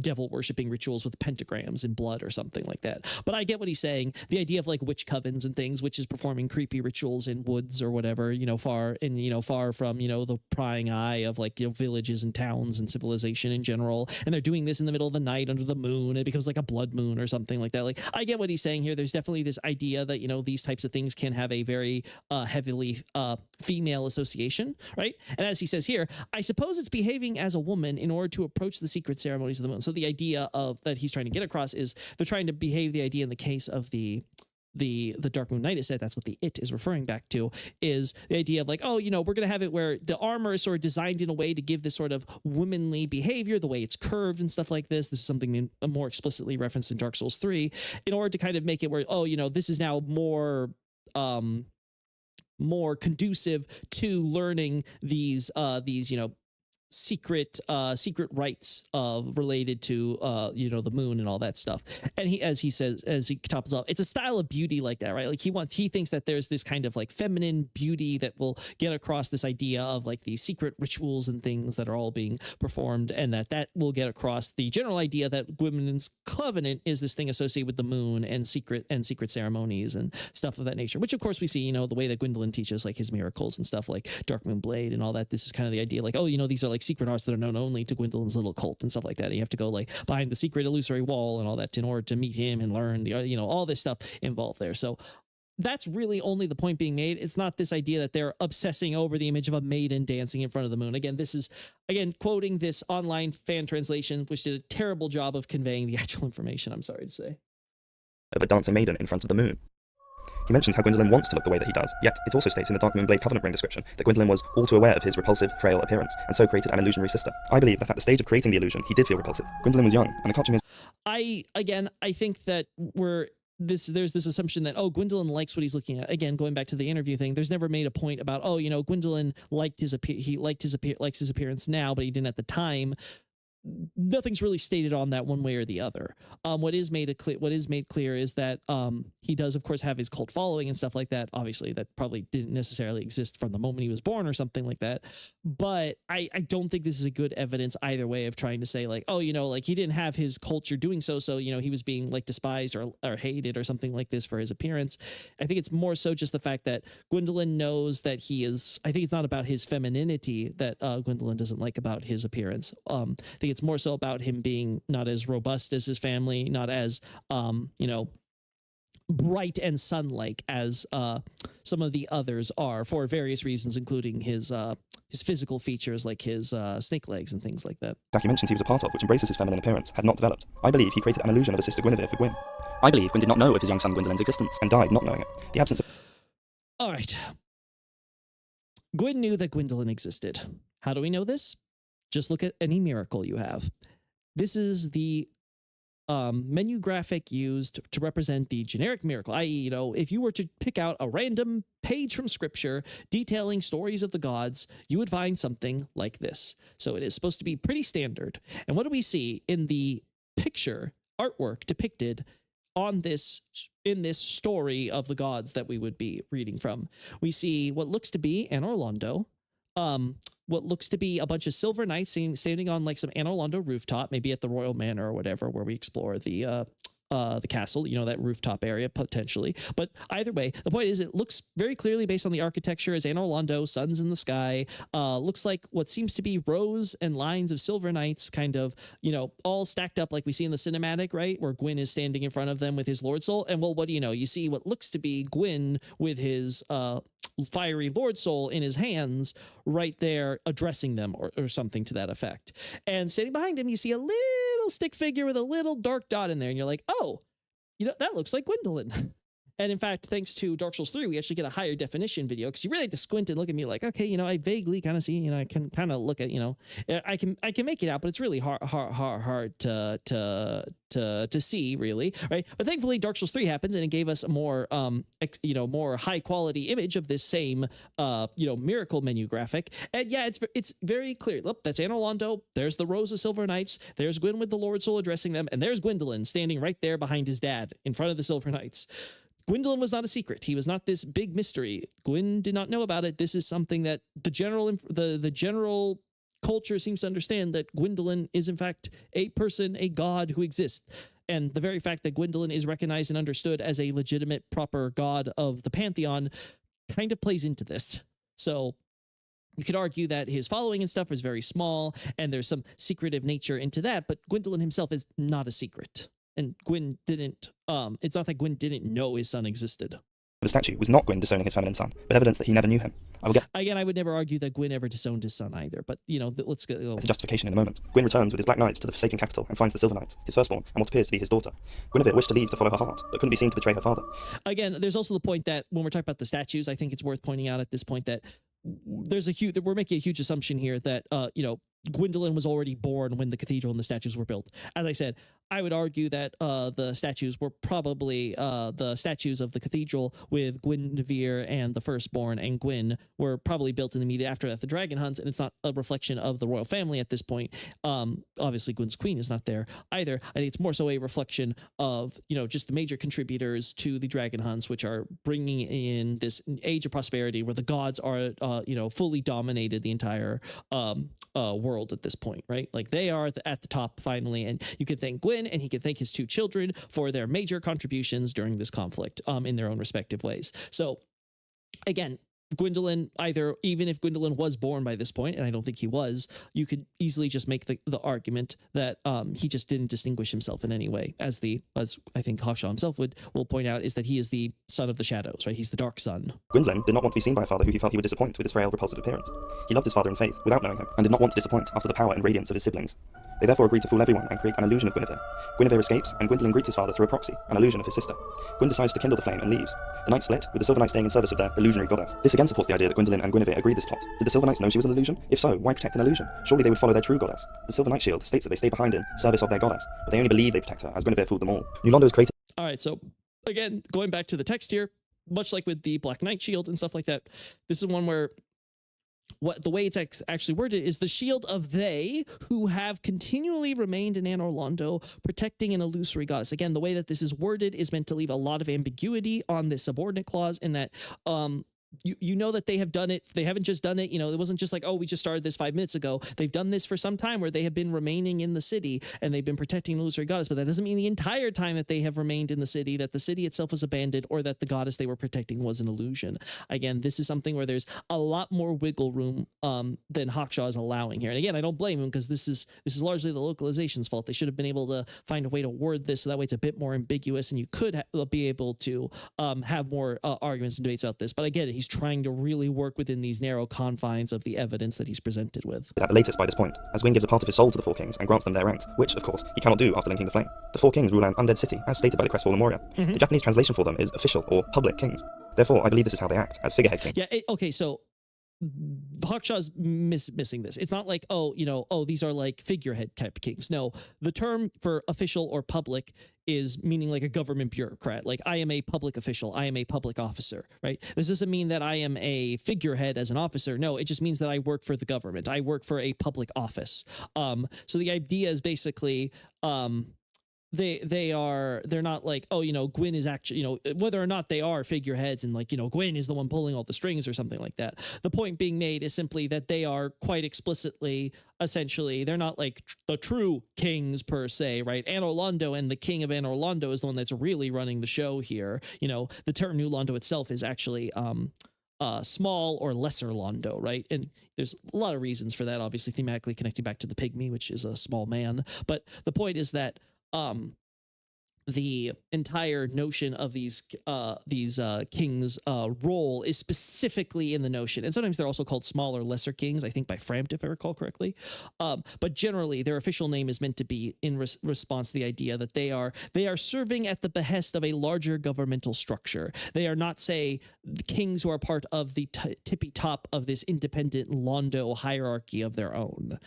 Speaker 1: devil worshipping rituals with pentagrams and blood or something like that. But I get what he's saying. The idea of witch covens and things, which is performing creepy rituals in woods or whatever, far from, the prying eye of villages and towns and civilization in general. And they're doing this in the middle of the night under the moon. It becomes like a blood moon or something like that. I get what he's saying here. There's definitely this idea that, these types of things can have a very heavily female association, right? And as he says here, I suppose it's behaving as a woman in order to approach the secret ceremonies of the moon. So the idea of that he's trying to get across is they're trying to behave the idea in the case of the Dark Moon Knight set. That's what the it is referring back to, is the idea of we're going to have it where the armor is sort of designed in a way to give this sort of womanly behavior, the way it's curved and stuff like this. This is something more explicitly referenced in Dark Souls 3 in order to kind of make it where, this is now more conducive to learning these secret rites related to the moon and all that stuff. And as he tops off, it's a style of beauty like that, right? He thinks that there's this kind of feminine beauty that will get across this idea of these secret rituals and things that are all being performed, and that will get across the general idea that women's covenant is this thing associated with the moon and secret ceremonies and stuff of that nature, which of course we see, the way that Gwyndolin teaches his miracles and stuff like Dark Moon Blade and all that. This is kind of the idea these are secret arts that are known only to Gwyndolin's little cult and stuff like that. And you have to go behind the secret illusory wall and all that in order to meet him and learn all this stuff involved there. So that's really only the point being made. It's not this idea that they're obsessing over the image of a maiden dancing in front of the moon. Again, this is quoting this online fan translation, which did a terrible job of conveying the actual information, I'm sorry to say.
Speaker 2: Of a dancing maiden in front of the moon. He mentions how Gwyndolin wants to look the way that he does, yet it also states in the Dark Moon Blade Covenant Ring description that Gwyndolin was all too aware of his repulsive, frail appearance, and so created an illusionary sister. I believe that at the stage of creating the illusion, he did feel repulsive. Gwyndolin was young, and the costume is...
Speaker 1: I think that there's this assumption that, Gwyndolin likes what he's looking at. Again, going back to the interview thing, there's never made a point about, Gwyndolin likes his appearance now, but he didn't at the time. Nothing's really stated on that one way or the other. What is made clear is that he does, of course, have his cult following and stuff like that. Obviously, that probably didn't necessarily exist from the moment he was born or something like that. But I don't think this is a good evidence either way of trying to say he didn't have his culture doing so he was being despised or hated or something like this for his appearance. I think it's more so just the fact that Gwyndolin knows that he is. I think it's not about his femininity that Gwyndolin doesn't like about his appearance. I think it's more so about him being not as robust as his family, not as bright and sun-like as some of the others are, for various reasons, including his physical features, like his snake legs and things like that.
Speaker 2: He mentions he was a part of, which embraces his feminine appearance, had not developed. I believe he created an illusion of a sister Guinevere for Gwyn. I believe Gwyn did not know of his young son Gwyndolin's existence, and died not knowing it. The absence of...
Speaker 1: All right. Gwyn knew that Gwyndolin existed. How do we know this? Just look at any miracle you have. This is the menu graphic used to represent the generic miracle, i.e., if you were to pick out a random page from scripture detailing stories of the gods, you would find something like this. So it is supposed to be pretty standard. And what do we see in the picture artwork depicted on this, in this story of the gods that we would be reading from? We see what looks to be Anor Londo, what looks to be a bunch of silver knights standing on like some Anor Londo rooftop, maybe at the royal manor or whatever, where we explore the castle, that rooftop area potentially. But either way, the point is it looks very clearly based on the architecture as Anor Londo, suns in the sky, looks like what seems to be rows and lines of silver knights kind of, all stacked up like we see in the cinematic, right? Where Gwyn is standing in front of them with his Lord Soul. And well, what do you know? You see what looks to be Gwyn with his fiery Lord Soul in his hands right there addressing them or something to that effect. And standing behind him, you see a little stick figure with a little dark dot in there. And you're like, oh, that looks like Gwyndolin. And in fact, thanks to Dark Souls 3, we actually get a higher definition video because you really have to squint and look at me like, okay, I vaguely kind of see, I can kind of look at, I can make it out, but it's really hard to see, really, right? But thankfully, Dark Souls 3 happens and it gave us a more, more high quality image of this same, miracle menu graphic. And yeah, it's very clear. Look, that's Anor Londo. There's the rows of silver knights. There's Gwyn with the Lord Soul addressing them, and there's Gwyndolin standing right there behind his dad in front of the silver knights. Gwyndolin was not a secret. He was not this big mystery. Gwyn did not know about it. This is something that the general culture seems to understand, that Gwyndolin is in fact a person, a god who exists. And the very fact that Gwyndolin is recognized and understood as a legitimate, proper god of the pantheon kind of plays into this. So you could argue that his following and stuff is very small, and there's some secretive nature into that, but Gwyndolin himself is not a secret. And Gwyn didn't, it's not that Gwyn didn't know his son existed.
Speaker 2: The statue was not Gwyn disowning his feminine son, but evidence that he never knew him.
Speaker 1: Again, I would never argue that Gwyn ever disowned his son either, but, let's go.
Speaker 2: As a justification in a moment. Gwyn returns with his Black Knights to the Forsaken capital and finds the Silver Knights, his firstborn, and what appears to be his daughter. Guinevere wished to leave to follow her heart, but couldn't be seen to betray her father.
Speaker 1: Again, there's also the point that when we're talking about the statues, I think it's worth pointing out at this point that we're making a huge assumption here that, Gwyndolin was already born when the cathedral and the statues were built. As I said, I would argue that the statues were probably the statues of the cathedral with Guinevere and the firstborn and Gwyn were probably built in the immediate after the dragon hunts, and it's not a reflection of the royal family at this point. Obviously, Gwyn's queen is not there either. I think it's more so a reflection of just the major contributors to the dragon hunts, which are bringing in this age of prosperity where the gods are fully dominated the entire world at this point, right? Like they are at the top finally, and you can thank Gwyn and he can thank his two children for their major contributions during this conflict in their own respective ways. So again, Gwyndolin, even if Gwyndolin was born by this point, and I don't think he was, you could easily just make the argument that he just didn't distinguish himself in any way, as I think Hawkshaw himself will point out, is that he is the son of the shadows, right? He's the dark son.
Speaker 2: Gwyndolin did not want to be seen by a father who he felt he would disappoint with his frail, repulsive appearance. He loved his father in faith, without knowing him, and did not want to disappoint after the power and radiance of his siblings. They therefore agreed to fool everyone and create an illusion of Guinevere. Guinevere escapes, and Gwyndolin greets his father through a proxy, an illusion of his sister. Gwyn decides to kindle the flame and leaves. The knights split, with the Silver Knights staying in service of their illusionary goddess. This again supports the idea that Gwyndolin and Guinevere agreed this plot. Did the Silver Knights know she was an illusion? If so, why protect an illusion? Surely they would follow their true goddess. The Silver Knight shield states that they stay behind in service of their goddess, but they only believe they protect her, as Guinevere fooled them all. New Londo is created.
Speaker 1: All right, so again, going back to the text here, much like with the Black Knight shield and stuff like that, this is one where the way it's actually worded is the shield of they who have continually remained in Anor Londo, protecting an illusory goddess. Again, the way that this is worded is meant to leave a lot of ambiguity on this subordinate clause, in that you know that they have done it. They haven't just done it. It wasn't just like, oh, we just started this 5 minutes ago. They've done this for some time where they have been remaining in the city and they've been protecting the illusory goddess. But that doesn't mean the entire time that they have remained in the city, that the city itself was abandoned or that the goddess they were protecting was an illusion. Again, this is something where there's a lot more wiggle room than Hawkshaw is allowing here. And again, I don't blame him because this is largely the localization's fault. They should have been able to find a way to word this so that way it's a bit more ambiguous and you could be able to have more arguments and debates about this. But again, he's trying to really work within these narrow confines of the evidence that he's presented with.
Speaker 2: At the latest by this point, as Gwyn gives a part of his soul to the four kings and grants them their ranks, which, of course, he cannot do after linking the flame. The four kings rule an undead city, as stated by the crestfallen warrior. The Japanese translation for them is official or public kings. Therefore, I believe this is how they act, as figurehead kings.
Speaker 1: Yeah, okay, so Hawkshaw's missing this. It's not like, these are like figurehead type kings. No, the term for official or public is meaning like a government bureaucrat. Like, I am a public official. I am a public officer, right? This doesn't mean that I am a figurehead as an officer. No, it just means that I work for the government. I work for a public office. So the idea is basically, they're not like, Gwyn is actually, whether or not they are figureheads and like, Gwyn is the one pulling all the strings or something like that. The point being made is simply that they are quite explicitly, essentially, they're not like the true kings per se, right? Londo and the king of Londo is the one that's really running the show here. The term New Londo itself is actually small or lesser Londo, right? And there's a lot of reasons for that, obviously thematically connecting back to the pygmy, which is a small man. But the point is that the entire notion of these kings' role is specifically in the notion, and sometimes they're also called small or lesser kings, I think by Frampt, if I recall correctly. But generally, their official name is meant to be in response to the idea that they are serving at the behest of a larger governmental structure. They are not, say, the kings who are part of the tippy top of this independent Londo hierarchy of their own.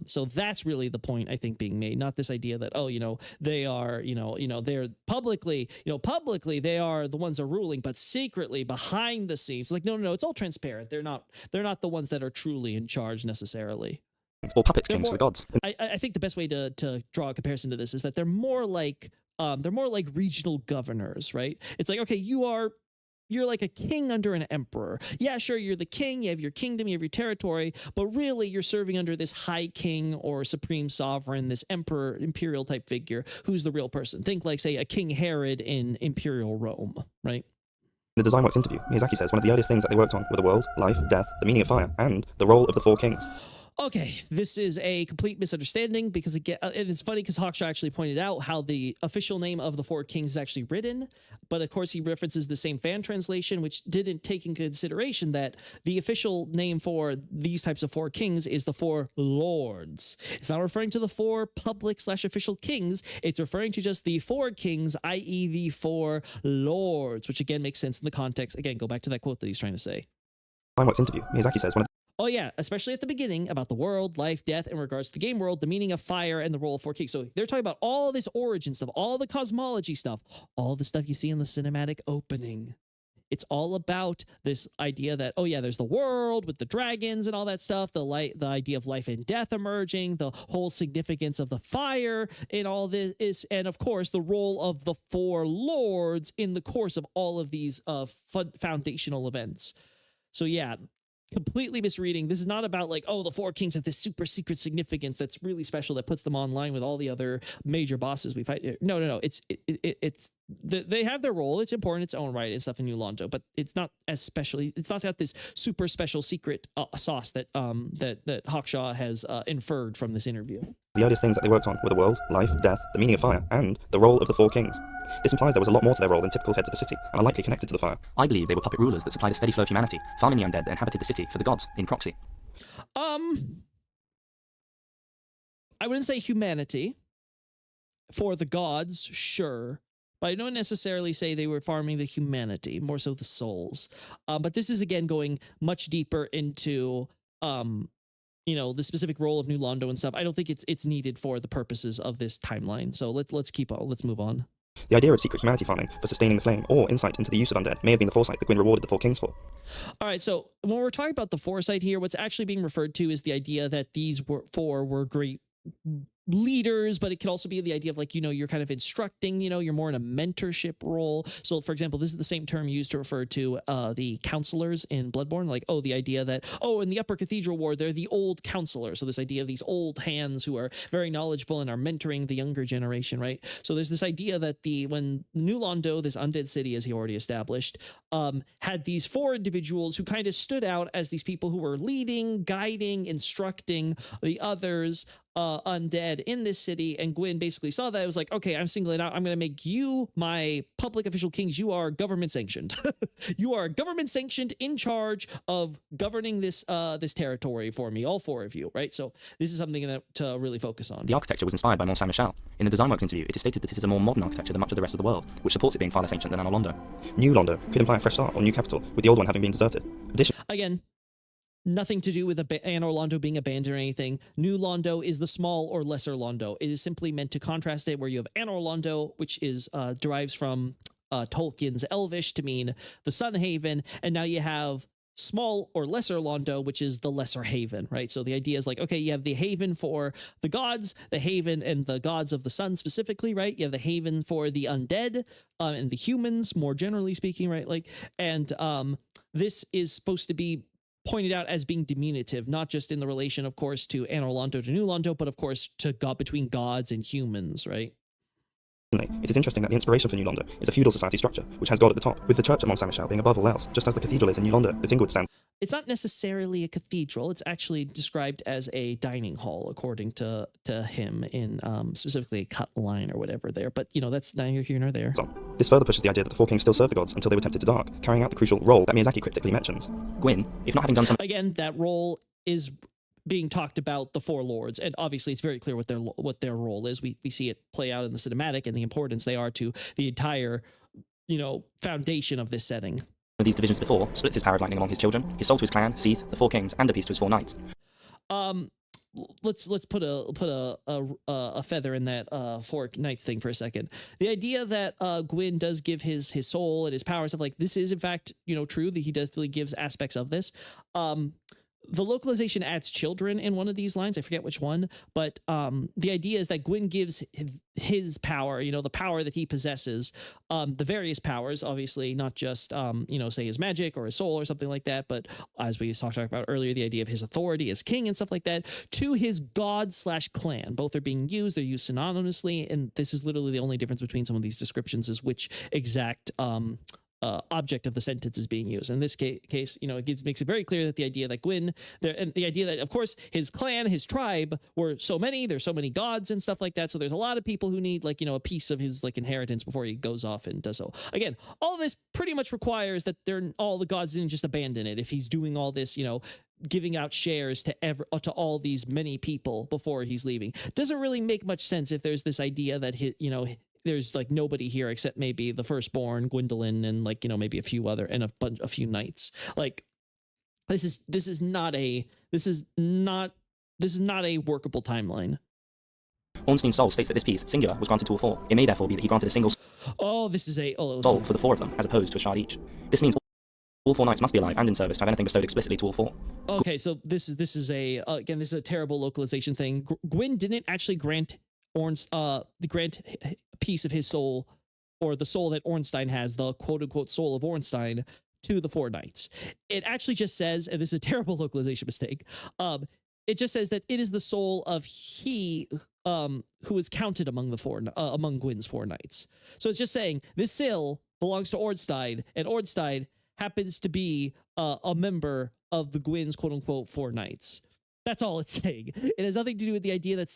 Speaker 1: So that's really the point I think being made, not this idea that they are they're publicly they are the ones that are ruling, but secretly behind the scenes, like no, it's all transparent. They're not the ones that are truly in charge necessarily.
Speaker 2: Or puppet kings for the gods.
Speaker 1: I think the best way to draw a comparison to this is that they're more like regional governors, right? It's like, okay, you're like a king under an emperor. Yeah, sure, you're the king, you have your kingdom, you have your territory, but really you're serving under this high king or supreme sovereign, this emperor, imperial type figure, who's the real person. Think like, say, a King Herod in imperial Rome, right?
Speaker 2: In the Design Works interview, Miyazaki says one of the earliest things that they worked on were the world, life, death, the meaning of fire, and the role of the four kings.
Speaker 1: Okay, this is a complete misunderstanding because it's funny because Hawkshaw actually pointed out how the official name of the four kings is actually written, but of course he references the same fan translation, which didn't take into consideration that the official name for these types of four kings is the four lords. It's not referring to the four public/official kings. It's referring to just the four kings, i.e. the four lords, which again makes sense in the context. Again, go back to that quote that he's trying to say.
Speaker 2: Design Works interview, Miyazaki says one of
Speaker 1: Oh yeah, especially at the beginning about the world, life, death, in regards to the game world, the meaning of fire, and the role of four kings. So they're talking about all this origin stuff, all the cosmology stuff, all the stuff you see in the cinematic opening. It's all about this idea that, oh yeah, there's the world with the dragons and all that stuff, the idea of life and death emerging, the whole significance of the fire in all this is, and of course the role of the four lords in the course of all of these foundational events. So yeah, completely misreading. This is not about like, oh, the four kings have this super secret significance that's really special that puts them online with all the other major bosses we fight. No. It's they have their role. It's important. Its own right and stuff in New Londo, but it's not as special. It's not got this super special secret sauce that that Hawkshaw has inferred from this interview.
Speaker 2: The earliest things that they worked on were the world, life, death, the meaning of fire, and the role of the four kings. This implies there was a lot more to their role than typical heads of a city, and are likely connected to the fire. I believe they were puppet rulers that supplied a steady flow of humanity, farming the undead that inhabited the city for the gods, in proxy.
Speaker 1: I wouldn't say humanity. For the gods, sure. But I don't necessarily say they were farming the humanity, more so the souls. But this is, again, going much deeper into the specific role of New Londo and stuff. I don't think it's needed for the purposes of this timeline. So let's move on.
Speaker 2: The idea of secret humanity farming for sustaining the flame or insight into the use of undead may have been the foresight that Gwyn rewarded the four kings for.
Speaker 1: All right, so when we're talking about the foresight here, what's actually being referred to is the idea that these four were great leaders, but it can also be the idea of like, you're kind of instructing, you're more in a mentorship role. So for example, this is the same term used to refer to the counselors in Bloodborne, like, the idea that, in the Upper Cathedral Ward, they're the old counselors. So this idea of these old hands who are very knowledgeable and are mentoring the younger generation, right? So there's this idea that when New Londo, this undead city, as he already established, had these 4 individuals who kind of stood out as these people who were leading, guiding, instructing the others, undead in this city. And Gwyn basically saw that. It was like, okay, I'm singling out. I'm going to make you my public official kings. You are government sanctioned. You are government sanctioned, in charge of governing this territory for me, all 4 of you, right? So this is something to really focus on.
Speaker 2: The architecture was inspired by Mont Saint-Michel. In the Design Works interview, it is stated that it is a more modern architecture than much of the rest of the world, which supports it being far less ancient than Londo. New Londo could imply a fresh start or new capital, with the old one having been deserted.
Speaker 1: Again, nothing to do with Anor Londo being abandoned or anything. New Londo is the small or lesser Londo. It is simply meant to contrast it, where you have Anor Londo, which is derives from Tolkien's Elvish to mean the Sun Haven, and now you have small or lesser Londo, which is the lesser haven, right? So the idea is like, okay, you have the haven for the gods, the haven and the gods of the sun specifically, right? You have the haven for the undead and the humans, more generally speaking, right? Like, and this is supposed to be pointed out as being diminutive, not just in the relation, of course, to Anor Londo to New Londo, but of course to God, between gods and humans, right?
Speaker 2: It is interesting that the inspiration for New Londo is a feudal society structure, which has God at the top, with the church at Mont Saint-Michel being above all else, just as the cathedral is in New Londo, the Tingwood stand.
Speaker 1: It's not necessarily a cathedral. It's actually described as a dining hall, according to him, in specifically a cut line or whatever there. But, that's neither here nor there.
Speaker 2: This further pushes the idea that the 4 kings still served the gods until they were tempted to dark, carrying out the crucial role that Miyazaki cryptically mentions. Gwyn, if not having done some...
Speaker 1: Again, that role is being talked about, the 4 lords, and obviously it's very clear what their role is. We see it play out in the cinematic and the importance they are to the entire, foundation of this setting.
Speaker 2: These divisions before splits his power of lightning among his children, his soul to his clan, Seath, the 4 kings, and a piece to his 4 knights.
Speaker 1: Let's put a feather in that 4 knights thing for a second. The idea that Gwyn does give his soul and his power stuff, like, this is in fact true, that he definitely gives aspects of this. The localization adds children in one of these lines. I forget which one, but the idea is that Gwyn gives his power, the power that he possesses, the various powers, obviously, not just, say his magic or his soul or something like that, but as we talked about earlier, the idea of his authority as king and stuff like that, to his god/clan. Both are being used. They're used synonymously, and this is literally the only difference between some of these descriptions, is which exact object of the sentence is being used. In this case, it makes it very clear that the idea that Gwyn, and the idea that, of course, his clan, his tribe were so many, there's so many gods and stuff like that. So there's a lot of people who need, a piece of his inheritance before he goes off and does so. Again, all of this pretty much requires that all the gods didn't just abandon it. If he's doing all this, giving out shares to all these many people before he's leaving, doesn't really make much sense if there's this idea that there's nobody here except maybe the firstborn, Gwyndolin, and maybe a few other, and a few knights. This is not a workable timeline.
Speaker 2: Ornstein's soul states that this piece, singular, was granted to all 4. It may therefore be that he granted a single soul for the 4 of them, as opposed to a shard each. This means all 4 knights must be alive and in service to have anything bestowed explicitly to all 4.
Speaker 1: Okay, so this is a terrible localization thing. Gwyn didn't actually grant grant a piece of his soul, or the soul that Ornstein has, the quote-unquote soul of Ornstein, to the 4 knights. It actually just says, and this is a terrible localization mistake, it just says that it is the soul of he who is counted among among Gwyn's 4 knights. So it's just saying this seal belongs to Ornstein, and Ornstein happens to be a member of the Gwyn's quote-unquote 4 knights. That's all it's saying. It has nothing to do with the idea that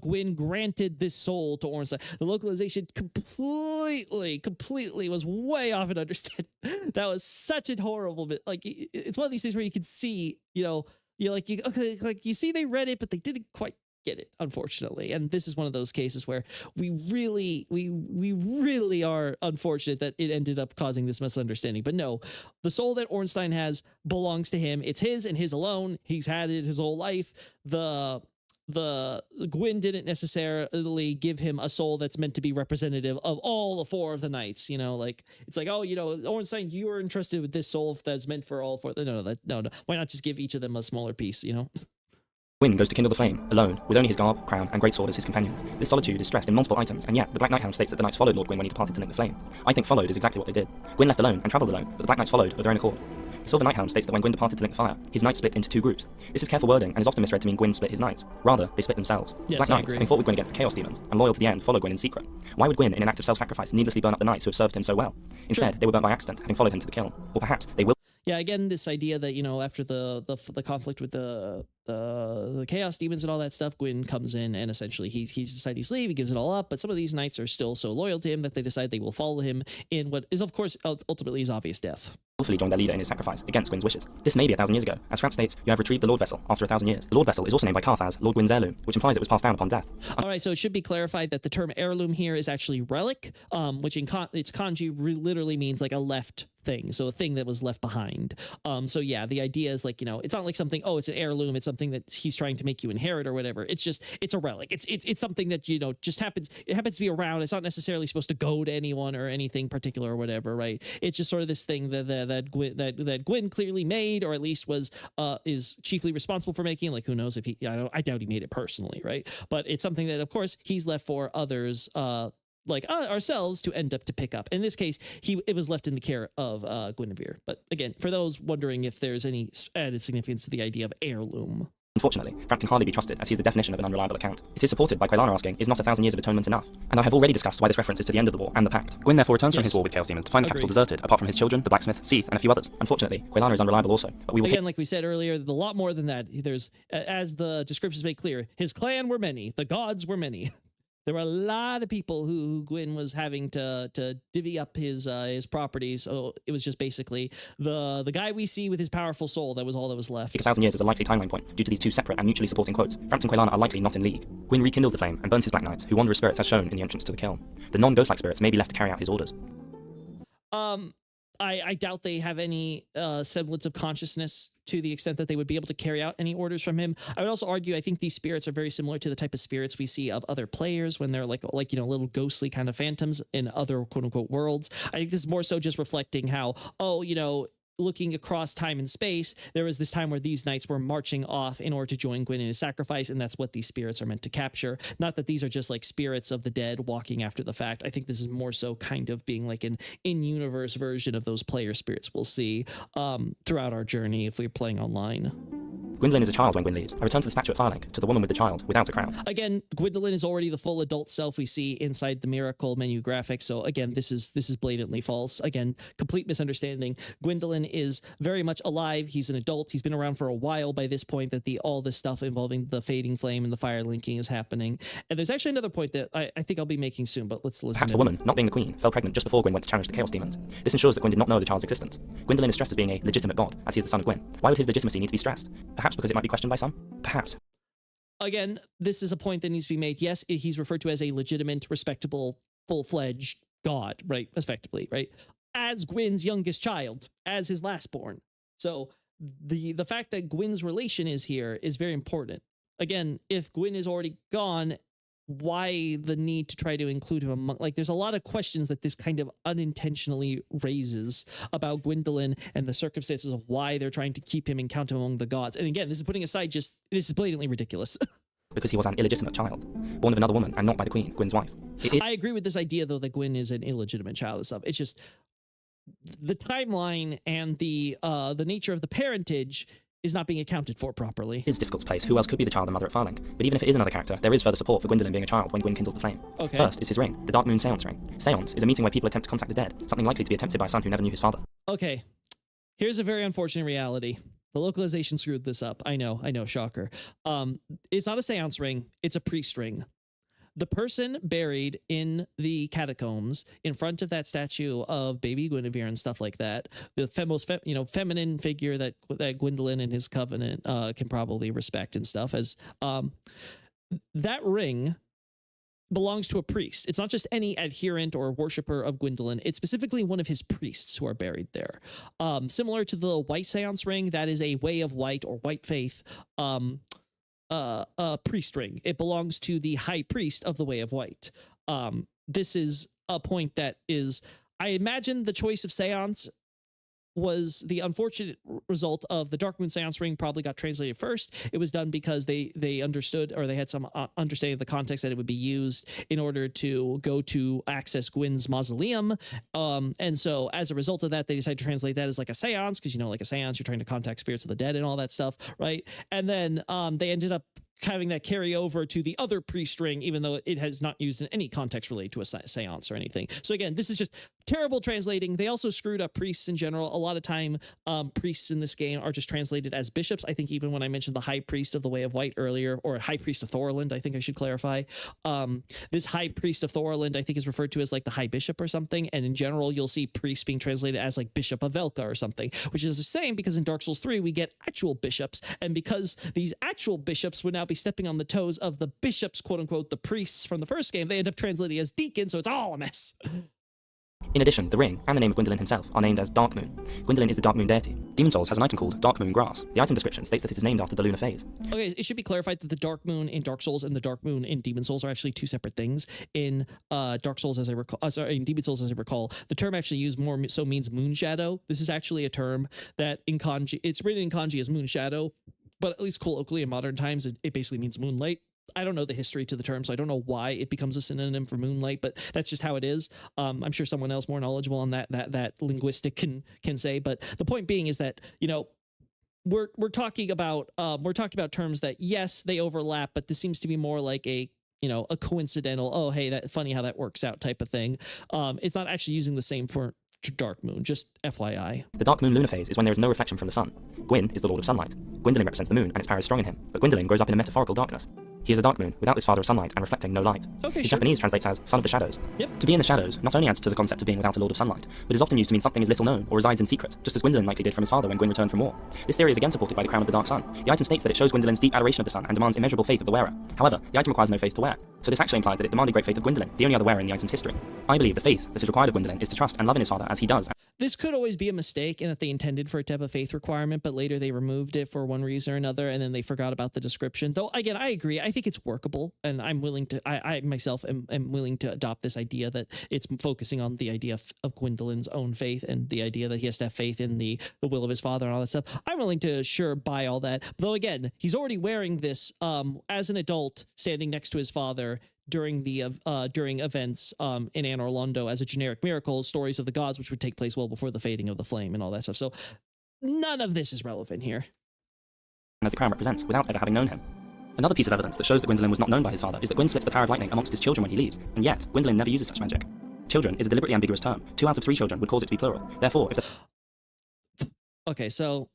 Speaker 1: Gwyn granted this soul to Ornstein. The localization completely was way off in understanding. That was such a horrible bit. It's one of these things where you can see, you see they read it, but they didn't quite get it, unfortunately. And this is one of those cases where we really are unfortunate that it ended up causing this misunderstanding. But no, the soul that Ornstein has belongs to him. It's his and his alone. He's had it his whole life. The Gwyn didn't necessarily give him a soul that's meant to be representative of all the 4 of the knights. It's like, Ornstein, you are entrusted with this soul that's meant for all 4. No. Why not just give each of them a smaller piece?
Speaker 2: Gwyn goes to kindle the flame, alone, with only his garb, crown, and greatsword as his companions. This solitude is stressed in multiple items, and yet the Black Knight Hound states that the knights followed Lord Gwyn when he departed to lick the flame. I think followed is exactly what they did. Gwyn left alone and travelled alone, but the Black Knights followed of their own accord. The Silver Night Hound states that when Gwyn departed to lick the fire, his knights split into two groups. This is careful wording and is often misread to mean Gwyn split his knights. Rather, they split themselves.
Speaker 1: Yes,
Speaker 2: Black Knights, having fought with Gwyn against the Chaos Demons, and loyal to the end, follow Gwyn in secret. Why would Gwyn, in an act of self-sacrifice, needlessly burn up the knights who have served him so well? Instead, they were burnt by accident, having followed him to the kiln. Or perhaps they will.
Speaker 1: Yeah, again, this idea that, you know, after the conflict with the chaos demons and all that stuff, Gwyn comes in and essentially he's decided he's leave. He gives it all up, but some of these knights are still so loyal to him that they decide they will follow him in what is, of course, ultimately his obvious death.
Speaker 2: Willfully joined their leader in his sacrifice against Gwyn's wishes. This may be 1,000 years ago. As France states, you have retrieved the Lord Vessel after 1,000 years. The Lord Vessel is also named by Carth as Lord Gwyn's heirloom, which implies it was passed down upon death.
Speaker 1: All right, so it should be clarified that the term heirloom here is actually relic, which in its kanji literally means like a left thing, so a thing that was left behind. So yeah, the idea is like, you know, it's not like something, oh, it's an heirloom, it's something that he's trying to make you inherit or whatever. It's just, it's a relic. It's something that, you know, just happens, it happens to be around. It's not necessarily supposed to go to anyone or anything particular or whatever, right? It's just sort of this thing that Gwyn clearly made, or at least was is chiefly responsible for making. Like, who knows if he, I doubt he made it personally, right? But it's something that, of course, he's left for others like ourselves to end up to pick up. In this case, it was left in the care of Guinevere. But again, for those wondering if there's any added significance to the idea of heirloom.
Speaker 2: Unfortunately, Frank can hardly be trusted, as he is the definition of an unreliable account. It is supported by Quelana asking, is not 1,000 years of atonement enough? And I have already discussed why this reference is to the end of the war and the pact. Gwyn therefore returns from his war with Chaos Demons to find the capital deserted, apart from his children, the blacksmith, Seath, and a few others. Unfortunately, Quelana is unreliable also, but we will
Speaker 1: again, like we said earlier, there's a lot more than that. There's, as the descriptions make clear, his clan were many, the gods were many. There were a lot of people who Gwyn was having to divvy up his properties. So it was just basically the guy we see with his powerful soul. That was all that was left.
Speaker 2: 1,000 years is a likely timeline point due to these two separate and mutually supporting quotes. France and Quelana are likely not in league. Gwyn rekindles the flame and burns his Black Knights, who wander as spirits as shown in the entrance to the kiln. The non-ghost-like spirits may be left to carry out his orders.
Speaker 1: I doubt they have any semblance of consciousness to the extent that they would be able to carry out any orders from him. I would also argue I think these spirits are very similar to the type of spirits we see of other players when they're like you know, little ghostly kind of phantoms in other quote unquote worlds. I think this is more so just reflecting how, oh, you know, looking across time and space, there was this time where these knights were marching off in order to join Gwyn in his sacrifice, and that's what these spirits are meant to capture. Not that these are just like spirits of the dead walking after the fact. I think this is more so kind of being like an in-universe version of those player spirits we'll see throughout our journey if we're playing online.
Speaker 2: Gwyndolin is a child when Gwyn leaves. I return to the statue at Firelink, to the woman with the child, without a crown.
Speaker 1: Again, Gwyndolin is already the full adult self we see inside the Miracle menu graphics, so again, this is blatantly false. Again, complete misunderstanding. Gwyndolin is very much alive. He's an adult. He's been around for a while by this point that all this stuff involving the fading flame and the fire linking is happening. And there's actually another point that I think I'll be making soon, but let's listen.
Speaker 2: Perhaps the woman, not being the queen, fell pregnant just before Gwyn went to challenge the Chaos Demons. This ensures that Gwyn did not know the child's existence. Gwyndolin is stressed as being a legitimate god, as he is the son of Gwyn. Why would his legitimacy need to be stressed? Perhaps because it might be questioned by some? Perhaps.
Speaker 1: Again, this is a point that needs to be made. Yes, he's referred to as a legitimate, respectable, full-fledged god, right? Effectively, right? As Gwyn's youngest child, as his lastborn. So the fact that Gwyn's relation is here is very important. Again, if Gwyn is already gone, why the need to try to include him among, like, there's a lot of questions that this kind of unintentionally raises about Gwyndolin and the circumstances of why they're trying to keep him and count him among the gods. And again, this is putting aside this is blatantly ridiculous.
Speaker 2: Because he was an illegitimate child, born of another woman and not by the queen, Gwyn's wife.
Speaker 1: I agree with this idea, though, that Gwyn is an illegitimate child and stuff. It's just the timeline and the nature of the parentage is not being accounted for properly.
Speaker 2: It is difficult to place who else could be the child and mother at Firelink, but even if it is another character, there is further support for Gwyndolin being a child when Gwyn kindles the flame.
Speaker 1: Okay.
Speaker 2: First is his ring, the Dark Moon Seance ring. Seance is a meeting where people attempt to contact the dead, something likely to be attempted by a son who never knew his father.
Speaker 1: Okay, here's a very unfortunate reality. The localization screwed this up. I know, shocker. It's not a seance ring, it's a priest ring. The person buried in the catacombs in front of that statue of baby Guinevere and stuff like that, the most feminine figure that Gwyndolin and his covenant can probably respect and stuff, as that ring belongs to a priest. It's not just any adherent or worshiper of Gwyndolin. It's specifically one of his priests who are buried there. Similar to the white seance ring, that is a way of white or white faith priest ring. It belongs to the high priest of the Way of White. This is a point that is, I imagine the choice of seance was the unfortunate result of the Dark Moon Seance Ring probably got translated first. It was done because they understood, or they had some understanding of the context that it would be used in order to go to access Gwyn's mausoleum. And so as a result of that, they decided to translate that as like a seance, because, you know, like a seance, you're trying to contact spirits of the dead and all that stuff, right? And then they ended up having that carry over to the other priest ring, even though it has not used in any context related to a seance or anything. So again, this is just terrible translating. They also screwed up priests in general. A lot of time, priests in this game are just translated as bishops. I think even when I mentioned the high priest of the Way of White earlier, or high priest of Thorland, I think I should clarify. This high priest of Thorland, I think, is referred to as like the high bishop or something. And in general, you'll see priests being translated as like Bishop of Velka or something, which is the same because in Dark Souls 3, we get actual bishops. And because these actual bishops would now be stepping on the toes of the bishops, quote unquote, the priests from the first game, they end up translating as deacons, so it's all a mess.
Speaker 2: In addition, the ring and the name of Gwyndolin himself are named as Dark Moon. Gwyndolin is the Dark Moon deity. Demon Souls has an item called Dark Moon Grass. The item description states that it is named after the lunar phase.
Speaker 1: Okay, it should be clarified that the Dark Moon in Dark Souls and the Dark Moon in Demon Souls are actually two separate things. In Dark Souls, as I recall, sorry, in Demon Souls, as I recall, the term actually used more so means moon shadow. This is actually a term that in kanji, it's written in kanji as moon shadow, but at least colloquially in modern times, it basically means moonlight. I don't know the history to the term, so I don't know why it becomes a synonym for moonlight, but that's just how it is. I'm sure someone else more knowledgeable on that linguistic can say, but the point being is that, you know, we're talking about terms that, yes, they overlap, but this seems to be more like a, you know, a coincidental, oh, hey, that funny how that works out type of thing. It's not actually using the same for Dark Moon, just FYI.
Speaker 2: The Dark Moon lunar phase is when there is no reflection from the sun. Gwyn is the Lord of Sunlight. Gwyndolin represents the moon and its power is strong in him, but Gwyndolin grows up in a metaphorical darkness. He is a dark moon without this father of sunlight and reflecting no light.
Speaker 1: Okay,
Speaker 2: The
Speaker 1: sure.
Speaker 2: Japanese translates as son of the shadows.
Speaker 1: Yep.
Speaker 2: To be in the shadows not only adds to the concept of being without a lord of sunlight, but is often used to mean something is little known or resides in secret, just as Gwyndolin likely did from his father when Gwyn returned from war. This theory is again supported by the crown of the dark sun. The item states that it shows Gwyndolin's deep adoration of the sun and demands immeasurable faith of the wearer. However, the item requires no faith to wear, so this actually implied that it demanded great faith of Gwyndolin, the only other wearer in the item's history. I believe the faith that is required of Gwyndolin is to trust and love in his father as he does.
Speaker 1: This could always be a mistake in that they intended for it to have a faith requirement, but later they removed it for one reason or another, and then they forgot about the description. Though, again, I agree. I think it's workable, and I'm willing to, I myself am willing to adopt this idea that it's focusing on the idea of Gwyndolin's own faith and the idea that he has to have faith in the will of his father and all that stuff. I'm willing to sure buy all that. Though, again, he's already wearing this as an adult, standing next to his father during events in Anor Londo as a generic miracle, stories of the gods, which would take place well before the fading of the flame and all that stuff. So none of this is relevant here.
Speaker 2: As the crown represents, without ever having known him. Another piece of evidence that shows that Gwyndolin was not known by his father is that Gwyn splits the power of lightning amongst his children when he leaves, and yet Gwyndolin never uses such magic. Children is a deliberately ambiguous term. 2 out of 3 children would cause it to be plural. Therefore, if
Speaker 1: Okay, so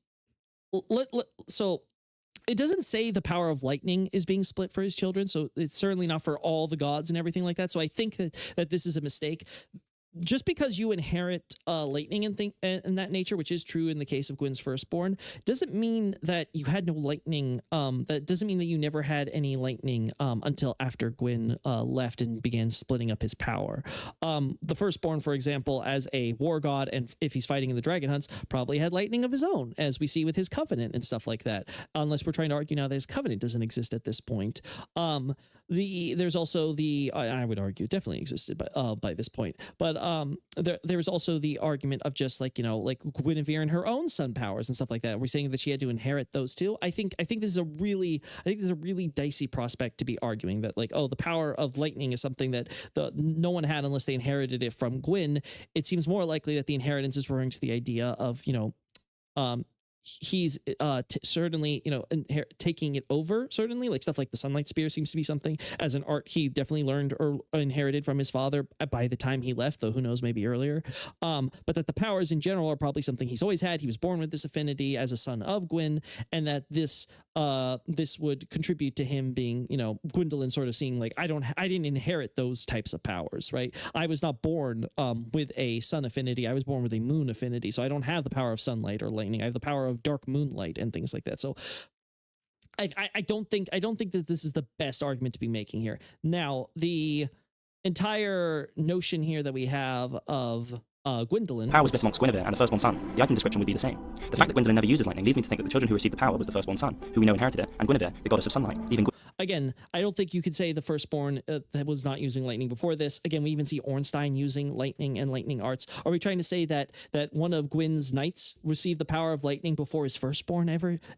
Speaker 1: it doesn't say the power of lightning is being split for his children, so it's certainly not for all the gods and everything like that. So I think that this is a mistake. Just because you inherit lightning and that nature, which is true in the case of Gwyn's firstborn, doesn't mean that you had no lightning. That doesn't mean that you never had any lightning until after Gwyn left and began splitting up his power. The firstborn, for example, as a war god, and if he's fighting in the dragon hunts, probably had lightning of his own, as we see with his covenant and stuff like that. Unless we're trying to argue now that his covenant doesn't exist at this point. There's also I would argue definitely existed by this point, but there's also the argument of just like, you know, like Guinevere and her own sun powers and stuff like that. We're saying that she had to inherit those too. I think this is a really dicey prospect to be arguing that, like, oh, the power of lightning is something that no one had unless they inherited it from Gwyn. It seems more likely that the inheritance is referring to the idea of, you know, he's certainly, you know, taking it over, certainly, like stuff like the sunlight spear seems to be something as an art he definitely learned or inherited from his father by the time he left, though who knows, maybe earlier. But that the powers in general are probably something he's always had. He was born with this affinity as a son of Gwyn, and that this would contribute to him being, you know, Gwyndolin sort of seeing like, I didn't inherit those types of powers, right? I was not born with a sun affinity. I was born with a moon affinity, so I don't have the power of sunlight or lightning. I have the power of dark moonlight and things like that. So I don't think that this is the best argument to be making here. Now, the entire notion here that we have of Gwyndolin.
Speaker 2: Power was split amongst Guinevere and the firstborn son. The item description would be the same. The fact that Gwyndolin never uses lightning leads me to think that the children who received the power was the firstborn son, who we know inherited it, and Guinevere, the goddess of sunlight, leaving
Speaker 1: again, I don't think you could say the firstborn that was not using lightning before this. Again, we even see Ornstein using lightning and lightning arts. Are we trying to say that one of Gwyn's knights received the power of lightning before his firstborn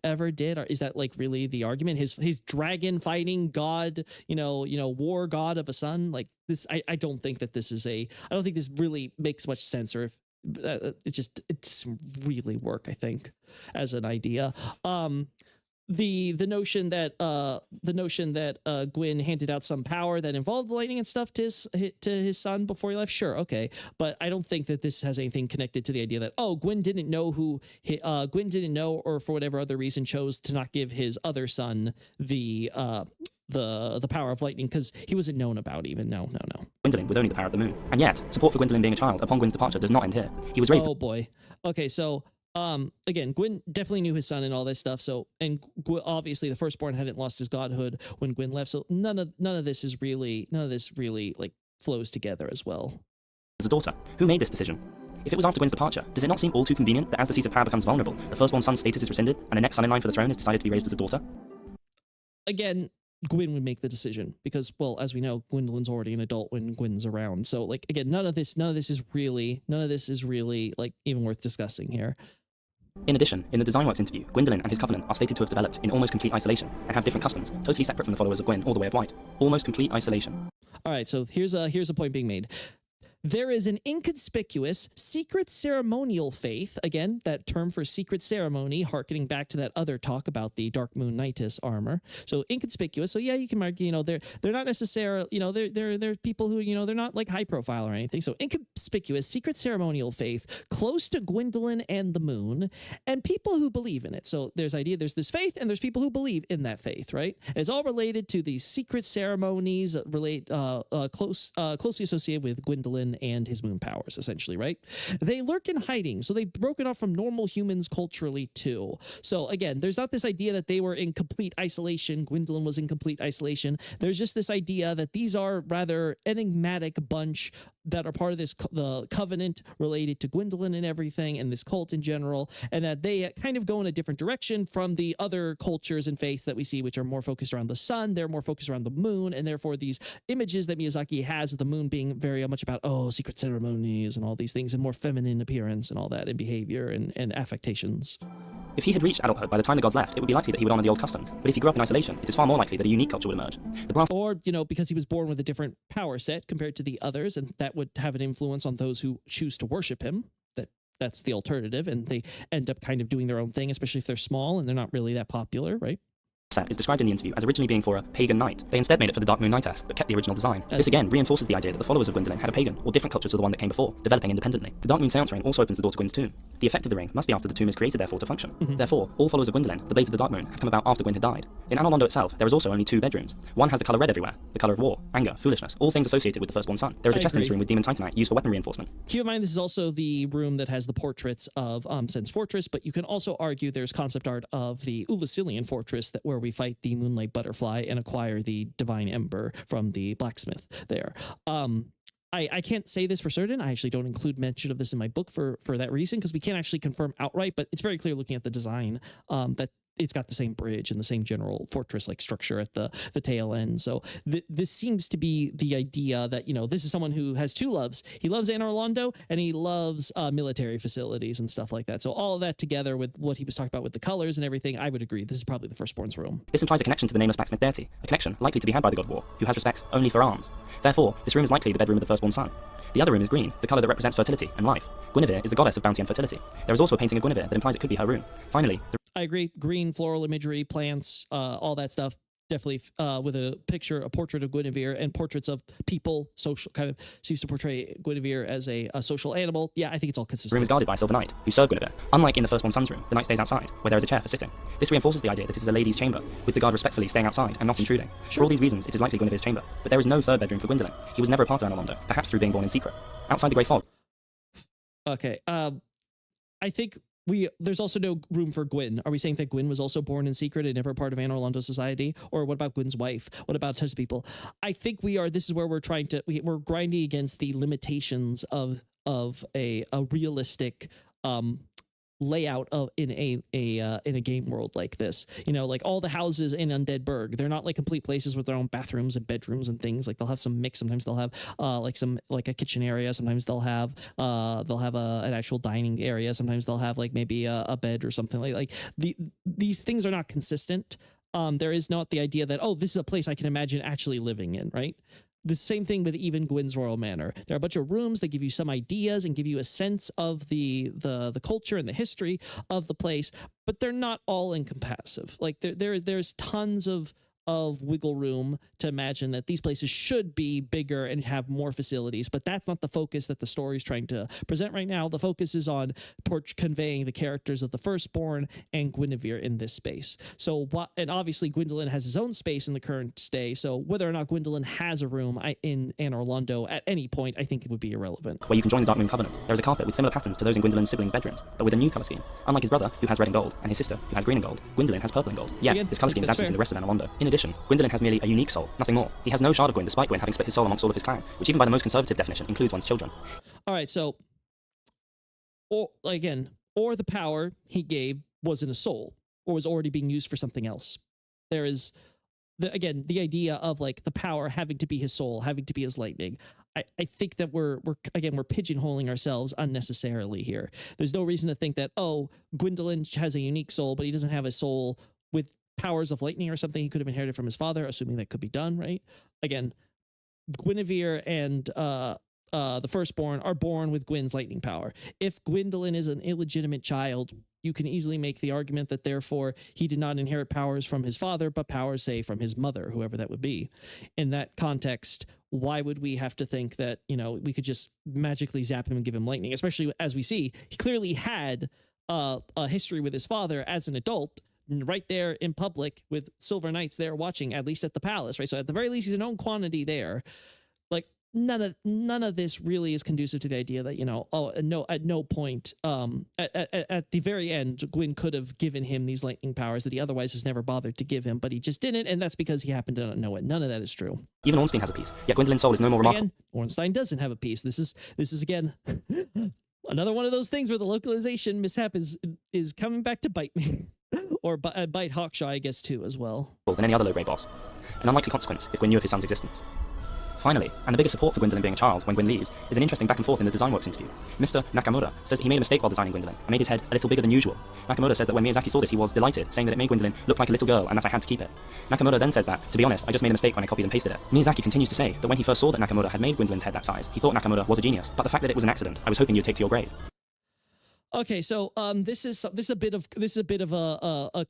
Speaker 1: ever did? Or is that like really the argument? His dragon fighting god, war god of a son, like this. I don't think that this is I don't think this really makes much sense, or if it's really work, I think, as an idea. The notion that Gwyn handed out some power that involved lightning and stuff to his son before he left, sure, okay, but I don't think that this has anything connected to the idea that Gwyn didn't know or for whatever other reason chose to not give his other son the power of lightning because he wasn't known about even. No.
Speaker 2: Gwyndolin with only the power of the moon. And yet, support for Gwyndolin being a child upon Gwyn's departure does not end here. He was raised...
Speaker 1: Oh boy. Okay, so again, Gwyn definitely knew his son and all this stuff. So, and obviously the firstborn hadn't lost his godhood when Gwyn left. So none of this really like flows together as well.
Speaker 2: ...as a daughter. Who made this decision? If it was after Gwyn's departure, does it not seem all too convenient that as the seat of power becomes vulnerable, the firstborn son's status is rescinded, and the next son in line for the throne is decided to be raised as a daughter?
Speaker 1: Again, Gwyn would make the decision because, well, as we know, Gwyndolin's already an adult when Gwyn's around. So, like, again, none of this is really like even worth discussing here.
Speaker 2: In addition, in the Designworks interview, Gwyndolin and his covenant are stated to have developed in almost complete isolation and have different customs, totally separate from the followers of Gwyn all the way of White. Almost complete isolation.
Speaker 1: All right, so here's a point being made. There is an inconspicuous secret ceremonial faith, again, that term for secret ceremony, harkening back to that other talk about the Dark Moon Knightess armor. So inconspicuous. So yeah, you can argue, they're not necessarily, they're people who, they're not like high profile or anything. So inconspicuous secret ceremonial faith close to Gwyndolin and the moon, and people who believe in it. So there's this faith and there's people who believe in that faith, right? And it's all related to these secret ceremonies closely associated with Gwyndolin and his moon powers, essentially, right? They lurk in hiding, so they've broken off from normal humans culturally too. So again, there's not this idea that they were in complete isolation, Gwyndolin was in complete isolation. There's just this idea that these are rather enigmatic bunch that are part of the covenant related to Gwyndolin and everything, and this cult in general, and that they kind of go in a different direction from the other cultures and faiths that we see, which are more focused around the sun, they're more focused around the moon, and therefore these images that Miyazaki has of the moon being very much about, secret ceremonies and all these things, and more feminine appearance and all that, and behavior and affectations.
Speaker 2: If he had reached adulthood by the time the gods left, it would be likely that he would honor the old customs. But if he grew up in isolation, it is far more likely that a unique culture would emerge.
Speaker 1: Or, because he was born with a different power set compared to the others, and that would have an influence on those who choose to worship him. That's the alternative, and they end up kind of doing their own thing, especially if they're small and they're not really that popular, right?
Speaker 2: Set is described in the interview as originally being for a pagan knight. They instead made it for the Dark Moon Knightess, but kept the original design. This again reinforces the idea that the followers of Gwyndolin had a pagan or different culture to the one that came before, developing independently. The Dark Moon Seance Ring also opens the door to Gwyn's tomb. The effect of the ring must be after the tomb is created, therefore, to function. Therefore, all followers of Gwyndolin, the Blades of the Dark Moon, have come about after Gwyn had died. In Londo itself, there is also only 2 bedrooms. One has the colour red everywhere, the colour of war, anger, foolishness, all things associated with the firstborn son. There is a chest in this room with demon titanite used for weapon reinforcement.
Speaker 1: Keep in mind, this is also the room that has the portraits of Sen's Fortress, but you can also argue there's concept art of the Ulasilian Fortress where we fight the Moonlight Butterfly and acquire the Divine Ember from the blacksmith there. I can't say this for certain. I actually don't include mention of this in my book for that reason, because we can't actually confirm outright, but it's very clear looking at the design that it's got the same bridge and the same general fortress-like structure at the tail end. So this seems to be the idea that, this is someone who has 2 loves. He loves Anor Londo, and he loves military facilities and stuff like that. So all of that together with what he was talking about with the colors and everything, I would agree. This is probably the firstborn's room.
Speaker 2: This implies a connection to the nameless blacksmith deity, a connection likely to be had by the god of war, who has respect only for arms. Therefore, this room is likely the bedroom of the firstborn son. The other room is green, the colour that represents fertility and life. Guinevere is the goddess of bounty and fertility. There is also a painting of Guinevere that implies it could be her room. Finally,
Speaker 1: I agree. Green, floral imagery, plants, all that stuff. Definitely with a portrait of Guinevere, and portraits of people, social, kind of seems to portray Guinevere as a social animal. Yeah, I think it's all consistent.
Speaker 2: The room is guarded by a silver knight, who served Guinevere. Unlike in the firstborn son's room, the knight stays outside, where there is a chair for sitting. This reinforces the idea that it is a lady's chamber, with the guard respectfully staying outside and not intruding. Sure. For all these reasons, it is likely Guinevere's chamber. But there is no third bedroom for Gwyndolin. He was never a part of Anor Londo, perhaps through being born in secret. Outside the Grey Fog.
Speaker 1: Okay, I think there's also no room for Gwyn. Are we saying that Gwyn was also born in secret and never part of Anor Londo society? Or what about Gwyn's wife? What about tons of people? I think this is where we're we're grinding against the limitations of a realistic layout of in a game world like this. You know, like all the houses in Undead Burg, they're not like complete places with their own bathrooms and bedrooms and things. Like they'll have some mix. Sometimes they'll have like a kitchen area. Sometimes they'll have an actual dining area. Sometimes they'll have like maybe a bed or something like these things are not consistent. There is not the idea that, oh, this is a place I can imagine actually living in, right? The same thing with even Gwyn's Royal Manor. There are a bunch of rooms that give you some ideas and give you a sense of the culture and the history of the place, but they're not all encompassive. Like there's tons of wiggle room to imagine that these places should be bigger and have more facilities, but that's not the focus that the story is trying to present right now. The focus is on conveying the characters of the Firstborn and Guinevere in this space. So, and obviously Gwyndolin has his own space in the current stay, so whether or not Gwyndolin has a room in Londo at any point, I think it would be irrelevant.
Speaker 2: Where you can join the Dark Moon Covenant, there is a carpet with similar patterns to those in Gwyndolin's siblings' bedrooms, but with a new colour scheme. Unlike his brother, who has red and gold, and his sister, who has green and gold, Gwyndolin has purple and gold. Yet,
Speaker 1: Again,
Speaker 2: this colour scheme is absent
Speaker 1: fair.
Speaker 2: in the rest of Londo. In addition, Gwyndolin has merely a unique soul, nothing more. He has no shard of Gwyn, despite Gwyn having split his soul amongst all of his clan, which even by the most conservative definition includes one's children.
Speaker 1: All right, so, or the power he gave wasn't a soul, or was already being used for something else. There is, the idea of like the power having to be his soul, having to be his lightning. I think that we're pigeonholing ourselves unnecessarily here. There's no reason to think that, oh, Gwyndolin has a unique soul, but he doesn't have a soul with powers of lightning or something he could have inherited from his father, assuming that could be done, right? Again, Guinevere and the Firstborn are born with Gwyn's lightning power. If Gwyndolin is an illegitimate child, you can easily make the argument that therefore he did not inherit powers from his father, but powers, say, from his mother, whoever that would be. In that context, why would we have to think that, you know, we could just magically zap him and give him lightning? Especially as we see, he clearly had a history with his father as an adult, right there in public with Silver Knights there watching, at least at the palace, right? So at the very least, he's a known quantity there. Like none of this really is conducive to the idea that, you know, at no point, at the very end, Gwyn could have given him these lightning powers that he otherwise has never bothered to give him, but he just didn't, and that's because he happened to not know it. None of that is true.
Speaker 2: Even Ornstein has a piece, yet Gwyndolin's soul is no more remarkable.
Speaker 1: Again, Ornstein doesn't have a piece. This is again another one of those things where the localization mishap is coming back to bite me. Or bite Hawkshaw, I guess, too, as well.
Speaker 2: Than any other low-grade boss. An unlikely consequence if Gwyn knew of his son's existence. Finally, and the biggest support for Gwyndolin being a child when Gwyn leaves, is an interesting back and forth in the Design Works interview. Mr. Nakamura says that he made a mistake while designing Gwyndolin, and made his head a little bigger than usual. Nakamura says that when Miyazaki saw this, he was delighted, saying that it made Gwyndolin look like a little girl and that I had to keep it. Nakamura then says that, to be honest, I just made a mistake when I copied and pasted it. Miyazaki continues to say that when he first saw that Nakamura had made Gwyndolin's head that size, he thought Nakamura was a genius, but the fact that it was an accident, I was hoping you'd take to your grave.
Speaker 1: Okay, so this is a bit of a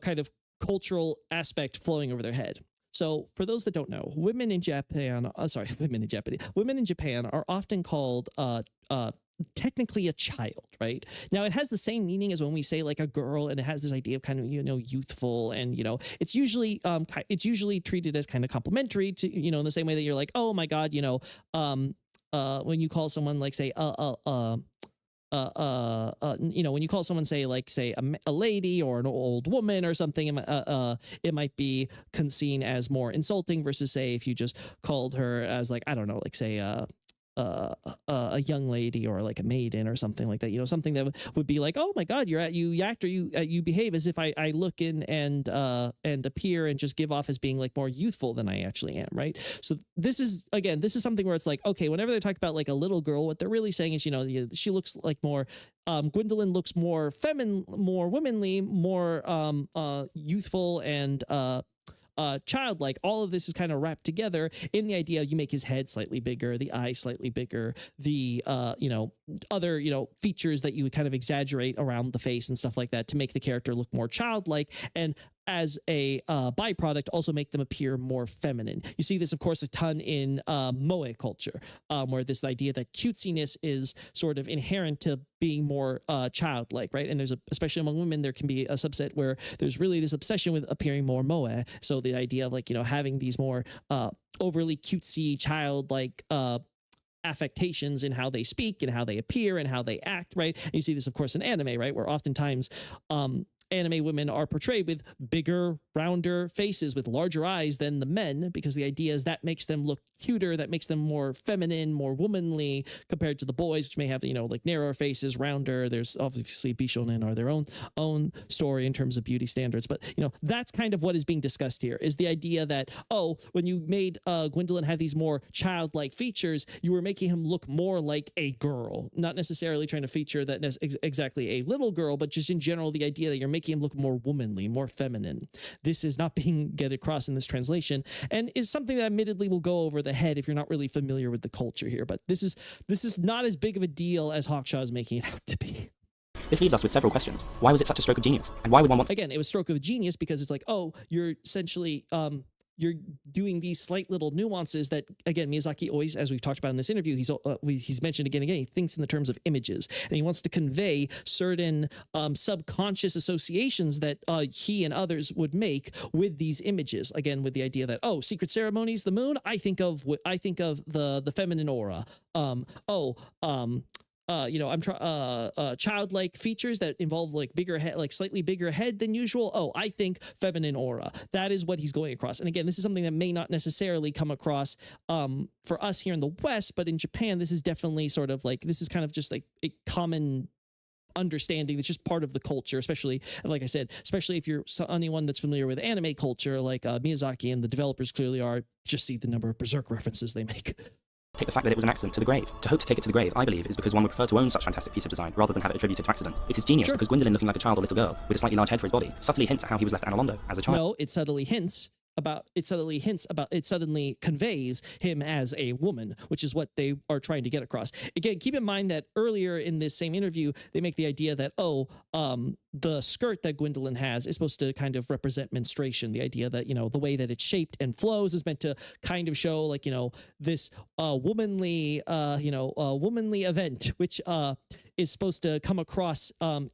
Speaker 1: kind of cultural aspect flowing over their head. So for those that don't know, women in Japan are often called technically a child, right? Now it has the same meaning as when we say like a girl, and it has this idea of kind of, you know, youthful, and, you know, it's usually treated as kind of complimentary to, you know, in the same way that you're like, oh my God, you know, when you call someone like, say, you know, when you call someone, say a lady or an old woman or something, it might be seen as more insulting versus, say, if you just called her as, like, I don't know, like, say a young lady or like a maiden or something like that, you know, something that would be like, oh my God, you behave as if I look in and appear and just give off as being like more youthful than I actually am, right? So this is something where it's like, okay, whenever they talk about like a little girl, what they're really saying is, you know, she looks like more, Gwyndolin looks more feminine, more womanly, more youthful and childlike. All of this is kind of wrapped together in the idea you make his head slightly bigger, the eyes slightly bigger, the other features that you would kind of exaggerate around the face and stuff like that to make the character look more childlike, and as a byproduct also make them appear more feminine. You see this, of course, a ton in Moe culture, where this idea that cutesiness is sort of inherent to being more childlike, right? And especially among women, there can be a subset where there's really this obsession with appearing more Moe. So the idea of, like, you know, having these more overly cutesy, childlike affectations in how they speak and how they appear and how they act, right? And you see this, of course, in anime, right? Where oftentimes anime women are portrayed with bigger, rounder faces with larger eyes than the men, because the idea is that makes them look cuter, that makes them more feminine, more womanly compared to the boys, which may have, you know, like narrower faces, rounder. There's obviously Bishonen are their own story in terms of beauty standards, but you know, that's kind of what is being discussed here, is the idea that, oh, when you made Gwyndolin have these more childlike features, you were making him look more like a girl, not necessarily trying to feature that exactly a little girl, but just in general the idea that you're making him look more womanly, more feminine. This is not being get across in this translation, and is something that admittedly will go over the head if you're not really familiar with the culture here. But this is not as big of a deal as Hawkshaw is making it out to be.
Speaker 2: This leaves us with several questions. Why was it such a stroke of genius? And why would one want to...
Speaker 1: Again, it was stroke of genius because it's like, oh, you're essentially you're doing these slight little nuances that, again, Miyazaki always, as we've talked about in this interview, he's mentioned again and again, he thinks in the terms of images, and he wants to convey certain subconscious associations that he and others would make with these images. Again, with the idea that, oh, secret ceremonies, the moon, I think of the feminine aura. You know, childlike features that involve like bigger head, like slightly bigger head than usual. Oh, I think feminine aura. That is what he's going across. And again, this is something that may not necessarily come across for us here in the West, but in Japan, this is definitely sort of like, this is kind of just like a common understanding that's just part of the culture, especially, like I said, especially if you're anyone that's familiar with anime culture, like Miyazaki and the developers clearly are. Just see the number of Berserk references they make.
Speaker 2: Take the fact that it was an accident to the grave. To hope to take it to the grave, I believe, is because one would prefer to own such fantastic piece of design rather than have it attributed to accident. It is genius because Gwyndolin looking like a child or little girl with a slightly large head for his body subtly hints at how he was left at Londo as a child.
Speaker 1: No, it subtly conveys him as a woman, which is what they are trying to get across. Again, keep in mind that earlier in this same interview, they make the idea that, the skirt that Gwyndolin has is supposed to kind of represent menstruation. The idea that, you know, the way that it's shaped and flows is meant to kind of show, like, you know, this womanly event, which is supposed to come across,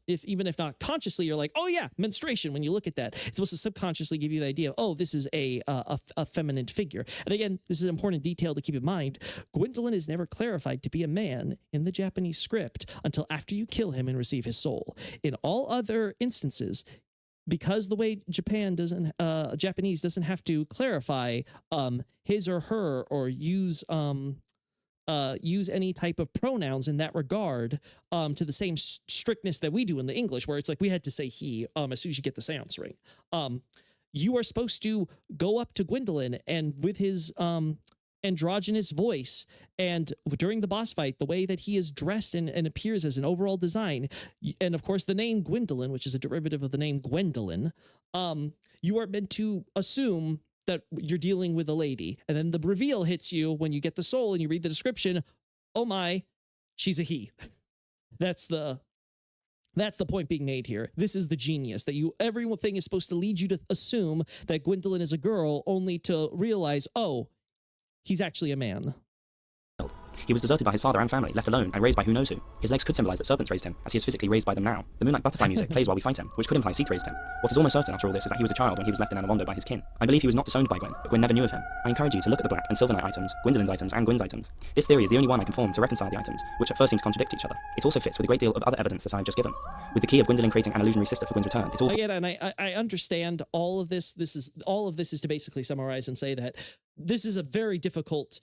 Speaker 1: even if not consciously, you're like, oh yeah, menstruation. When you look at that, it's supposed to subconsciously give you the idea of, oh, this is a feminine figure. And again, this is an important detail to keep in mind. Gwyndolin is never clarified to be a man in the Japanese script until after you kill him and receive his soul. In all other instances, because the way Japanese doesn't have to clarify his or her or use any type of pronouns in that regard to the same strictness that we do in the English, where it's like we had to say he as soon as you get the seance ring. You are supposed to go up to Gwyndolin and with his androgynous voice, and during the boss fight, the way that he is dressed and appears as an overall design, and of course the name Gwyndolin, which is a derivative of the name Gwyndolin, you are meant to assume that you're dealing with a lady, and then the reveal hits you when you get the soul and you read the description. Oh my, she's a he. That's the point being made here. This is the genius, that everything is supposed to lead you to assume that Gwyndolin is a girl, only to realize, oh, he's actually a man.
Speaker 2: He was deserted by his father and family, left alone, and raised by who knows who. His legs could symbolize that serpents raised him, as he is physically raised by them now. The Moonlight Butterfly music plays while we fight him, which could imply Seath raised him. What is almost certain after all this is that he was a child when he was left in Londo by his kin. I believe he was not disowned by Gwyn, but Gwyn never knew of him. I encourage you to look at the Black and Silver Knight items, Gwyndolин's items, and Gwyn's items. This theory is the only one I can form to reconcile the items, which at first seem to contradict each other. It also fits with a great deal of other evidence that I have just given. With the key of Gwyndolin creating an illusionary sister for Gwyn's return, it's all...
Speaker 1: Again, and I understand all of this. All of this is to basically summarize and say that this is a very difficult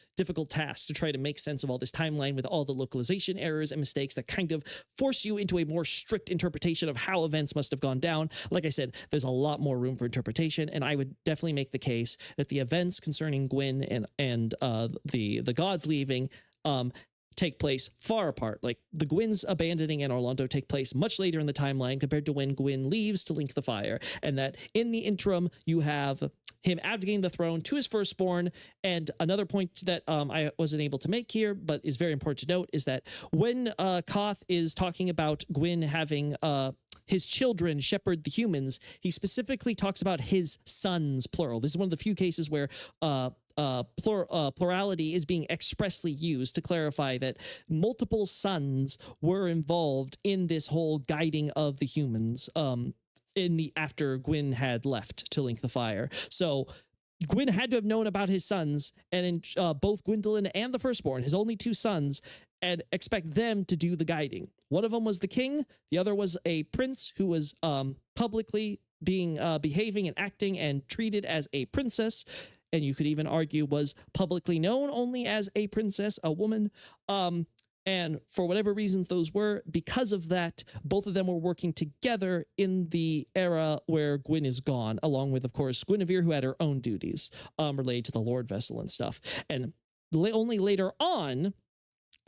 Speaker 1: task to try to make sense of all this timeline with all the localization errors and mistakes that kind of force you into a more strict interpretation of how events must have gone down. Like I said, there's a lot more room for interpretation, and I would definitely make the case that the events concerning Gwyn and the gods leaving take place far apart. Like the Gwyn's abandoning Anor Londo take place much later in the timeline compared to when Gwyn leaves to link the fire, and that in the interim you have him abdicating the throne to his firstborn. And another point that I wasn't able to make here, but is very important to note, is that when Koth is talking about Gwyn having his children shepherd the humans, he specifically talks about his sons, plural. This is one of the few cases where plurality is being expressly used to clarify that multiple sons were involved in this whole guiding of the humans after Gwyn had left to link the fire. So Gwyn had to have known about his sons, and in both Gwyndolin and the firstborn, his only two sons, and expect them to do the guiding. One of them was the king. The other was a prince who was publicly behaving and acting and treated as a princess. And you could even argue was publicly known only as a princess, a woman. And for whatever reasons those were, because of that, both of them were working together in the era where Gwyn is gone, along with, of course, Guinevere, who had her own duties related to the Lord Vessel and stuff. And only later on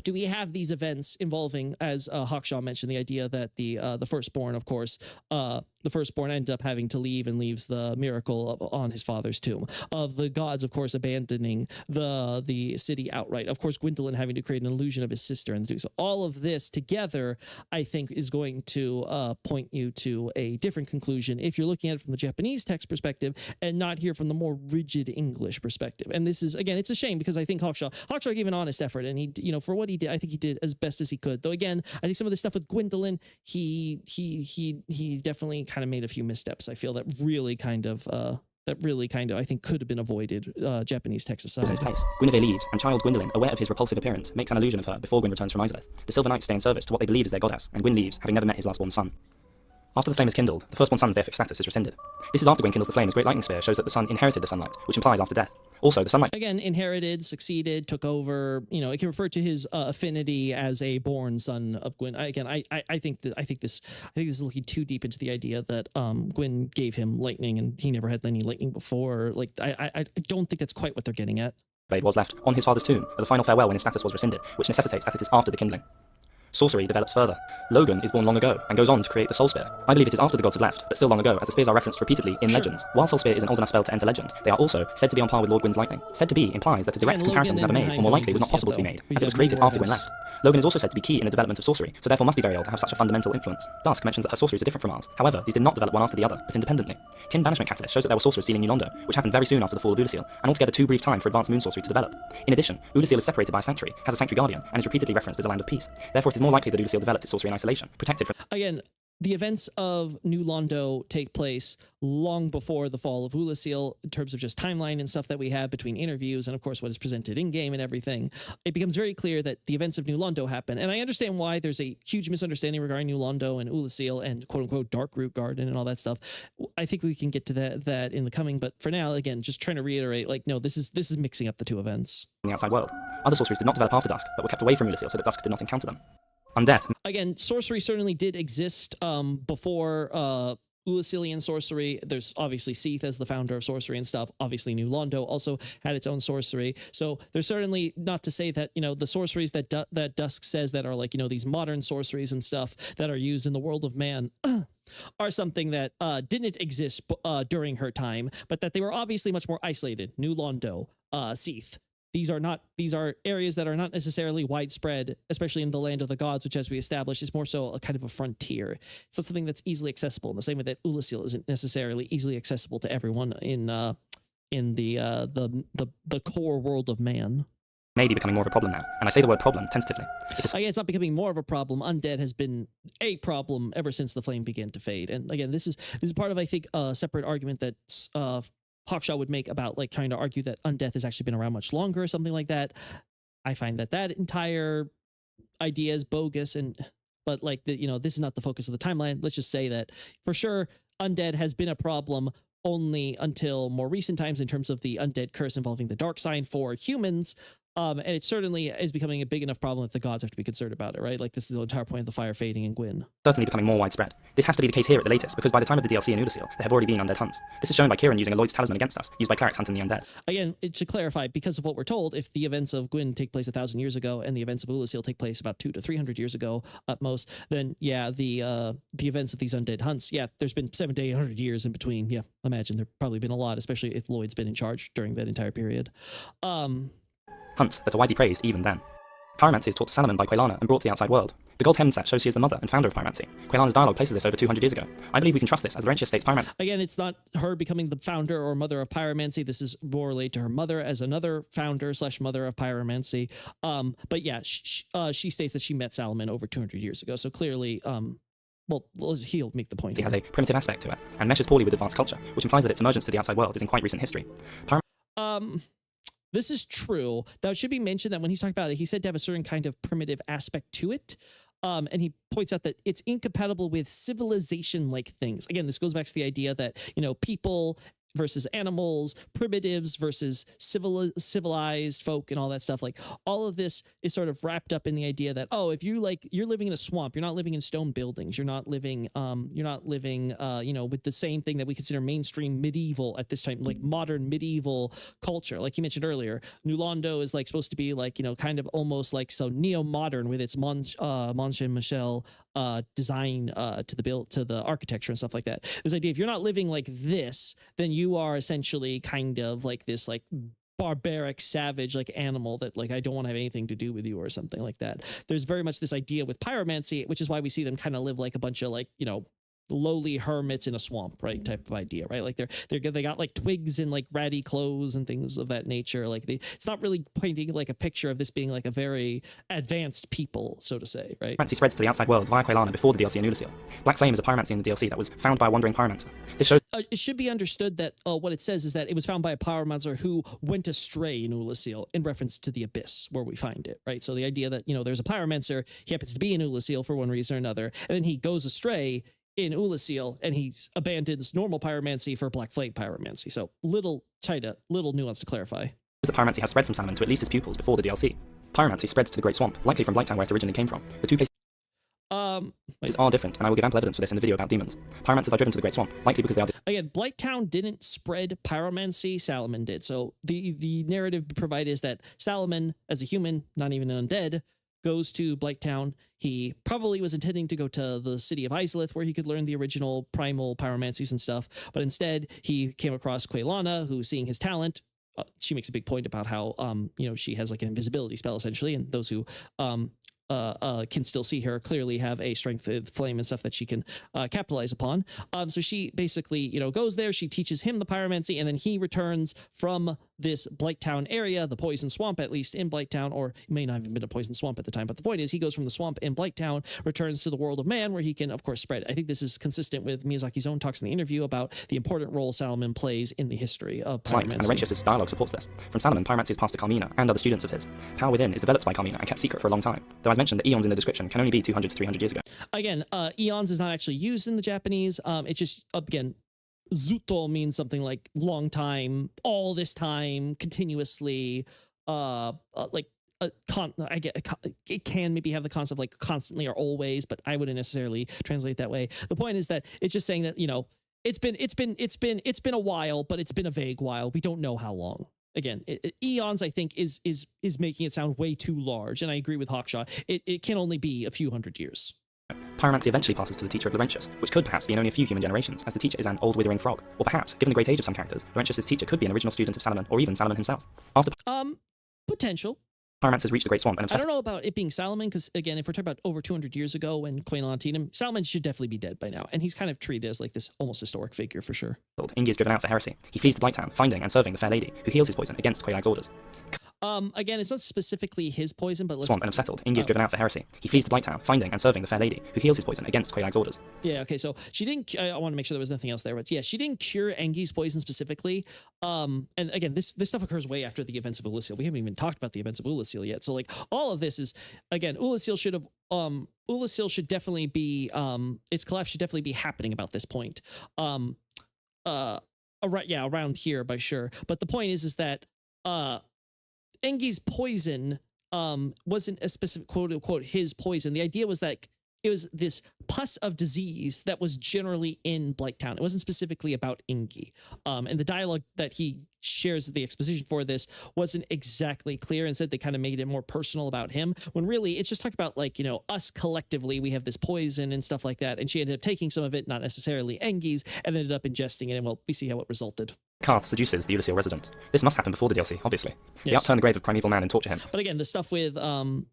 Speaker 1: do we have these events involving, as Hawkshaw mentioned, the idea that the firstborn, of course, the firstborn ended up having to leave and leaves the miracle on his father's tomb. Of the gods, of course, abandoning the city outright. Of course, Gwyndolin having to create an illusion of his sister and do so. All of this together, I think, is going to point you to a different conclusion if you're looking at it from the Japanese text perspective and not here from the more rigid English perspective. And this is, again, it's a shame because I think Hawkshaw gave an honest effort, and he, for what he did, I think he did as best as he could. Though again, I think some of the stuff with Gwyndolin, he definitely kind of made a few missteps. I feel that really kind of I think could have been avoided, Japanese text aside.
Speaker 2: In place, Guinevere leaves, and child Gwyndolin, aware of his repulsive appearance, makes an illusion of her before Gwyn returns from Isleth. The Silver Knights stay in service to what they believe is their goddess, and Gwyn leaves, having never met his last-born son. After the flame is kindled, the firstborn son's deific status is rescinded. This is after Gwyn kindles the flame as great lightning sphere shows that the son inherited the sunlight, which implies after death. Also, the sunlight
Speaker 1: again inherited, succeeded, took over. It can refer to his affinity as a born son of Gwyn. I think this is looking too deep into the idea that Gwyn gave him lightning and he never had any lightning before. Like I don't think that's quite what they're getting at.
Speaker 2: blade was left on his father's tomb as a final farewell when his status was rescinded, which necessitates that it is after the kindling. Sorcery develops further. Logan is born long ago and goes on to create the Soul Spear. I believe it is after the gods have left, but still long ago, as the spears are referenced repeatedly in legends. While Soul Spear is an old enough spell to enter legend, they are also said to be on par with Lord Gwyn's lightning. Said to be implies that a direct comparison was never made, or more likely was not possible to be made, as it was created after Gwyn left. Logan is also said to be key in the development of sorcery, so therefore must be very old to have such a fundamental influence. Dusk mentions that her sorceries are different from ours. However, these did not develop one after the other, but independently. Tin Banishment Catalyst shows that there were sorcerers sealing New Londo, which happened very soon after the fall of Udacil, and altogether too brief time for advanced moon sorcery to develop. In addition, Udacil is separated by a sanctuary, has a sanctuary guardian, and is repeatedly referenced as a land of peace. Therefore, it is more likely that Udacil developed its sorcery in isolation, protected from...
Speaker 1: Again, the events of New Londo take place long before the fall of Udacil in terms of just timeline and stuff that we have between interviews and, of course, what is presented in-game and everything. It becomes very clear that the events of New Londo happen, and I understand why there's a huge misunderstanding regarding New Londo and Udacil and quote-unquote Darkroot Garden and all that stuff. I think we can get to that in the coming, but for now, again, just trying to reiterate, like, no, this is mixing up the two events.
Speaker 2: In the outside world. Other sorceries did not develop after Dusk, but were kept away from Udacil so that Dusk did not encounter them. Undeath.
Speaker 1: Again, sorcery certainly did exist before Udacilian sorcery. There's obviously Seath as the founder of sorcery and stuff. Obviously, New Londo also had its own sorcery. So there's certainly not to say that, the sorceries that Dusk says that are like, these modern sorceries and stuff that are used in the world of man are something that didn't exist during her time, but that they were obviously much more isolated. New Londo, Seath. These are areas that are not necessarily widespread, especially in the land of the gods, which, as we established, is more so a kind of a frontier. It's not something that's easily accessible in the same way that Udacil isn't necessarily easily accessible to everyone in the core world of man.
Speaker 2: May be becoming more of a problem now, and I say the word problem tentatively.
Speaker 1: Again, it's not becoming more of a problem. Undead has been a problem ever since the flame began to fade. And again, this is part of, I think, a separate argument that Hawkshaw would make about like trying to argue that undeath has actually been around much longer or something like that. I find that entire idea is bogus, but like this is not the focus of the timeline. Let's just say that for sure undead has been a problem only until more recent times in terms of the undead curse involving the dark sign for humans. And it certainly is becoming a big enough problem that the gods have to be concerned about it, right? Like, this is the entire point of the fire fading in Gwyn.
Speaker 2: Certainly becoming more widespread. This has to be the case here at the latest, because by the time of the DLC in Udacil, there have already been undead hunts. This is shown by Kieran using a Lloyd's talisman against us, used by clerics hunting the undead.
Speaker 1: Again, to clarify, because of what we're told, if the events of Gwyn take place 1,000 years ago and the events of Udacil take place about 200 to 300 years ago at most, then yeah, the events of these undead hunts, yeah, there's been 700 to 800 years in between. Yeah, imagine there've probably been a lot, especially if Lloyd's been in charge during that entire period.
Speaker 2: Hunts that are widely praised even then. Pyromancy is taught to Salomon by Quelana and brought to the outside world. The Gold Heaven set shows she is the mother and founder of pyromancy. Quelana's dialogue places this over 200 years ago. I believe we can trust this, as Laurentius states pyromancy.
Speaker 1: Again, it's not her becoming the founder or mother of pyromancy. This is more related to her mother as another founder / mother of pyromancy. But yeah, she states that she met Salomon over 200 years ago. So clearly, well, he'll make the point.
Speaker 2: It has a primitive aspect to it, and meshes poorly with advanced culture, which implies that its emergence to the outside world is in quite recent history.
Speaker 1: This is true. That should be mentioned that when he's talking about it, he said to have a certain kind of primitive aspect to it. And he points out that it's incompatible with civilization-like things. Again, this goes back to the idea that, people versus animals, primitives versus civilized folk and all that stuff. Like all of this is sort of wrapped up in the idea that, if you're living in a swamp, you're not living in stone buildings. You're not living, with the same thing that we consider mainstream medieval at this time, like modern medieval culture. Like you mentioned earlier, New Londo is like supposed to be like, kind of almost like so neo-modern with its Mont Michel design to the architecture and stuff like that. This idea, if you're not living like this, then you are essentially kind of like this like barbaric savage like animal that like I don't want to have anything to do with you or something like that. There's very much this idea with pyromancy, which is why we see them kind of live like a bunch of like lowly hermits in a swamp, right? Type of idea, right? Like they got like twigs and like ratty clothes and things of that nature. Like it's not really painting like a picture of this being like a very advanced people, so to say, right?
Speaker 2: Pyromancy spreads to the outside world via Quaylana before the DLC in Ulyssil. Black Flame is a pyromancy in the DLC that was found by a wandering pyromancer. This shows
Speaker 1: it should be understood that what it says is that it was found by a pyromancer who went astray in Ulyssil in reference to the abyss where we find it, right? So the idea that, there's a pyromancer, he happens to be in Ulyssil for one reason or another, and then he goes astray in Ulyssil, and he abandons normal pyromancy for Black Flame pyromancy. So little nuance to clarify.
Speaker 2: that pyromancy has spread from Salmon to at least his pupils before the DLC. Pyromancy spreads to the Great Swamp, likely from Blighttown where it originally came from. The two places are different, and I will give ample evidence for this in the video about demons. Pyromancers are driven to the Great Swamp, likely because they are...
Speaker 1: Again, Blighttown didn't spread pyromancy, Salomon did. So the narrative provided is that Salomon, as a human, not even an undead, goes to Blighttown. He probably was intending to go to the city of Izalith where he could learn the original primal pyromancies and stuff, but instead he came across Quaylana, who, seeing his talent, she makes a big point about how she has like an invisibility spell essentially, and those who can still see her clearly have a strength of flame and stuff that she can capitalize upon. So she basically goes there, she teaches him the pyromancy, and then he returns from this Blighttown area, the poison swamp, at least in Blighttown, or it may not have even been a poison swamp at the time, but the point is he goes from the swamp in Blighttown, returns to the world of man, where he can of course spread. I think this is consistent with Miyazaki's own talks in the interview about the important role Salomon plays in the history of pyromancy.
Speaker 2: And Laurentius' dialogue supports this. From Salomon, pyromancy is passed to Carmina and other students of his. Power within is developed by Carmina and kept secret for a long time, though as mentioned, the eons in the description can only be 200 to 300 years ago.
Speaker 1: Again, eons is not actually used in the Japanese. It's just, again, Zuto means something like long time, all this time, continuously, it can maybe have the concept like constantly or always, but I wouldn't necessarily translate that way. The point is that it's just saying that, it's been a while, but it's been a vague while. We don't know how long. Again, eons, I think, is making it sound way too large, and I agree with Hawkshaw. It can only be a few hundred years.
Speaker 2: Pyromancy eventually passes to the teacher of Laurentius, which could perhaps be in only a few human generations, as the teacher is an old withering frog. Or perhaps, given the great age of some characters, Laurentius' teacher could be an original student of Salomon, or even Salomon himself. After
Speaker 1: Potential.
Speaker 2: pyromancers reach the Great Swamp and
Speaker 1: I don't know about it being Salomon, because again, if we're talking about over 200 years ago when Quaylana teed him, Salomon should definitely be dead by now, and he's kind of treated as like this almost historic figure for sure.
Speaker 2: Ingi is driven out for heresy. He flees to Blighttown, finding and serving the fair lady, who heals his poison against Quaylag's orders.
Speaker 1: Again, it's not specifically his poison, but let's...
Speaker 2: Swamp and have settled. Ingi is driven out for heresy. He flees to Blighttown, finding and serving the fair lady, who heals his poison against Quaylag's orders.
Speaker 1: Yeah, okay, so she didn't... I want to make sure there was nothing else there, but yeah, she didn't cure Engi's poison specifically. And again, this stuff occurs way after the events of Ulyssil. We haven't even talked about the events of Ulyssil yet. So like, all of this is... Again, Ulyssil should definitely be... its collapse should definitely be happening about this point. Around here, by sure. But the point is that... Engi's poison wasn't a specific quote-unquote his poison. The idea was that it was this pus of disease that was generally in Blighttown. It wasn't specifically about Engi. And the dialogue that he shares the exposition for this wasn't exactly clear. Instead, they kind of made it more personal about him, when really it's just talking about like, us collectively, we have this poison and stuff like that. And she ended up taking some of it, not necessarily Engi's, and ended up ingesting it. And well, we see how it resulted.
Speaker 2: Karth seduces the Ulyssil resident. This must happen before the DLC, obviously. They
Speaker 1: Yes.
Speaker 2: upturn the grave of primeval man and torture him.
Speaker 1: But again, the stuff with Engi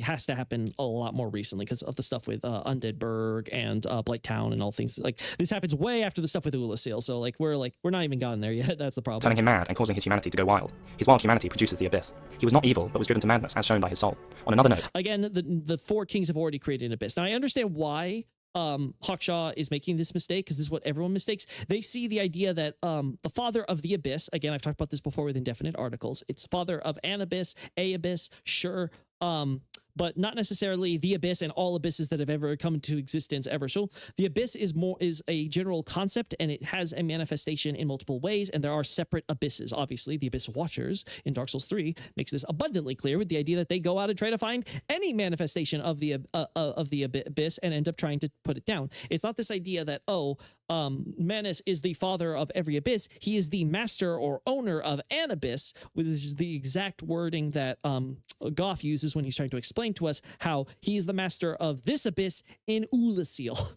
Speaker 1: has to happen a lot more recently because of the stuff with Undead Burg and Blighttown and all things like this happens way after the stuff with Ulyssil. So we're not even gotten there yet. That's the problem.
Speaker 2: Turning him mad and causing his humanity to go wild. His wild humanity produces the abyss. He was not evil, but was driven to madness, as shown by his soul. On another note,
Speaker 1: Again, the four kings have already created an abyss. Now I understand why Hawkshaw is making this mistake, because this is what everyone mistakes. They see the idea that the father of the abyss, again, I've talked about this before with indefinite articles, it's father of an abyss, a abyss, sure, but not necessarily the abyss and all abysses that have ever come into existence ever. So the abyss is a general concept, and it has a manifestation in multiple ways, and there are separate abysses. Obviously, the Abyss Watchers in Dark Souls 3 makes this abundantly clear, with the idea that they go out and try to find any manifestation of the abyss and end up trying to put it down. It's not this idea that, Manus is the father of every abyss. He is the master or owner of an abyss, which is the exact wording that Goff uses when he's trying to explain to us how he is the master of this abyss in Ulasil.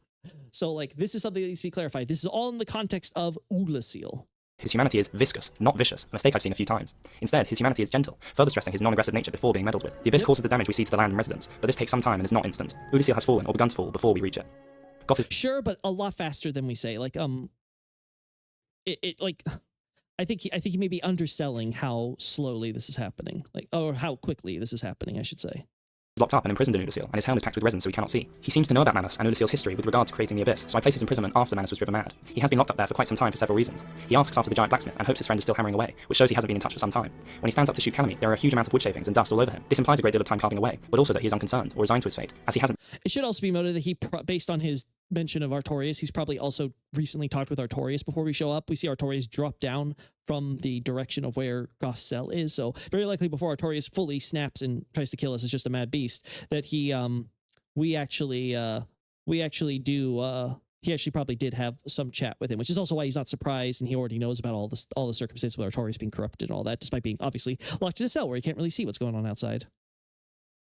Speaker 1: So, like, this is something that needs to be clarified. This is all in the context of Ulasil.
Speaker 2: His humanity is viscous, not vicious, a mistake I've seen a few times. Instead, his humanity is gentle, further stressing his non-aggressive nature before being meddled with. The abyss causes the damage we see to the land and residents, but this takes some time and is not instant. Ulasil has fallen or begun to fall before we reach it. Goff is
Speaker 1: sure, but a lot faster than we say. Like, I think he may be underselling how slowly this is happening, like, or how quickly this is happening, I should say.
Speaker 2: locked up and imprisoned in Ulasil, and his helm is packed with resin so he cannot see. He seems to know about Manus and Ulasil's history with regard to creating the Abyss, so I place his imprisonment after Manus was driven mad. He has been locked up there for quite some time for several reasons. He asks after the giant blacksmith and hopes his friend is still hammering away, which shows he hasn't been in touch for some time. When he stands up to shoot Calamite, there are a huge amount of wood shavings and dust all over him. This implies a great deal of time carving away, but also that he is unconcerned or resigned to his fate, as he hasn't.
Speaker 1: It should also be noted that he, based on his mention of Artorias, he's probably also recently talked with Artorias before we show up. We see Artorias drop down from the direction of where Goth's cell is, so very likely before Artorias fully snaps and tries to kill us as just a mad beast, that he he actually probably did have some chat with him, which is also why he's not surprised, and he already knows about all the circumstances with Artorias being corrupted and all that, despite being obviously locked in a cell where he can't really see what's going on outside.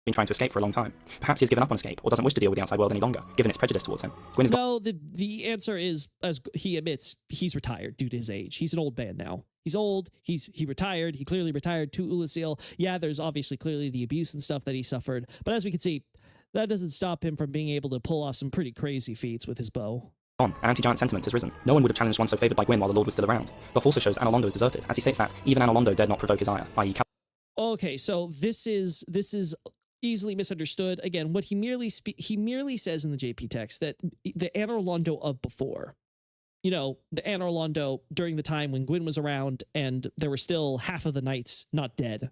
Speaker 2: Been trying to escape for a long time. Perhaps he has given up on escape, or doesn't wish to deal with the outside world any longer, given its prejudice towards him. Gwyn is
Speaker 1: no, the answer is, as he admits, he's retired due to his age. He's an old man now. He's old. He retired. He clearly retired to Ulasil. Yeah, there's obviously clearly the abuse and stuff that he suffered, but as we can see, that doesn't stop him from being able to pull off some pretty crazy feats with his bow.
Speaker 2: An anti-giant sentiment has risen. No one would have challenged one so favoured by Gwyn while the Lord was still around. Goff also shows Londo is deserted, as he states that even Londo dared not provoke his ire, i.e.
Speaker 1: Okay, so this is easily misunderstood. Again, what he merely says in the JP text that the Londo of before, you know, the Londo during the time when Gwyn was around and there were still half of the knights not dead.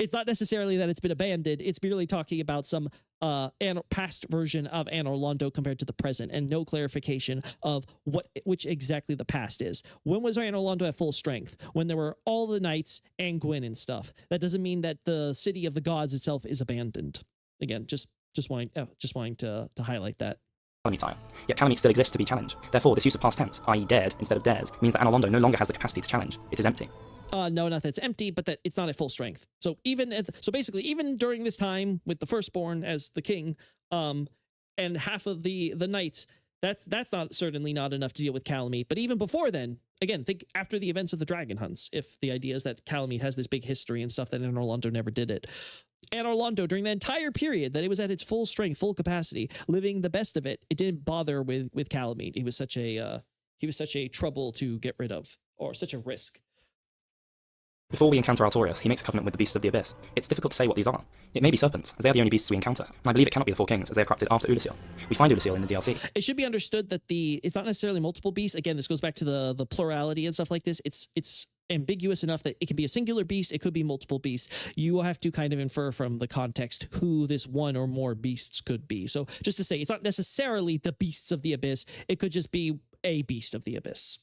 Speaker 1: It's not necessarily that it's been abandoned. It's merely talking about some past version of Londo compared to the present, and no clarification of which exactly the past is. When was Londo at full strength? When there were all the knights and Gwyn and stuff. That doesn't mean that the city of the gods itself is abandoned. Again, just wanting to highlight that.
Speaker 2: Calamite. Yet Calamite still exists to be challenged. Therefore, this use of past tense, i.e. dared instead of dares, means that Londo no longer has the capacity to challenge. It is empty.
Speaker 1: No, not that it's empty, but that it's not at full strength. So basically, even during this time with the firstborn as the king, and half of the knights, that's certainly not enough to deal with Calamite. But even before then, again, think after the events of the dragon hunts. If the idea is that Calamite has this big history and stuff, that Londo never did it. Londo, during the entire period that it was at its full strength, full capacity, living the best of it, it didn't bother with Calamite. He was such a trouble to get rid of, or such a risk.
Speaker 2: Before we encounter Artorias, he makes a covenant with the beasts of the Abyss. It's difficult to say what these are. It may be serpents, as they are the only beasts we encounter, and I believe it cannot be the Four Kings, as they are corrupted after Ulasil. We find Ulasil in the DLC.
Speaker 1: It should be understood that it's not necessarily multiple beasts. Again, this goes back to the plurality and stuff like this. It's ambiguous enough that it can be a singular beast, it could be multiple beasts. You have to kind of infer from the context who this one or more beasts could be. So just to say, it's not necessarily the beasts of the Abyss, it could just be a beast of the Abyss.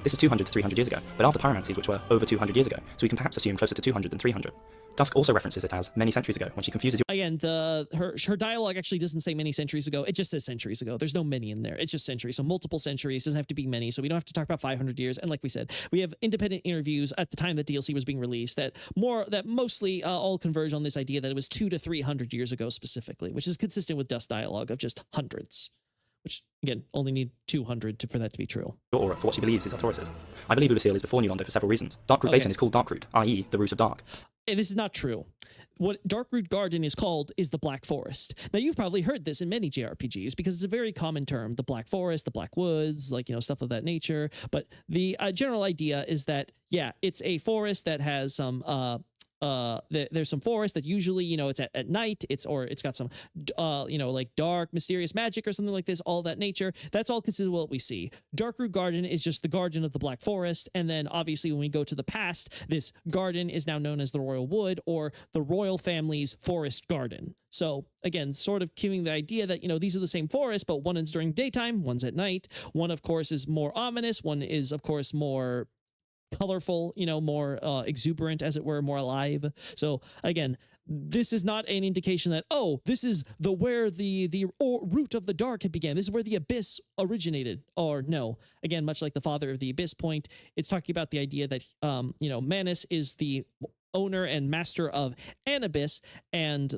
Speaker 2: This is 200 to 300 years ago, but after pyromancies which were over 200 years ago, so we can perhaps assume closer to 200 than 300. Dusk also references it as many centuries ago when she confuses you.
Speaker 1: Again, her dialogue actually doesn't say many centuries ago. It just says centuries ago. There's no many in there. It's just centuries. So multiple centuries. Doesn't have to be many. So we don't have to talk about 500 years. And like we said, we have independent interviews at the time that DLC was being released that mostly all converge on this idea that it was 200 to 300 years ago specifically, which is consistent with Dusk dialogue of just hundreds. Which, again, only need 200 for that to be true.
Speaker 2: Your aura for what she believes is Artorias. I believe Ulasil is before New Londo for several reasons. Darkroot Basin is called Darkroot, i.e. the root of dark.
Speaker 1: And this is not true. What Darkroot Garden is called is the Black Forest. Now, you've probably heard this in many JRPGs because it's a very common term, the Black Forest, the Black Woods, stuff of that nature. But the general idea is that, yeah, it's a forest that has some there's some forest that usually, you know, it's at night, it's got some you know, like dark mysterious magic or something like this, all that nature. That's all considered what we see. Darkroot Garden is just the guardian of the Black Forest, and then obviously when we go to the past, this garden is now known as the Royal Wood, or the royal family's forest garden. So again, sort of giving the idea that, you know, these are the same forest, but one is during daytime, one's at night. One, of course, is more ominous, one is, of course, more colorful, you know, more exuberant, as it were, more alive. So again, this is not an indication that, oh, this is where the root of the dark had began. This is where the abyss originated. Or no, again, much like the father of the abyss point, it's talking about the idea that you know, Manus is the owner and master of an abyss, and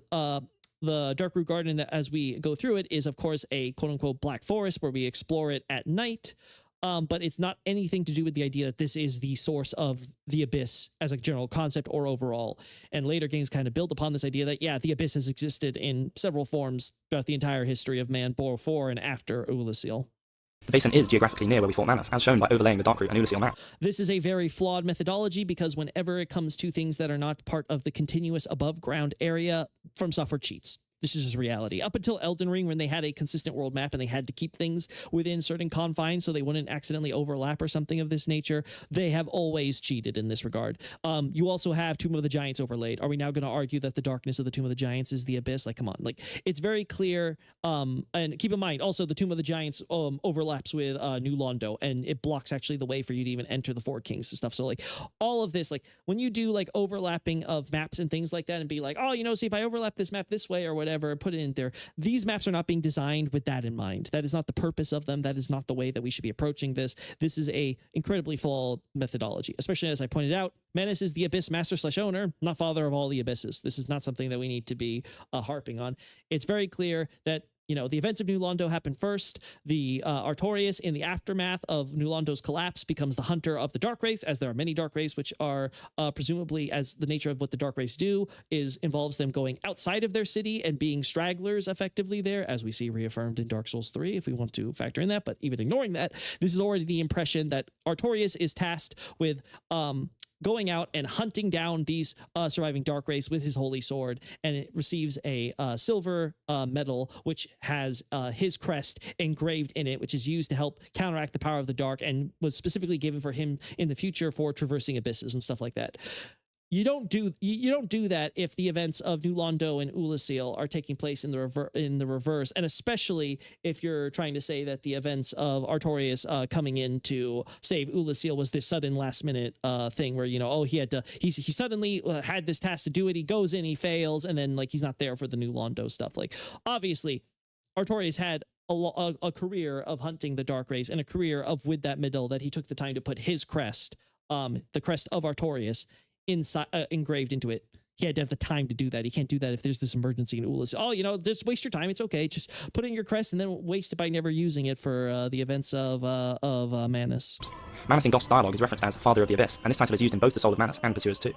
Speaker 1: the Darkroot Garden, that as we go through it, is of course a quote-unquote black forest where we explore it at night. But it's not anything to do with the idea that this is the source of the abyss as a general concept or overall. And later games kind of build upon this idea that, yeah, the abyss has existed in several forms throughout the entire history of man before and after Oolacile.
Speaker 2: The basin is geographically near where we fought Manus, as shown by overlaying the Darkroot and Oolacile map.
Speaker 1: This is a very flawed methodology, because whenever it comes to things that are not part of the continuous above ground area, From Software cheats. This is just reality. Up until Elden Ring, when they had a consistent world map and they had to keep things within certain confines so they wouldn't accidentally overlap or something of this nature, they have always cheated in this regard. You also have Tomb of the Giants overlaid. Are we now going to argue that the darkness of the Tomb of the Giants is the abyss? Like, come on. Like, it's very clear. And keep in mind, also, the Tomb of the Giants overlaps with New Londo, and it blocks actually the way for you to even enter the Four Kings and stuff. So, like, all of this, like, when you do, like, overlapping of maps and things like that and be like, oh, you know, see, if I overlap this map this way or whatever, put it in there. These maps are not being designed with that in mind. That is not the purpose of them. That is not the way that we should be approaching this. This is a incredibly flawed methodology, especially as I pointed out, Manus is the abyss master / owner, not father of all the abysses. This is not something that we need to be harping on. It's very clear that, you know, the events of New Londo happen first. The Artorias, in the aftermath of New Londo's collapse, becomes the hunter of the Dark Wraiths, as there are many Dark Wraiths, which are presumably, as the nature of what the Dark Wraiths do, involves them going outside of their city and being stragglers effectively there, as we see reaffirmed in Dark Souls 3, if we want to factor in that. But even ignoring that, this is already the impression that Artorias is tasked with going out and hunting down these surviving Dark Wraiths with his holy sword, and it receives a silver medal which has his crest engraved in it, which is used to help counteract the power of the dark, and was specifically given for him in the future for traversing abysses and stuff like that. You don't do that if the events of New Londo and Oolacile are taking place in the reverse, and especially if you're trying to say that the events of Artorias coming in to save Oolacile was this sudden last minute thing where, you know, oh, he suddenly had this task to do it, he goes in, he fails, and then like he's not there for the New Londo stuff. Like, obviously Artorias had a career of hunting the Dark Wraiths and a career of with that medal that he took the time to put his crest, the crest of Artorias, inside engraved into it. He had to have the time to do that. He can't do that if there's this emergency in Ulis. Oh, you know, just waste your time. It's okay. Just put in your crest and then waste it by never using it for the events of Manus.
Speaker 2: Manus in Goth's dialogue is referenced as Father of the Abyss, and this title is used in both the Soul of Manus and Pursuers too.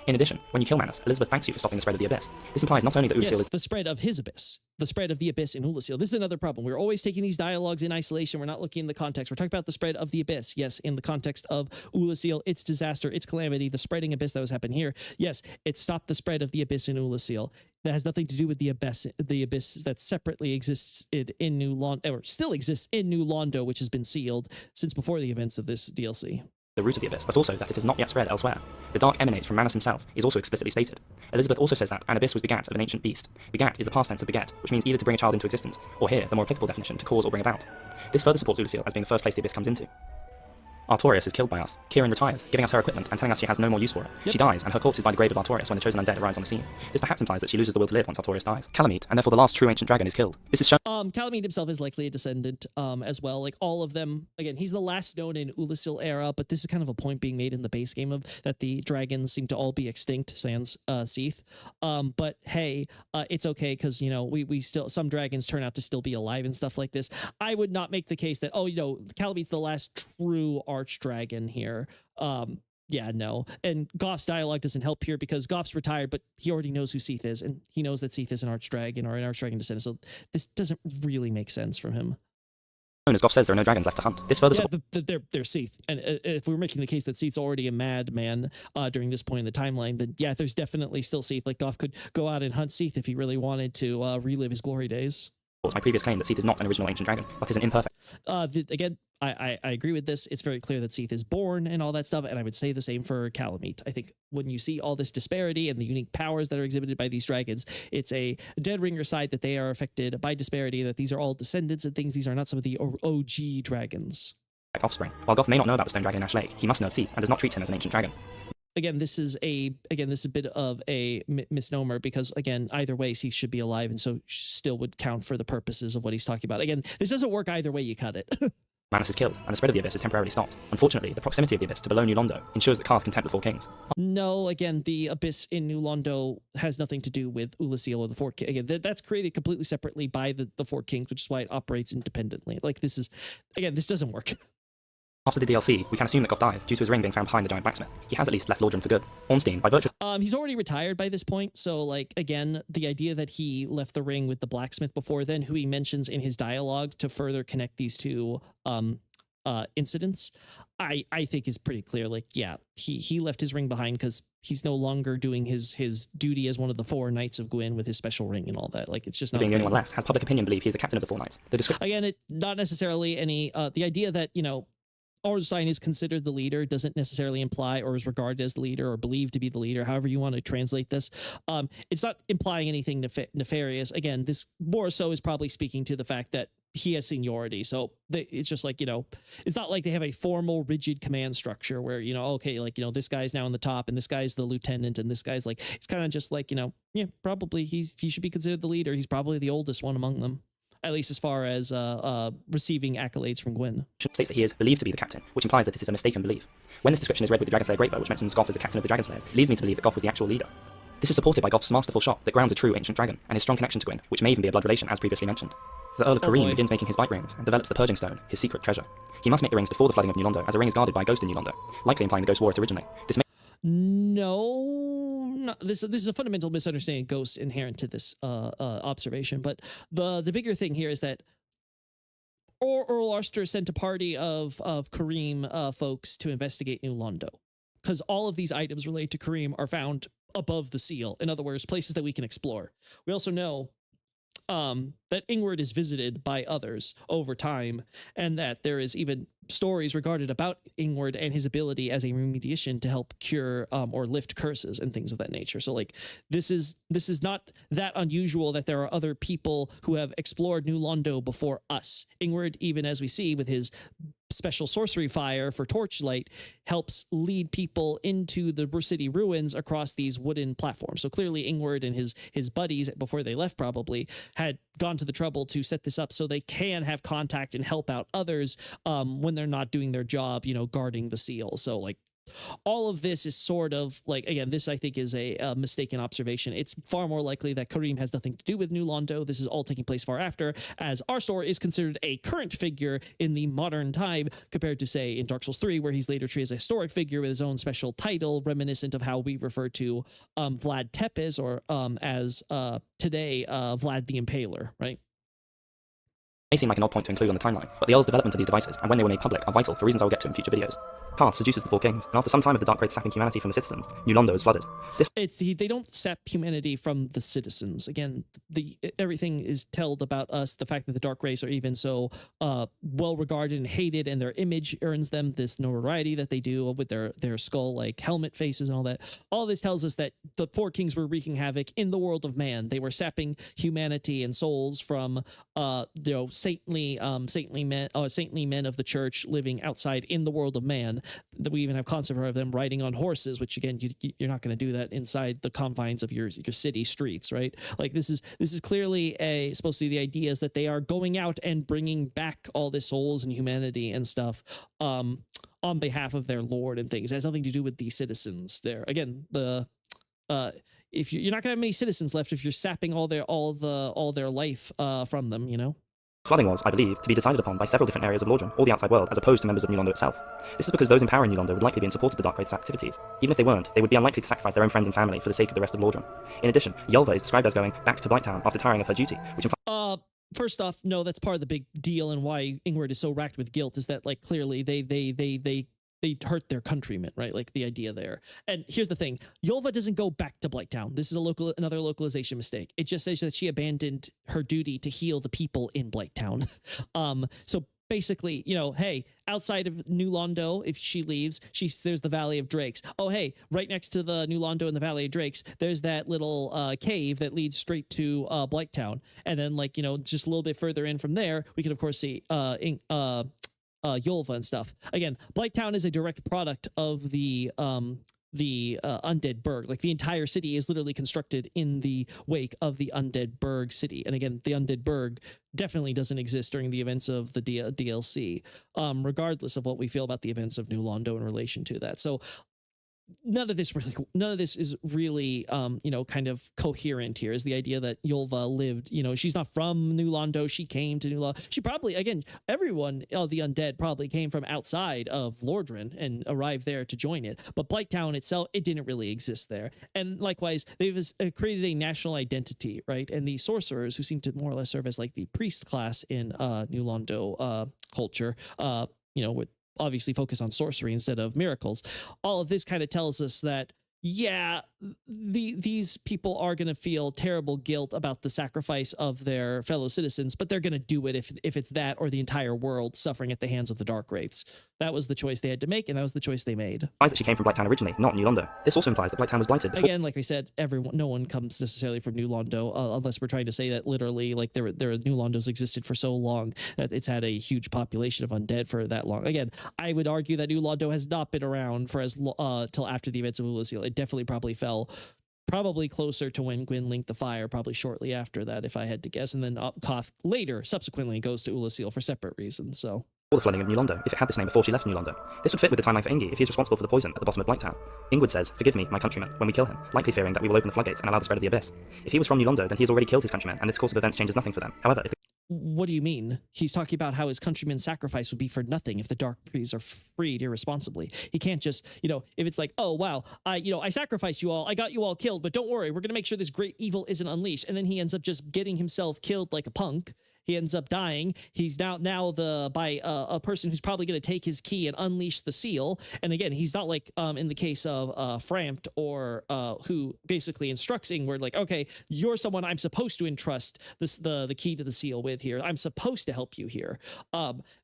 Speaker 2: In addition, when you kill Manus, Elizabeth thanks you for stopping the spread of the Abyss. This implies not only that Oolacile is
Speaker 1: the spread of his abyss, the spread of the abyss in Oolacile. This is another problem. We're always taking these dialogues in isolation. We're not looking in the context. We're talking about the spread of the abyss. Yes, in the context of Oolacile, its disaster, its calamity, the spreading abyss that was happening here. Yes, it stopped the spread of the abyss in Oolacile. That has nothing to do with the abyss that separately exists in New Londo, or still exists in New Londo, which has been sealed since before the events of this DLC.
Speaker 2: The root of the abyss, but also that it has not yet spread elsewhere. The dark emanates from Manus himself is also explicitly stated. Elizabeth also says that an abyss was begat of an ancient beast. Begat is the past tense of beget, which means either to bring a child into existence, or here, the more applicable definition, to cause or bring about. This further supports Oolacile as being the first place the abyss comes into. Artorias is killed by us. Kieran retires, giving us her equipment and telling us she has no more use for it.
Speaker 1: Yep.
Speaker 2: She dies, and her corpse is by the grave of Artorias when the chosen undead arrives on the scene. This perhaps implies that she loses the will to live once Artorias dies. Calamite, and therefore the last true ancient dragon, is killed. This is shown.
Speaker 1: Calamite himself is likely a descendant as well. Like all of them, again, he's the last known in Oolacile era, but this is kind of a point being made in the base game of that the dragons seem to all be extinct, sans Seath. But hey, it's okay because, you know, we still, some dragons turn out to still be alive and stuff like this. I would not make the case that, oh, you know, Calamite's the last true arch dragon here. Yeah, no. And Goff's dialogue doesn't help here because Goff's retired, but he already knows who Seath is, and he knows that Seath is an archdragon or an archdragon descendant, so this doesn't really make sense from him.
Speaker 2: as Goff says there are no dragons left to hunt. This further supports...
Speaker 1: They're Seath. And if we're making the case that Seath's already a madman during this point in the timeline, then yeah, there's definitely still Seath. Like, Goff could go out and hunt Seath if he really wanted to relive his glory days.
Speaker 2: My previous claim that Seath is not an original ancient dragon, but is an imperfect...
Speaker 1: Again, I agree with this. It's very clear that Seath is born and all that stuff, and I would say the same for Calamite. I think when you see all this disparity and the unique powers that are exhibited by these dragons, it's a dead ringer side that they are affected by disparity, that these are all descendants and things. These are not some of the OG dragons.
Speaker 2: Offspring. While Goff may not know about the stone dragon in Ash Lake, he must know Seath and does not treat him as an ancient dragon.
Speaker 1: Again, this is a bit of a misnomer, because again, either way, Seath should be alive, and so still would count for the purposes of what he's talking about. Again, this doesn't work either way you cut it.
Speaker 2: Manus is killed, and the spread of the Abyss is temporarily stopped. Unfortunately, the proximity of the Abyss to below New Londo ensures that Karth can tempt the Four Kings.
Speaker 1: No, again, the Abyss in New Londo has nothing to do with Ulasil or the Four Kings. Again, that's created completely separately by the Four Kings, which is why it operates independently. Like, this doesn't work.
Speaker 2: After the DLC, we can assume that Goff dies due to his ring being found behind the giant blacksmith. He has at least left Lordran for good. Ornstein, by virtue...
Speaker 1: He's already retired by this point, so, like, again, the idea that he left the ring with the blacksmith before then, who he mentions in his dialogue to further connect these two incidents, I think is pretty clear. Like, yeah, he left his ring behind because he's no longer doing his duty as one of the four knights of Gwyn with his special ring and all that. Like, it's just not...
Speaker 2: Being the only one left, has public opinion believe he's the captain of the Four Knights.
Speaker 1: Again, not necessarily any... the idea that, you know, Ornstein is considered the leader doesn't necessarily imply or is regarded as the leader or believed to be the leader, however you want to translate this. It's not implying anything nefarious. Again, this more so is probably speaking to the fact that he has seniority. So it's just like, you know, it's not like they have a formal rigid command structure where, you know, okay, like, you know, this guy's now on the top and this guy's the lieutenant and this guy's like, it's kind of just like, you know, yeah, probably he should be considered the leader. He's probably the oldest one among them, at least as far as receiving accolades from Gwyn.
Speaker 2: States that he is believed to be the captain, which implies that this is a mistaken belief. When this description is read with the Dragonslayer Greatbow, which mentions Goff as the captain of the Dragonslayers, leads me to believe that Goff was the actual leader. This is supported by Goff's masterful shot that grounds a true ancient dragon, and his strong connection to Gwyn, which may even be a blood relation as previously mentioned. The Earl of Kareem begins making his bite rings and develops the Purging Stone, his secret treasure. He must make the rings before the flooding of New Londo, as a ring is guarded by a ghost in New Londo, likely implying the ghost wore it originally.
Speaker 1: This is a fundamental misunderstanding of ghosts inherent to this observation, but the bigger thing here is that Earl Arster sent a party of Kareem folks to investigate New Londo, because all of these items related to Kareem are found above the seal. In other words, places that we can explore. We also know that Ingward is visited by others over time, and that there is even stories regarded about Ingward and his ability as a remediation to help cure or lift curses and things of that nature. So, like, this is not that unusual that there are other people who have explored New Londo before us. Ingward, even as we see with his special sorcery fire for torchlight, helps lead people into the city ruins across these wooden platforms. So clearly Ingward and his buddies, before they left probably, had gone to the trouble to set this up so they can have contact and help out others when they're not doing their job, you know, guarding the seal. So, like, all of this is sort of like, again, this I think is a mistaken observation. It's far more likely that Kareem has nothing to do with New Londo. This is all taking place far after, as Arstor is considered a current figure in the modern time compared to, say, in Dark Souls 3, where he's later treated as a historic figure with his own special title, reminiscent of how we refer to Vlad Tepes, or as today, Vlad the Impaler, right?
Speaker 2: May seem like an odd point to include on the timeline, but the Earl's development of these devices, and when they were made public, are vital for reasons I will get to in future videos. Karth seduces the Four Kings, and after some time of the Dark Raid sapping humanity from the citizens, New Londo is flooded.
Speaker 1: They don't sap humanity from the citizens. Again, everything is told about us, the fact that the Dark Race are even so well regarded and hated, and their image earns them this notoriety that they do with their skull like helmet faces and all that. All this tells us that the Four Kings were wreaking havoc in the world of man. They were sapping humanity and souls from saintly men of the church living outside in the world of man. That we even have concept of them riding on horses, which again you're not going to do that inside the confines of your city streets, right? Like, this is clearly supposed to be the idea is that they are going out and bringing back all the souls and humanity and stuff on behalf of their lord and things. It has nothing to do with the citizens there. Again, if you're not going to have many citizens left if you're sapping all their life from them, you know.
Speaker 2: Flooding was, I believe, to be decided upon by several different areas of Lordran, or the outside world, as opposed to members of New Londo itself. This is because those empowering New Londo would likely be in support of the Dark Raid's activities. Even if they weren't, they would be unlikely to sacrifice their own friends and family for the sake of the rest of Lordran. In addition, Yelva is described as going back to Blighttown after tiring of her duty, which implies...
Speaker 1: first off, no, that's part of the big deal, and why Ingrid is so racked with guilt is that, like, clearly they hurt their countrymen, right? Like, the idea there. And here's the thing: Yolva doesn't go back to Blighttown. This is another localization mistake. It just says that she abandoned her duty to heal the people in Blighttown. So basically, hey, outside of New Londo, if she leaves, there's the Valley of Drakes. Oh, hey, right next to the New Londo and the Valley of Drakes, there's that little cave that leads straight to Blighttown. And then, like, just a little bit further in from there, we can of course see Yolva and stuff. Again, Blighttown is a direct product of the undead burg. Like, the entire city is literally constructed in the wake of the undead burg city. And again, the undead burg definitely doesn't exist during the events of the DLC, regardless of what we feel about the events of New Londo in relation to that. So none of this is really kind of coherent here. Is the idea that Yolva lived, she's not from New Londo, she came to New Londo. She probably, again, everyone of the undead probably came from outside of Lordran and arrived there to join it, but Blighttown itself, it didn't really exist there. And likewise, they've created a national identity, right? And the sorcerers, who seem to more or less serve as like the priest class in New Londo culture, with obviously focus on sorcery instead of miracles. All of this kind of tells us that, yeah, these people are going to feel terrible guilt about the sacrifice of their fellow citizens, but they're going to do it if it's that or the entire world suffering at the hands of the Dark Wraiths. That was the choice they had to make, and that was the choice they made.
Speaker 2: Implies that she came from Blighttown originally, not New Londo. This also implies that Blighttown was blighted before.
Speaker 1: Again, like we said, no one comes necessarily from New Londo, unless we're trying to say that literally, like, there New Londos existed for so long that it's had a huge population of undead for that long. Again, I would argue that New Londo has not been around for till after the events of Ulasil. It definitely probably fell closer to when Gwyn linked the fire, probably shortly after that, if I had to guess. And then Koth later, subsequently, goes to Ulasil for separate reasons. So
Speaker 2: the flooding of New Londo, if it had this name before she left New Londo. This would fit with the timeline for Ingi if he is responsible for the poison at the bottom of Blighttown. Ingrid says, "Forgive me, my countrymen," when we kill him, likely fearing that we will open the floodgates and allow the spread of the abyss. If he was from New Londo, then he has already killed his countrymen, and this course of events changes nothing for them. However, if
Speaker 1: what do you mean? He's talking about how his countrymen's sacrifice would be for nothing if the Dark Priests are freed irresponsibly. He can't just, if it's like, oh, wow, I sacrificed you all, I got you all killed, but don't worry, we're going to make sure this great evil isn't unleashed. And then he ends up just getting himself killed like a punk. He ends up dying. He's now by a person who's probably going to take his key and unleash the seal. And again, he's not like in the case of Frampt, or who basically instructs Ingrid, like, okay, you're someone I'm supposed to entrust the key to the seal with here. I'm supposed to help you here.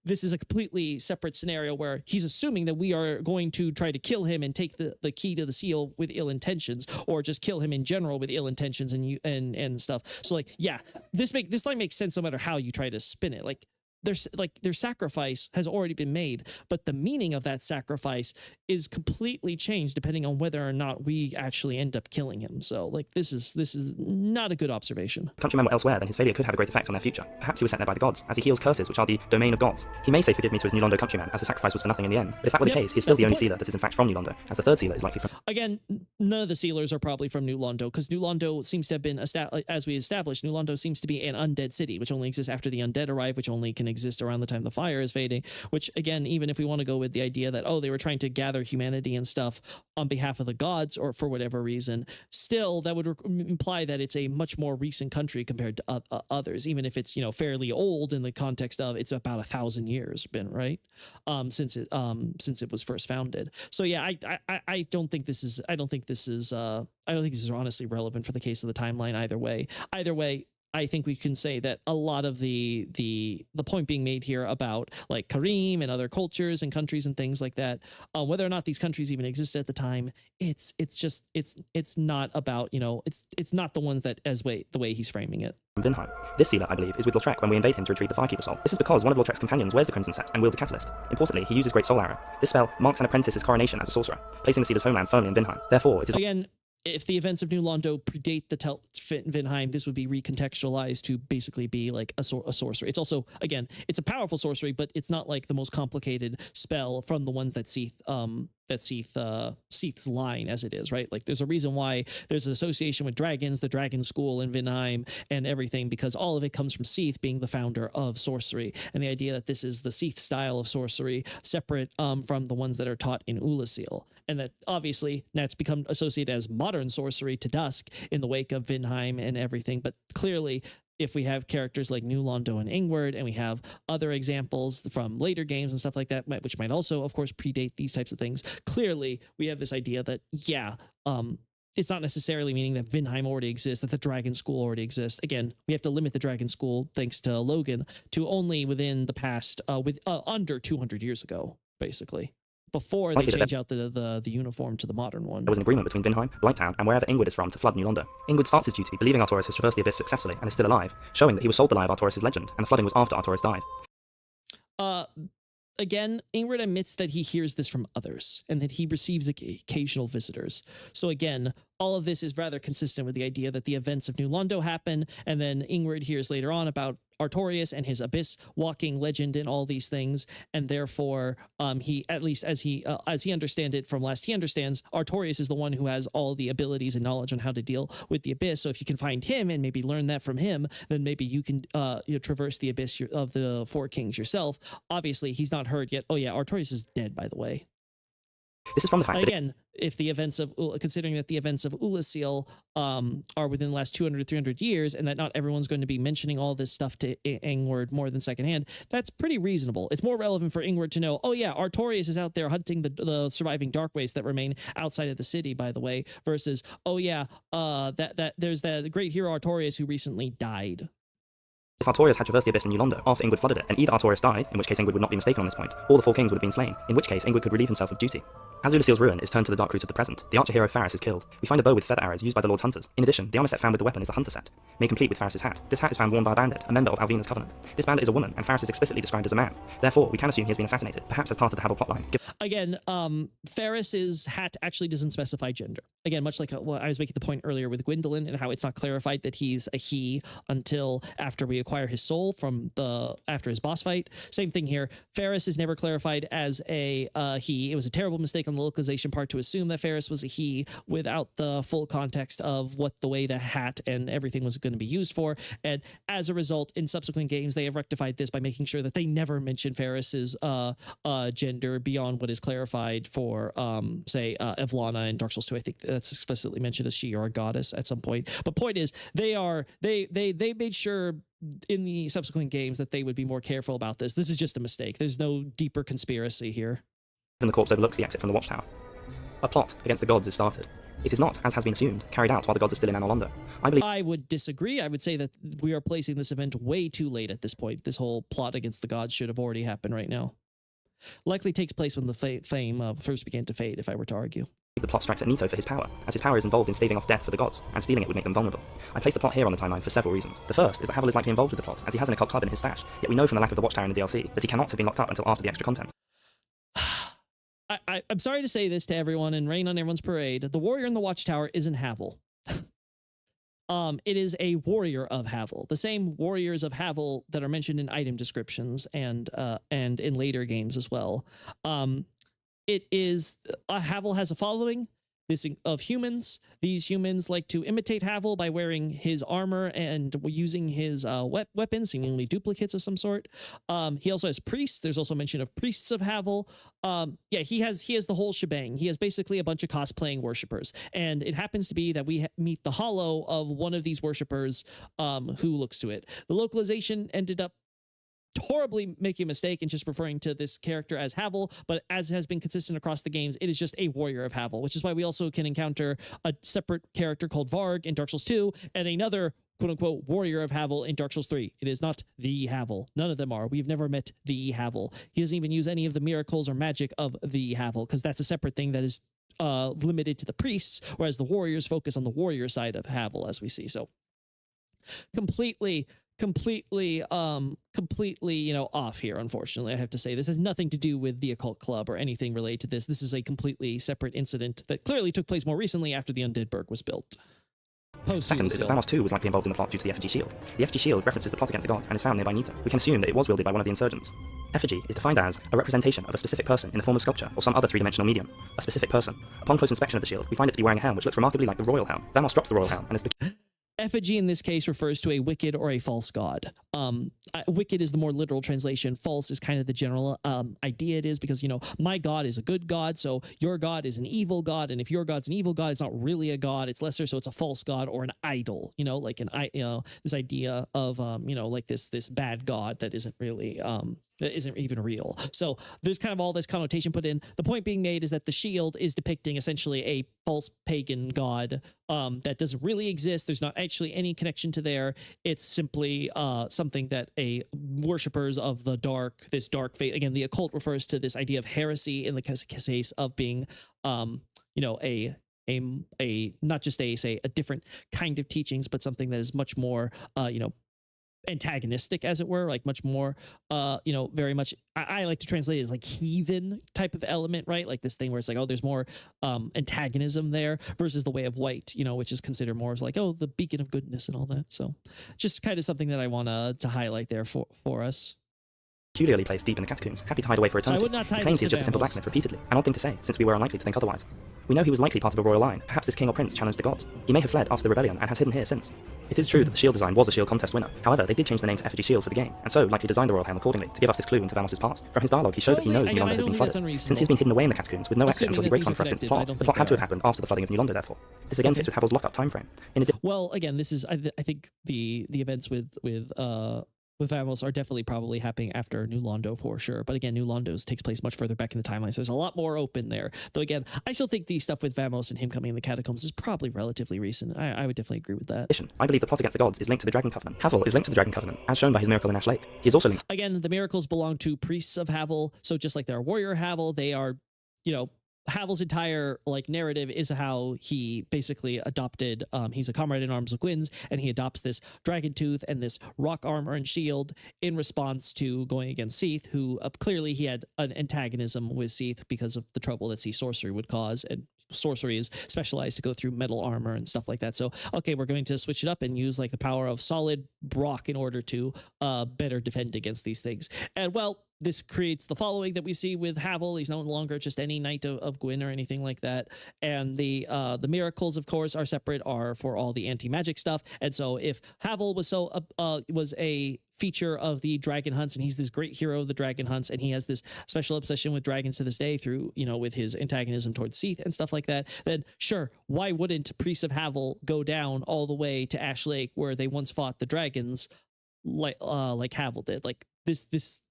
Speaker 1: This is a completely separate scenario where he's assuming that we are going to try to kill him and take the key to the seal with ill intentions, or just kill him in general with ill intentions and stuff. So, like, yeah, this line makes sense no matter how you try to spin it. Like, their sacrifice has already been made, but the meaning of that sacrifice is completely changed depending on whether or not we actually end up killing him. So, like, this is not a good observation.
Speaker 2: Countrymen were elsewhere, then his failure could have a great effect on their future. Perhaps he was sent there by the gods, as he heals curses which are the domain of gods. He may say "forgive me" to his New Londo countrymen, as the sacrifice was for nothing in the end. But if that were the case, he's still the only sealer that is in fact from New Londo, as the third sealer is likely from...
Speaker 1: Again, none of the sealers are probably from New Londo, because New Londo seems to have been, as we established, New Londo seems to be an undead city, which only exists after the undead arrive, which only can exist around the time the fire is fading. Which, again, even if we want to go with the idea that, oh, they were trying to gather humanity and stuff on behalf of the gods, or for whatever reason, still that would imply that it's a much more recent country compared to others, even if it's fairly old in the context of it's about 1,000 years been, right, since it was first founded. So yeah, I don't think this is honestly relevant for the case of the timeline either way. I think we can say that a lot of the point being made here about, like, Kareem and other cultures and countries and things like that, whether or not these countries even existed at the time, it's not about, it's not the ones that the way he's framing it.
Speaker 2: Vinheim. This sealer, I believe, is with Lautrec when we invade him to retrieve the Firekeeper soul. This is because one of Lautrec's companions wears the Crimson Set and wields a catalyst. Importantly, he uses Great Soul Arrow. This spell marks an apprentice's coronation as a sorcerer, placing the sealer's homeland firmly in Vinheim. Therefore, it is...
Speaker 1: Again, if the events of New Londo predate the Vinheim, this would be recontextualized to basically be like a sorcery. It's also, again, it's a powerful sorcery, but it's not like the most complicated spell from the ones that Seath's line as it is, right? Like, there's a reason why there's an association with dragons, the dragon school in Vinheim and everything, because all of it comes from Seath being the founder of sorcery, and the idea that this is the Seath style of sorcery, separate from the ones that are taught in Ulasil, and that obviously that's become associated as modern sorcery to dusk in the wake of Vinheim and everything. But clearly, if we have characters like New Londo and Ingward, and we have other examples from later games and stuff like that, which might also, of course, predate these types of things, clearly we have this idea that, yeah, it's not necessarily meaning that Vinheim already exists, that the Dragon School already exists. Again, we have to limit the Dragon School, thanks to Logan, to only within the past, under 200 years ago, basically, before they change out the uniform to the modern one.
Speaker 2: There was an agreement between Vinheim, Blighttown, and wherever Ingward is from to flood New Londo. Ingward starts his duty believing Artorias has traversed the abyss successfully and is still alive, showing that he was sold the lie of Artorias' legend, and the flooding was after Artorias died.
Speaker 1: Again, Ingrid admits that he hears this from others and that he receives occasional visitors. So again, all of this is rather consistent with the idea that the events of New Londo happen, and then Ingrid hears later on about Artorias and his abyss walking legend and all these things, and therefore he, at least as he understands it from last he understands, Artorias is the one who has all the abilities and knowledge on how to deal with the abyss. So if you can find him and maybe learn that from him, then maybe you can traverse the abyss of the Four Kings yourself. Obviously, he's not heard yet. Oh yeah, Artorias is dead, by the way.
Speaker 2: This is from the fact
Speaker 1: again, if the events of, considering that the events of Ulasil are within the last 200, 300 years, and that not everyone's going to be mentioning all this stuff to Ingward more than secondhand, that's pretty reasonable. It's more relevant for Ingward to know, oh yeah, Artorias is out there hunting the surviving Darkways that remain outside of the city, by the way, versus, oh yeah, that there's the great hero Artorias who recently died.
Speaker 2: If Artorias had traversed the abyss in New Londo after Ingward flooded it, and either Artorias died, in which case Ingward would not be mistaken on this point, or the Four Kings would have been slain, in which case Ingward could relieve himself of duty. As Ulasil's ruin is turned to the dark root of the present, the archer hero Faris is killed. We find a bow with feather arrows used by the Lord's hunters. In addition, the armor set found with the weapon is the hunter set, made complete with Faris' hat. This hat is found worn by a bandit, a member of Alvina's covenant. This bandit is a woman, and Faris is explicitly described as a man. Therefore, we can assume he has been assassinated, perhaps as part of the Havel plotline.
Speaker 1: Again, Faris's hat actually doesn't specify gender. Again, much like what I was making the point earlier with Gwyndolin and how it's not clarified that he's a he until after we acquire his soul from after his boss fight. Same thing here. Faris is never clarified as a he. It was a terrible mistake on the localization part to assume that Faris was a he without the full context of what the way the hat and everything was going to be used for. And as a result, in subsequent games, they have rectified this by making sure that they never mention Faris's gender beyond what is clarified for, say, Evlana in Dark Souls 2. I think that's explicitly mentioned as she or a goddess at some point. But point is, they made sure in the subsequent games that they would be more careful about this. This is just a mistake. There's no deeper conspiracy here.
Speaker 2: And the corpse overlooks the exit from the watchtower. A plot against the gods is started. It is not, as has been assumed, carried out while the gods are still in Londo.
Speaker 1: I would disagree. I would say that we are placing this event way too late at this point. This whole plot against the gods should have already happened right now. Likely takes place when the flame first began to fade, if I were to argue.
Speaker 2: The plot strikes at Nito for his power, as his power is involved in staving off death for the gods, and stealing it would make them vulnerable. I place the plot here on the timeline for several reasons. The first is that Havel is likely involved with the plot, as he has an occult club in his stash, yet we know from the lack of the watchtower in the DLC that he cannot have been locked up until after the extra content.
Speaker 1: I'm sorry to say this to everyone and rain on everyone's parade. The warrior in the watchtower isn't Havel. It is a warrior of Havel. The same warriors of Havel that are mentioned in item descriptions and in later games as well. It is Havel has a following of humans. These humans like to imitate Havel by wearing his armor and using his weapons, seemingly duplicates of some sort. He also has priests. There's also mention of priests of Havel. Yeah, he has the whole shebang. He has basically a bunch of cosplaying worshippers, and it happens to be that we meet the hollow of one of these worshippers who looks to it. The localization ended up horribly making a mistake and just referring to this character as Havel, but as has been consistent across the games, it is just a warrior of Havel, which is why we also can encounter a separate character called Varg in Dark Souls 2 and another quote-unquote warrior of Havel in Dark Souls 3. It is not the Havel. None of them are. We've never met the Havel. He doesn't even use any of the miracles or magic of the Havel, because that's a separate thing that is limited to the priests, whereas the warriors focus on the warrior side of Havel, as we see. So completely, off here, unfortunately. I have to say, this has nothing to do with the occult club or anything related to this. This is a completely separate incident that clearly took place more recently after the Undead Burg was built.
Speaker 2: Second is that Thanos 2 was likely involved in the plot due to the effigy shield. The effigy shield references the plot against the gods and is found nearby Nito. We can assume that it was wielded by one of the insurgents. Effigy is defined as a representation of a specific person in the form of sculpture or some other three-dimensional medium. A specific person. Upon close inspection of the shield, we find it to be wearing a helm which looks remarkably like the royal helm. Thanos drops the royal helm and is
Speaker 1: effigy in this case refers to a wicked or a false god. Wicked is the more literal translation. False is kind of the general idea it is, because, you know, my god is a good god, so your god is an evil god, and if your god's an evil god, it's not really a god, it's lesser, so it's a false god or an idol, you know, like this idea of, you know, like this bad god that isn't really, that isn't even real. So there's kind of all this connotation put in. The point being made is that the shield is depicting essentially a false pagan god that doesn't really exist. There's not actually any connection to there. It's simply something that a worshippers of the dark, this dark faith, again, the occult refers to this idea of heresy in the case of being, you know, a not just a different kind of teachings, but something that is much more, you know, antagonistic, as it were, like much more you know, very much, I like to translate it as like heathen type of element, right? Like this thing where it's like, oh, there's more antagonism there versus the way of white, you know, which is considered more as like, oh, the beacon of goodness and all that. So just kind of something that I want to highlight there for us.
Speaker 2: Peculiarly placed deep in the catacombs, happy to hide away for eternity.
Speaker 1: I would not tie
Speaker 2: He claims
Speaker 1: this
Speaker 2: he's
Speaker 1: to
Speaker 2: just a simple
Speaker 1: Vamos.
Speaker 2: blacksmith repeatedly, an odd thing to say, since we were unlikely to think otherwise. We know he was likely part of a royal line. Perhaps this king or prince challenged the gods. He may have fled after the rebellion and has hidden here since. It is true that the shield design was a shield contest winner. However, they did change the name to effigy shield for the game, and so likely designed the royal helm accordingly to give us this clue into Vamos' past. From his dialogue, he shows that he knows New Londo has been flooded. Since he's been hidden away in the catacombs with no exit until he breaks one for us since the plot, the plot had to have happened after the flooding of New Londo, therefore. This again fits with Havel's lockup timeframe. In addition,
Speaker 1: Well, again, this is, I think the events with Vamos are definitely probably happening after New Londo for sure. But again, New Londo's takes place much further back in the timeline, so there's a lot more open there. Though again, I still think the stuff with Vamos and him coming in the catacombs is probably relatively recent. I would definitely agree with that.
Speaker 2: I believe the plot against the gods is linked to the Dragon Covenant. Havel is linked to the Dragon Covenant, as shown by his miracle in Ash Lake. He is also linked.
Speaker 1: Again, the miracles belong to priests of Havel, so just like they're warrior Havel, they are, you know, Havel's entire like narrative is how he basically adopted, he's a comrade in arms of Gwyn's, and he adopts this dragon tooth and this rock armor and shield in response to going against Seath, who clearly he had an antagonism with Seath because of the trouble that sea sorcery would cause, and sorcery is specialized to go through metal armor and stuff like that. So okay, we're going to switch it up and use like the power of solid rock in order to better defend against these things. And well, this creates the following that we see with Havel. He's no longer just any knight of Gwyn or anything like that. And the miracles, of course, are separate, are for all the anti-magic stuff. And so if Havel was was a feature of the dragon hunts, and he's this great hero of the dragon hunts, and he has this special obsession with dragons to this day through, you know, with his antagonism towards Seath and stuff like that, then sure, why wouldn't priests of Havel go down all the way to Ash Lake where they once fought the dragons like Havel did? Like this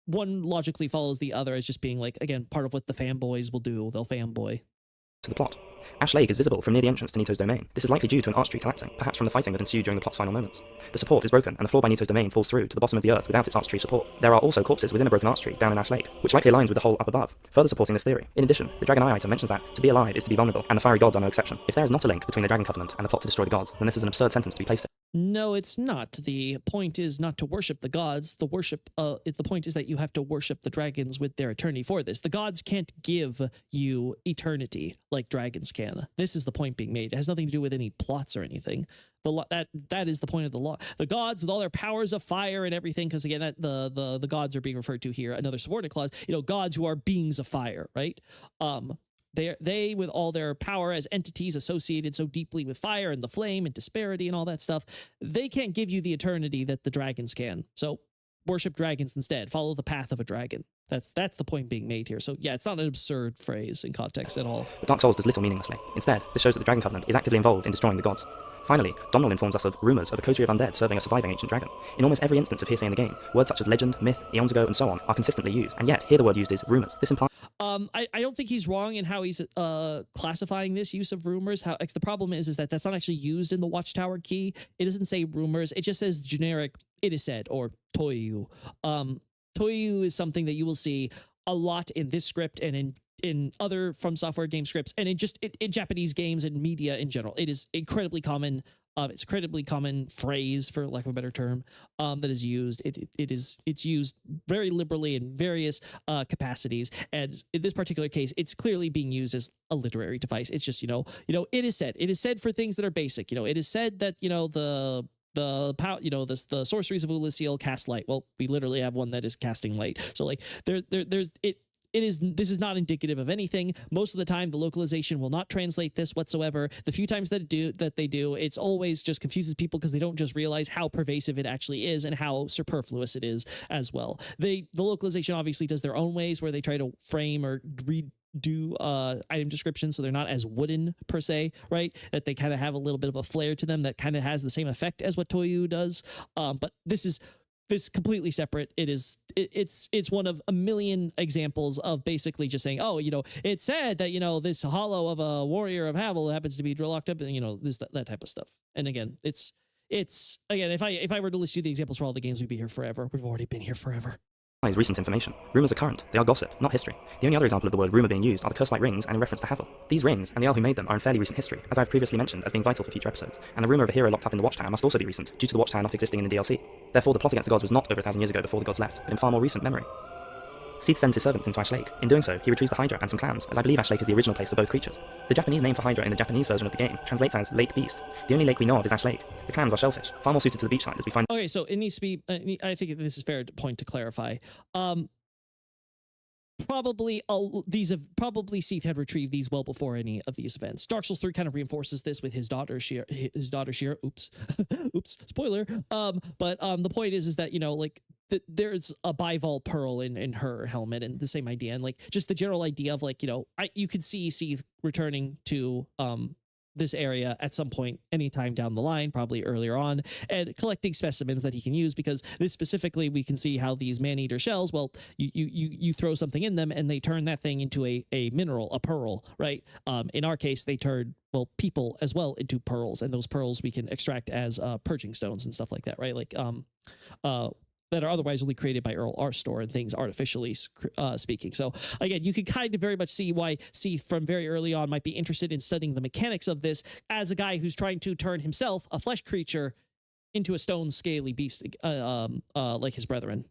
Speaker 1: one logically follows the other as just being like, again, part of what the fanboys will do. They'll fanboy.
Speaker 2: To the plot. Ash Lake is visible from near the entrance to Nito's domain. This is likely due to an archtree collapsing, perhaps from the fighting that ensued during the plot's final moments. The support is broken, and the floor by Nito's domain falls through to the bottom of the earth without its archtree support. There are also corpses within a broken archtree down in Ash Lake, which likely aligns with the hole up above, further supporting this theory. In addition, the Dragon Eye item mentions that to be alive is to be vulnerable, and the fiery gods are no exception. If there is not a link between the Dragon Covenant and the plot to destroy the gods, then this is an absurd sentence to be placed there.
Speaker 1: No, it's not. The point is not to worship the gods. The point is that you have to worship the dragons with their eternity for this. The gods can't give you eternity like dragons can. This is the point being made. It has nothing to do with any plots or anything. That is the point of the law. The gods with all their powers of fire and everything, because again, that the gods are being referred to here. Another subordinate clause. You know, gods who are beings of fire, right? They with all their power as entities associated so deeply with fire and the flame and disparity and all that stuff, they can't give you the eternity that the dragons can. So worship dragons instead. Follow the path of a dragon. That's the point being made here. So yeah, it's not an absurd phrase in context at all.
Speaker 2: But Dark Souls does little meaninglessly. Instead, this shows that the Dragon Covenant is actively involved in destroying the gods. Finally, Domhnall informs us of rumours of a coterie of undead serving a surviving ancient dragon. In almost every instance of hearsay in the game, words such as legend, myth, eons ago, and so on are consistently used, and yet here the word used is rumours. This implies...
Speaker 1: I don't think he's wrong in how he's classifying this use of rumors. The problem is that that's not actually used in the Watchtower key. It doesn't say rumors. It just says generic, it is said, or toyu. Toyu is something that you will see a lot in this script and in other From Software game scripts, and in Japanese games and media in general. It is incredibly common. It's a incredibly common phrase, for lack of a better term, that is used. It's used very liberally in various capacities, and in this particular case, it's clearly being used as a literary device. It's just it is said. It is said for things that are basic. It is said that the power, the sorceries of Ulysseal cast light. Well, we literally have one that is casting light. So like there's it. this is not indicative of anything. Most of the time, the localization will not translate this whatsoever. The few times that they do, it's always just confuses people because they don't just realize how pervasive it actually is and how superfluous it is as well. The localization obviously does their own ways where they try to frame or do item descriptions so they're not as wooden per se, right? That they kind of have a little bit of a flair to them that kind of has the same effect as what Toyu does. But this is completely separate. It's one of a million examples of basically just saying, oh, it said that, this hollow of a warrior of Havel happens to be locked up and, that type of stuff. And again, it's again, if I were to list you the examples for all the games, we'd be here forever. We've already been here forever.
Speaker 2: Is recent information. Rumours are current. They are gossip, not history. The only other example of the word rumour being used are the curse-like rings and in reference to Havel. These rings, and the Earl who made them, are in fairly recent history, as I have previously mentioned as being vital for future episodes, and the rumour of a hero locked up in the Watchtower must also be recent, due to the Watchtower not existing in the DLC. Therefore, the plot against the gods was not over 1,000 years ago before the gods left, but in far more recent memory. Seath sends his servants into Ash Lake. In doing so, he retrieves the Hydra and some clams, as I believe Ash Lake is the original place for both creatures. The Japanese name for Hydra in the Japanese version of the game translates as Lake Beast. The only lake we know of is Ash Lake. The clams are shellfish, far more suited to the beachside as we find.
Speaker 1: Okay, so it needs to be, I think this is a fair point to clarify. Probably Seath had retrieved these well before any of these events. Dark Souls 3 kind of reinforces this with his daughter Shira. Oops, oops, spoiler. But the point is that there's a bivol pearl in her helmet, and the same idea, and just the general idea of you could see Seath returning to this area at some point anytime down the line, probably earlier on, and collecting specimens that he can use, because this specifically we can see how these man-eater shells, well, you throw something in them and they turn that thing into a mineral, a pearl, right? In our case, they turn, well, people as well into pearls, and those pearls we can extract as purging stones and stuff like that, right? That are otherwise only created by Earl Arstor and things artificially speaking. So again, you can kind of very much see why Seath from very early on might be interested in studying the mechanics of this as a guy who's trying to turn himself, a flesh creature, into a stone scaly beast like his brethren.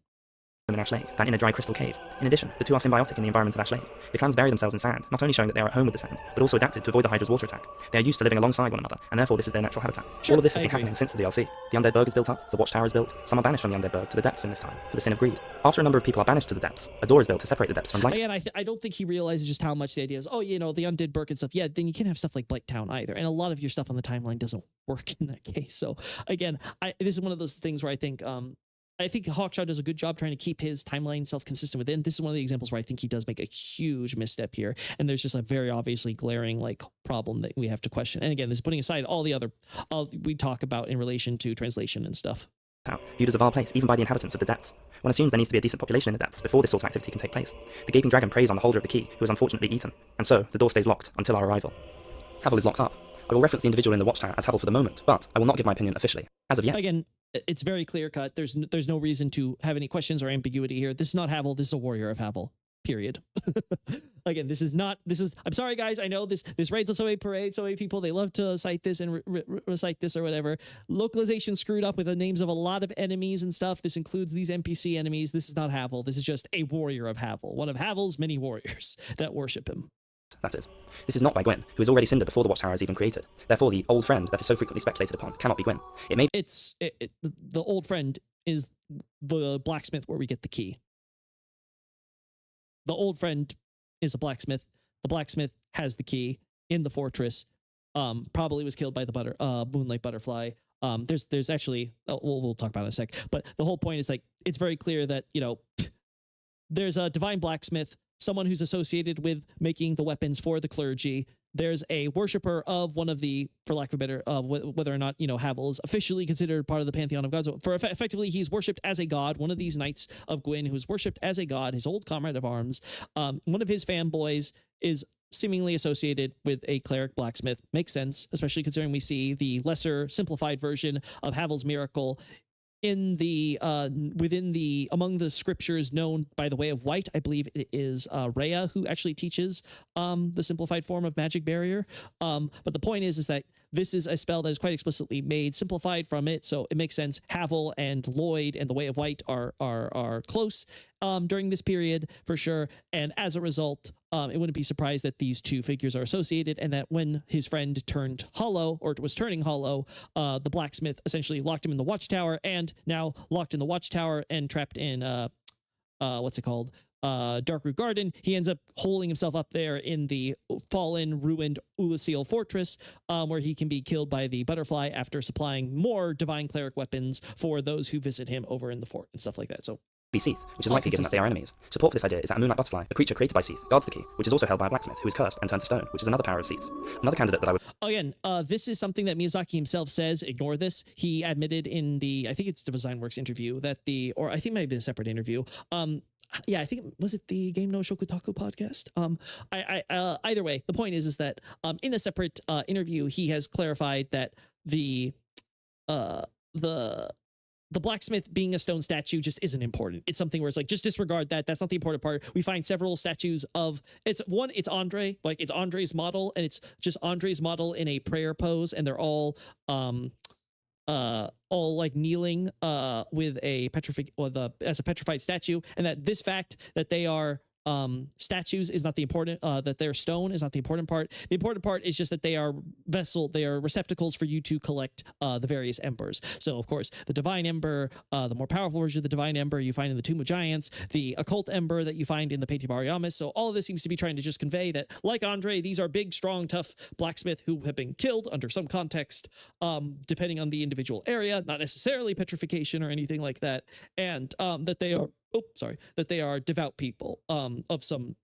Speaker 2: In Ash Lake than in a dry crystal cave. In addition, the two are symbiotic in the environment of Ash Lake. The clams bury themselves in sand, not only showing that they are at home with the sand, but also adapted to avoid the Hydra's water attack. They are used to living alongside one another, and therefore this is their natural habitat.
Speaker 1: Sure,
Speaker 2: all of this has been happening since the DLC. The Undead Burg is built up, the Watchtower is built, some are banished from the Undead Burg to the depths in this time, for the sin of greed. After a number of people are banished to the depths, a door is built to separate the depths from Blight.
Speaker 1: Again, I don't think he realizes just how much the idea is, the Undead Burg and stuff, yeah, then you can't have stuff like Blight Town either, and a lot of your stuff on the timeline doesn't work in that case. So again, this is one of those things where I think Hawkshaw does a good job trying to keep his timeline self-consistent within. This is one of the examples where I think he does make a huge misstep here, and there's just a very obviously glaring problem that we have to question. And again, this is putting aside all the other we talk about in relation to translation and stuff.
Speaker 2: Viewed as a vile place even by the inhabitants of the depths. One assumes there needs to be a decent population in the depths before this sort of activity can take place. The gaping dragon preys on the holder of the key, who is unfortunately eaten, and so the door stays locked until our arrival. Havel is locked up. I will reference the individual in the Watchtower as Havel for the moment, but I will not give my opinion officially, as of yet.
Speaker 1: Again, it's very clear cut. There's no reason to have any questions or ambiguity here. This is not Havel. This is a warrior of Havel. Period. Again, I'm sorry, guys. I know this raid's a so many parade, so many people, they love to cite this and recite this or whatever. Localization screwed up with the names of a lot of enemies and stuff. This includes these NPC enemies. This is not Havel. This is just a warrior of Havel. One of Havel's many warriors that worship him.
Speaker 2: That is. This is not by Gwyn, who is already cindered before the Watchtower is even created. Therefore, the old friend that is so frequently speculated upon cannot be Gwyn. It may
Speaker 1: the old friend is the blacksmith where we get the key. The old friend is a blacksmith. The blacksmith has the key in the fortress. Probably was killed by the moonlight butterfly. There's actually we'll talk about it in a sec. But the whole point is it's very clear that there's a divine blacksmith, someone who's associated with making the weapons for the clergy. There's a worshiper of one of the, for lack of a better, whether or not, Havel is officially considered part of the pantheon of gods. Effectively, he's worshipped as a god. One of these knights of Gwyn, who's worshipped as a god, his old comrade of arms. One of his fanboys is seemingly associated with a cleric blacksmith. Makes sense, especially considering we see the lesser simplified version of Havel's miracle in the among the scriptures known by the way of white. I believe it is Rhea who actually teaches the simplified form of magic barrier. But the point is that this is a spell that is quite explicitly made simplified from it, so it makes sense. Havel and Lloyd and the Way of White are close during this period for sure, and as a result, it wouldn't be surprised that these two figures are associated, and that when his friend turned hollow, or was turning hollow, the blacksmith essentially locked him in the Watchtower, and now locked in the Watchtower and trapped in what's it called? Darkroot Garden, he ends up holding himself up there in the fallen, ruined Ulasil fortress, where he can be killed by the butterfly after supplying more divine cleric weapons for those who visit him over in the fort and stuff like that. So
Speaker 2: be Seath, which is likely given that they are enemies. Support for this idea is that a moonlight butterfly, a creature created by Seath, guards the key, which is also held by a blacksmith who is cursed and turned to stone, which is another power of Seath's. Another candidate that I would...
Speaker 1: Again, this is something that Miyazaki himself says, ignore this. He admitted in the, I think it's the Designworks interview, that or I think it might be a separate interview. Yeah, I think, was it the Game No Shokutaku podcast? Either way, the point is that in a separate interview, he has clarified that the blacksmith being a stone statue just isn't important. It's something where it's like, just disregard that. That's not the important part. We find several statues of, it's Andre, like it's Andre's model, and it's just Andre's model in a prayer pose, and they're all like kneeling with a as a petrified statue, and that this fact that they are statues is not the important, that they're stone is not the important part. The important part is just that they are receptacles for you to collect the various embers. So of course the divine ember, the more powerful version of the divine ember you find in the Tomb of Giants, the occult ember that you find in the Peti Bariamis. So all of this seems to be trying to just convey that, like Andre, these are big, strong, tough blacksmith who have been killed under some context, depending on the individual area, not necessarily petrification or anything like that, and that they are that they are devout people of some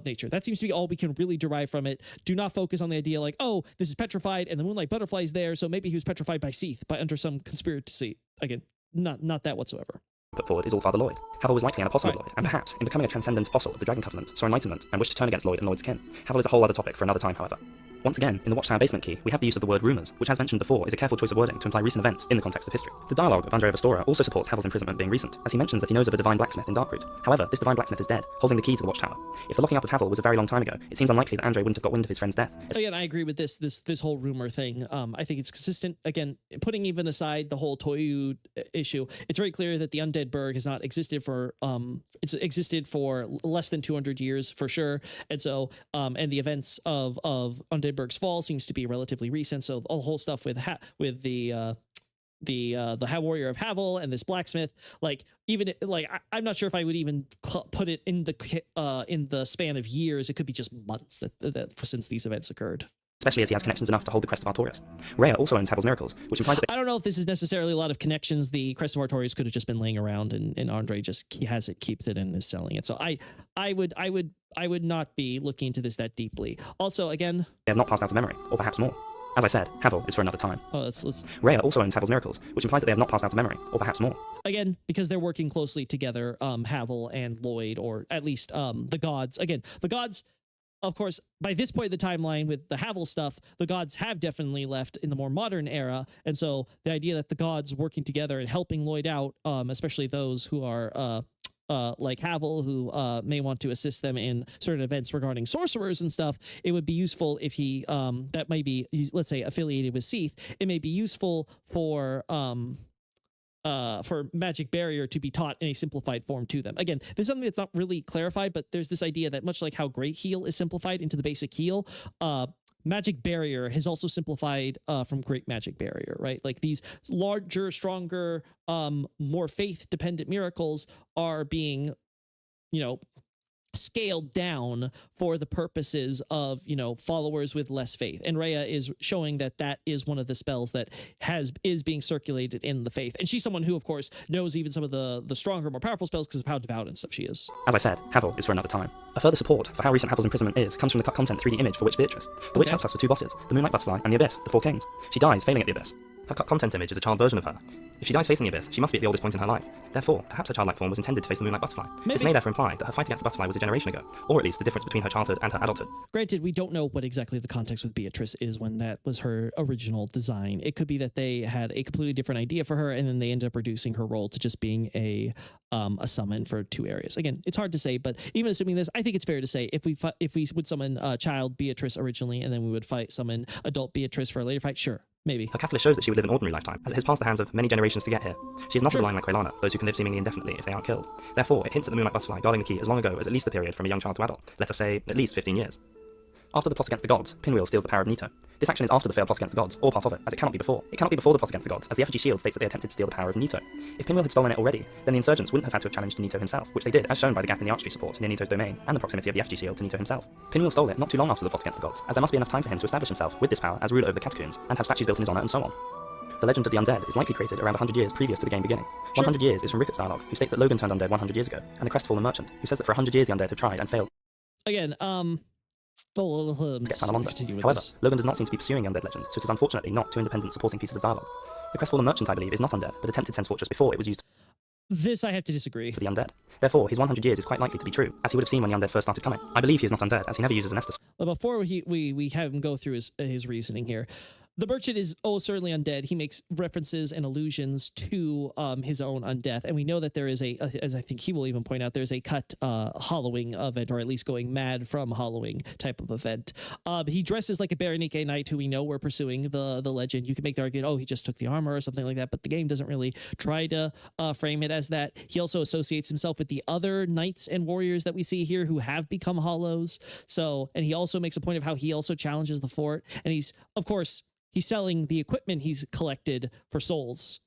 Speaker 1: nature. That seems to be all we can really derive from it. Do not focus on the idea like, oh, this is petrified and the moonlight butterfly is there, so maybe he was petrified by Seath, under some conspiracy. Again, not that whatsoever.
Speaker 2: Put forward is All-Father Lloyd. Havel was likely an apostle of Lloyd, and perhaps, in becoming a transcendent apostle of the Dragon Covenant, saw enlightenment and wished to turn against Lloyd and Lloyd's kin. Havel is a whole other topic for another time, however. Once again, in the Watchtower basement key, we have the use of the word rumours, which, as mentioned before, is a careful choice of wording to imply recent events in the context of history. The dialogue of Andre of Astora also supports Havel's imprisonment being recent, as he mentions that he knows of a divine blacksmith in Darkroot. However, this divine blacksmith is dead, holding the key to the Watchtower. If the locking up of Havel was a very long time ago, it seems unlikely that Andre wouldn't have got wind of his friend's death.
Speaker 1: Again, I agree with this whole rumor thing. I think it's consistent. Again, putting even aside the whole Toyu issue, it's very clear that the undead burg has not existed for it's existed for less than 200 years for sure, and so and the events of Undead Burg's fall seems to be relatively recent. So all the whole stuff with the warrior of Havel and this blacksmith, like even like I'm not sure if I would even put it in the span of years. It could be just months that since these events occurred.
Speaker 2: Especially as he has connections enough to hold the Crest of Artorias. Rhea also owns Havel's miracles, which implies that
Speaker 1: I don't know if this is necessarily a lot of connections. The Crest of Artorias could have just been laying around, and Andre just keeps it and is selling it. So I would not be looking into this that deeply. Also, again,
Speaker 2: they have not passed out of memory, or perhaps more. As I said, Havel is for another time.
Speaker 1: Oh, let's.
Speaker 2: Rhea also owns Havel's miracles, which implies that they have not passed out of memory, or perhaps more.
Speaker 1: Again, because they're working closely together, Havel and Lloyd, or at least the gods. Again, the gods. Of course, by this point in the timeline with the Havel stuff, the gods have definitely left in the more modern era. And so the idea that the gods working together and helping Lloyd out, especially those who are like Havel, who may want to assist them in certain events regarding sorcerers and stuff, it would be useful if he, that might be, let's say, affiliated with Seath, it may be useful for magic barrier to be taught in a simplified form to them. Again, this is something that's not really clarified, but there's this idea that much like how Great Heal is simplified into the basic heal, magic barrier has also simplified from Great Magic Barrier, right? Like these larger, stronger, more faith-dependent miracles are being, scaled down for the purposes of followers with less faith, and Rhea is showing that is one of the spells that is being circulated in the faith, and she's someone who of course knows even some of the stronger, more powerful spells because of how devout and stuff she is.
Speaker 2: As I said, Havel is for another time. A further support for how recent Havel's imprisonment comes from the cut content 3D image for Witch Beatrice. The witch helps us with two bosses, the Moonlight Butterfly and the Abyss, the Four Kings. She dies failing at the Abyss. Her cut content image is a child version of her. If she dies facing the Abyss, she must be at the oldest point in her life. Therefore, perhaps her childlike form was intended to face the Moonlight Butterfly.
Speaker 1: Maybe.
Speaker 2: This may therefore imply that her fight against the Butterfly was a generation ago, or at least the difference between her childhood and her adulthood.
Speaker 1: Granted, we don't know what exactly the context with Beatrice is when that was her original design. It could be that they had a completely different idea for her, and then they ended up reducing her role to just being a summon for two areas. Again, it's hard to say, but even assuming this, I think it's fair to say if we would summon child Beatrice originally, and then we would summon adult Beatrice for a later fight, sure. Maybe.
Speaker 2: Her catalyst shows that she would live an ordinary lifetime, as it has passed the hands of many generations to get here. She is not a line like Quaylana, those who can live seemingly indefinitely if they aren't killed. Therefore, it hints at the Moonlight Butterfly guarding the key as long ago as at least the period from a young child to adult, let us say at least 15 years. After the plot against the gods, Pinwheel steals the power of Nito. This action is after the failed plot against the gods, or part of it, as it cannot be before. It cannot be before the plot against the gods, as the effigy shield states that they attempted to steal the power of Nito. If Pinwheel had stolen it already, then the insurgents wouldn't have had to have challenged Nito himself, which they did, as shown by the gap in the archery support near Nito's domain, and the proximity of the effigy shield to Nito himself. Pinwheel stole it not too long after the plot against the gods, as there must be enough time for him to establish himself with this power as ruler over the catacombs, and have statues built in his honour and so on. The legend of the undead is likely created around 100 years previous to the game beginning.
Speaker 1: Sure.
Speaker 2: 100 years is from Ricketts' dialogue, who states that Logan turned undead 100 years ago, and the crestfallen merchant, who says that for 100 years the undead have tried and failed.
Speaker 1: Again,
Speaker 2: Londo. However, Logan does not seem to be pursuing the undead legend, so it is unfortunately not two independent supporting pieces of dialogue. The crestfallen merchant, I believe, is not undead, but attempted Sense Fortress before it was used
Speaker 1: This I have to disagree.
Speaker 2: for the undead. Therefore, his 100 years is quite likely to be true, as he would have seen when the undead first started coming. I believe he is not undead, as he never uses an Estus.
Speaker 1: Well, before we have him go through his reasoning here, the merchant is certainly undead. He makes references and allusions to his own undeath, and we know that there is as I think he will even point out, there's a cut hollowing event, or at least going mad from hollowing type of event. He dresses like a Berenike knight, who we know we're pursuing the legend. You could make the argument, oh, he just took the armor or something like that, but the game doesn't really try to frame it as that. He also associates himself with the other knights and warriors that we see here who have become hollows. So, and he also makes a point of how he also challenges the fort, and he's, of course, he's selling the equipment he's collected for souls.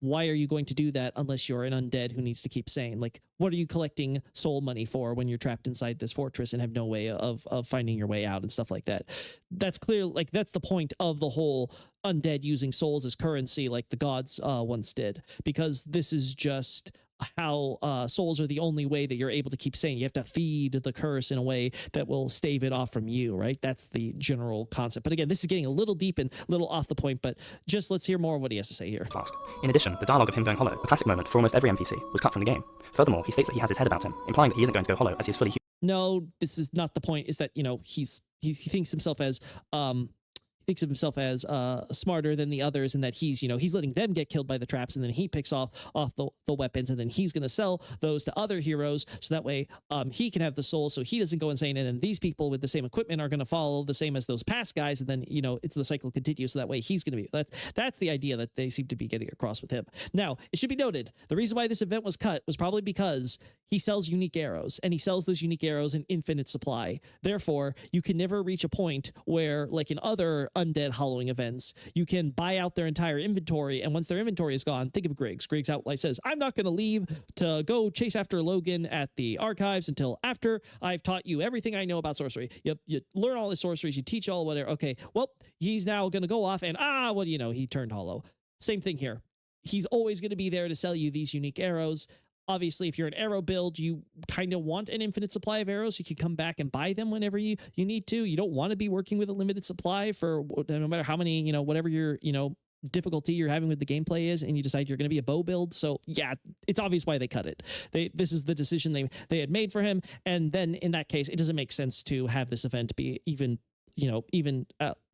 Speaker 1: Why are you going to do that unless you're an undead who needs to keep sane? Like, what are you collecting soul money for when you're trapped inside this fortress and have no way of finding your way out and stuff like that? That's clear. Like, that's the point of the whole undead using souls as currency, like the gods once did, because this is just how souls are the only way that you're able to keep sane. You have to feed the curse in a way that will stave it off from you, right? That's the general concept. But again, this is getting a little deep and a little off the point, but just let's hear more of what he has to say here.
Speaker 2: Flask. In addition, the dialogue of him going hollow, a classic moment for almost every NPC, was cut from the game. Furthermore, he states that he has his head about him, implying that he isn't going to go hollow as he is fully human.
Speaker 1: No, this is not the point. Is that, you know, he thinks himself as smarter than the others, and that he's letting them get killed by the traps, and then he picks off the weapons, and then he's going to sell those to other heroes, so that way he can have the soul, so he doesn't go insane, and then these people with the same equipment are going to follow the same as those past guys, and then it's the cycle continues, so that way he's going to be that's the idea that they seem to be getting across with him. Now, it should be noted, the reason why this event was cut was probably because he sells unique arrows, and he sells those unique arrows in infinite supply. Therefore, you can never reach a point where, like in other undead hollowing events, you can buy out their entire inventory, and once their inventory is gone, think of Griggs. Griggs outright says, I'm not going to leave to go chase after Logan at the archives until after I've taught you everything I know about sorcery. You learn all his sorceries, you teach all whatever. Okay, well, he's now going to go off and he turned hollow. Same thing here. He's always going to be there to sell you these unique arrows. Obviously, if you're an arrow build, you kind of want an infinite supply of arrows. You can come back and buy them whenever you need to. You don't want to be working with a limited supply for no matter how many, whatever your, difficulty you're having with the gameplay is, and you decide you're going to be a bow build. So yeah, it's obvious why they cut it. This is the decision they had made for him. And then in that case, it doesn't make sense to have this event be even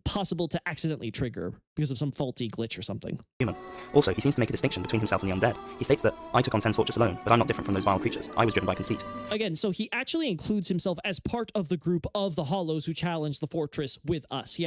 Speaker 1: possible to accidentally trigger because of some faulty glitch or something.
Speaker 2: Human. Also, he seems to make a distinction between himself and the undead. He states that, I took on Sense Fortress alone, but I'm not different from those vile creatures. I was driven by conceit.
Speaker 1: Again, so he actually includes himself as part of the group of the Hollows who challenged the fortress with us.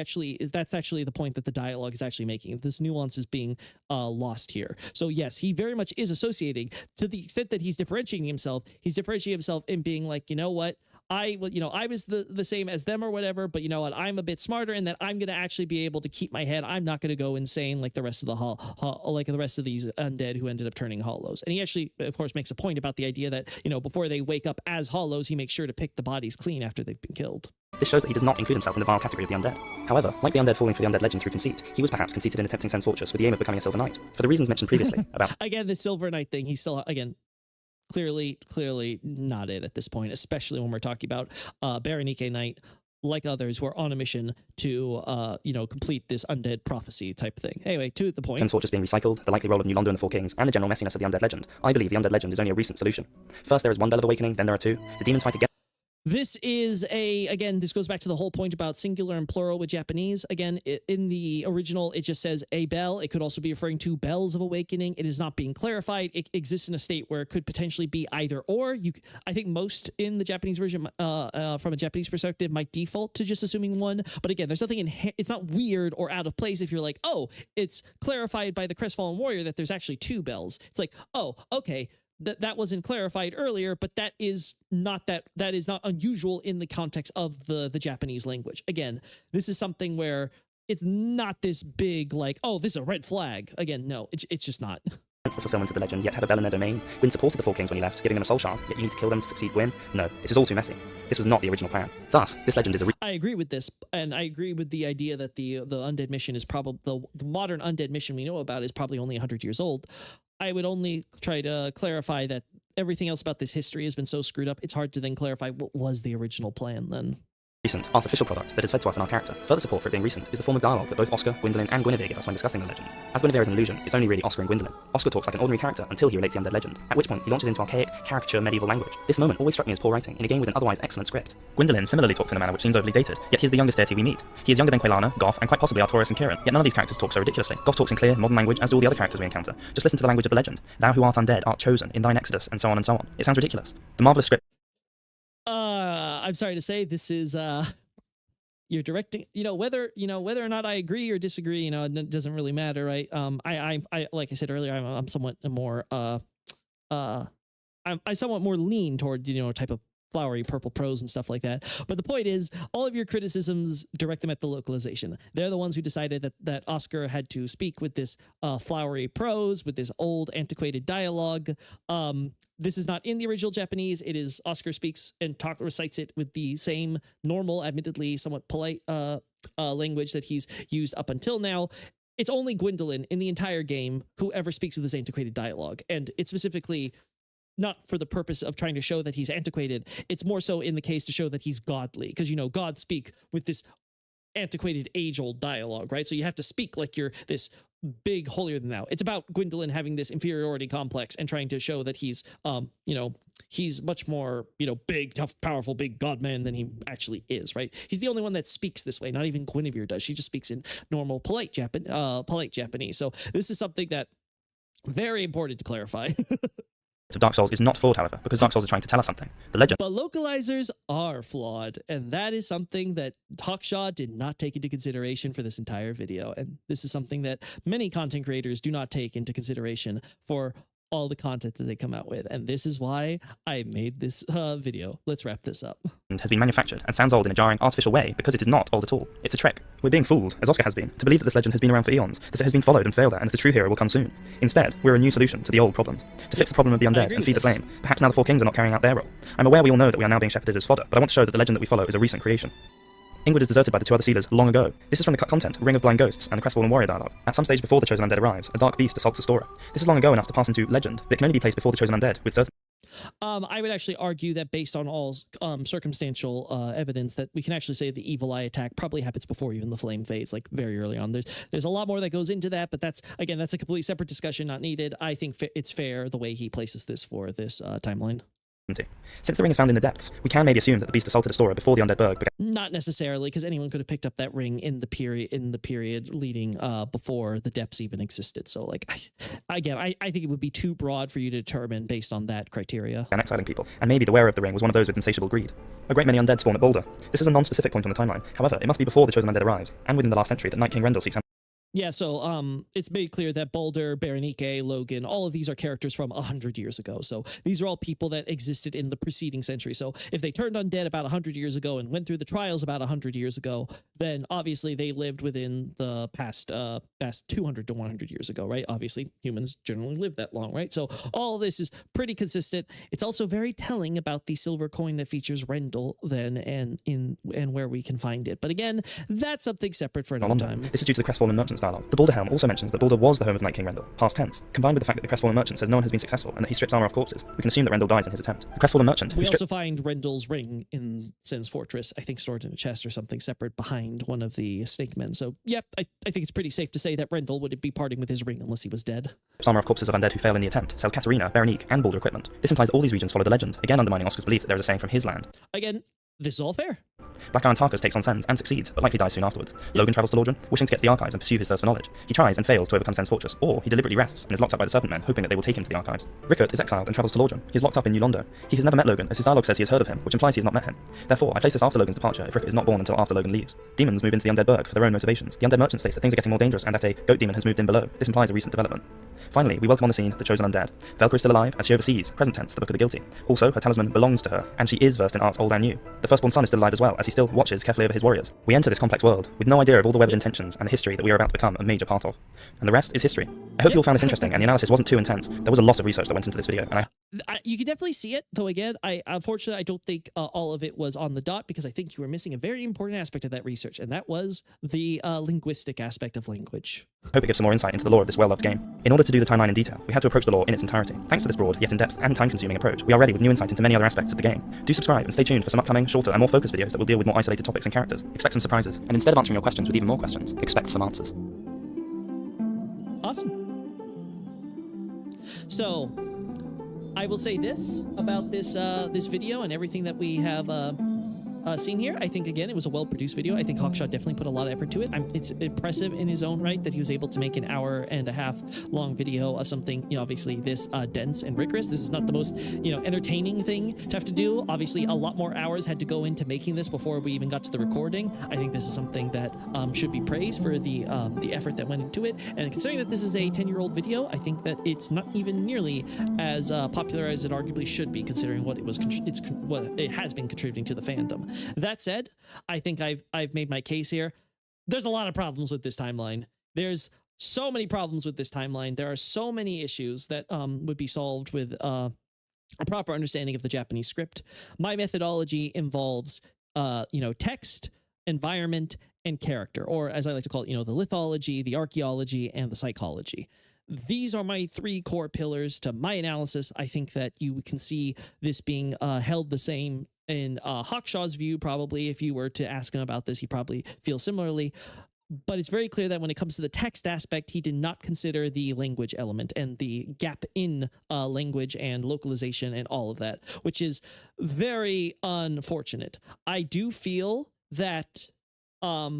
Speaker 1: That's actually the point that the dialogue is actually making. This nuance is being lost here. So yes, he very much is associating, to the extent that he's differentiating himself. He's differentiating himself in being like, you know what? I was the same as them or whatever, but you know what? I'm a bit smarter in that I'm going to actually be able to keep my head. I'm not going to go insane like the rest of the rest of these undead who ended up turning hollows. And he actually, of course, makes a point about the idea that, before they wake up as hollows, he makes sure to pick the bodies clean after they've been killed.
Speaker 2: This shows that he does not include himself in the vile category of the undead. However, like the undead falling for the undead legend through conceit, he was perhaps conceited in attempting Sense Fortress with the aim of becoming a Silver Knight. For the reasons mentioned previously about
Speaker 1: again, the Silver Knight thing, he's still, again, clearly not it at this point, especially when we're talking about Berenike Knight, like others, who are on a mission to complete this undead prophecy type thing. Anyway, to the point.
Speaker 2: Sense Fortress being recycled, the likely role of New Londo and the Four Kings, and the general messiness of the undead legend, I believe the undead legend is only a recent solution. First there is one Bell of Awakening, then there are two. The demons fight again.
Speaker 1: This is again, this goes back to the whole point about singular and plural with Japanese. Again, in the original, it just says a bell. It could also be referring to bells of awakening. It is not being clarified. It exists in a state where it could potentially be either or. I think most in the Japanese version, from a Japanese perspective, might default to just assuming one. But again, there's nothing it's not weird or out of place if you're like, oh, it's clarified by the crestfallen warrior that there's actually two bells. It's like, oh, okay. that wasn't clarified earlier, but that is not unusual in the context of the Japanese language. Again, this is something where it's not this big, like, oh, this is a red flag. Again, no, it's just not.
Speaker 2: The fulfillment of the legend, yet have a bell in their domain. Gwyn supported the four kings when he left, giving them a soul shard, yet you need to kill them to succeed Gwyn. No, it is all too messy. This was not the original plan. Thus, this legend is a
Speaker 1: I agree with this, and I agree with the idea that the undead mission is probably the modern undead mission we know about is probably only 100 years old. I would only try to clarify that everything else about this history has been so screwed up, it's hard to then clarify what was the original plan then.
Speaker 2: recent, artificial product that is fed to us in our character. Further support for it being recent is the form of dialogue that both Oscar, Gwyndolin, and Guinevere give us when discussing the legend. As Guinevere is an illusion, it's only really Oscar and Gwyndolin. Oscar talks like an ordinary character until he relates the undead legend, at which point he launches into archaic, caricature medieval language. This moment always struck me as poor writing in a game with an otherwise excellent script. Gwyndolin similarly talks in a manner which seems overly dated, yet he is the youngest deity we meet. He is younger than Quelana, Goth, and quite possibly Artorias and Kieran, yet none of these characters talk so ridiculously. Goth talks in clear, modern language, as do all the other characters we encounter. Just listen to the language of the legend. Thou who art undead art chosen, in thine exodus, and so on and so on. It sounds ridiculous. The marvelous script.
Speaker 1: I'm sorry to say, this is you're directing, whether or not I agree or disagree, it doesn't really matter, right? I like I said earlier, I'm somewhat more I somewhat more lean toward type of flowery purple prose and stuff like that. But the point is, all of your criticisms, direct them at the localization. They're the ones who decided that Oscar had to speak with this flowery prose, with this old antiquated dialogue. This is not in the original Japanese. It is Oscar speaks and recites it with the same normal, admittedly somewhat polite language that he's used up until now. It's only Gwyndolin in the entire game who ever speaks with this antiquated dialogue, and it's specifically not for the purpose of trying to show that he's antiquated. It's more so in the case to show that he's godly, because gods speak with this antiquated age-old dialogue, right? So you have to speak like you're this big holier than thou. It's about Gwyndolin having this inferiority complex and trying to show that he's he's much more big, tough, powerful, big godman than he actually is, right? He's the only one that speaks this way. Not even Guinevere does. She just speaks in normal polite Japanese. So this is something that very important to clarify.
Speaker 2: Of Dark Souls is not flawed, however, because Dark Souls is trying to tell us something. The legend.
Speaker 1: But localizers are flawed, and that is something that Hawkshaw did not take into consideration for this entire video. And this is something that many content creators do not take into consideration for all the content that they come out with. And this is why I made this video. Let's wrap this up.
Speaker 2: Has been manufactured and sounds old in a jarring, artificial way because it is not old at all. It's a trick. We're being fooled, as Oscar has been, to believe that this legend has been around for eons, that it has been followed and failed at, and that the true hero will come soon. Instead, we're a new solution to the old problems. To fix the problem of the undead and feed the flame, perhaps now the four kings are not carrying out their role. I'm aware we all know that we are now being shepherded as fodder, but I want to show that the legend that we follow is a recent creation. Ingrid is deserted by the two other sealers long ago. This is from the cut content, Ring of Blind Ghosts, and the Crestfallen Warrior dialogue. At some stage before the chosen undead arrives, a dark beast assaults Astora. This is long ago enough to pass into legend, but it can only be placed before the chosen undead, with certain.
Speaker 1: I would actually argue that based on all circumstantial evidence that we can actually say the evil eye attack probably happens before even the flame phase, like very early on. There's a lot more that goes into that, but that's a completely separate discussion, not needed. I think it's fair the way he places this for this timeline.
Speaker 2: Since the ring is found in the depths, we can maybe assume that the beast assaulted Astora before the undead burg began.
Speaker 1: Not necessarily, because anyone could have picked up that ring in the period leading before the depths even existed. So, I think it would be too broad for you to determine based on that criteria.
Speaker 2: And exiling people, and maybe the wearer of the ring was one of those with insatiable greed. A great many undead spawn at Boulder. This is a non-specific point on the timeline. However, it must be before the chosen undead arrives, and within the last century that Night King Rendell seeks.
Speaker 1: Yeah, so it's made clear that Boulder, Berenike, Logan, all of these are characters from 100 years ago. So these are all people that existed in the preceding century. So if they turned undead about 100 years ago and went through the trials about 100 years ago, then obviously they lived within the past 200 to 100 years ago, right? Obviously, humans generally live that long, right? So all of this is pretty consistent. It's also very telling about the silver coin that features Rendell then and where we can find it. But again, that's something separate for another time.
Speaker 2: This is due to the Crestfallen Merchants dialogue. The Boulder Helm also mentions that Boulder was the home of Night King Rendell, past tense. Combined with the fact that the Crestfallen Merchant says no one has been successful and that he strips armor off corpses, we can assume that Rendell dies in his attempt. The Crestfallen Merchant.
Speaker 1: We also find Rendell's ring in Sin's fortress, I think stored in a chest or something separate behind one of the snake men. So, yep, I think it's pretty safe to say that Rendell wouldn't be parting with his ring unless he was dead.
Speaker 2: Armor of corpses of undead who fail in the attempt, sells Katarina, Berenique, and Boulder equipment. This implies all these regions follow the legend, again undermining Oscar's belief that there is a saying from his land.
Speaker 1: Again, this is all fair.
Speaker 2: Black Iron Tarkus takes on Sens and succeeds, but likely dies soon afterwards. Logan travels to Lordran, wishing to get to the archives and pursue his thirst for knowledge. He tries and fails to overcome Sen's fortress, or he deliberately rests and is locked up by the Serpent Men, hoping that they will take him to the archives. Rickert is exiled and travels to Lordran. He is locked up in New Londo. He has never met Logan, as his dialogue says he has heard of him, which implies he has not met him. Therefore, I place this after Logan's departure if Rickert is not born until after Logan leaves. Demons move into the undead burg for their own motivations. The undead merchant states that things are getting more dangerous and that a goat demon has moved in below. This implies a recent development. Finally, we welcome on the scene the chosen undead. Velka is still alive, as she oversees, present tense, the Book of the Guilty. Also, her talisman belongs to her, and she is versed in arts old and new. The firstborn son is still alive as well, as he still watches carefully over his warriors. We enter this complex world with no idea of all the webbed intentions and the history that we are about to become a major part of. And the rest is history. I hope you all found this interesting, and the analysis wasn't too intense. There was a lot of research that went into this video, and
Speaker 1: you can definitely see it, though again, unfortunately I don't think all of it was on the dot, because I think you were missing a very important aspect of that research, and that was the linguistic aspect of language.
Speaker 2: hope it gives some more insight into the lore of this well-loved game. In order to do the timeline in detail, we had to approach the lore in its entirety. Thanks to this broad, yet in-depth and time-consuming approach, we are ready with new insight into many other aspects of the game. Do subscribe and stay tuned for some upcoming, shorter and more focused videos that will deal with more isolated topics and characters. Expect some surprises, and instead of answering your questions with even more questions, expect some answers.
Speaker 1: Awesome. So, I will say this about this this video and everything that we have seen here. I think, again, it was a well-produced video. I think Hawkshaw definitely put a lot of effort to it. It's impressive in his own right that he was able to make an hour-and-a-half long video of something, obviously this dense and rigorous. This is not the most, entertaining thing to have to do. Obviously, a lot more hours had to go into making this before we even got to the recording. I think this is something that should be praised for the effort that went into it. And considering that this is a 10-year-old video, I think that it's not even nearly as popular as it arguably should be, considering what what it has been contributing to the fandom. That said, I think I've made my case here. There's a lot of problems with this timeline. There's so many problems with this timeline. There are so many issues that would be solved with a proper understanding of the Japanese script. My methodology involves text, environment, and character, or as I like to call it, the lithology, the archaeology, and the psychology. These are my three core pillars to my analysis. I think that you can see this being held the same in Hawkshaw's view, probably. If you were to ask him about this, he probably feels similarly. But it's very clear that when it comes to the text aspect, he did not consider the language element and the gap in language and localization and all of that, which is very unfortunate. I do feel that this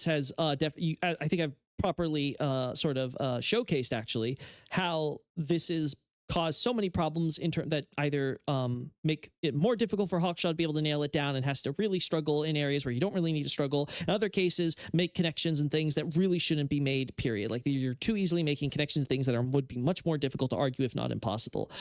Speaker 1: has I think I've properly showcased actually how this is caused so many problems that either make it more difficult for Hawkshaw to be able to nail it down and has to really struggle in areas where you don't really need to struggle. In other cases, make connections and things that really shouldn't be made, period. Like you're too easily making connections to things that would be much more difficult to argue, if not impossible.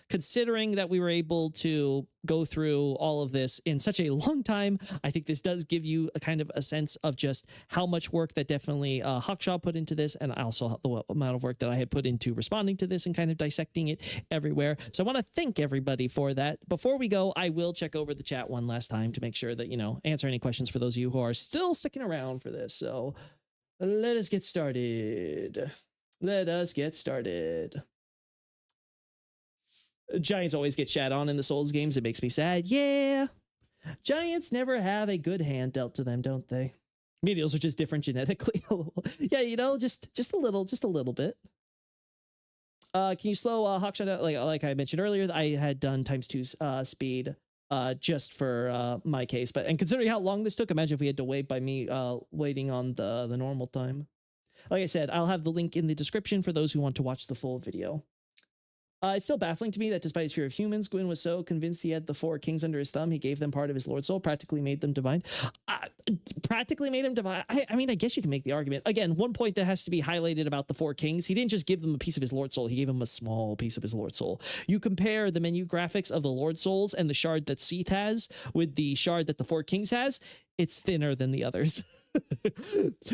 Speaker 1: Considering that we were able to go through all of this in such a long time, I think this does give you a kind of a sense of just how much work that definitely Hawkshaw put into this, and also the amount of work that I had put into responding to this and kind of dissecting it everywhere. So I want to thank everybody for that. Before we go, I will check over the chat one last time to make sure that, answer any questions for those of you who are still sticking around for this. So let us get started. Giants always get shat on in the Souls games. It makes me sad. Yeah. Giants never have a good hand dealt to them, don't they? Medials are just different genetically. Yeah, just a little bit. Can you slow Hawkshaw down? Like I mentioned earlier, I had done ×2 speed just for my case. And considering how long this took, imagine if we had to wait by me waiting on the normal time. Like I said, I'll have the link in the description for those who want to watch the full video. It's still baffling to me that despite his fear of humans, Gwyn was so convinced he had the 4 kings under his thumb, he gave them part of his Lord Soul, practically made them divine. Practically made him divine. I mean, I guess you can make the argument. Again, one point that has to be highlighted about the 4 kings, he didn't just give them a piece of his Lord Soul, he gave them a small piece of his Lord Soul. You compare the menu graphics of the Lord Souls and the shard that Seath has with the shard that the 4 kings has, it's thinner than the others.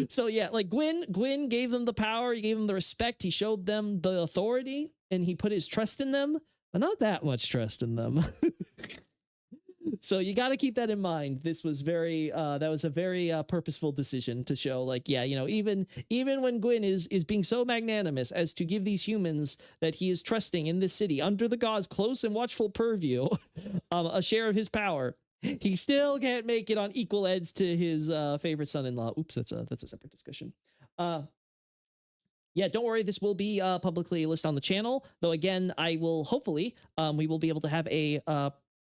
Speaker 1: So yeah, like Gwyn gave them the power, he gave them the respect, he showed them the authority, and he put his trust in them, but not that much trust in them. So you got to keep that in mind. This was that was a very purposeful decision to show, like, yeah, even when Gwyn is being so magnanimous as to give these humans that he is trusting in this city under the god's close and watchful purview a share of his power, he still can't make it on equal eds to his favorite son-in-law. Oops, that's a separate discussion. Yeah, don't worry. This will be publicly listed on the channel. Though again, I will hopefully we will be able to have a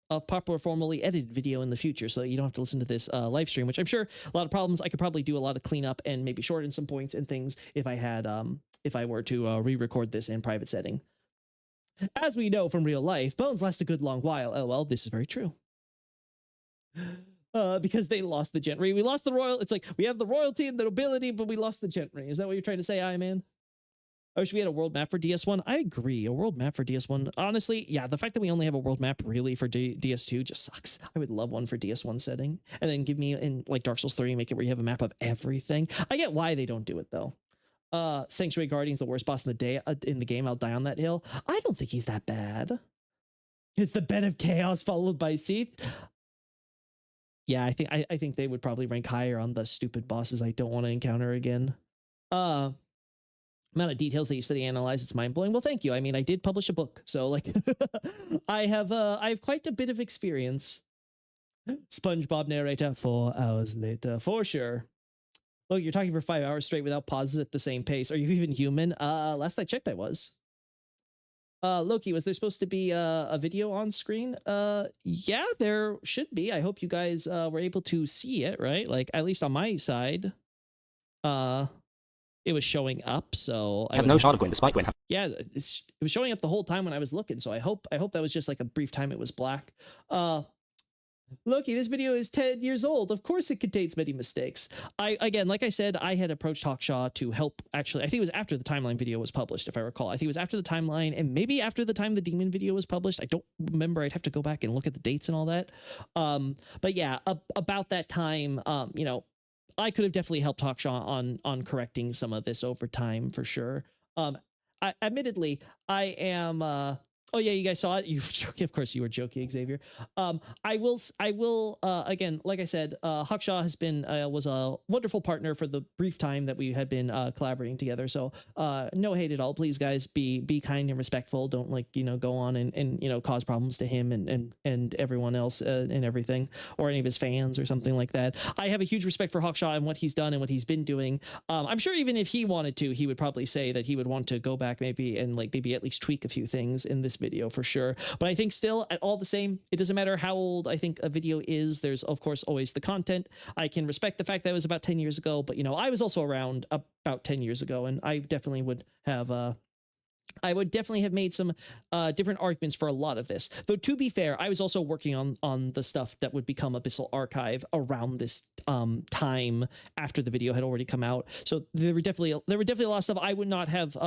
Speaker 1: a proper formally edited video in the future, so that you don't have to listen to this live stream, which I'm sure a lot of problems. I could probably do a lot of cleanup and maybe shorten some points and things if I had if I were to re-record this in private setting. As we know from real life, bones last a good long while. Oh well, this is very true. Because they lost the gentry. We lost the royal. It's like we have the royalty and the nobility, but we lost the gentry. Is that what you're trying to say, Iron Man? I wish we had a world map for DS1. I agree. A world map for DS1. Honestly, yeah, the fact that we only have a world map really for DS2 just sucks. I would love one for DS1 setting. And then give me in like Dark Souls 3, make it where you have a map of everything. I get why they don't do it though. Sanctuary Guardian's the worst boss in the game. I'll die on that hill. I don't think he's that bad. It's the bed of chaos followed by Seath. Yeah, I think they would probably rank higher on the stupid bosses I don't want to encounter again. Amount of details that you study and analyze, it's mind-blowing. Well, thank you. I mean, I did publish a book, so like I have quite a bit of experience. SpongeBob narrator 4 hours later, for sure. Look, you're talking for 5 hours straight without pauses at the same pace. Are you even human? Last I checked, I was. Lokey, was there supposed to be a video on screen? Yeah, there should be. I hope you guys were able to see it, right? Like, at least on my side, it was showing up, so...
Speaker 2: Has no shard of Gwyn, despite Gwyn.
Speaker 1: Yeah, it was showing up the whole time when I was looking, so I hope that was just like a brief time it was black. Lokey, this video is 10 years old. Of course it contains many mistakes. Again, like I said, I had approached Hawkshaw to help, actually, I think it was after the timeline video was published, if I recall. I think it was after the timeline, and maybe after the time the demon video was published. I don't remember. I'd have to go back and look at the dates and all that. But yeah, about that time, you know, I could have definitely helped Hawkshaw on correcting some of this over time, for sure. Admittedly, I am... Oh yeah, you guys saw it. You of course you were joking, Xavier. I will again, like I said, Hawkshaw has been was a wonderful partner for the brief time that we had been collaborating together. So no hate at all. Please, guys, be kind and respectful. Don't go on and cause problems to him and everyone else and everything, or any of his fans or something like that. I have a huge respect for Hawkshaw and what he's done and what he's been doing. I'm sure even if he wanted to, he would probably say that he would want to go back maybe and maybe at least tweak a few things in this video for sure. But I think still, at all the same, it doesn't matter how old I think a video is. There's of course always the content. I can respect the fact that it was about 10 years ago, but I was also around about 10 years ago, and I definitely would have made some different arguments for a lot of this. Though to be fair, I was also working on the stuff that would become Abyssal Archive around this time after the video had already come out. So there were definitely a lot of stuff I would not have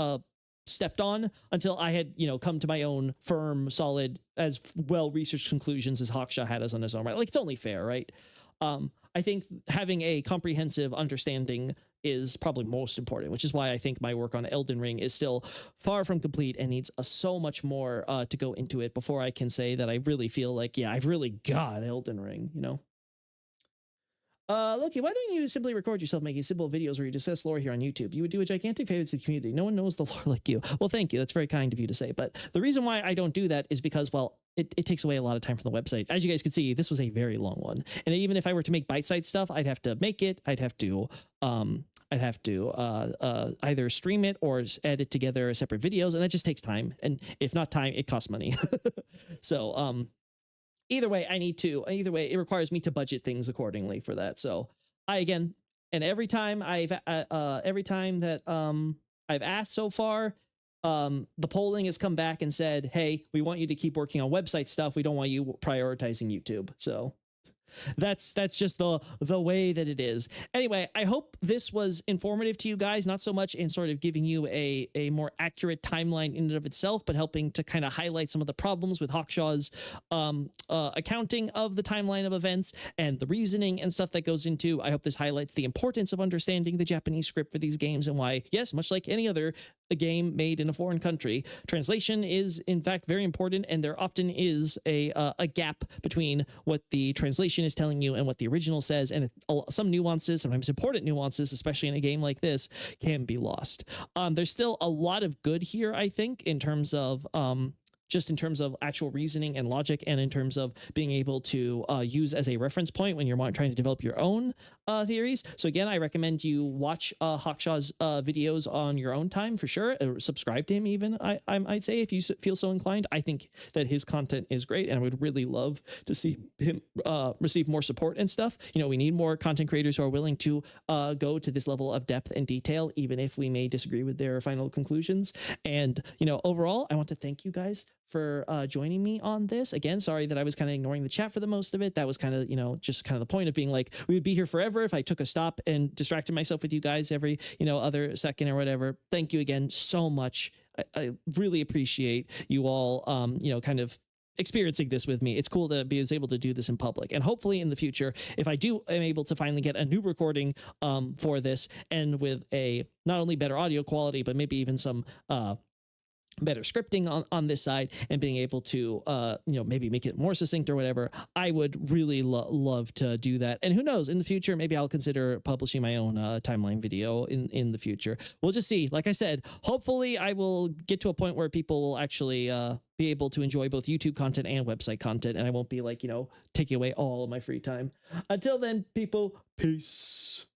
Speaker 1: stepped on until I had come to my own firm, solid, as well researched conclusions as Hawkshaw had us on his own right. Like, it's only fair, right? I think having a comprehensive understanding is probably most important, which is why I think my work on Elden Ring is still far from complete and needs so much more to go into it before I can say that I really feel like, yeah, I've really got Elden Ring, Lokey, why don't you simply record yourself making simple videos where you discuss lore here on YouTube? You would do a gigantic favor to the community. No one knows the lore like you. Well, thank you. That's very kind of you to say. But the reason why I don't do that is because, well, it takes away a lot of time from the website. As you guys can see, this was a very long one. And even if I were to make bite-sized stuff, I'd have to make it. I'd have to either stream it or edit together separate videos, and that just takes time. And if not time, it costs money. So, either way, it requires me to budget things accordingly for that. So every time that I've asked so far, the polling has come back and said, hey, we want you to keep working on website stuff. We don't want you prioritizing YouTube. So that's just the way that it is. Anyway, I hope this was informative to you guys, not so much in sort of giving you a more accurate timeline in and of itself, but helping to kind of highlight some of the problems with Hawkshaw's accounting of the timeline of events and the reasoning and stuff that goes into. I hope this highlights the importance of understanding the Japanese script for these games and why, yes, much like any other game made in a foreign country, translation is in fact very important, and there often is a gap between what the translation is telling you and what the original says, and some nuances, sometimes important nuances, especially in a game like this, can be lost. There's still a lot of good here, I think, in terms of just in terms of actual reasoning and logic, and in terms of being able to use as a reference point when you're trying to develop your own theories. So again, I recommend you watch Hawkshaw's videos on your own time for sure. Or subscribe to him even, I might say, if you feel so inclined. I think that his content is great, and I would really love to see him receive more support and stuff. You know, we need more content creators who are willing to go to this level of depth and detail, even if we may disagree with their final conclusions. And, you know, overall, I want to thank you guys for joining me on this. Again, sorry that I was kind of ignoring the chat for the most of it. That was kind of, you know, just kind of the point of being like, we would be here forever if I took a stop and distracted myself with you guys every, you know, other second or whatever. Thank you again so much. I really appreciate you all, you know, kind of experiencing this with me. It's cool to be able to do this in public, and hopefully in the future, if I am able to finally get a new recording for this, and with a not only better audio quality, but maybe even some better scripting on this side, and being able to you know, maybe make it more succinct or whatever, I would really love to do that. And who knows, in the future, maybe I'll consider publishing my own timeline video in the future. We'll just see. Like I said, hopefully I will get to a point where people will actually be able to enjoy both YouTube content and website content, and I won't be like, you know, taking away all of my free time. Until then, people, peace.